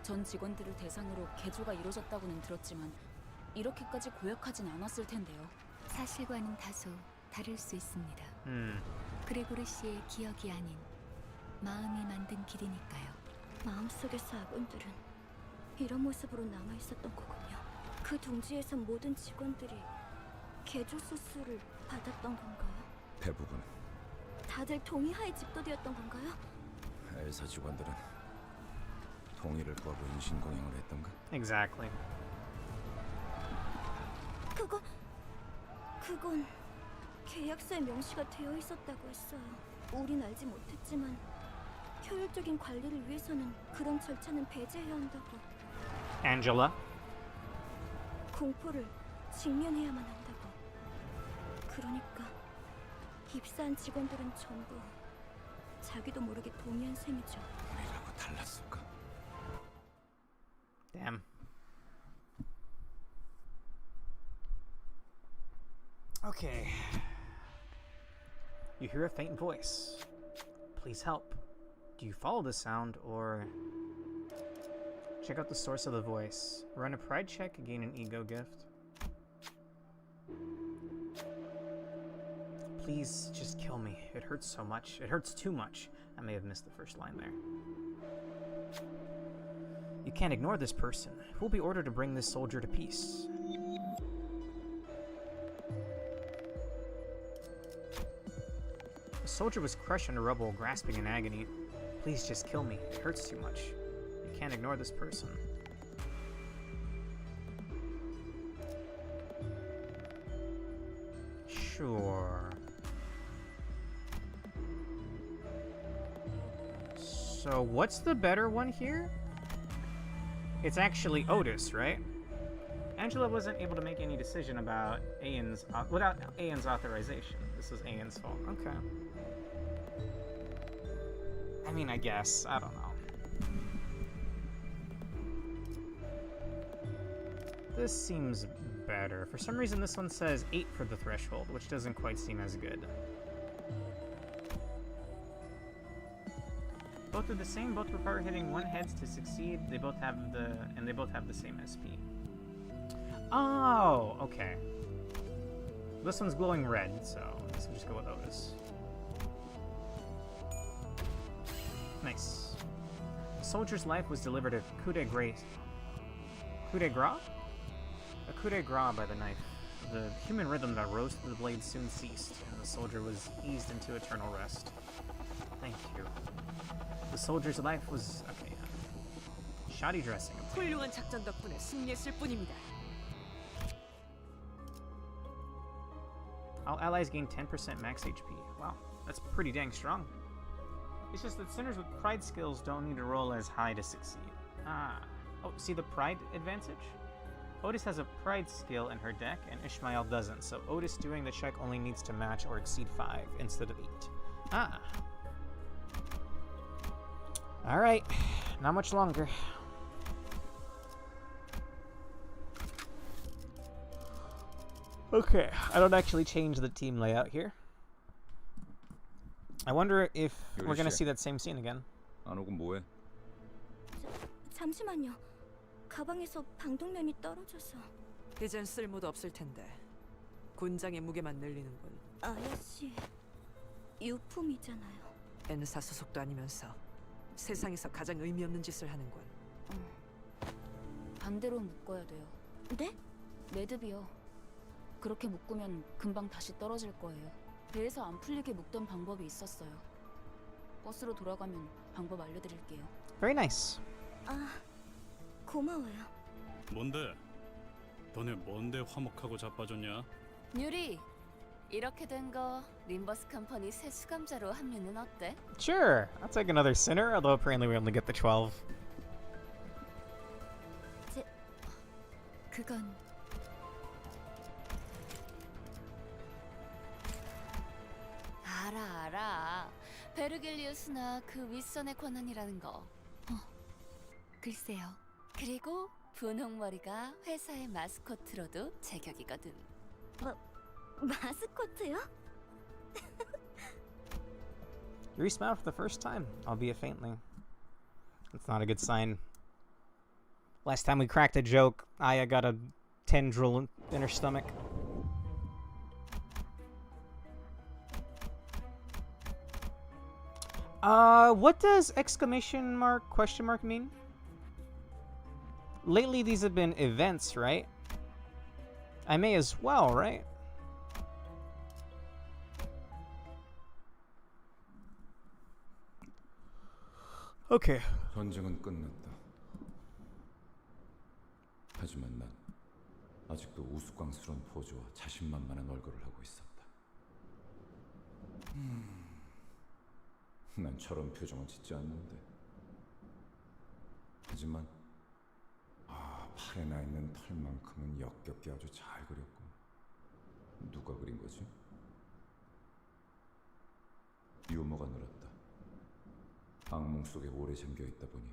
전 직원들을 대상으로 개조가 이루어졌다고는 들었지만 이렇게까지 고약하진 않았을 텐데요. 사실과는 다소 다를 수 있습니다. 그레고르 씨의 기억이 아닌 마음이 만든 길이니까요. 마음속에서 아군들은 이런 모습으로 남아 있었던 거군요. 그 둥지에서 모든 직원들이 개조 수술을 받았던 건가요? 대부분 다들 동의하에 집도되었던 건가요? 엘사 직원들은 동의를 구하고 인신공양을 했던가? Exactly. 그건 계약서에 명시가 되어 있었다고 했어요. 우린 알지 못했지만 효율적인 관리를 위해서는 그런 절차는 배제해야 한다고. Angela. 공포를 직면해야만 한다고. 그러니까 입사한 직원들은 전부 자기도 모르게 동의한 셈이죠. 우리라고 달랐을까? Damn. Okay. You hear a faint voice. Please help. Do you follow the sound, or check out the source of the voice? Run a pride check, gain an ego gift. Please just kill me. It hurts so much. It hurts too much. I may have missed the first line there. You can't ignore this person. Who will be ordered to bring this soldier to peace? The soldier was crushed under rubble, grasping in agony. Please just kill me. It hurts too much. You can't ignore this person. Sure. So what's the better one here? It's actually Otis, right? Angela wasn't able to make any decision about Ian's without Ian's authorization. This was Ian's fault. Okay. I mean, I guess. I don't know. This seems better. For some reason, this one says 8 for the threshold, which doesn't quite seem as good. Both are the same. Both require hitting 1 heads to succeed. They both have the same SP. Oh, okay. This one's glowing red, so I guess we'll just go with Otis. Nice. The soldier's life was delivered a coup de grace. Coup de grace? A coup de grace by the knife. The human rhythm that rose through the blade soon ceased, and the soldier was eased into eternal rest. Thank you. The soldier's life was... okay, shoddy dressing. 훌륭한 작전 덕분에 승리했을 뿐입니다. All allies gain 10% max HP. Wow, that's pretty dang strong. It's just that sinners with pride skills don't need to roll as high to succeed. Ah. Oh, see the pride advantage? Otis has a pride skill in her deck, and Ishmael doesn't, so Otis doing the check only needs to match or exceed 5 instead of 8. Ah. Alright, not much longer. Okay, I don't actually change the team layout here. I wonder if we're gonna see that same scene again. 안 오고 뭐해? 잠시만요. 가방에서 방독면이 떨어져서. 이젠 쓸모도 없을 텐데. 군장의 무게만 늘리는군. 아저씨, 유품이잖아요. N사 소속도 아니면서 세상에서 가장 의미 없는 짓을 하는군. 반대로 묶어야 돼요. 네? 매듭이요. 그렇게 묶으면 금방 다시 떨어질 거예요. 배에서 안 풀리게 묶던 방법이 있었어요. 버스로 돌아가면 방법 알려드릴게요. Very nice. 아, 고마워요. 뭔데? 너네 뭔데 화목하고 자빠졌냐? 유리, 이렇게 된 거 림버스 컴퍼니 새 수감자로 합류는 어때? Sure, I'll take another sinner, although apparently we only get the 12. 그건 알아. 베르겔리우스나 그 윗선의 권한이라는 거. 글쎄요. 그리고 분홍머리가 회사의 마스코트로도 제격이거든. 마스코트요? Yuri smiled for the first time, albeit faintly. That's not a good sign. Last time we cracked a joke, Aya got a tendril in her stomach. What does exclamation mark, question mark mean? Lately these have been events, right? I may as well, right? Okay. 전쟁은 끝났다. 하지만 난 아직도 우스꽝스러운 포즈와 자신만만한 얼굴을 하고 있었다. 난 저런 표정은 짓지 않는데. 하지만 팔에 나 있는 털만큼은 역겹게 아주 잘 그렸고. 누가 그린 거지? 유머가 늘었다. 악몽 속에 오래 잠겨 있다 보니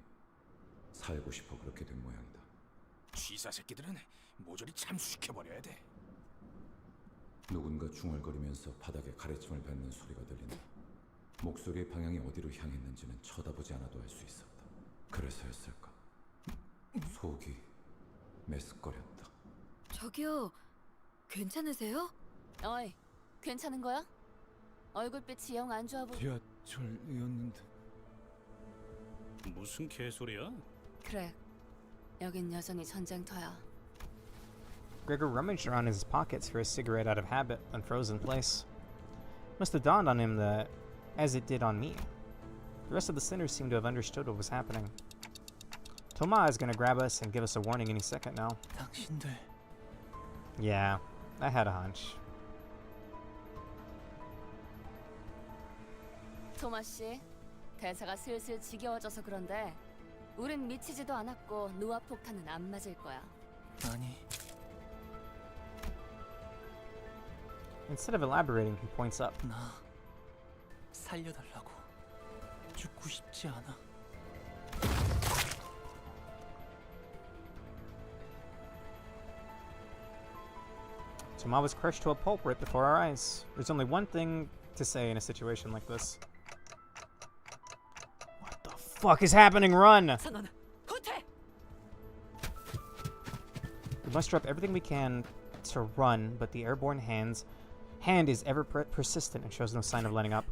살고 싶어 그렇게 된 모양이다. 쥐사 새끼들은 모조리 참수시켜버려야 돼. 누군가 중얼거리면서 바닥에 가래침을 뱉는 소리가 들린다. 목소리의 방향이 어디로 향했는지는 쳐다보지 않아도 알 수 있었다. 그래서였을까? 속이 메스꺼렸다. 저기요, 괜찮으세요? 어이, 괜찮은 거야? 얼굴빛이 영 안 좋아 보여. 지하철이었는데. 무슨 개소리야? 그래, 여긴 여전히 전쟁터야. Gregor rummaged around his pockets for a cigarette out of habit, then froze in place. Must have dawned on him that, as it did on me. The rest of the sinners seemed to have understood what was happening. Thomas is gonna grab us and give us a warning any second now. 당신들. Yeah, I had a hunch. 토마 씨, 대사가 슬슬 지겨워져서 그런데 우린 미치지도 않았고 노아 폭탄은 안 맞을 거야. 아니. Instead of elaborating, he points up. 나 살려달라고. 죽고 싶지 않아. Thomas was crushed to a pulp right before our eyes. There's only one thing to say in a situation like this. What the fuck is happening? Run! We must drop everything we can to run, but the airborne hand is ever persistent and shows no sign of letting up.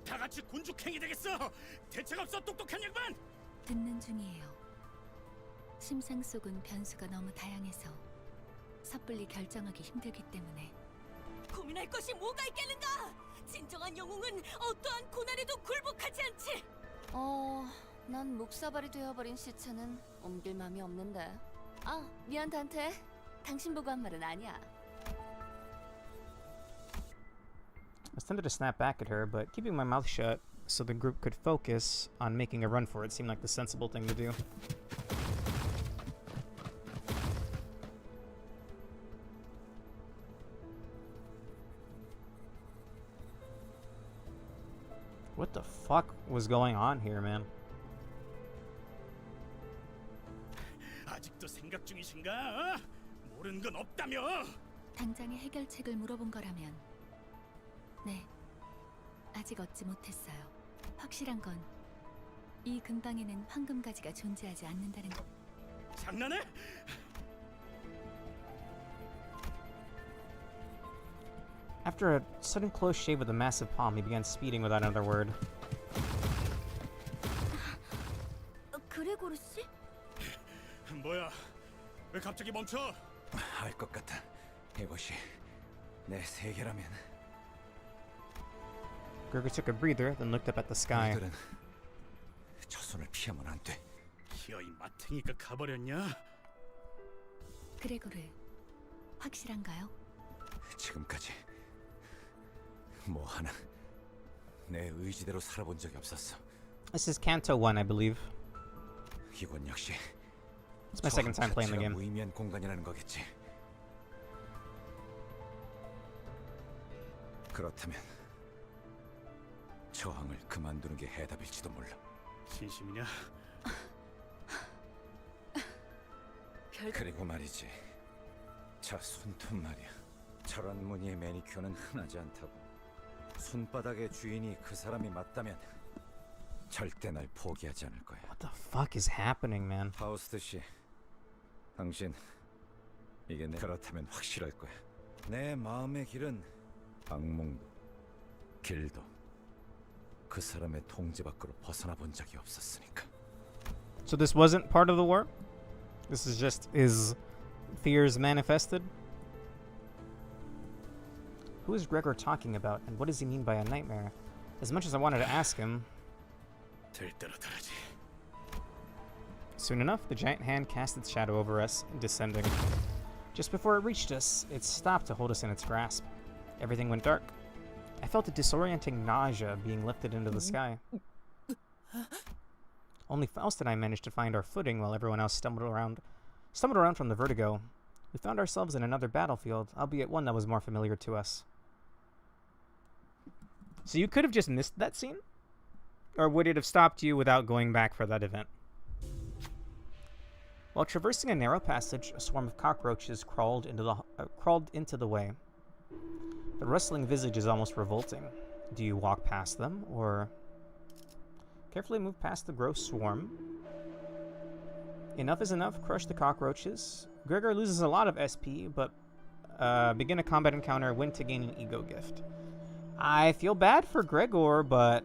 다 같이 군죽행이 되겠어. 대책 없어 똑똑한 양반. 듣는 중이에요. 심상 속은 변수가 너무 다양해서 섣불리 결정하기 힘들기 때문에. 고민할 것이 뭐가 있겠는가? 진정한 영웅은 어떠한 고난에도 굴복하지 않지. 난 묵사발이 되어버린 시체는 옮길 맘이 없는데. 아, 미안 단테. 당신 보고 한 말은 아니야. I was tempted to snap back at her, but keeping my mouth shut so the group could focus on making a run for it seemed like the sensible thing to do. What the fuck was going on here, man? 아직도 생각 중이신가? 모르는 건 없다며? 당장의 해결책을 물어본 거라면 네, 아직 얻지 못했어요. 확실한 건 이 근방에는 황금가지가 존재하지 않는다는 거. 장난해? After a sudden close shave with a massive palm, he began speeding without another word. 그레고르 씨? 뭐야? 왜 갑자기 멈춰? 알 것 같아. 이것이 내 세계라면. Gregor took a breather, then looked up at the sky. 우리들은 저 손을 피하면 안 돼. 기어이 마탱이가 가버렸냐? 그레고르, 확실한가요? 지금까지 뭐 하나 내 의지대로 살아본 적이 없었어. This is Canto 1, I believe. 이건 역시 It's my second time playing the game. 무의미한 공간이라는 거겠지. 그렇다면 저항을 그만두는 게 해답일지도 몰라. 진심이냐? 그리고 말이지, 저 손톱 말이야. 저런 무늬의 매니큐어는 흔하지 않다고. 손바닥의 주인이 그 사람이 맞다면 절대 날 포기하지 않을 거야. What the fuck is happening, man? 파우스트 씨, 당신 이게 그렇다면 확실할 거야. 내 마음의 길은 악몽도 길도 그 사람의 통제 밖으로 벗어나 본 적이 없었으니까. So this wasn't part of the war? This is just his fears manifested? Who is Gregor talking about, and what does he mean by a nightmare? As much as I wanted to ask him, 될 대로 되지. soon enough, the giant hand cast its shadow over us, descending. Just before it reached us, it stopped to hold us in its grasp. Everything went dark. I felt a disorienting nausea being lifted into the sky. Only Faust and I managed to find our footing while everyone else stumbled around from the vertigo. We found ourselves in another battlefield, albeit one that was more familiar to us. So you could have just missed that scene? Or would it have stopped you without going back for that event? While traversing a narrow passage, a swarm of cockroaches crawled into the way. The rustling visage is almost revolting. Do you walk past them, or carefully move past the gross swarm? Enough is enough. Crush the cockroaches. Gregor loses a lot of SP, but begin a combat encounter, win to gain an ego gift. I feel bad for Gregor, but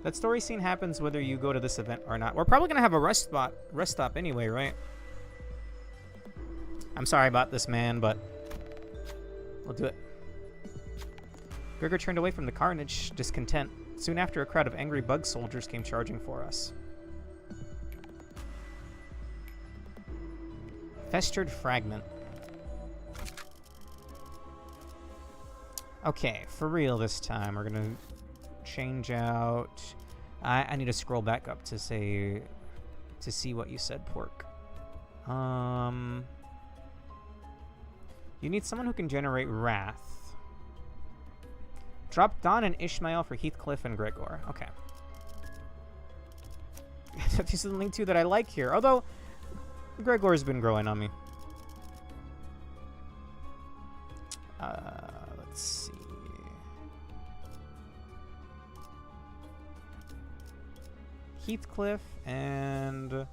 That story scene happens whether you go to this event or not. We're probably gonna have a rest stop anyway, right? I'm sorry about this, man, but we'll do it. Gregor turned away from the carnage, discontent. Soon after, a crowd of angry bug soldiers came charging for us. Festered fragment. Okay, for real this time. We're gonna change out. I need to scroll back up to see what you said, Pork. You need someone who can generate wrath. Drop Don and Ishmael for Heathcliff and Gregor. Okay. This is the link to that I like here. Although Gregor's been growing on me. Let's see. Heathcliff and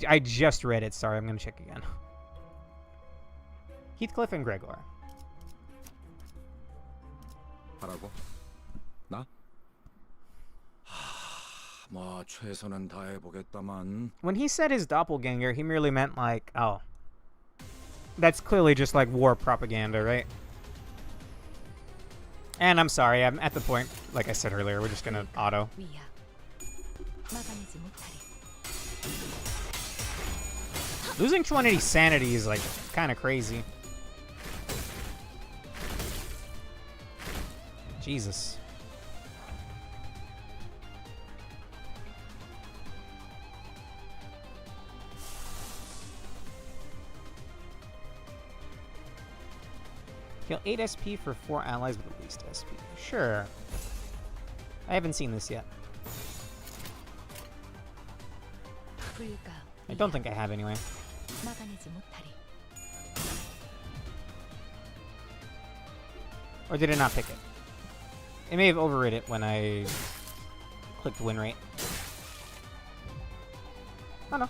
I just read it. Sorry, I'm gonna check again. Heathcliff and Gregor. 하라고? 나? 뭐 최선은 다해보겠다만. When he said his doppelganger, he merely meant like, oh, that's clearly just like war propaganda, right? And I'm sorry, I'm at the point, like I said earlier, we're just gonna auto. Losing 280 sanity is like kind of crazy. Jesus. Heal 8 SP for 4 allies with the least SP. Sure. I haven't seen this yet. I don't think I have anyway. Or did it not pick it? It may have overrid it when I clicked win rate. Oh no.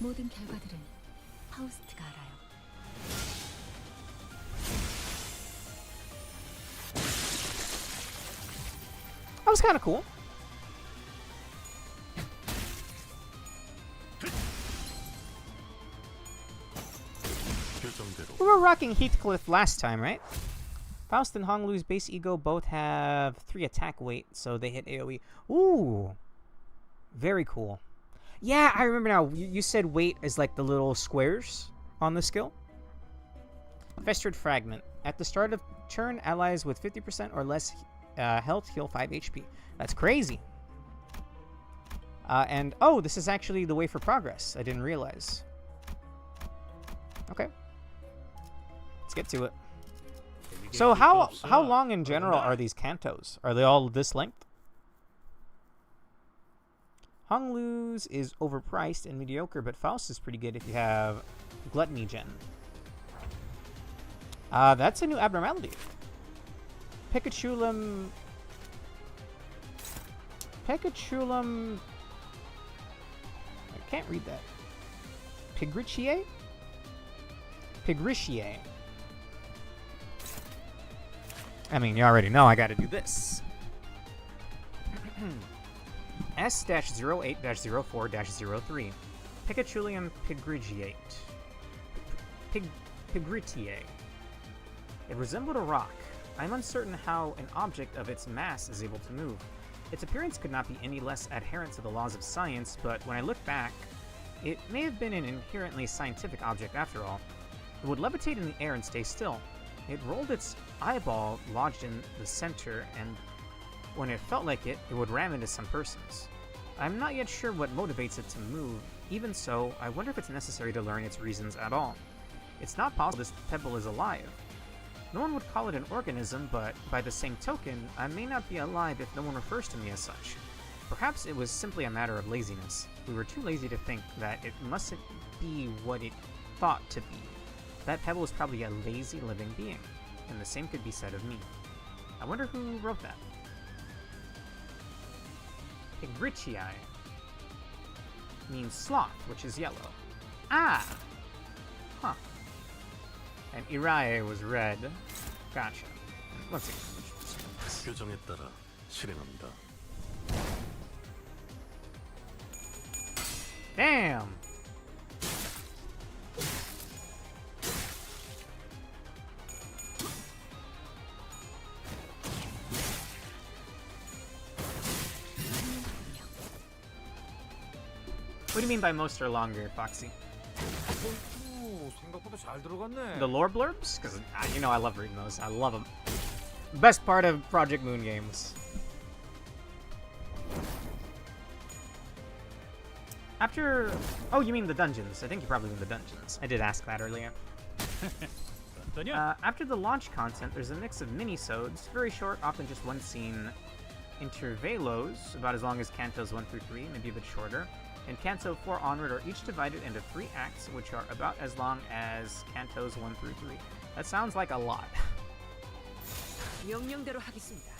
모든 결과들은 파우스트가 알아요. That was kind of cool. We were rocking Heathcliff last time, right? Faust and Honglu's base ego both have 3 attack weight, so they hit AoE. Ooh. Very cool. Yeah, I remember now. You said weight is like the little squares on the skill. Festered Fragment. At the start of turn, allies with 50% or less health heal 5 HP. That's crazy. And, oh, this is actually the way for progress. I didn't realize. Okay. Let's get to it. So how long in general are these cantos? Are they all this length? Honglu's is overpriced and mediocre, but Faust is pretty good if you have Gluttony Gen. That's a new abnormality. Pikachulam... I can't read that. Pigrichier? Pigrichier. I mean, you already know I gotta do this. S-08-04-03. Pikachulium pigrigiate. Pigritiae. It resembled a rock. I'm uncertain how an object of its mass is able to move. Its appearance could not be any less adherent to the laws of science, but when I look back, it may have been an inherently scientific object after all. It would levitate in the air and stay still. It rolled its eyeball lodged in the center, and when it felt like it, it would ram into some persons. I'm not yet sure what motivates it to move. Even so, I wonder if it's necessary to learn its reasons at all. It's not possible this pebble is alive. No one would call it an organism, but by the same token, I may not be alive if no one refers to me as such. Perhaps it was simply a matter of laziness. We were too lazy to think that it mustn't be what it thought to be. That pebble is probably a lazy living being, and the same could be said of me. I wonder who wrote that. Pigrichii means sloth, which is yellow. Ah! Huh. And Irae was red. Gotcha. Let's see. 규정에 따라 실행합니다. Damn! What do you mean by most are longer, Foxy? 생각보다 잘 들어갔네. The lore blurbs? Because, you know I love reading those. I love them. Best part of Project Moon games. After... Oh, you mean the dungeons. I think you probably mean the dungeons. I did ask that earlier. After the launch content, there's a mix of mini-sodes, very short, often just one scene, intervalos, about as long as Cantos 1 through 3, maybe a bit shorter, and Canto 4 onward are each divided into 3 acts, which are about as long as Cantos 1 through 3. That sounds like a lot. 명령대로 하겠습니다.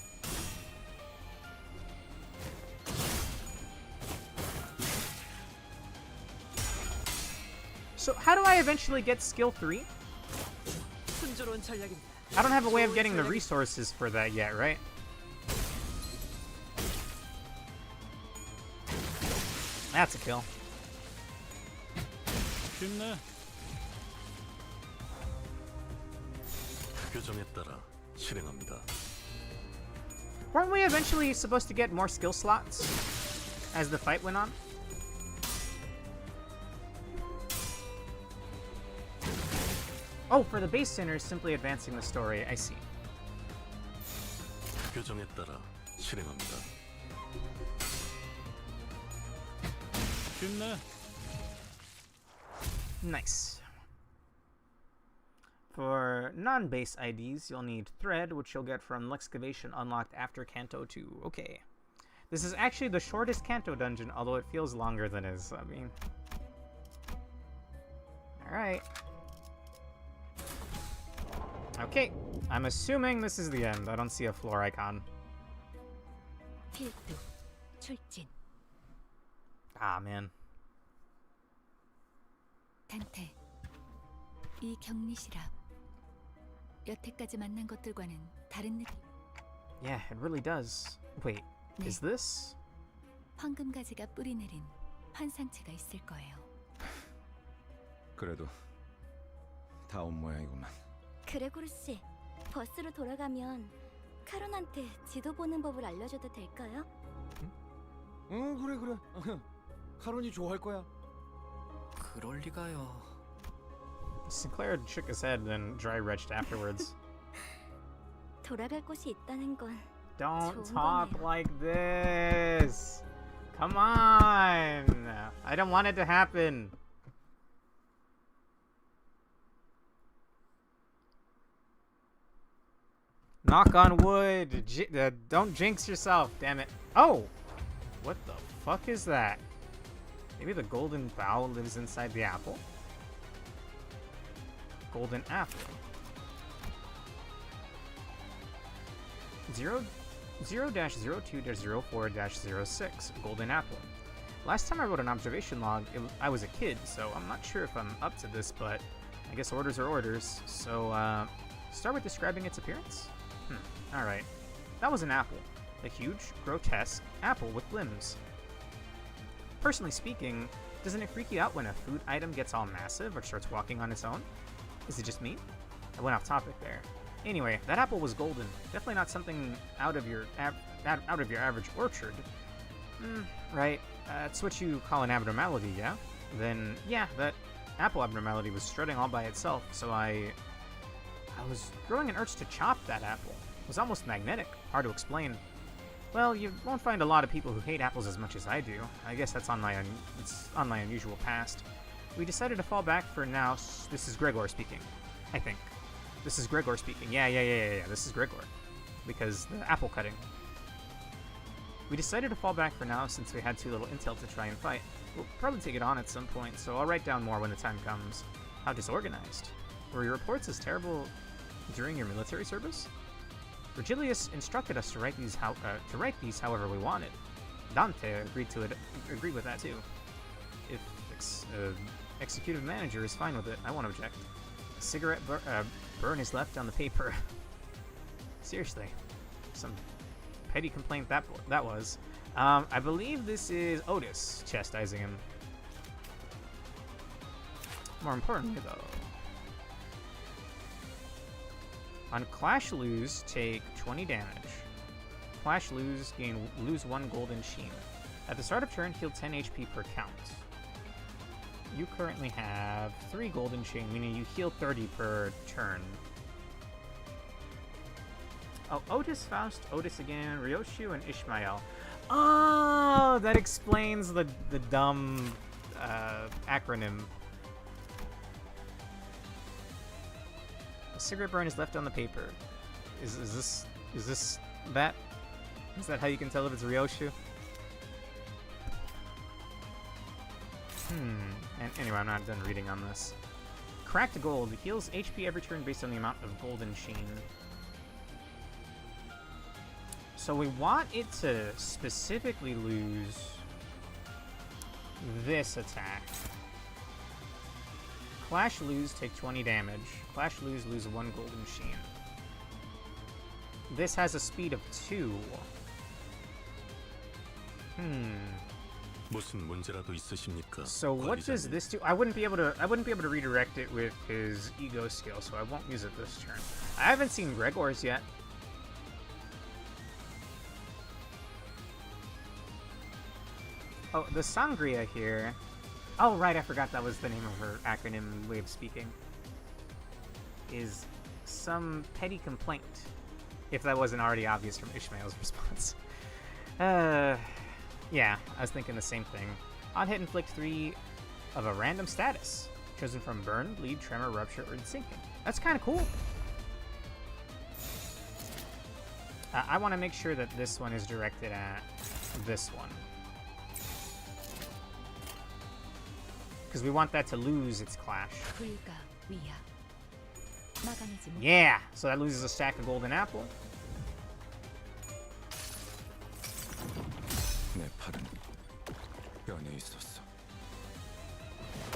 So how do I eventually get skill 3? 순조로운 전략입니다. I don't have a way of getting the resources for that yet, right? That's a kill. 규정에 따라 실행합니다. Weren't we eventually supposed to get more skill slots as the fight went on? Oh, for the base sinners, simply advancing the story. I see. 규정에 따라 실행합니다. Nice. For non-base IDs, you'll need Thread, which you'll get from L'excavation unlocked after Canto 2. Okay. This is actually the shortest Canto dungeon, although it feels longer than is. I mean... Alright. Okay. I'm assuming this is the end. I don't see a floor icon. 필두, 출진. Ah, man. 단테, 이 격리시라. 여태까지 만난 것들과는 다른 느낌. Yeah, it really does. Wait, is this? 황금가지가 뿌리내린 환상체가 있을 거예요. 그래도 다 온 모양이구만. 그레고르 씨, 버스로 돌아가면 카론한테 지도 보는 법을 알려줘도 될까요? 응, 그래. 카론이 좋아할 거야. 그럴 리가요. Sinclair shook his head and then dry retched afterwards. 돌아갈 곳이 있다는 건 Don't 좋은 talk 거네요. like this. Come on. I don't want it to happen. Knock on wood. Don't jinx yourself, damn it. Oh! What the fuck is that? Maybe the golden bowl lives inside the apple? Golden apple. 0-02-04-06, golden apple. Last time I wrote an observation log, I was a kid, so I'm not sure if I'm up to this, but I guess orders are orders. So, start with describing its appearance? Alright. That was an apple. A huge, grotesque apple with limbs. Personally speaking, doesn't it freak you out when a food item gets all massive or starts walking on its own? Is it just me? I went off topic there. Anyway, that apple was golden. Definitely not something out of your average orchard. Right. That's what you call an abnormality, yeah? Then, yeah, that apple abnormality was strutting all by itself, so I was growing an urge to chop that apple. It was almost magnetic, hard to explain. Well, you won't find a lot of people who hate apples as much as I do. I guess that's on my unusual past. We decided to fall back for now. This is Gregor speaking, I think. This is Gregor speaking. Yeah. This is Gregor. Because the apple cutting. We decided to fall back for now since we had too little intel to try and fight. We'll probably take it on at some point, so I'll write down more when the time comes. How disorganized. Were your reports as terrible during your military service? Virgilius instructed us to write these however we wanted. Dante agreed with that too. If executive manager is fine with it, I won't object. cigarette burn is left on the paper. Seriously, some petty complaint that was. I believe this is Otis chastising him. More importantly, though, on Clash Lose, take 20 damage. Clash Lose, lose 1 golden sheen. At the start of turn, heal 10 HP per count. You currently have 3 golden sheen, meaning you heal 30 per turn. Oh, Otis, Faust, Otis again, Ryoshu, and Ishmael. Oh, that explains the dumb acronym. A cigarette burn is left on the paper. Is this that? Is that how you can tell if it's Ryoshu? And anyway, I'm not done reading on this. Cracked gold heals HP every turn based on the amount of golden sheen. So we want it to specifically lose this attack. Clash Lose, take 20 damage. Clash Lose, lose 1 golden sheen. This has a speed of 2. So what does this do? I wouldn't be able to redirect it with his ego skill, so I won't use it this turn. I haven't seen Gregor's yet. Oh, the Sangria here. Oh, right, I forgot that was the name of her acronym way of speaking. Is some petty complaint. If that wasn't already obvious from Ishmael's response. Yeah, I was thinking the same thing. On hit, inflict 3 of a random status. Chosen from burn, bleed, tremor, rupture, or sinking. That's kind of cool. I want to make sure that this one is directed at this one. Because we want that to lose its clash. Yeah! So that loses a stack of golden apple.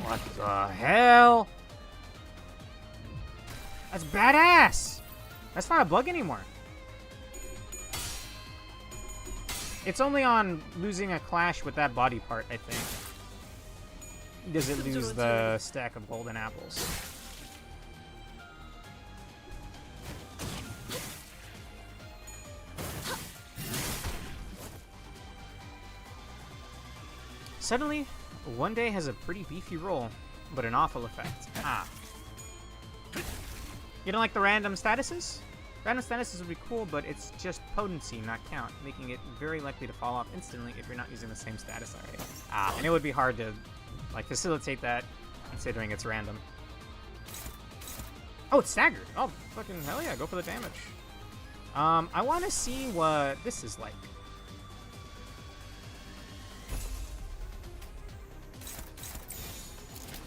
What the hell? That's badass! That's not a bug anymore. It's only on losing a clash with that body part, I think. Does it lose the stack of golden apples? Suddenly, one day has a pretty beefy roll, but an awful effect. Ah. You don't like the random statuses? Random statuses would be cool, but it's just potency, not count, making it very likely to fall off instantly if you're not using the same status already. Ah, and it would be hard to like facilitate that, considering it's random. Oh, it's staggered. Oh, fucking hell yeah, go for the damage. I want to see what this is like.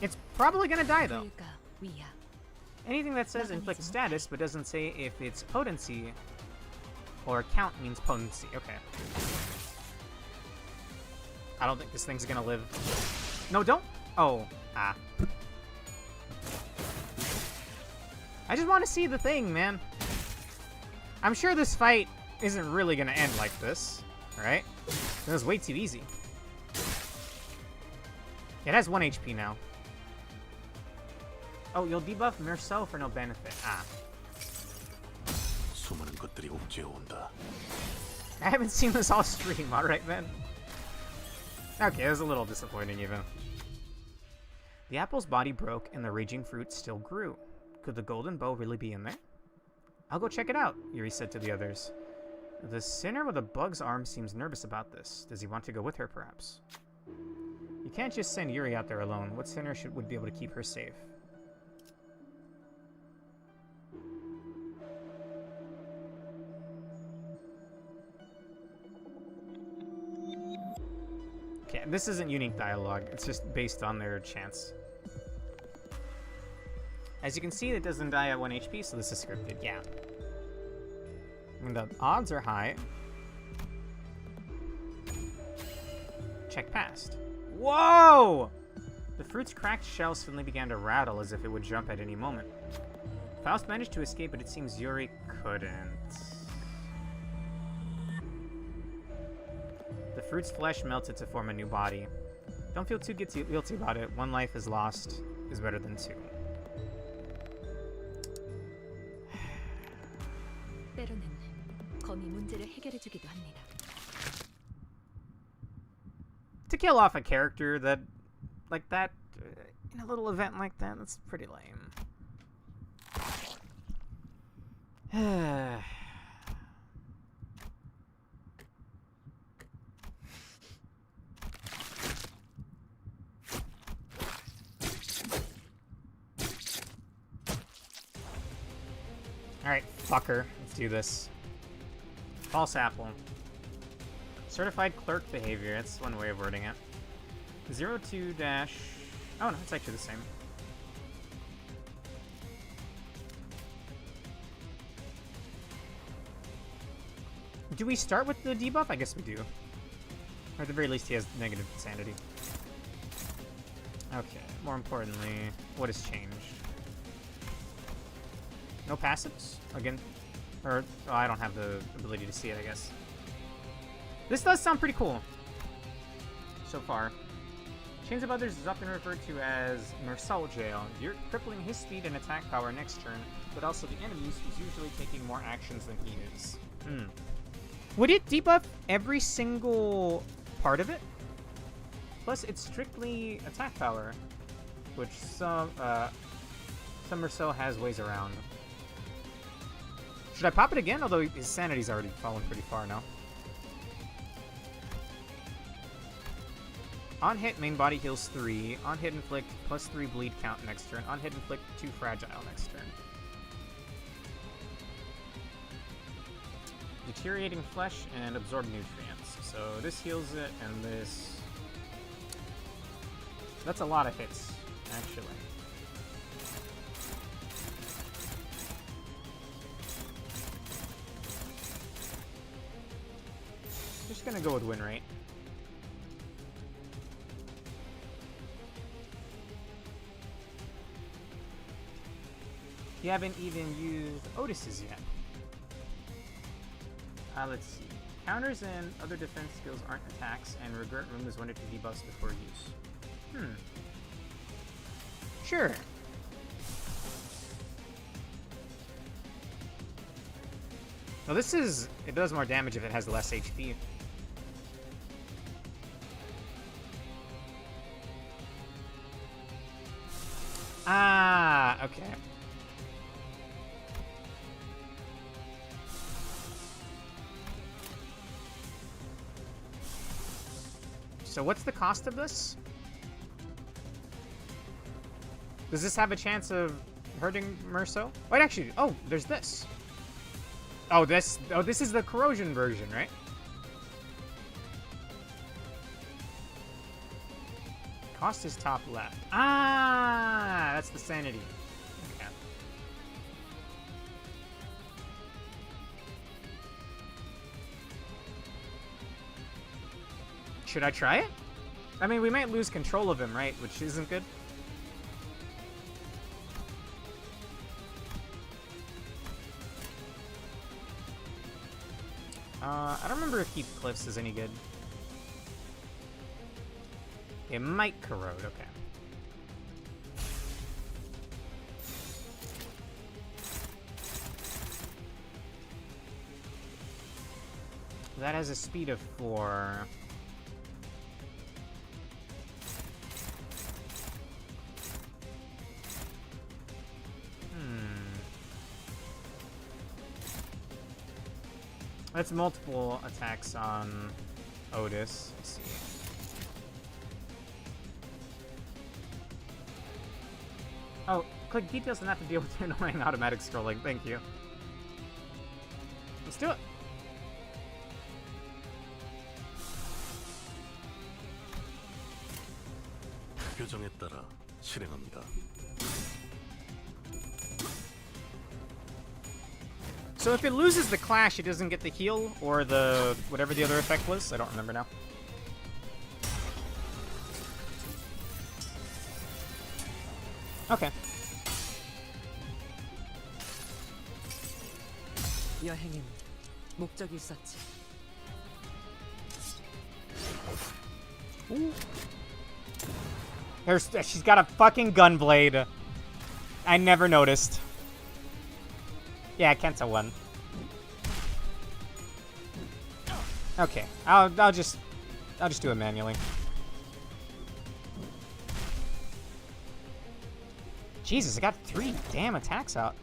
It's probably gonna die though. Anything that says inflict status but doesn't say if it's potency or count means potency. Okay. I don't think this thing's gonna live. No, don't. Oh, ah. I just want to see the thing, man. I'm sure this fight isn't really gonna end like this, right? It was way too easy. It has 1 HP now. Oh, you'll debuff Merceau for no benefit. Ah. I haven't seen this all stream. Alright then. Okay, it was a little disappointing even. The apple's body broke and the raging fruit still grew. Could the golden bow really be in there? I'll go check it out, Yuri said to the others. The sinner with a bug's arm seems nervous about this. Does he want to go with her, perhaps? You can't just send Yuri out there alone. What sinner would be able to keep her safe? Okay, this isn't unique dialogue. It's just based on their chance. As you can see, it doesn't die at 1 HP, so this is scripted. Yeah. And the odds are high. Check past. Whoa! The fruit's cracked shell suddenly began to rattle as if it would jump at any moment. Faust managed to escape, but it seems Yuri couldn't. The fruit's flesh melted to form a new body. Don't feel too guilty about it. One life is lost is better than two. 때로는 검이 문제를 해결해주기도 합니다. To kill off a character that, like that, in a little event like that, that's pretty lame. Alright, fucker. Let's do this. False apple. Certified clerk behavior. That's one way of wording it. 02 dash... Oh no, it's actually the same. Do we start with the debuff? I guess we do. Or at the very least he has negative sanity. Okay, more importantly, what has changed? No passives? Again? Or, oh, I don't have the ability to see it, I guess. This does sound pretty cool. So far. Chains of Others is often referred to as Mersal Jail. You're crippling his speed and attack power next turn, but also the enemies who's usually taking more actions than he is. Would it debuff every single part of it? Plus, it's strictly attack power, which some Mersal has ways around. Should I pop it again? Although his sanity's already fallen pretty far now. On hit, main body heals 3. On hit, inflict +3 bleed count next turn. On hit, inflict 2 fragile next turn. Deteriorating flesh and absorb nutrients. So this heals it, and this... That's a lot of hits, actually. Just gonna go with win rate. You haven't even used Otis's yet. Let's see. Counters and other defense skills aren't attacks, and Regret Room is one or two debuffs before use. Sure. Well, this is... It does more damage if it has less HP. Ah, okay. So what's the cost of this? Does this have a chance of hurting Merso? Wait, actually, oh, there's this. Oh, this is the corrosion version, right? Cost is top left. Ah, that's the sanity. Okay. Should I try it? I mean, we might lose control of him, right? Which isn't good. I don't remember if Keep Cliffs is any good. It might corrode, okay. That has a speed of 4. That's multiple attacks on Otis. Let's see. Oh, click details to not to deal with your annoying automatic scrolling. Thank you. Let's do it. 규정에 따라 실행합니다. So if it loses the clash, it doesn't get the heal or the whatever the other effect was. I don't remember now. Okay. 여행엔 목적이 있었지. She's got a fucking gun blade. I never noticed. Yeah, Kenta won. Okay, I'll just do it manually. Jesus, I got 3 damn attacks out.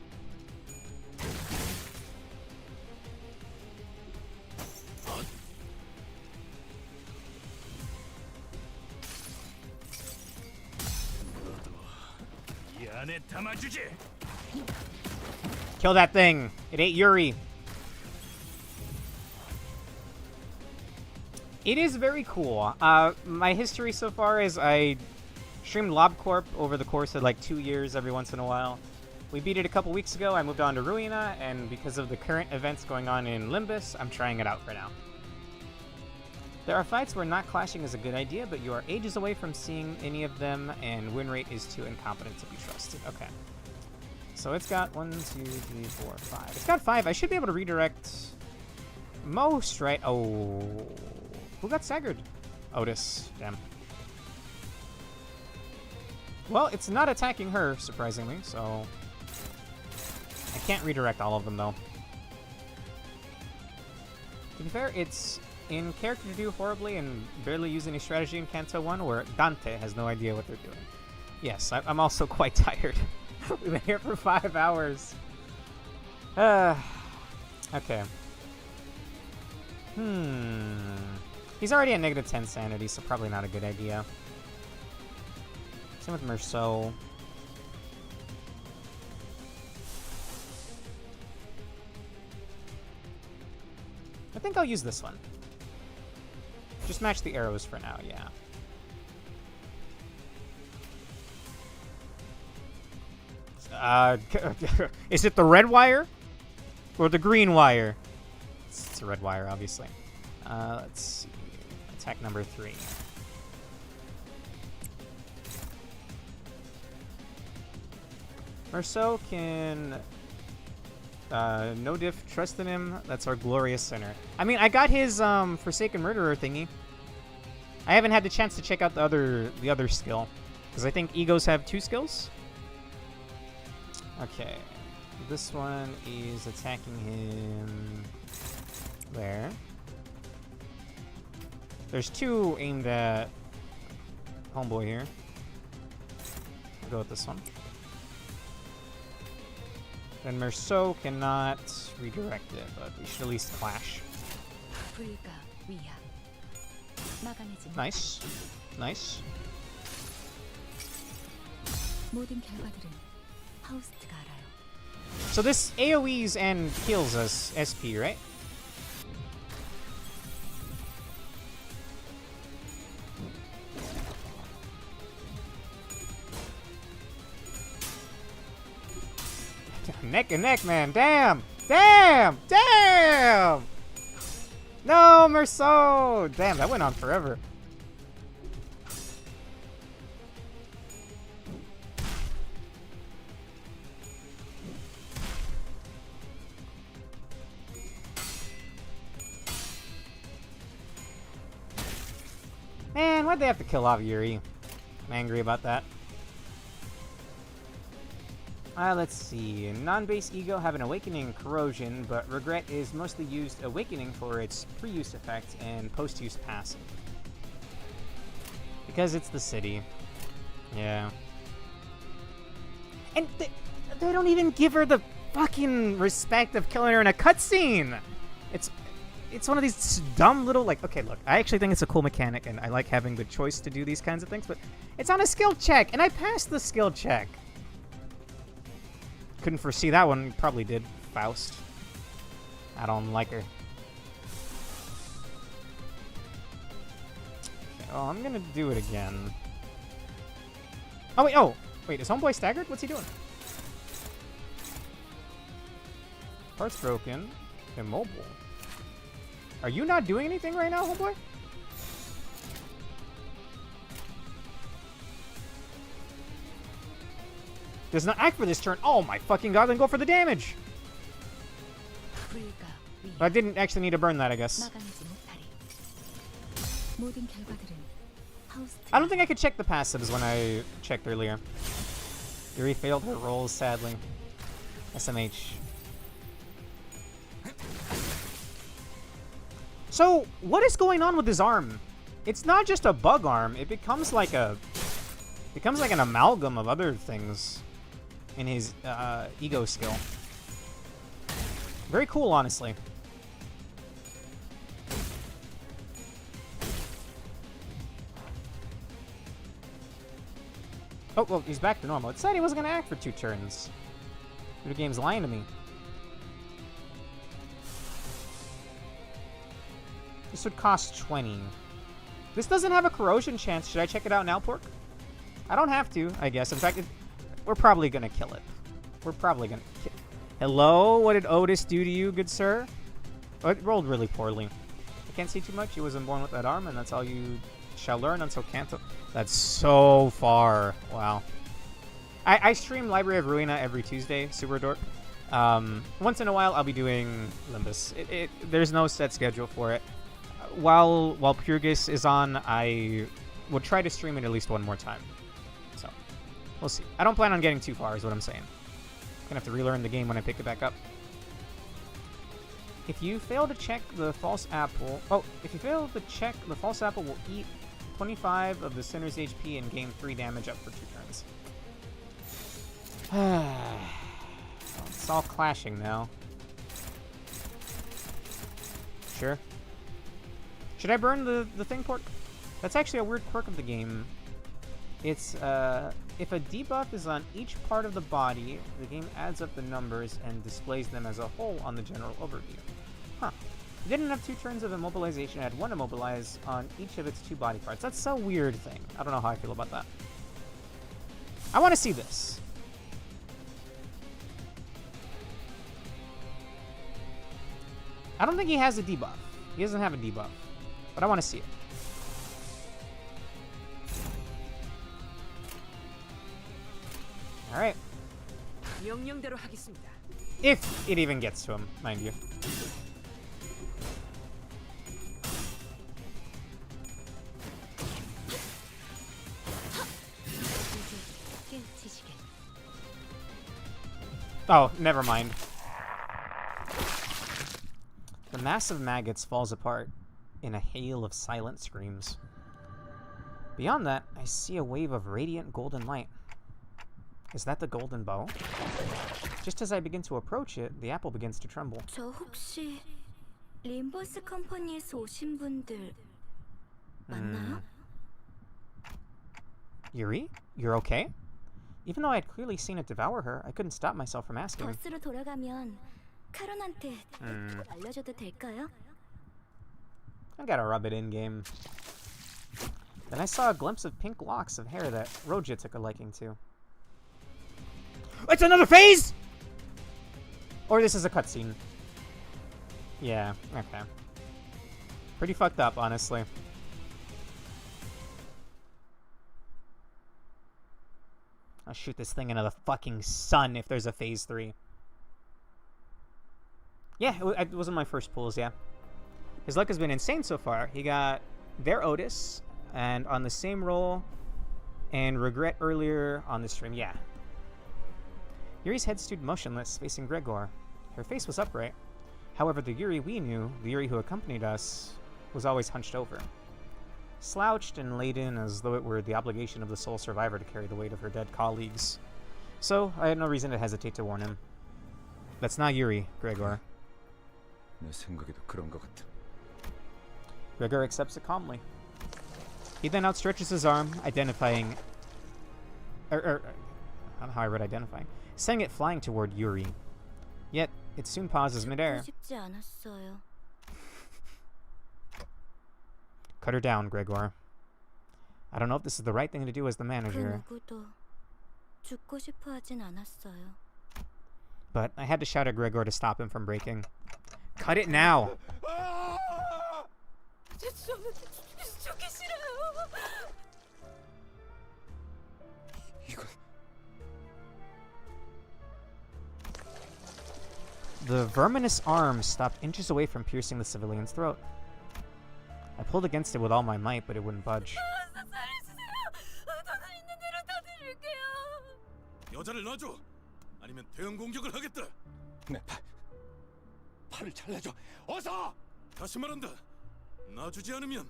Kill that thing. It ate Yuri. It is very cool. My history so far is I streamed LobCorp over the course of like 2 years every once in a while. We beat it a couple weeks ago. I moved on to Ruina, and because of the current events going on in Limbus, I'm trying it out for now. There are fights where not clashing is a good idea, but you are ages away from seeing any of them, and win rate is too incompetent to be trusted. Okay. So it's got 1, 2, 3, 4, 5. It's got 5. I should be able to redirect most, right? Oh. Who got staggered? Otis. Damn. Well, it's not attacking her, surprisingly, so I can't redirect all of them, though. To be fair, it's in character to do horribly and barely use any strategy in Kanto 1, where Dante has no idea what they're doing. Yes, I'm also quite tired. We've been here for 5 hours. Okay. He's already at negative 10 sanity, so probably not a good idea. Same with Merceau. I think I'll use this one. Just match the arrows for now, yeah. Is it the red wire? Or the green wire? It's a red wire, obviously. Let's see. Attack number 3. Merceau can... no diff, trust in him. That's our glorious sinner. I mean, I got his Forsaken Murderer thingy. I haven't had the chance to check out the other skill. Because I think egos have 2 skills. Okay. This one is attacking him there. There's 2 aimed at homeboy here. I'll go with this one. And Merceau cannot redirect it, but we should at least clash. Nice. Nice. So this AoEs and kills us SP, right? Neck and neck, man. Damn! Damn! Damn! No, Merceau! Damn, that went on forever. Man, why'd they have to kill off Yuri? I'm angry about that. Let's see. Non-base ego have an awakening corrosion, but regret is mostly used awakening for its pre-use effect and post-use passive. Because it's the city. Yeah. And they don't even give her the fucking respect of killing her in a cutscene! It's one of these dumb little, like, okay, look, I actually think it's a cool mechanic, and I like having the choice to do these kinds of things, but it's on a skill check, and I passed the skill check. Couldn't foresee that one. Probably did. Faust. I don't like her. Okay, well, I'm gonna do it again. Oh, wait. Oh, wait. Is Homeboy staggered? What's he doing? Part's broken. Immobile. Are you not doing anything right now, Homeboy? Does not act for this turn. Oh my fucking god, then go for the damage. I didn't actually need to burn that, I guess. I don't think I could check the passives when I checked earlier. Yuri failed her rolls, sadly. SMH. So, what is going on with his arm? It's not just a bug arm. It becomes like an amalgam of other things in his ego skill. Very cool, honestly. Oh, well, he's back to normal. It said he wasn't going to act for 2 turns. The game's lying to me. This would cost 20. This doesn't have a corrosion chance. Should I check it out now, Pork? I don't have to, I guess. In fact, we're probably going to kill it. We're probably going to kill it. Hello? What did Otis do to you, good sir? Oh, it rolled really poorly. I can't see too much. He wasn't born with that arm, and that's all you shall learn until Kanto. That's so far. Wow. I stream Library of Ruina every Tuesday, Super Dork. Once in a while, I'll be doing Limbus. There's no set schedule for it. While Purgus is on, I will try to stream it at least one more time. So, we'll see. I don't plan on getting too far, is what I'm saying. I'm gonna have to relearn the game when I pick it back up. If you fail to check the false apple... Oh, if you fail to check, the false apple will eat 25 of the sinner's HP and gain 3 damage up for 2 turns. It's all clashing now. Sure. Should I burn the thing, Pork? That's actually a weird quirk of the game. It's, if a debuff is on each part of the body, the game adds up the numbers and displays them as a whole on the general overview. Huh. It didn't have 2 turns of immobilization, it had 1 immobilize on each of its 2 body parts. That's a weird thing. I don't know how I feel about that. I want to see this. I don't think he has a debuff. He doesn't have a debuff. But I want to see it. Alright. If it even gets to him, mind you. Oh, never mind. The mass of maggots falls apart in a hail of silent screams. Beyond that, I see a wave of radiant golden light. Is that the golden bow? Just as I begin to approach it, the apple begins to tremble. 저 혹시 림버스 컴퍼니에서 오신 분들 맞나요? Yuri? You're okay? Even though I had clearly seen it devour her, I couldn't stop myself from asking. 버스로 돌아가면 카론한테 알려줘도 될까요? I gotta rub it in game. Then I saw a glimpse of pink locks of hair that Roja took a liking to. It's another phase! Or this is a cutscene. Yeah, okay. Pretty fucked up, honestly. I'll shoot this thing into the fucking sun if there's a phase 3. Yeah, it wasn't my first pulls, yeah. His luck has been insane so far. He got their Otis, and on the same roll, and Regret earlier on the stream, yeah. Yuri's head stood motionless, facing Gregor. Her face was upright. However, the Yuri we knew, the Yuri who accompanied us, was always hunched over. Slouched and laden as though it were the obligation of the sole survivor to carry the weight of her dead colleagues. So, I had no reason to hesitate to warn him. That's not Yuri, Gregor. 내 생각에도 그런 것 같아. Gregor accepts it calmly. He then outstretches his arm, identifying... I don't know how I read identifying. Sending it flying toward Yuri. Yet, it soon pauses midair. 싶지 않았어요. Cut her down, Gregor. I don't know if this is the right thing to do as the manager. 그 누구도 죽고 싶어 하진 않았어요. But I had to shout at Gregor to stop him from breaking. Cut it now! 죽기 싫어요. The verminous arm stopped inches away from piercing the civilian's throat. I pulled against it with all my might, but it wouldn't budge. 여자를 놔줘. 아니면 대응 공격을 하겠다. 내 팔을 잘라줘. 어서! 다시 말한다. 놔주지 않으면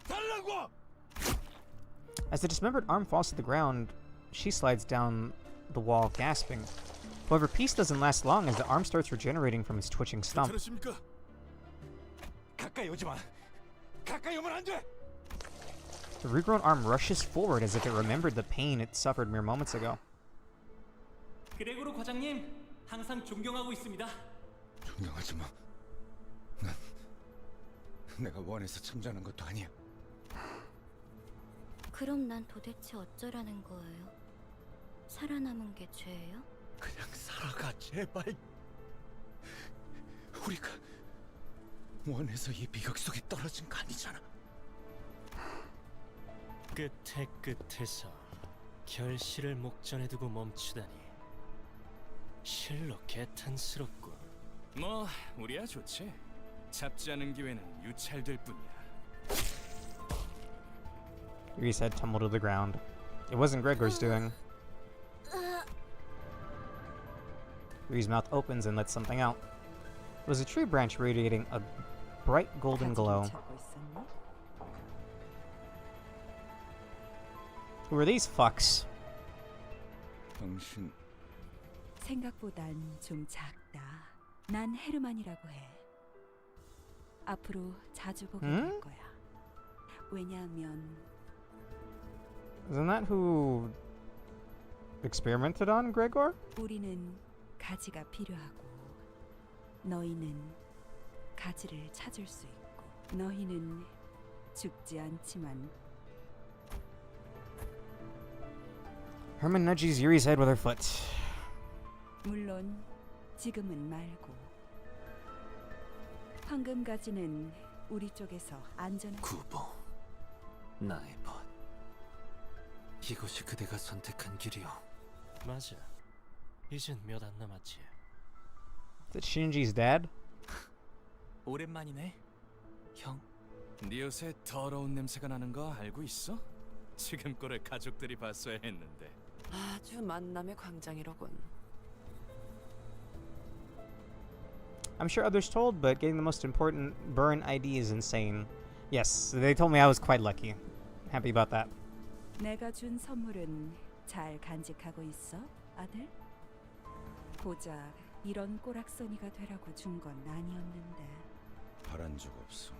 달라고! As the dismembered arm falls to the ground, she slides down the wall, gasping. However, peace doesn't last long as the arm starts regenerating from its twitching stump. 괜찮으십니까? 가까이 오지 마. 가까이 오면 안 돼. The regrown arm rushes forward as if it remembered the pain it suffered mere moments ago. 그레고로 과장님, 항상 존경하고 있습니다. 존경하지 마. 난 내가 원해서 참자는 것도 아니야. 그럼 난 도대체 어쩌라는 거예요? 살아남은 게 죄예요? 그냥 살아가, 제발. 우리가 원해서 이 비극 속에 떨어진 거 아니잖아. 끝에 끝에서 결실을 목전에 두고 멈추다니 실로 개탄스럽군. 뭐 우리야 좋지. 잡지 않은 기회는 유찰될 뿐이야. Yuri's head tumbled to the ground. It wasn't Gregor's doing. Yuri's mouth opens and lets something out. It was a tree branch radiating a bright golden glow. Who are these fucks? 당신 생각보단 좀 작다. 난 헤르만이라고 해. 앞으로 자주 보게 될 거야. 왜냐하면 Isn't that who experimented on Gregor? 우리는 가지가 필요하고 너희는 가지를 찾을 수 있고 너희는 죽지 않지만 Herman nudges Yuri's head with her foot. 물론 지금은 말고 황금 가지는 우리 쪽에서 안전한 구보, 나의 벗. 이것이 그대가 선택한 길이오. 맞아. 이젠 몇 안 남았지. Is it Shinji's dad? 오랜만이네, 형. 네 옷에 더러운 냄새가 나는 거 알고 있어? 지금 꼴을 가족들이 봤어야 했는데. 아주 만남의 광장이로군. I'm sure others told, but getting the most important burn ID is insane. Yes, they told me I was quite lucky. Happy about that. 내가 준 선물은 잘 간직하고 있어, 아들? 고작 이런 꼬락서니가 되라고 준 건 아니었는데. 바란 적 없어.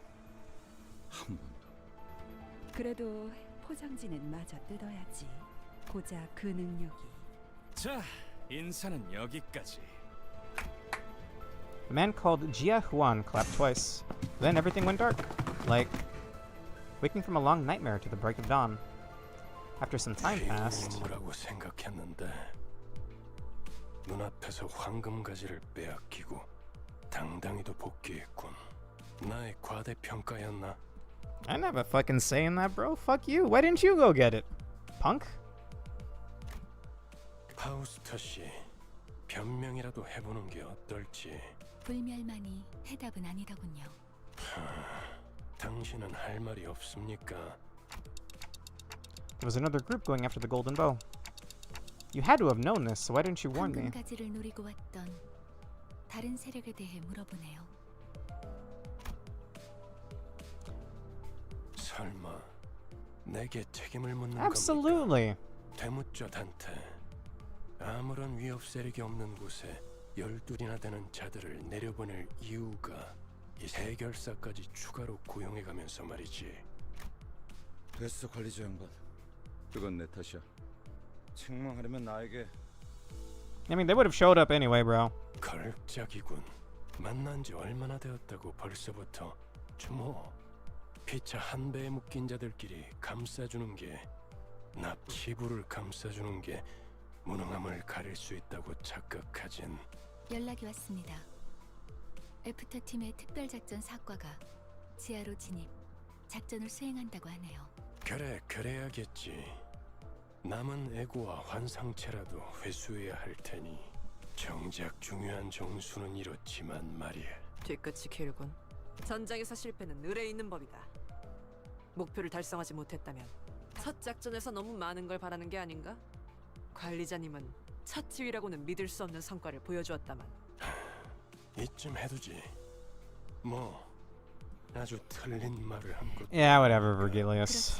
한 번도. 그래도 포장지는 마저 뜯어야지. 고작 그 능력이. 자, 인사는 여기까지. The man called Jia Huan clapped twice. Then everything went dark, like waking from a long nightmare to the break of dawn. After some time passed, 인물하고 생각했는데 눈앞에서 황금 가지를 빼앗기고 당당히도 복귀했군. 나의 과대평가였나? I didn't have a fucking say in that, bro. Fuck you. Why didn't you go get it, punk? 파우스터 씨, 변명이라도 해보는 게 어떨지. 불멸만이 해답은 아니더군요. 당신은 할 말이 없습니까? There was another group going after the golden bow. You had to have known this, so why didn't you warn me? 황금가지를 노리고 왔던 다른 세력에 대해 물어보네요. 설마 내게 책임을 묻는 Absolutely. 겁니까? 되묻죠, 단테. 아무런 위협 세력이 없는 곳에 12이나 되는 자들을 내려보낼 이유가 이 해결사까지 추가로 고용해가면서 말이지. 됐어, 관리자 양반. 그건 내 탓이야. 책망하려면 나에게. I mean, they would have showed up anyway, bro. 걸작이군. 만난 지 얼마나 되었다고 벌써부터 주모. 피차 한 배에 묶인 자들끼리 감싸주는 게 납치부를 감싸주는 게 무능함을 가릴 수 있다고 착각하진. 연락이 왔습니다. 애프터 팀의 특별작전 사과가 지하로 진입, 작전을 수행한다고 하네요. 그래, 그래야겠지. 남은 애고와 환상체라도 회수해야 할 테니. 정작 중요한 정수는 이렇지만 말이야. 뒤끝이 길군. 전장에서 실패는 을에 있는 법이다. 목표를 달성하지 못했다면 첫 작전에서 너무 많은 걸 바라는 게 아닌가? 관리자님은 첫 지휘라고는 믿을 수 없는 성과를 보여주었다만. 이쯤 해두지. 뭐 아주 틀린 말을 한 것. Yeah, whatever, Virgilius.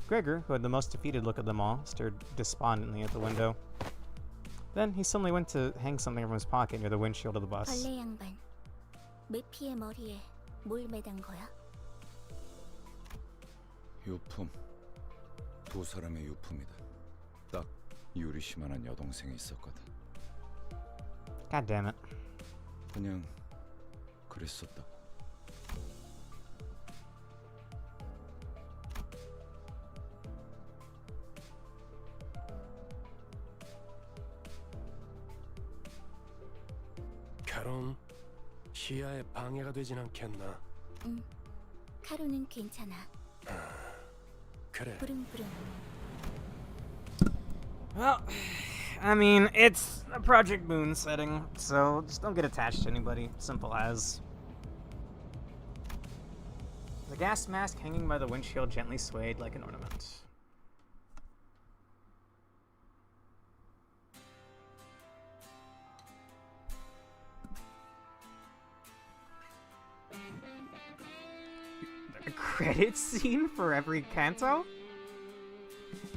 Gregor, who had the most defeated look of them all, stared despondently at the window. Then he suddenly went to hang something from his pocket near the windshield of the bus. 벌레 양반, 메피의 머리에 뭘 매단 거야? 유품. 두 사람의 유품이다. 딱 유리씨만한 여동생이 있었거든. God damn it. 그냥 그랬었다. 카론, 시야에 방해가 되진 않겠나? 응, 카루는 괜찮아. 그래. 부릉부릉. Well, I mean, it's a Project Moon setting, so just don't get attached to anybody. Simple as. The gas mask hanging by the windshield gently swayed like an ornament. A credit scene for every canto?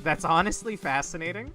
That's honestly fascinating.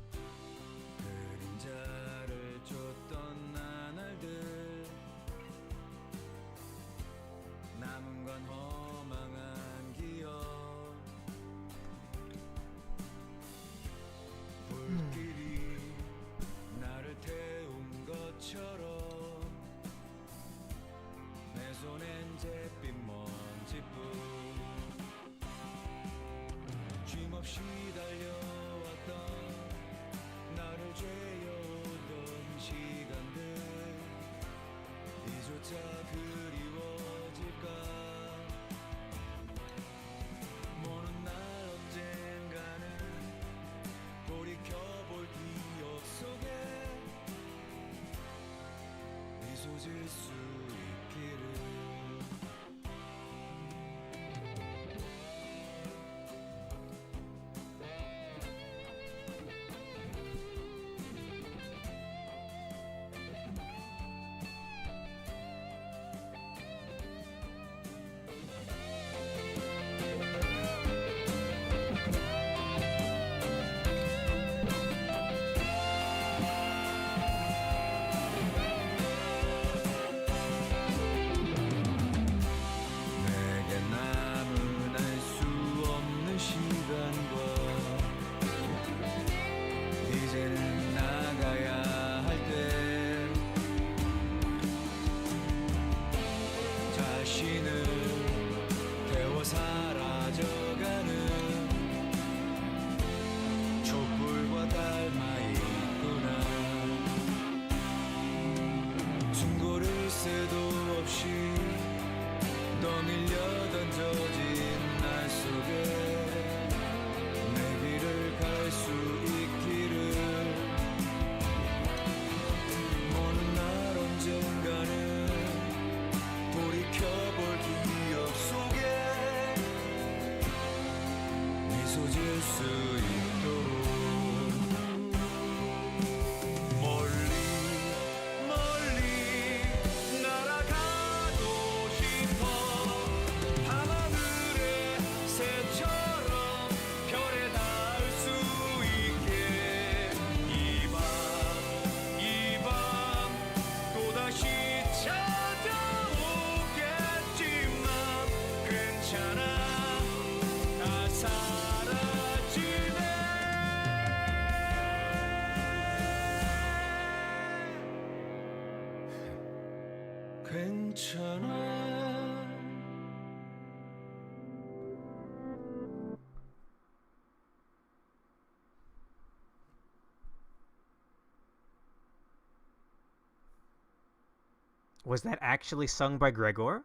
Was that actually sung by Gregor?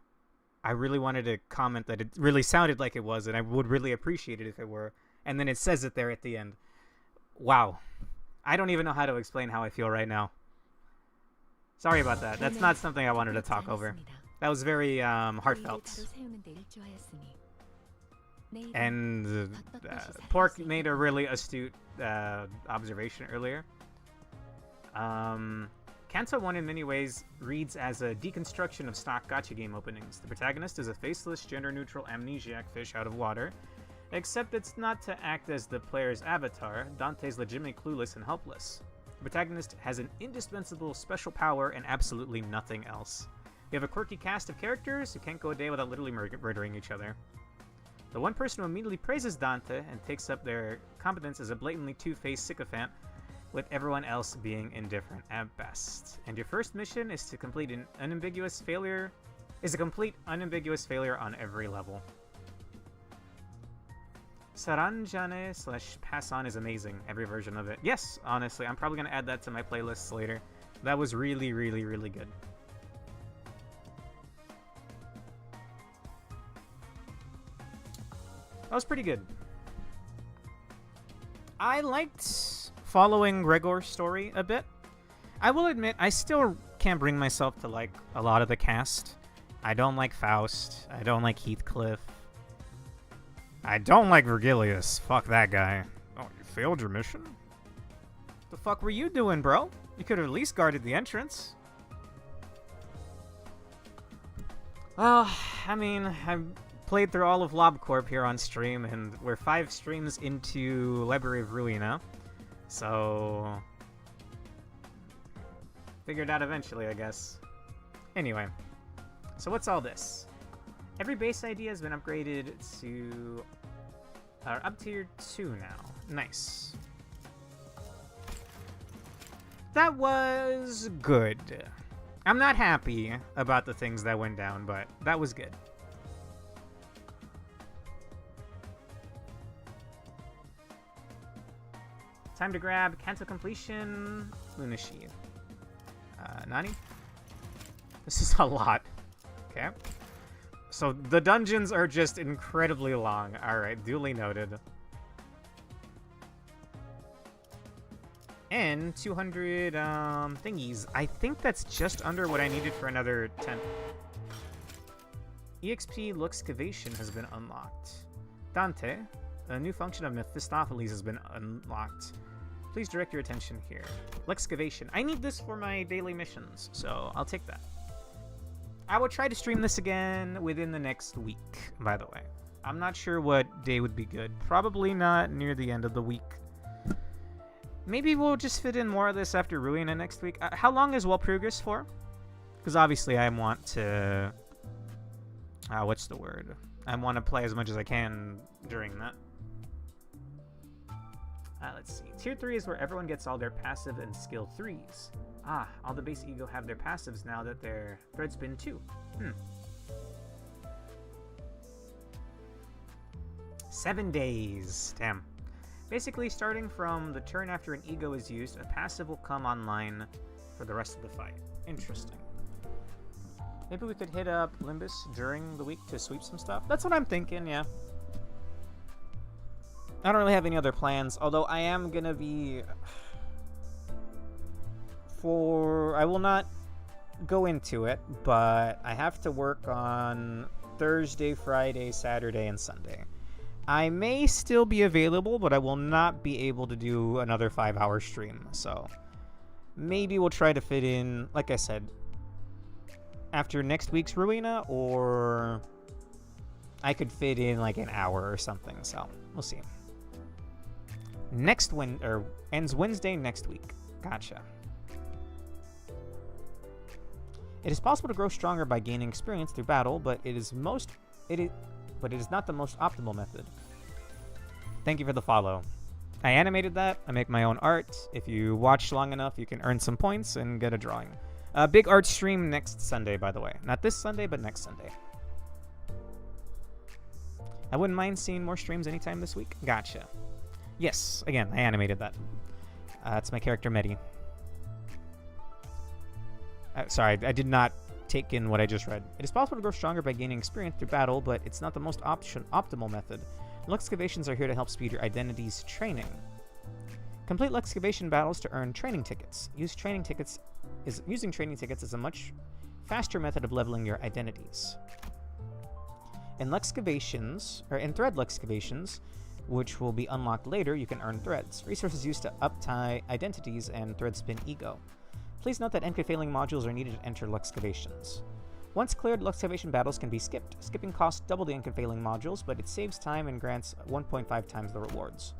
I really wanted to comment that it really sounded like it was, and I would really appreciate it if it were. And then it says it there at the end. Wow. I don't even know how to explain how I feel right now. Sorry about that. That's not something I wanted to talk over. That was very heartfelt. And Pork made a really astute observation earlier. Kanto 1 in many ways reads as a deconstruction of stock gacha game openings. The protagonist is a faceless, gender-neutral amnesiac fish out of water, except it's not to act as the player's avatar. Dante's legitimately clueless and helpless. The protagonist has an indispensable special power and absolutely nothing else. We have a quirky cast of characters who can't go a day without literally murdering each other. The one person who immediately praises Dante and takes up their competence is a blatantly two-faced sycophant, with everyone else being indifferent at best. And your first mission is to complete an unambiguous failure. Is a complete unambiguous failure on every level. Saranjane / Pass On is amazing. Every version of it. Yes, honestly, I'm probably gonna add that to my playlists later. That was really, really, really good. That was pretty good. I liked following Gregor's story a bit. I will admit, I still can't bring myself to like a lot of the cast. I don't like Faust. I don't like Heathcliff. I don't like Virgilius. Fuck that guy. Oh, you failed your mission? The fuck were you doing, bro? You could have at least guarded the entrance. Well, I mean, I've played through all of LobCorp here on stream, and we're 5 streams into Library of Ruina. So, figured out eventually, I guess. Anyway, so what's all this? Every base idea has been upgraded to up tier 2 now. Nice. That was good. I'm not happy about the things that went down, but that was good. Time to grab Kanto completion, Lunashi. Nani? This is a lot. Okay. So the dungeons are just incredibly long. Alright, duly noted. And 200 thingies. I think that's just under what I needed for another 10. EXP Luxcavation has been unlocked. Dante, a new function of Mephistopheles has been unlocked. Please direct your attention here. Luxcavation. I need this for my daily missions, so I'll take that. I will try to stream this again within the next week, by the way. I'm not sure what day would be good. Probably not near the end of the week. Maybe we'll just fit in more of this after Ruina next week. How long is Walpurgis for? Because obviously I want to... what's the word? I want to play as much as I can during that. Let's see. Tier 3 is where everyone gets all their passive and skill 3s. All the base ego have their passives now that they're Threadspin 2. 7 days. Damn. Basically, starting from the turn after an ego is used, a passive will come online for the rest of the fight. Interesting. Maybe we could hit up Limbus during the week to sweep some stuff? That's what I'm thinking, yeah. I don't really have any other plans, although I am gonna be... I will not go into it, but I have to work on Thursday, Friday, Saturday, and Sunday. I may still be available, but I will not be able to do another 5-hour stream, so maybe we'll try to fit in, like I said, after next week's Ruina, or I could fit in like an hour or something, so we'll see. Ends Wednesday next week. Gotcha. It is possible to grow stronger by gaining experience through battle, but it is not the most optimal method. Thank you for the follow. I animated that. I make my own art. If you watch long enough, you can earn some points and get a drawing. A big art stream next Sunday, by the way. Not this Sunday, but next Sunday. I wouldn't mind seeing more streams anytime this week. Gotcha. Yes, again, I animated that. That's my character, Medi. Sorry, I did not take in what I just read. It is possible to grow stronger by gaining experience through battle, but it's not the most optimal method. Luxcavations are here to help speed your identity's training. Complete Luxcavation battles to earn training tickets. Using training tickets is a much faster method of leveling your identities. In thread Luxcavations, which will be unlocked later, you can earn threads. Resources used to uptie identities and thread spin ego. Please note that NK-failing modules are needed to enter Luxcavations. Once cleared, Luxcavation battles can be skipped. Skipping costs double the NK-failing modules, but it saves time and grants 1.5 times the rewards.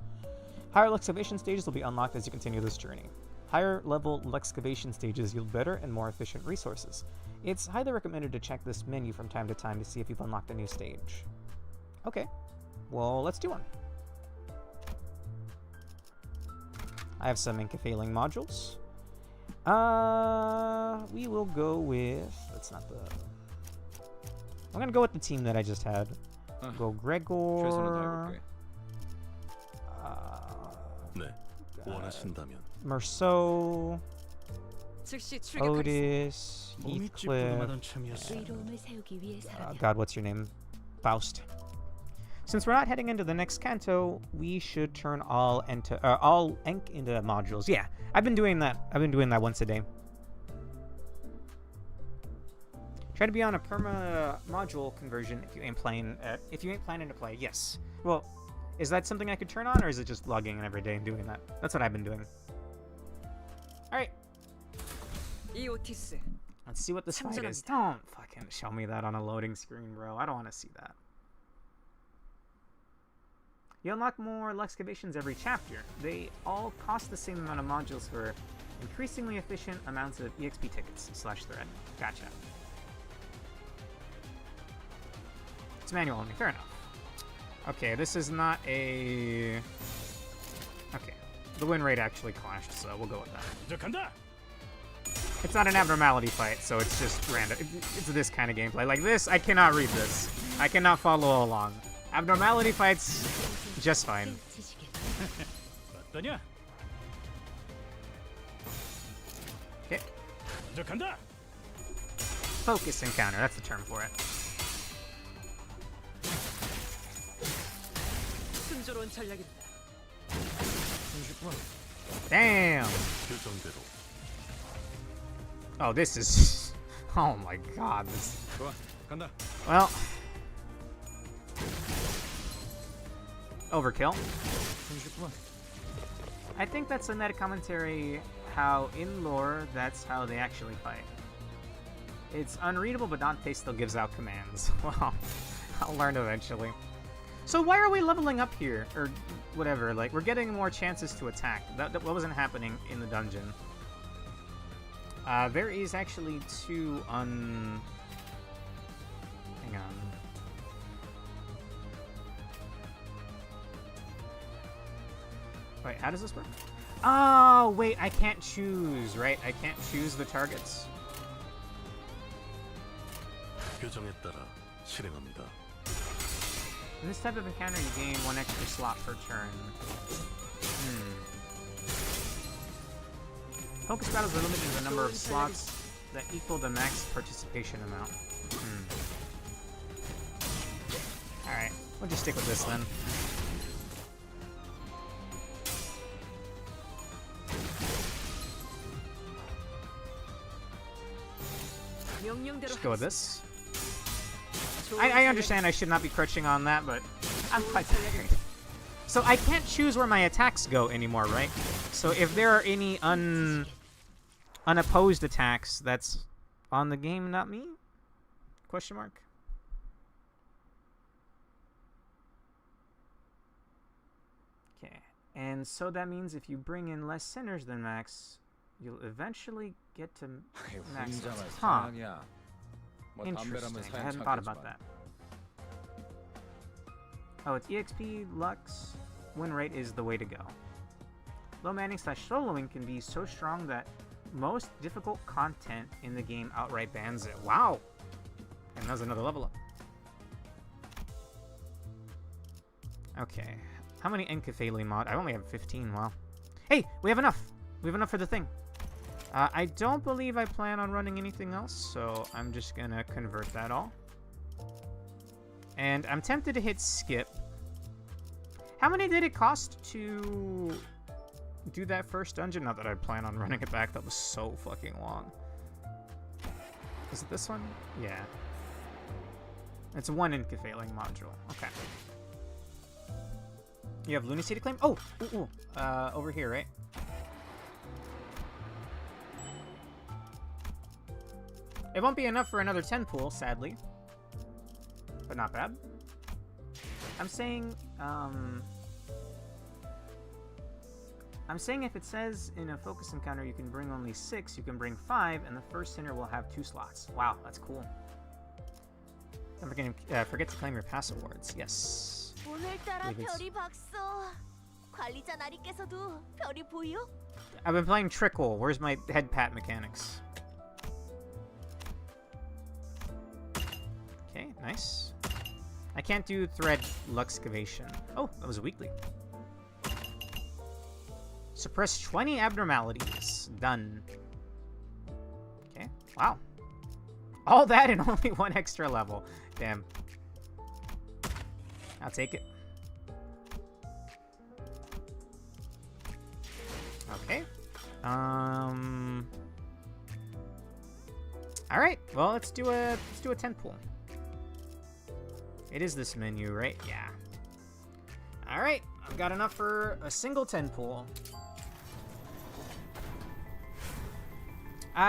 Higher Luxcavation stages will be unlocked as you continue this journey. Higher level Luxcavation stages yield better and more efficient resources. It's highly recommended to check this menu from time to time to see if you've unlocked a new stage. Okay, well, let's do one. I have some NK-failing modules. We will go with... That's not the... I'm gonna go with the team that I just had. Go Gregor... 네, 원하신다면. Merceau... 즉시 출격하겠습니다. Otis... Heathcliff... God, what's your name? Faust. Since we're not heading into the next canto, we should turn all Enk into modules. Yeah, I've been doing that. I've been doing that once a day. Try to be on a perma module conversion if you ain't planning to play. Yes. Well, is that something I could turn on, or is it just logging in every day and doing that? That's what I've been doing. All right. Let's see what this fight is. Don't fucking show me that on a loading screen, bro. I don't want to see that. You unlock more Luxcavations every chapter. They all cost the same amount of modules for increasingly efficient amounts of EXP tickets / thread. Gotcha. It's manual only. Fair enough. Okay, this is not a... Okay. The win rate actually clashed, so we'll go with that. It's not an abnormality fight, so it's just random. It's this kind of gameplay. Like this, I cannot read this. I cannot follow along. Abnormality fights, just fine. Okay. Focus encounter, that's the term for it. Damn! Oh, this is... Oh my god, this... Well... Overkill. I think that's a meta commentary how in lore, that's how they actually fight. It's unreadable, but Dante still gives out commands. Well, I'll learn eventually. So why are we leveling up here? Or whatever, like, we're getting more chances to attack. That wasn't happening in the dungeon. There is actually two Hang on. Wait, how does this work? Oh, wait, I can't choose, right? I can't choose the targets. 규정에 따라 실행합니다. In this type of encounter, you gain 1 extra slot per turn. Focus battles are limited to the number of slots that equal the max participation amount. Alright, we'll just stick with this then. Just go with this. I understand I should not be crouching on that, but I'm quite tired. So I can't choose where my attacks go anymore, right? So if there are any unopposed attacks, that's on the game, not me? Question mark. Okay, and so that means if you bring in less centers than max, you'll eventually get to max. Huh. Interesting. I hadn't thought about that. Oh, it's EXP, Lux, win rate is the way to go. Low manning / soloing can be so strong that most difficult content in the game outright bans it. Wow! And that's another level up. Okay. How many NK-failing mod? I only have 15, wow. Hey! We have enough! We have enough for the thing. I don't believe I plan on running anything else, so I'm just gonna convert that all. And I'm tempted to hit skip. How many did it cost to do that first dungeon? Not that I plan on running it back. That was so fucking long. Is it this one? Yeah. It's one Incafailing module. Okay. You have lunacy to claim? Oh! Ooh, over here, right? It won't be enough for another 10 pool, sadly. But not bad. I'm saying if it says in a focus encounter you can bring only 6, you can bring 5, and the first sinner will have 2 slots. Wow, that's cool. Don't forget to claim your pass awards. Yes. 오늘따라 별이 박소. 관리자 나리께서도 별이 보여? I've been playing Trickle. Where's my head pat mechanics? Okay, nice. I can't do thread luxcavation. Oh, that was a weekly. Suppress 20 abnormalities. Done. Okay, wow. All that and only 1 extra level. Damn. I'll take it. Okay. Alright, well let's do a 10 pool. It is this menu, right? Yeah. Alright, I've got enough for a single 10 pool.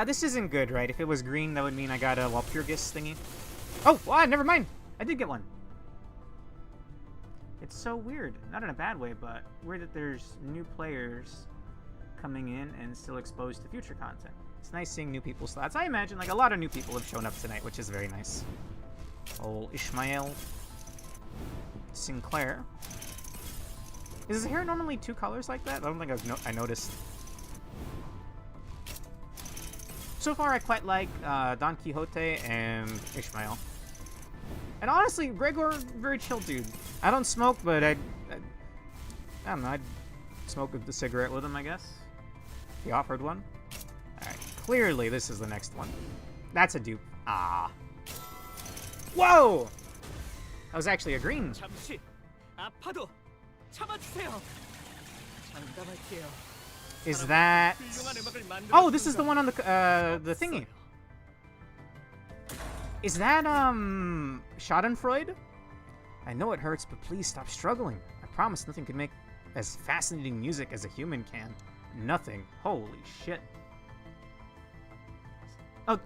This isn't good, right? If it was green, that would mean I got a Walpurgis thingy. Oh, well, never mind. I did get one. It's so weird. Not in a bad way, but weird that there's new players coming in and still exposed to future content. It's nice seeing new people's thoughts. I imagine, like, a lot of new people have shown up tonight, which is very nice. Old Ishmael Sinclair. Is his hair normally 2 colors like that? I don't think I noticed. So far, I quite like Don Quixote and Ishmael. And honestly, Gregor, very chill dude. I don't smoke, but I don't know, I'd smoke a cigarette with him, I guess. He offered one. Alright, clearly this is the next one. That's a dupe. Ah. Whoa! That was actually a green. 잠시 아파도 참아주세요. 장담할게요. Is that... Oh, this is the one on the thingy. Is that, Schadenfreude? I know it hurts, but please stop struggling. I promise nothing can make as fascinating music as a human can. Nothing. Holy shit.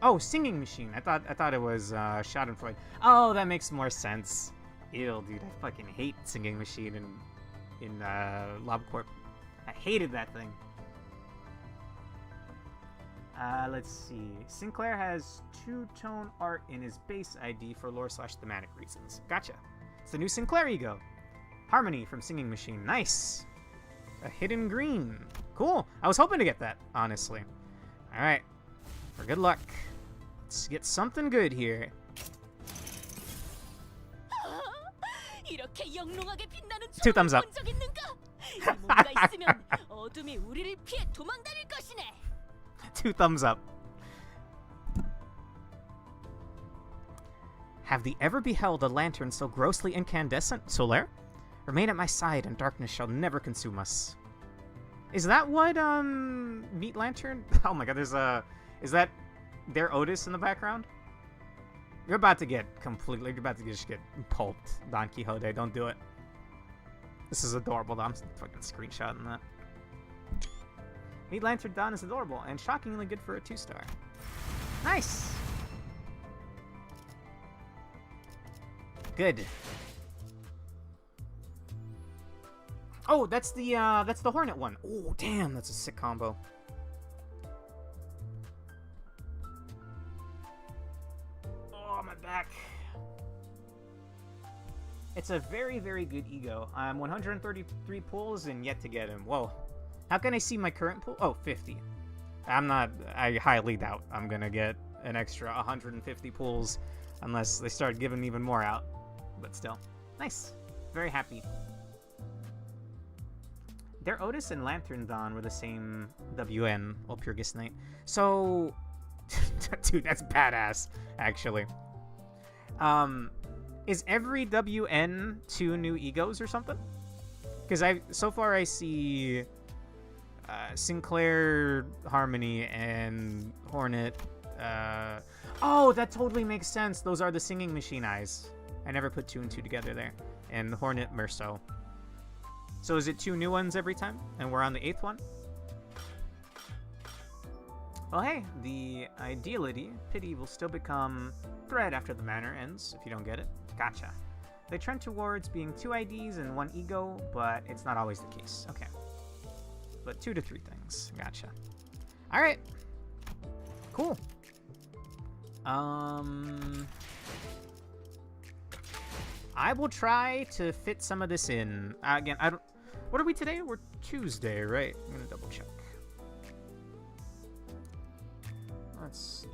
Oh, singing machine. I thought it was, Schadenfreude. Oh, that makes more sense. Ew, dude, I fucking hate singing machine in LobCorp. I hated that thing. Let's see. Sinclair has 2-tone art in his base ID for lore/thematic reasons. Gotcha. It's the new Sinclair ego. Harmony from Singing Machine. Nice. A hidden green. Cool. I was hoping to get that, honestly. Alright. For good luck. Let's get something good here. 이렇게 영롱하게 빛나는 2 thumbs up. 본 적 있는가? 이 뭔가 있으면 어둠이 우리를 피해 도망다닐 것이네. 2 thumbs up. Have thee ever beheld a lantern so grossly incandescent, Solaire? Remain at my side, and darkness shall never consume us. Is that what, Meat Lantern? Oh my god, there's a... Is that their Otis in the background? You're about to get completely... You're about to just get pulped, Don Quixote. Don't do it. This is adorable, though. I'm fucking screenshotting that. Meat Lantern Don is adorable, and shockingly good for a 2-star. Nice! Good. Oh, that's the Hornet one. Oh, damn, that's a sick combo. Oh, my back. It's a very, very good ego. I'm 133 pulls and yet to get him. Whoa. How can I see my current pool? Oh, 50. I highly doubt I'm gonna get an extra 150 pulls unless they start giving even more out. But still. Nice. Very happy. their Otis and Lantern Dawn were the same WN, Walpurgis Night. So, dude, that's badass, actually. Is every WN 2 new egos or something? Because so far I see Sinclair, Harmony, and Hornet. Oh, that totally makes sense. Those are the singing machine eyes. I never put 2 and 2 together there. And Hornet, Merso. So is it 2 new ones every time? And we're on the 8th one? Well, hey, the ideality, pity, will still become thread after the manner ends, if you don't get it. Gotcha. They trend towards being 2 IDs and 1 ego, but it's not always the case. Okay. But 2 to 3 things. Gotcha. Alright. Cool. I will try to fit some of this in. Again, I don't... What are we today? We're Tuesday, right? I'm gonna double check. Let's see.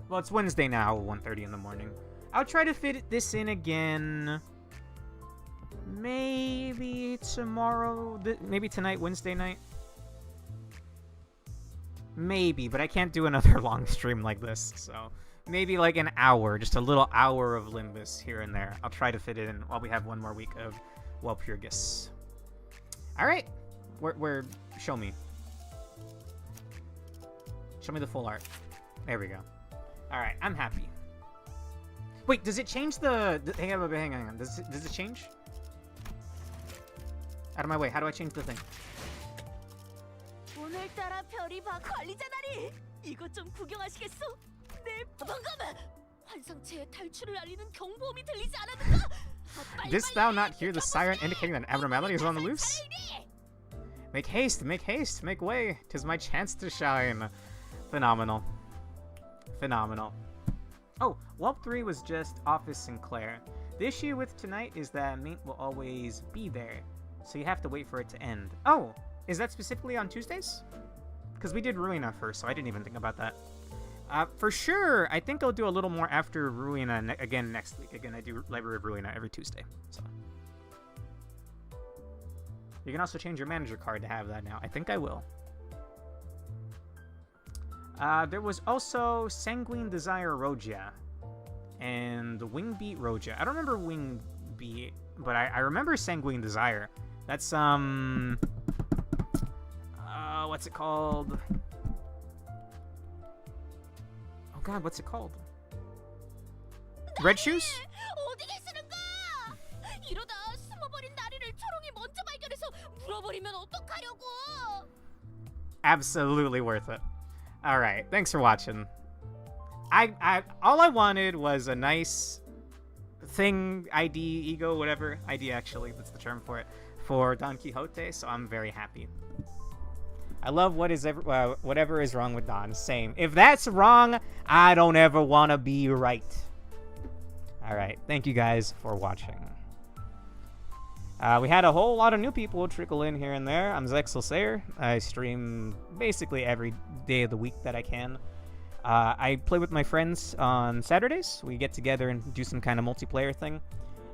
Well, it's Wednesday now, 1:30 in the morning. I'll try to fit this in again. Maybe tomorrow. Maybe tonight, Wednesday night. Maybe, but I can't do another long stream like this, so maybe like an hour, just a little hour of Limbus here and there. I'll try to fit it in while we have one more week of Walpurgis. All right, where? Show me. Show me the full art. There we go. All right, I'm happy. Wait, does it change the hang on. Does it change? Out of my way. How do I change the thing? 오늘따라 별이 봐 관리자다니. 이것 좀 구경하시겠어? 네, 방금 환상체의 탈출을 알리는 경보음이 들리지 않았는가? Didst thou not hear the siren indicating that abnormality is on the loose? Make haste, make way. 'Tis my chance to shine. Phenomenal. Phenomenal. Oh, Whelp 3 was just Office Sinclair. The issue with tonight is that Maint will always be there, so you have to wait for it to end. Oh, is that specifically on Tuesdays? Because we did Ruina first, so I didn't even think about that. For sure, I think I'll do a little more after Ruina again next week. Again, I do Library of Ruina every Tuesday. So you can also change your manager card to have that now. I think I will. There was also Sanguine Desire Rogia and Wingbeat Rogia. I don't remember Wingbeat, but I remember Sanguine Desire. That's what's it called? Oh god, what's it called? Red Shoes? 어디 계시는가? 이러다 숨어버린 나리를 초롱이 먼저 발견해서 물어버리면 어떡하려고? Absolutely worth it. All right, thanks for watching. All I wanted was a nice thing, ID, ego, whatever. ID, actually, that's the term for it, for Don Quixote, so I'm very happy. I love whatever is wrong with Don. Same. If that's wrong, I don't ever want to be right. All right, thank you guys for watching. We had a whole lot of new people trickle in here and there. I'm Zexel Sayer. I stream basically every day of the week that I can. I play with my friends on Saturdays. We get together and do some kind of multiplayer thing.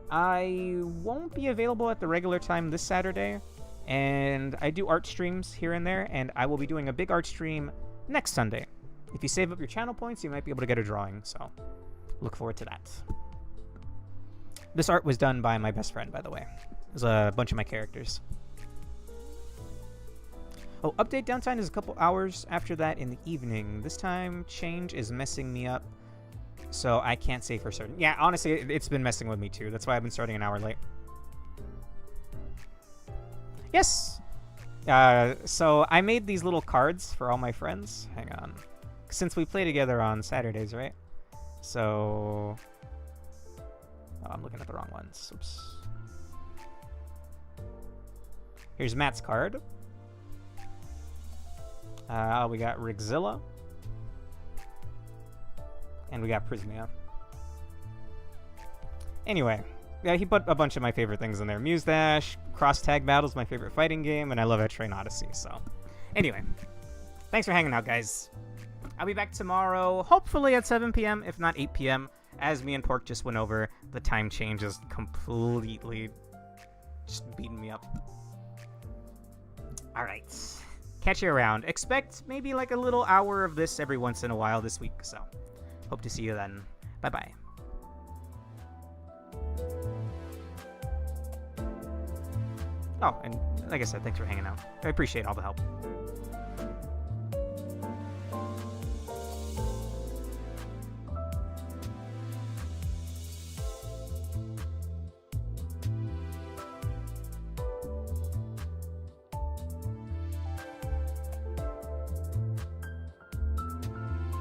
I won't be available at the regular time this Saturday, and I do art streams here and there, and I will be doing a big art stream next Sunday. If you save up your channel points, you might be able to get a drawing, so look forward to that. This art was done by my best friend, by the way. There's a bunch of my characters. Oh, update downtime is a couple hours after that in the evening. This time change is messing me up, so I can't say for certain. Yeah, honestly, it's been messing with me too. That's why I've been starting an hour late. Yes! So I made these little cards for all my friends. Hang on. Since we play together on Saturdays, right? So... Oh, I'm looking at the wrong ones. Oops. Here's Matt's card. We got Rigzilla. And we got Prismia. Anyway, yeah, he put a bunch of my favorite things in there. Muse Dash, Cross Tag Battle's my favorite fighting game, and I love Train Odyssey, so... Anyway, thanks for hanging out, guys. I'll be back tomorrow, hopefully at 7 p.m., if not 8 p.m., as me and Pork just went over. The time change is completely just beating me up. All right. Catch you around. Expect maybe like a little hour of this every once in a while this week. So hope to see you then. Bye-bye. Oh, and like I said, thanks for hanging out. I appreciate all the help.